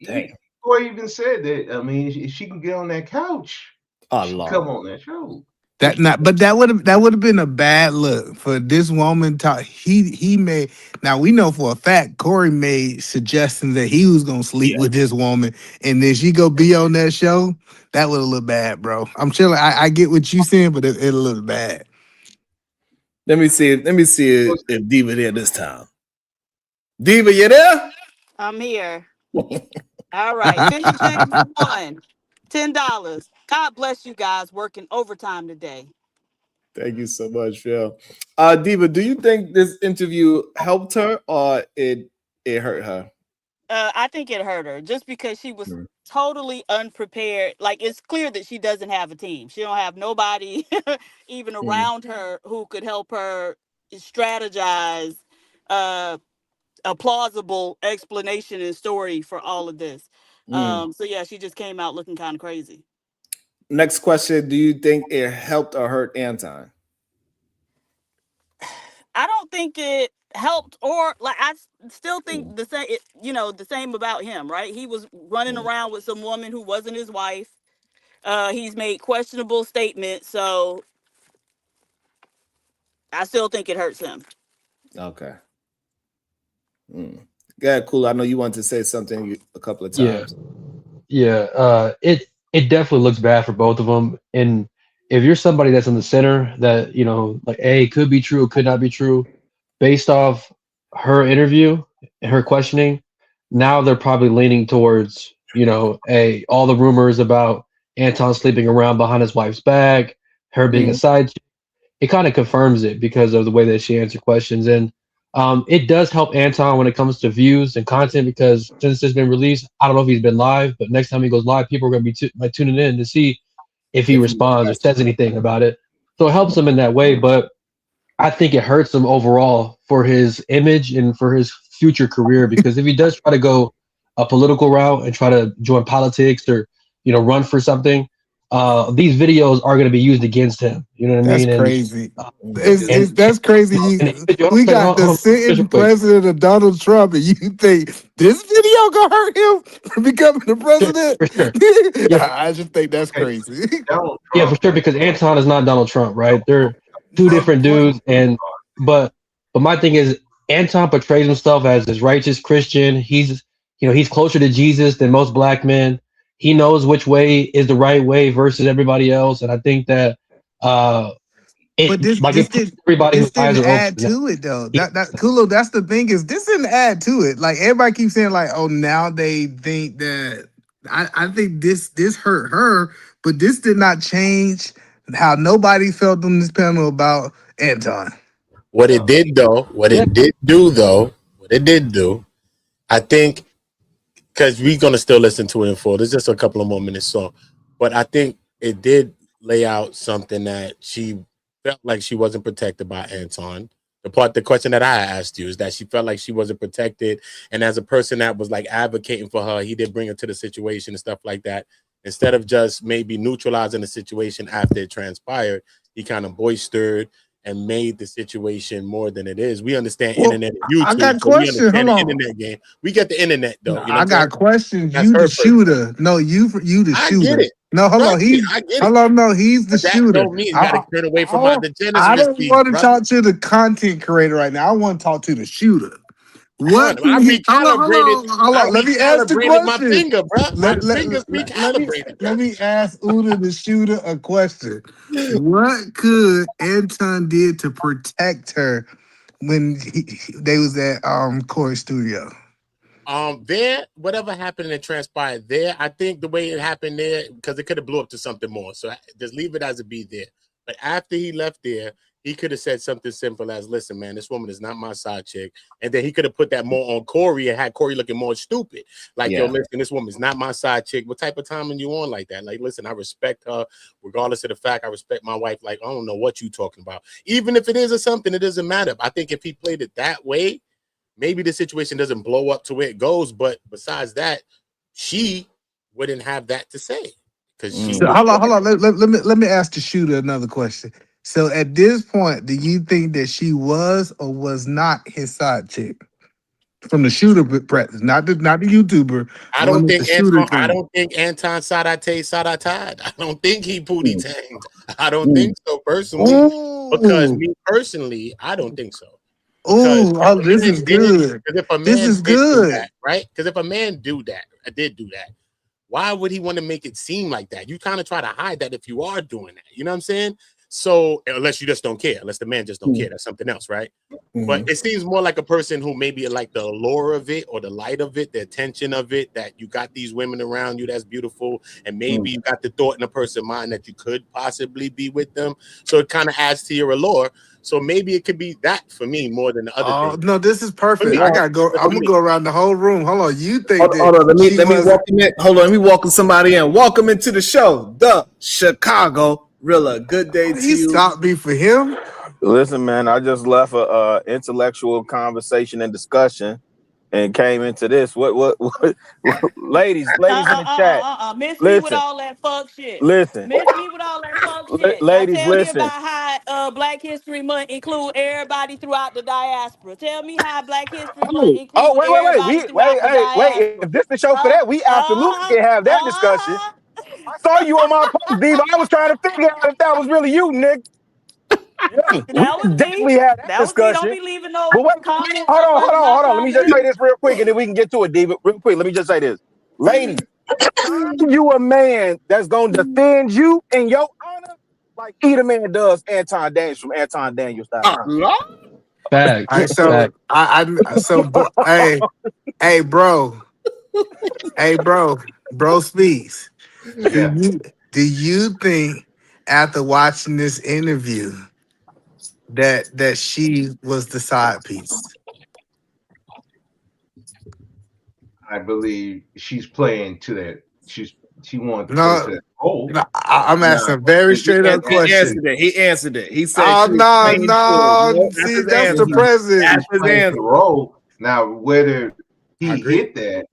dang. Corey even said that. I mean, if she can get on that couch, come on that show. But that would have been a bad look for this woman. He made. Now we know for a fact Corey made suggestions that he was gonna sleep with this woman, and then she go be on that show. That would have looked bad, bro. I'm chilling. I get what you saying, but it'll look bad. Let me see if Diva there this time. Diva, you there? I'm here. All right. 50 cents for one. $10. God bless you guys working overtime today. Thank you so much, Phil. Diva, do you think this interview helped her or it hurt her? I think it hurt her just because she was totally unprepared. Like, it's clear that she doesn't have a team. She don't have nobody even around her who could help her strategize a plausible explanation and story for all of this. So yeah, she just came out looking kind of crazy. Next question: do you think it helped or hurt Anton? I don't think it helped, or like I still think the same. The same about him, right? He was running around with some woman who wasn't his wife. He's made questionable statements, so I still think it hurts him. Okay. Yeah, cool. I know you wanted to say something a couple of times. It definitely looks bad for both of them. And if you're somebody that's in the center, that like, hey, it could be true, it could not be true, based off her interview and her questioning, now they're probably leaning towards, hey, all the rumors about Anton sleeping around behind his wife's back, her being a side chick, it kind of confirms it because of the way that she answered questions. And it does help Anton when it comes to views and content, because since it's been released, I don't know if he's been live, but next time he goes live, people are going to be tuning in to see if he responds or says anything about it. So it helps him in that way, but I think it hurts him overall for his image and for his future career, because if he does try to go a political route and try to join politics or run for something, these videos are going to be used against him. You know what I mean? That's crazy. That's crazy. We got the sitting president of Donald Trump, and you think this video gonna hurt him for becoming the president? For sure. I just think that's crazy. Yeah, for sure, because Anton is not Donald Trump, right? They're two different dudes, but my thing is, Anton portrays himself as this righteous Christian. He's closer to Jesus than most black men. He knows which way is the right way versus everybody else, and I think that this didn't add to it though. That Kulo, that's the thing, is this didn't add to it. Like, everybody keeps saying like, oh, now they think that I think this hurt her, but this did not change how nobody felt on this panel about Anton. What it did do, I think, because we're gonna still listen to it in full. There's just a couple of more minutes song, but I think it did lay out something that she felt like she wasn't protected by Anton. The question that I asked you is that she felt like she wasn't protected, and as a person that was like advocating for her, he did bring her to the situation and stuff like that. Instead of just maybe neutralizing the situation after it transpired, he kind of boistered and made the situation more than it is. We understand internet and YouTube. I got questions. Hold on. Internet game. We get the internet though. I got questions. You the shooter. No, you the shooter. I get it. No, hold on. He's the shooter. Don't mean you gotta turn away from my degeneracy. I don't want to talk to the content creator right now. I want to talk to the shooter. What? I recalibrated. Hold on. Let me ask the question. My finger, bro. My finger's recalibrated. Let me ask Uda the shooter a question. What could Anton did to protect her when they was at Corey Studio? There, whatever happened and transpired there, I think the way it happened there, because it could have blew up to something more. So just leave it as it be there. But after he left there, he could have said something simple as, listen, man, this woman is not my side chick. And then he could have put that more on Corey and had Corey looking more stupid. Like, yo, listen, this woman's not my side chick. What type of timing you on like that? Like, listen, I respect her, regardless of the fact I respect my wife. Like, I don't know what you talking about. Even if it is or something, it doesn't matter. I think if he played it that way, maybe the situation doesn't blow up to where it goes. But besides that, she wouldn't have that to say. Hold on. Let me ask the shooter another question. So at this point, do you think that she was or was not his side chick? From the shooter practice, not the YouTuber. I don't think Anton Sadatai. I don't think he booty tanged. I don't think so personally. Because me personally, I don't think so. This is good. This is good, right? Because if a man did do that, why would he want to make it seem like that? You kind of try to hide that if you are doing that. You know what I'm saying? So unless you just don't care, unless the man just don't care, that's something else, right? But it seems more like a person who maybe like the allure of it or the light of it, the attention of it, that you got these women around you that's beautiful, and maybe you got the thought in a person's mind that you could possibly be with them. So it kind of adds to your allure. So maybe it could be that for me more than the other thing. No, this is perfect. I gotta go. I'm gonna go around the whole room. Hold on. You think hold on, let me welcome in. Hold on, let me welcome somebody in. Welcome into the show, the Chicago Rilla. Good day to you. He stopped me for him. Listen, man, I just left a intellectual conversation and discussion and came into this. What ladies in the chat. Miss me with Listen, all that fuck shit. listen. Miss me with all that fuck shit. Ladies, Now tell listen. me about how Black History Month include everybody throughout the diaspora. Tell me how Black History Month include everybody throughout the diaspora. If this the show for that, we absolutely can have that discussion. I saw you on my post, Diva. I was trying to figure out if that was really you, Nick. Yeah, That was definitely me. had that That was me. discussion. Don't be leaving no But wait, comments. hold on. Let me just say this real quick, and then we can get to it, Diva. Real quick, let me just say this, ladies. You a man that's gonna defend you in your honor, like Peter Man does Anton Daniels from Anton Daniels style. All right, so hey, bro, bro speaks. Yeah. Do you think after watching this interview that she was the side piece? I believe she's playing to that. She wanted to No, play to that role. no, I'm asking a very straight up question. He answered it. He said, Oh she was no, playing to it. see, his that's the answer. president. That's his Playing answer. the role. Now, whether he hit that,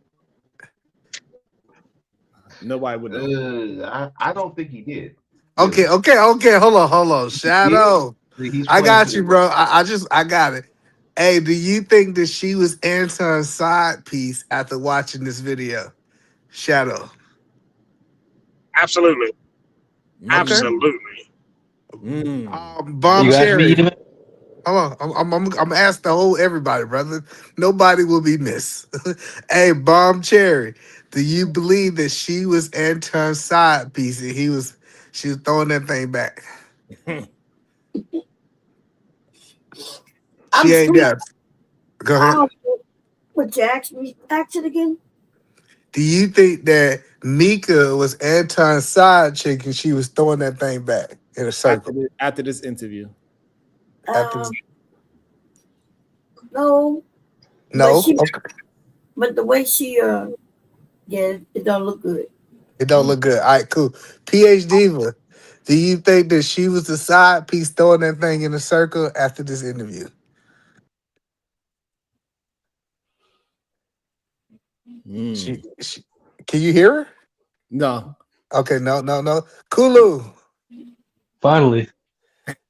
nobody would know. I don't think he did. Okay. Hold on. Shadow. He's I playing got to you, the bro. I got it. Hey, do you think that she was Anton's side piece after watching this video? Shadow. Absolutely. Okay. Absolutely. Bomb You asked me Cherry. to- Hold on. I'm asking the whole everybody, brother. Nobody will be missed. Hey, Bomb Cherry. Do you believe that she was Anton's side piece and she was throwing that thing back? She ain't deaf. Go ahead. What you asked me? Ask it again. Do you think that Micca was Anton's side chick and she was throwing that thing back in a circle? After this interview. No. No. But the way she yeah, it don't look good. It don't look good. All right, cool. PH Diva, do you think that she was the side piece throwing that thing in a circle after this interview? She, can you hear her? No. Okay, no. Kulu, Finally.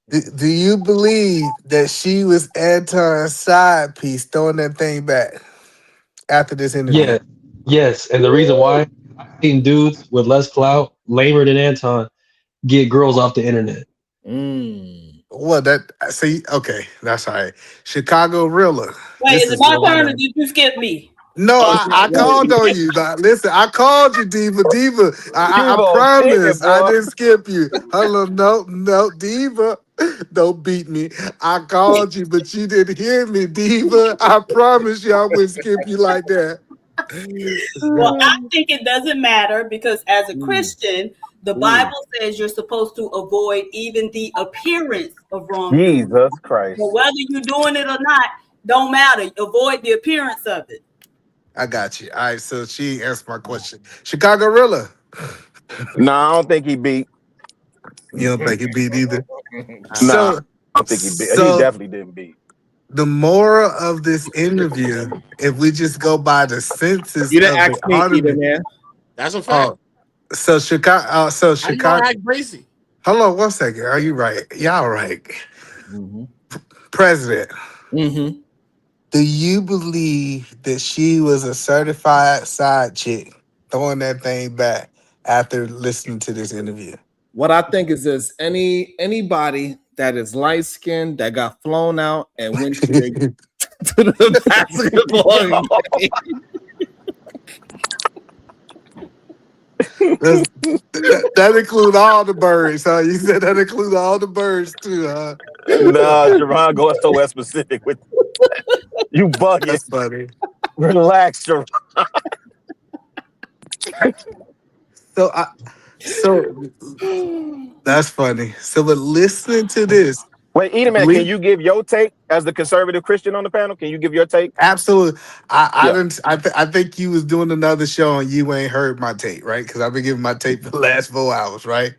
do you believe that she was Anton's side piece throwing that thing back after this interview? Yeah. Yes. And the reason why I've seen dudes with less clout, lamer than Anton, get girls off the internet. Well, okay, that's all right. Chicago Rilla. Wait, is it my turn or did you skip me? No, I called on you. Listen, I called you, Diva. I gonna promise. skip it, I boy. didn't skip you. Hello, no, Diva. Don't beat me. I called you, but you didn't hear me, Diva. I promise you I wouldn't skip you like that. Well, I think it doesn't matter because as a Christian, the Bible says you're supposed to avoid even the appearance of wrongdoing. Jesus Christ. So whether you're doing it or not, don't matter. Avoid the appearance of it. I got you. All right, so she answered my question. Chicago Rilla. No, I don't think he beat. You don't think he beat either? Nah, I don't think he beat. He definitely didn't beat. The moral of this interview, if we just go by the census You didn't of ask the me either, audience, man. That's a fact. so Chicago, How you gonna act crazy? Hold on 1 second. Are you right? Y'all right. President. Do you believe that she was a certified side chick throwing that thing back after listening to this interview? What I think is this: anybody that is light skinned that got flown out and went to the basketball game. That include all the birds, huh? You said that include all the birds too, huh? Nah, Jerron going somewhere specific with you bugging. That's funny. Relax, Jerron. So that's funny. So, but listening to this. Wait, Edelman, can you give your take as the conservative Christian on the panel? Can you give your take? Absolutely. I think you was doing another show and you ain't heard my tape, right? Because I've been giving my tape for the last 4 hours, right?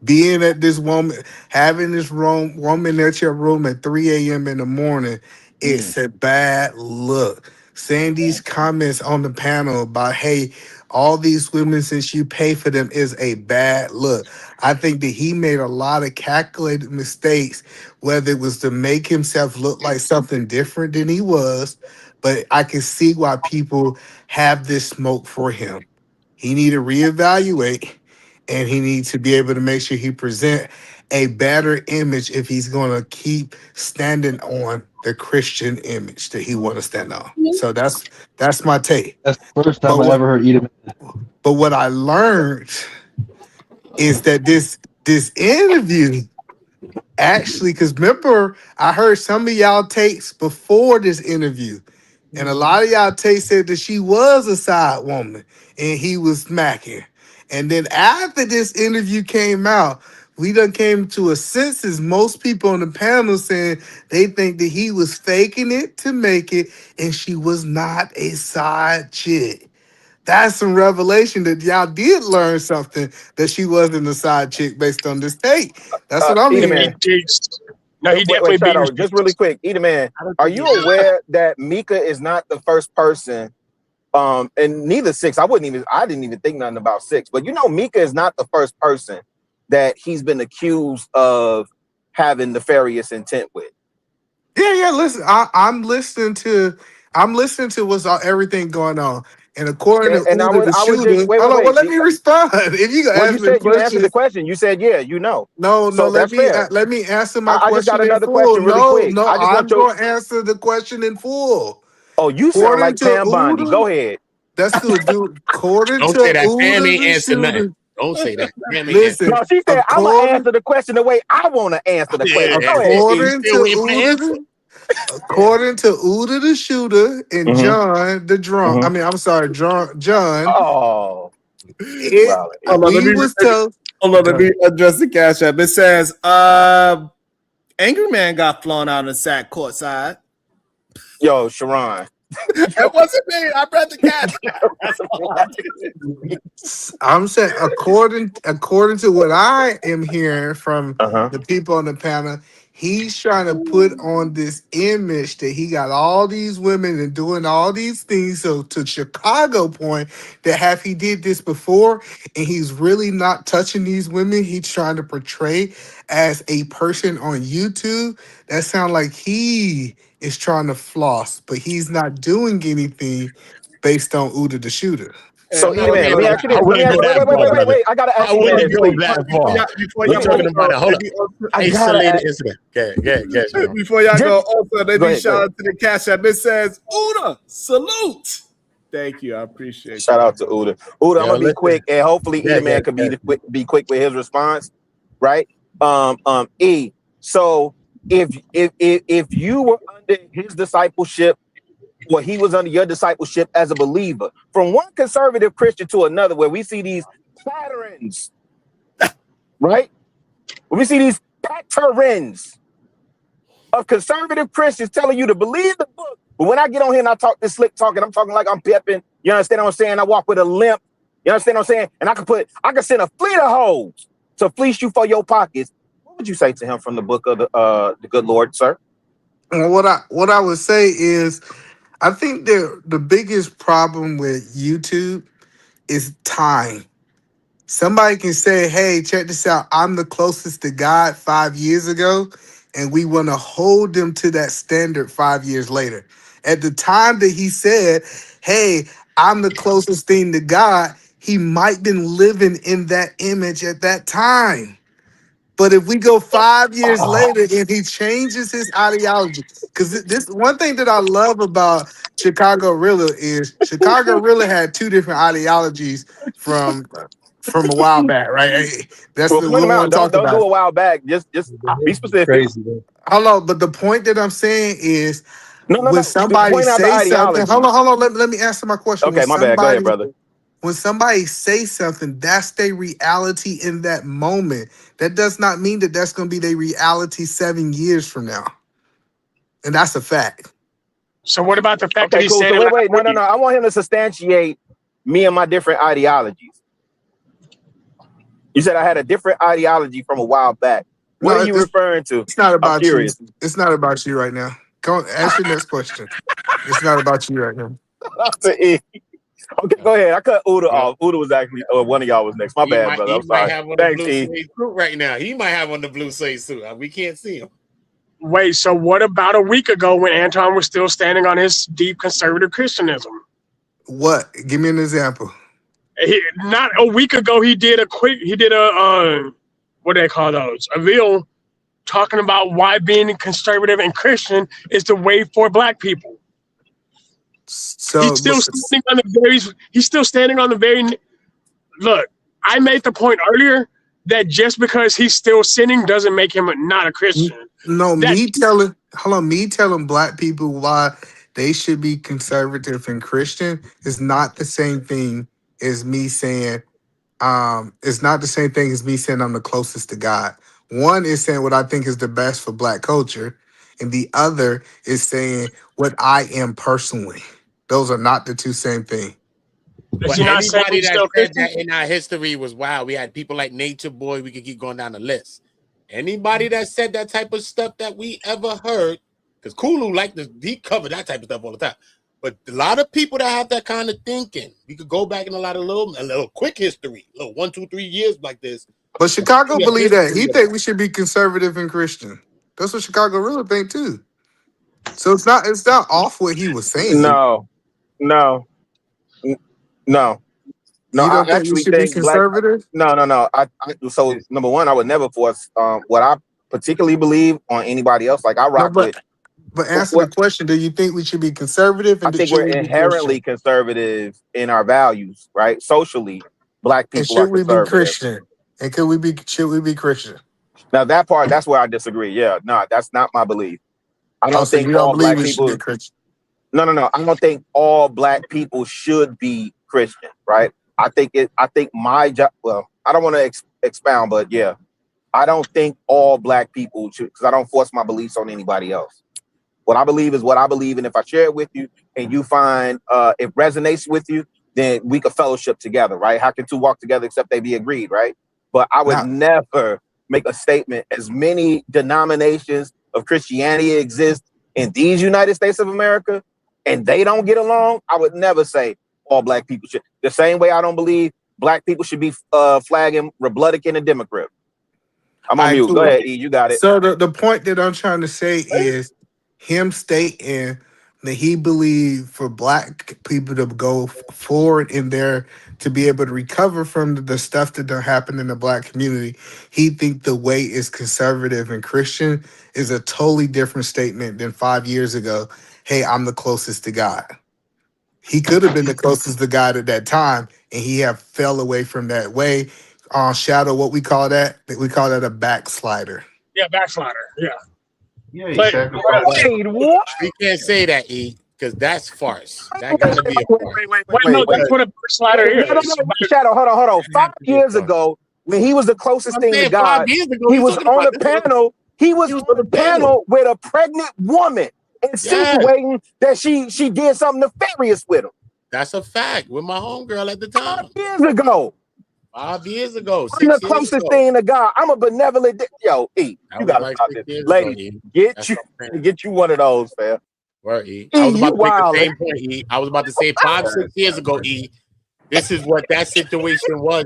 Being at this woman, having this woman at your room at 3 a.m. in the morning, it's a bad look. saying these comments on the panel about, hey, all these women, since you pay for them, is a bad look. I think that he made a lot of calculated mistakes, whether it was to make himself look like something different than he was, but I can see why people have this smoke for him. He need to reevaluate, and he needs to be able to make sure he present a better image if he's going to keep standing on the Christian image that he want to stand on. So that's my take. That's the first time I ever heard Edom. But what I learned is that this interview actually, because remember, I heard some of y'all takes before this interview, and a lot of y'all takes said that she was a side woman and he was smacking. And then after this interview came out, we done came to a census. Most people on the panel saying they think that he was faking it to make it, and she was not a side chick. That's some revelation that y'all did learn something, that she wasn't a side chick based on this take. That's what I'm Edom hearing. Man. No, he definitely wait, beat Shadow, just really quick. Edom Man, are you aware that Micca is not the first person, and neither Six, I didn't even think nothing about Six, but you know Micca is not the first person that he's been accused of having nefarious intent with. Yeah. Listen, I'm listening to what's everything going on. And according to And I Uda would the shooter, just wait. well, let me respond. If you gonna Well, ask you me the said you answered the question, question. You said you know. no, So let that's fair. me answer my I just got question in another full. question really quick. I just I'm want your. gonna answer the question in full. Oh, you sound According like to Pam Bondi. Uda, Go ahead. that's cool, dude. According Don't to say that. Pam Uda ain't the answer nothing. shooter, Don't say that. Pam ain't answer. listen. No, she said I'm gonna answer the question the way I want to answer the question. Go ahead. According to Uda the shooter and John the drunk. I mean, I'm sorry, John. Oh, Hold on, We was told. let me address the cash app. It says, Angry Man got flown out and sat courtside. Yo, Sharon. That wasn't me. I read the cash app. I'm saying according to what I am hearing from the people on the panel, he's trying to put on this image that he got all these women and doing all these things. So to Chicago point, that he did this before and he's really not touching these women, he's trying to portray as a person on YouTube. That sounds like he is trying to floss, but he's not doing anything based on Uda the shooter. So, Edom Man, let me ask you this. Wait. I gotta ask you this, please. We're talking about a hold on. Isolated incident. Okay. Before y'all go, also let me shout out to the cash app. It says, Uda, salute. Thank you. I appreciate it. Shout out to Uda. Uda, I'm gonna be quick, and hopefully Edom Man can be quick with his response, right? E. So if you were under his discipleship, or he was under your discipleship as a believer, from one conservative Christian to another, where we see these patterns, right? When we see these patterns of conservative Christians telling you to believe the book, but when I get on here and I talk this slick talking, I'm talking like I'm pepping. You understand what I'm saying? I walk with a limp. You understand what I'm saying? And I can send a fleet of hoes to fleece you for your pockets. What would you say to him from the book of the good Lord, sir? What I would say is, I think the biggest problem with YouTube is time. Somebody can say, hey, check this out. I'm the closest to God 5 years ago, and we want to hold them to that standard 5 years later. At the time that he said, hey, I'm the closest thing to God, he might been living in that image at that time. But if we go 5 years later and he changes his ideology, because this one thing that I love about Chicago Rilla is Chicago Rilla had two different ideologies from a while back, right? That's well, the point one them we out. want to talk Don't about. do a while back. Just be specific. Crazy, man. Hold on, but the point that I'm saying is, No. when somebody Point out the say something, ideology. hold on. Let me answer my question. Okay, my bad. Go ahead, brother. When somebody says something, that's their reality in that moment. That does not mean that that's going to be their reality 7 years from now. And that's a fact. So what about the fact that Okay, he cool. said So it? wait. No. I want him to substantiate me and my different ideologies. You said I had a different ideology from a while back. What are you referring to? It's not I'm about you. curious. It's not about you right now. Go ask your next question. It's not about you right now. Okay, go ahead. I cut Uda off. Uda was actually, one of y'all was next. My bad, brother. I'm He might sorry. have on the Thanks, blue E. suede suit right now. He might have on the blue suede suit. We can't see him. Wait, so what about a week ago when Anton was still standing on his deep conservative Christianism? What? Give me an example. Not a week ago, he did a what do they call those? A reel talking about why being conservative and Christian is the way for Black people. So he's still standing on the very. Look, I made the point earlier that just because he's still sinning doesn't make him not a Christian. No, me telling Black people why they should be conservative and Christian is not the same thing as me saying, it's not the same thing as me saying I'm the closest to God. One is saying what I think is the best for Black culture, and the other is saying what I am personally. Those are not the two same things. But anybody that said that in our history was wild. We had people like Nature Boy. We could keep going down the list. Anybody that said that type of stuff that we ever heard, because Kulu liked this, he covered that type of stuff all the time. But a lot of people that have that kind of thinking, we could go back in a little quick history, a little 1, 2, 3 years like this. But Chicago believe that. He think we should be conservative and Christian. That's what Chicago really think too. So it's not off what he was saying. No. You don't think we should be conservative? No. So number one, I would never force what I particularly believe on anybody else. Like I rock with. But answer the question: do you think we should be conservative? I think we're inherently conservative in our values, right? Socially, Black people should we conservative. be Christian? And should we be Christian? Now that part, that's where I disagree. Yeah, no, that's not my belief. I don't think you all don't Black believe we people. should be Christian. No. I don't think all Black people should be Christian, right? I think my job. Well, I don't want to expound, but yeah, I don't think all Black people should, because I don't force my beliefs on anybody else. What I believe is what I believe, and if I share it with you and you find it resonates with you, then we could fellowship together, right? How can two walk together except they be agreed, right? But I would never make a statement. As many denominations of Christianity exist in these United States of America, and they don't get along, I would never say all Black people should. The same way I don't believe Black people should be flagging Republican and Democrat. I'm on mute. Go ahead, E. You got it. So the point that I'm trying to say is him stating that he believed for Black people to go forward in there to be able to recover from the stuff that don't happen in the Black community. He think the way is conservative and Christian is a totally different statement than 5 years ago. Hey, I'm the closest to God. He could have been the closest to God at that time, and he have fell away from that way. Shadow, what we call that? We call that a backslider. Yeah, backslider. Yeah. Yeah, wait, what? We can't say that, E, because that's farce. That gotta be a farce. Wait, that's what a backslider is. No, Shadow, hold on. 5 years ago, when he was the closest thing to God, he was on the panel. He was on the panel with a pregnant woman, insinuating that she did something nefarious with him. That's a fact. With my homegirl at the time. 5 years ago. 5 years ago. I'm the closest thing to God. I'm a benevolent. Yo, E, you gotta stop this. Lady, get you one of those, fam. Right, E. I was about to make the same point, E. I was about to say 5, 6 years ago, E. This is what that situation was.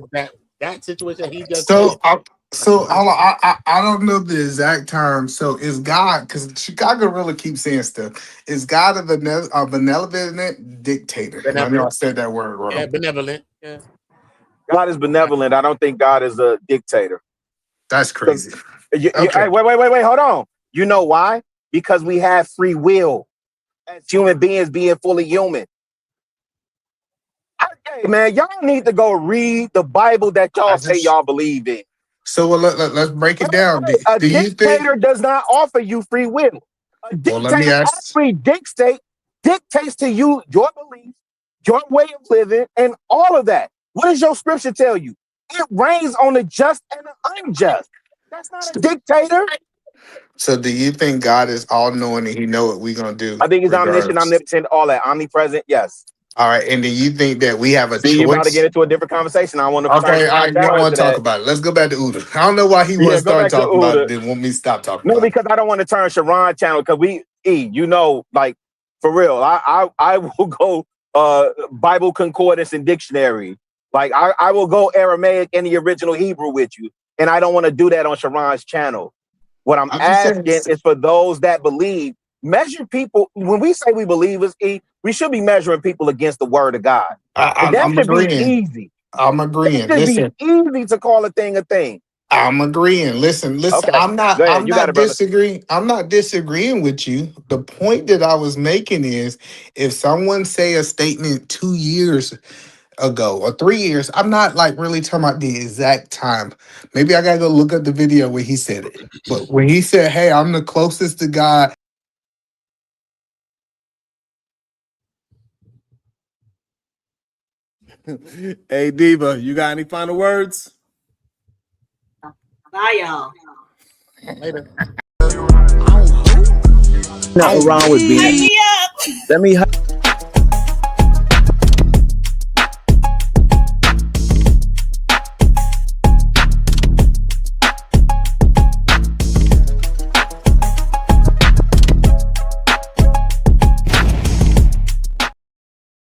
That situation he just So I don't know the exact term. So is God, because Chicago really keeps saying stuff, is God a benevolent dictator? I know I said that word wrong. Yeah, benevolent. Yeah. God is benevolent. I don't think God is a dictator. That's crazy. Hey, wait, hold on. You know why? Because we have free will as human beings being fully human. Hey, man, y'all need to go read the Bible that y'all say y'all believe in. So let's break it down. A dictator does not offer you free will. A dictator actually dictates to you your beliefs, your way of living, and all of that. What does your scripture tell you? It rains on the just and the unjust. That's not a dictator. So do you think God is all-knowing and he know what we're going to do? I think he's omniscient, omnipotent, all that. Omnipresent, yes. All right, and do you think that we have a choice? You're about to get into a different conversation. I want to. Okay, I don't want to talk about it. Let's go back to Uda. I don't know why he wants to start talking about it. Then want me to stop talking. No, because I don't want to turn Sharon channel because you know, like for real, I will go Bible concordance and dictionary. Like I will go Aramaic and the original Hebrew with you, and I don't want to do that on Sharon's channel. What I'm asking is for those that believe, measure people. When we say we believers, we should be measuring people against the word of God. I'm agreeing. Easy. I'm agreeing. It should be easy to call a thing a thing. I'm agreeing. Listen. Okay. I'm not disagreeing. I'm not disagreeing with you. The point that I was making is if someone say a statement 2 years ago or 3 years, I'm not like really talking about the exact time. Maybe I gotta go look up the video where he said it. But when he said, "Hey, I'm the closest to God." Hey, Diva, you got any final words? Bye, y'all. Later. Nothing wrong with being. Hype me up. Let me.